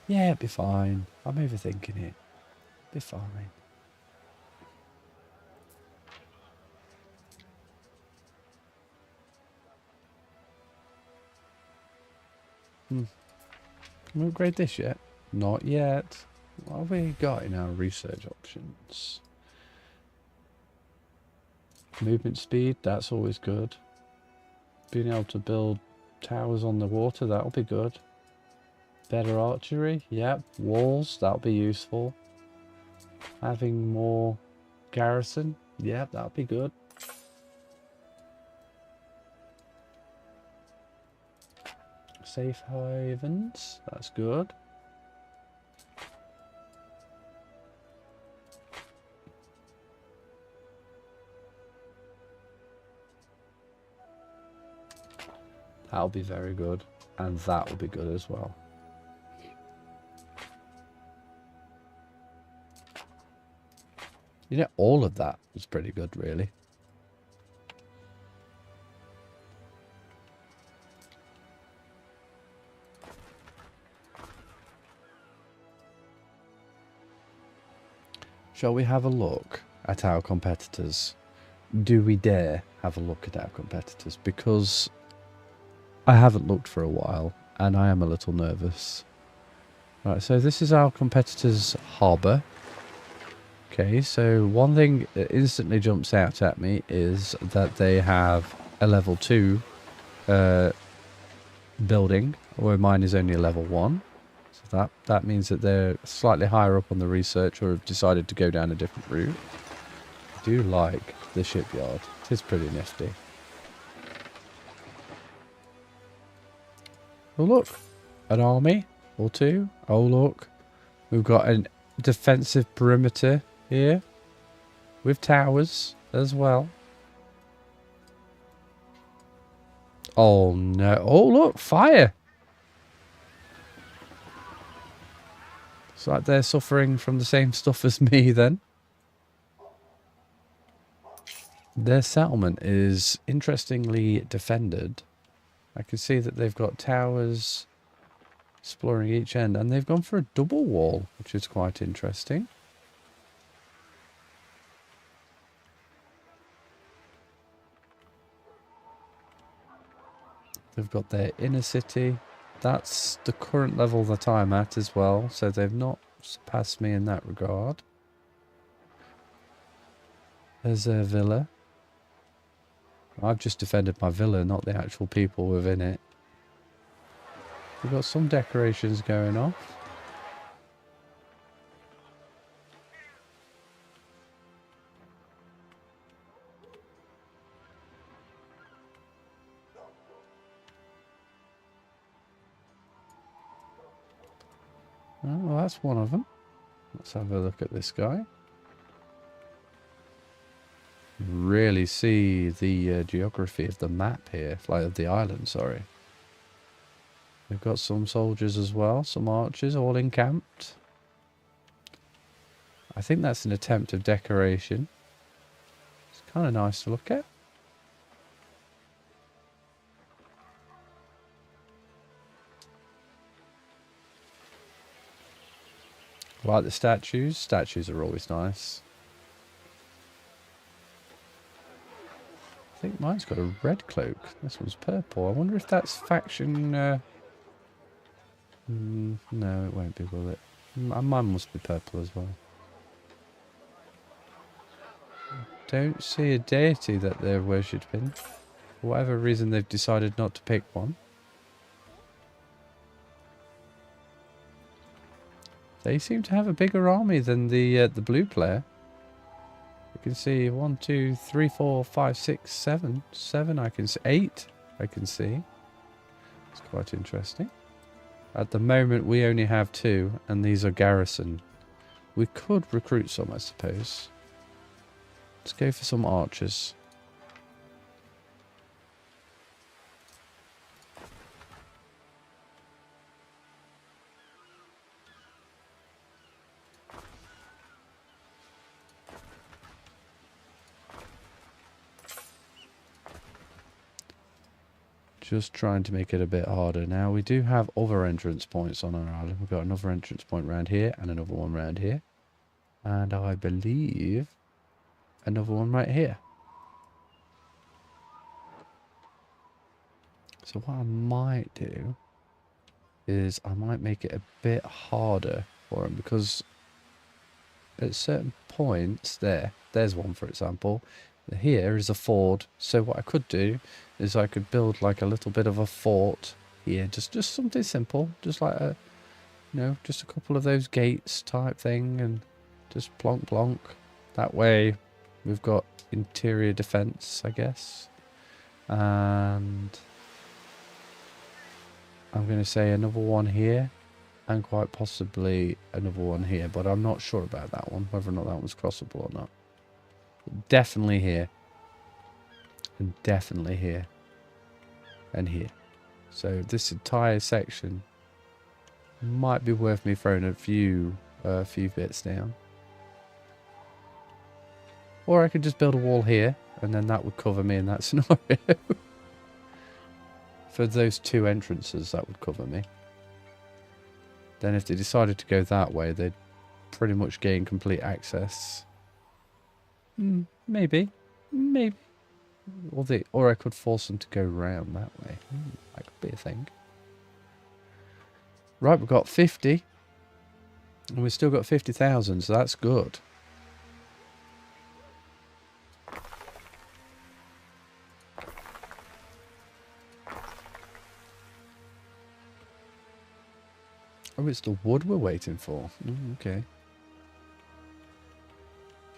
Yeah, it'd be fine. I'm overthinking it. Be fine. Can we upgrade this yet? Not yet. What have we got in our research options? Movement speed, that's always good. Being able to build towers on the water, that'll be good. Better archery, yep. Walls, that'll be useful. Having more garrison, yep, that'll be good. Safe havens, that's good. That'll be very good. And that will be good as well. You know, all of that was pretty good, really. Shall we have a look at our competitors? Do we dare have a look at our competitors? Because I haven't looked for a while, and I am a little nervous. Right, so this is our competitor's harbour. Okay, so one thing that instantly jumps out at me is that they have a level 2 building, where mine is only a level 1. So that means that they're slightly higher up on the research, or have decided to go down a different route. I do like the shipyard. It is pretty nifty. Oh look, an army or two. Oh look, we've got a defensive perimeter here with towers as well. Oh no, oh look, fire. It's like they're suffering from the same stuff as me then. Their settlement is interestingly defended. I can see that they've got towers exploring each end, and they've gone for a double wall, which is quite interesting. They've got their inner city. That's the current level that I'm at as well, so they've not surpassed me in that regard. There's their villa. I've just defended my villa, not the actual people within it. We've got some decorations going off. Oh, well, that's one of them. Let's have a look at this guy. Really see the geography of the map here, like of the island, sorry. We've got some soldiers as well, some archers all encamped. I think that's an attempt of decoration. It's kind of nice to look at. I like the statues. Statues are always nice. I think mine's got a red cloak. This one's purple. I wonder if that's faction... no, it won't be, will it? Mine must be purple as well. Don't see a deity that they're worshipping. For whatever reason, they've decided not to pick one. They seem to have a bigger army than the blue player. You can see 1, 2, 3, 4, 5, 6, 7. 7 I can see. 8 I can see. It's quite interesting. At the moment we only have 2, and these are garrison. We could recruit some, I suppose. Let's go for some archers. Just trying to make it a bit harder. Now, we do have other entrance points on our island. We've got another entrance point around here and another one around here. And I believe another one right here. So what I might do is I might make it a bit harder for him, because at certain points, there's one for example, here is a ford, so what I could do is I could build like a little bit of a fort here, just something simple, just like a, you know, just a couple of those gates type thing, and just plonk plonk. That way we've got interior defense, I guess. And I'm going to say another one here, and quite possibly another one here, but I'm not sure about that one, whether or not that one's crossable or not. Definitely here, and definitely here, and here. So this entire section might be worth me throwing a few bits down. Or I could just build a wall here, and then that would cover me in that scenario. For those two entrances, that would cover me. Then if they decided to go that way, they'd pretty much gain complete access. Maybe. Maybe. Or I could force them to go round that way. That could be a thing. Right, we've got 50. And we've still got 50,000, so that's good. Oh, it's the wood we're waiting for. Okay.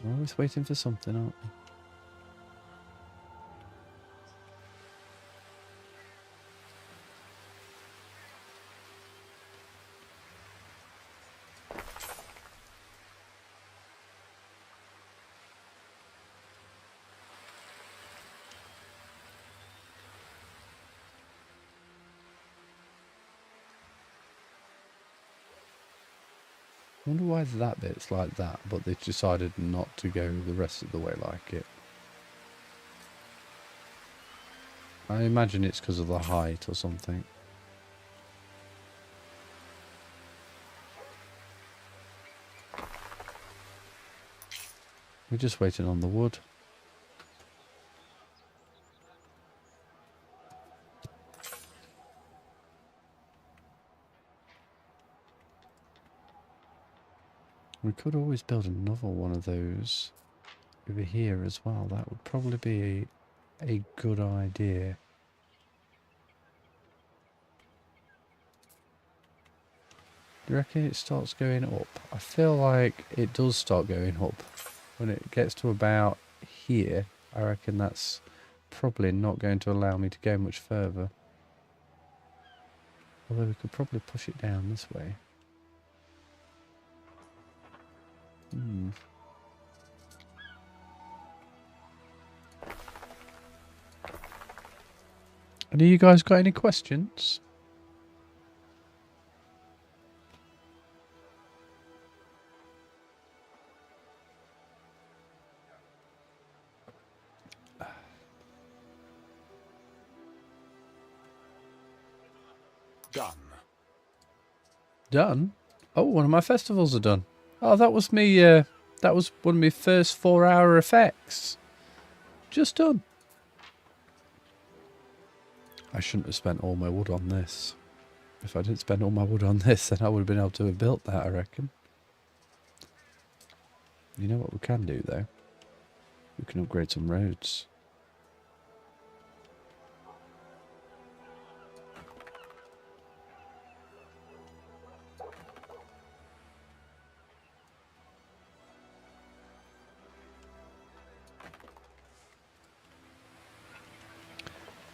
We're always waiting for something, aren't we? I wonder why that bit's like that, but they've decided not to go the rest of the way like it. I imagine it's because of the height or something. We're just waiting on the wood. We could always build another one of those over here as well. That would probably be a good idea. Do you reckon it starts going up? I feel like it does start going up. When it gets to about here, I reckon that's probably not going to allow me to go much further. Although we could probably push it down this way. And have you guys got any questions? Done. Done? Oh, one of my festivals are done. Oh, that was me, that was one of my first 4-hour effects. Just done. I shouldn't have spent all my wood on this. If I didn't spend all my wood on this, then I would have been able to have built that, I reckon. You know what we can do, though? We can upgrade some roads.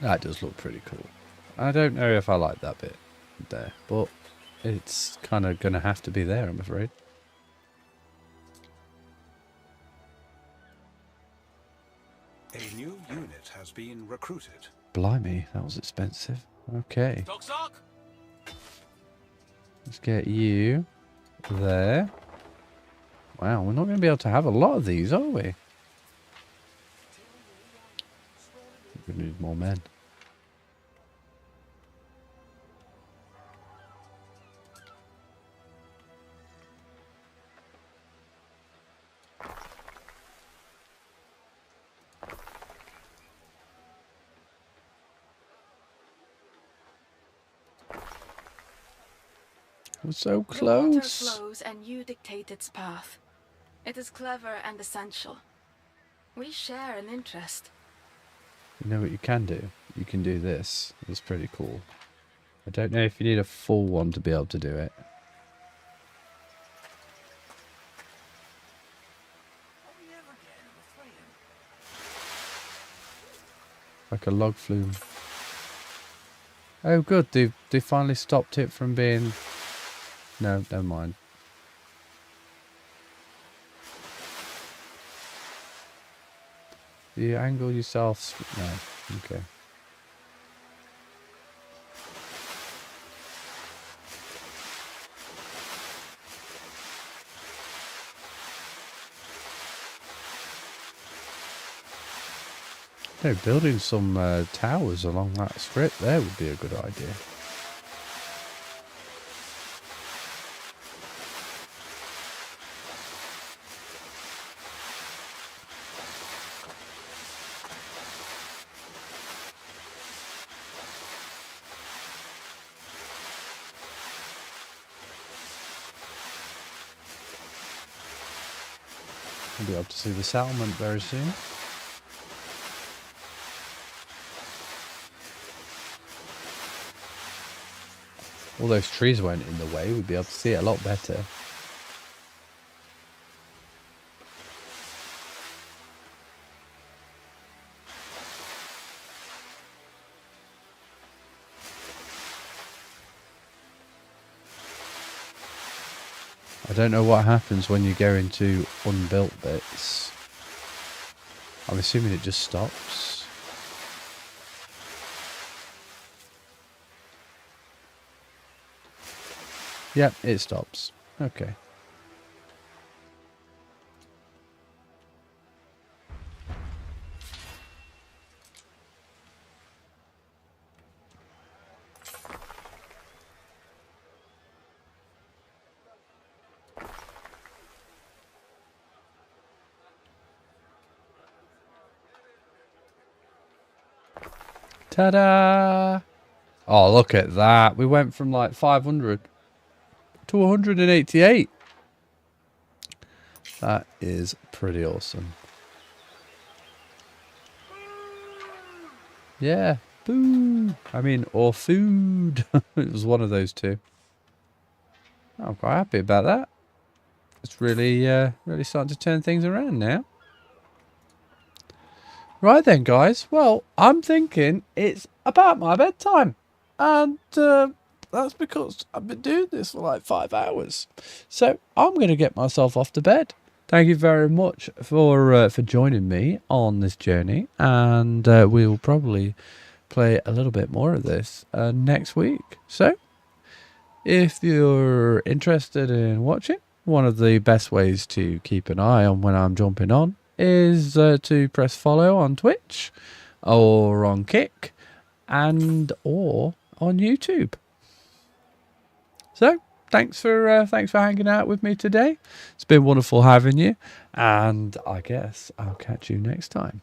That does look pretty cool. I don't know if I like that bit there, but it's kind of going to have to be there, I'm afraid. A new unit has been recruited. Blimey, that was expensive. Okay. Let's get you there. Wow, we're not going to be able to have a lot of these, are we? We need more men. We're so The water close. flows and you dictate its path. It is clever and essential. We share an interest. You know what you can do? You can do this. It's pretty cool. I don't know if you need a full one to be able to do it. Like a log flume. Oh good, they finally stopped it from being... No, never mind. You angle yourself... No, okay. No, building some towers along that strip there would be a good idea. We'll be able to see the settlement very soon. All those trees weren't in the way, we'd be able to see it a lot better. I don't know what happens when you go into unbuilt bits. I'm assuming it just stops. Yep, it stops. Okay. Ta-da! Oh, look at that. We went from like 500 to 188. That is pretty awesome. Yeah. Boo. I mean, or food. It was one of those two. I'm quite happy about that. It's really, really starting to turn things around now. Right then, guys. Well, I'm thinking it's about my bedtime. And that's because I've been doing this for like 5 hours. So I'm going to get myself off to bed. Thank you very much for joining me on this journey. And we'll probably play a little bit more of this next week. So if you're interested in watching, one of the best ways to keep an eye on when I'm jumping on is to press follow on Twitch or on Kick and or on YouTube. So thanks for hanging out with me today. It's been wonderful having you, and I guess I'll catch you next time.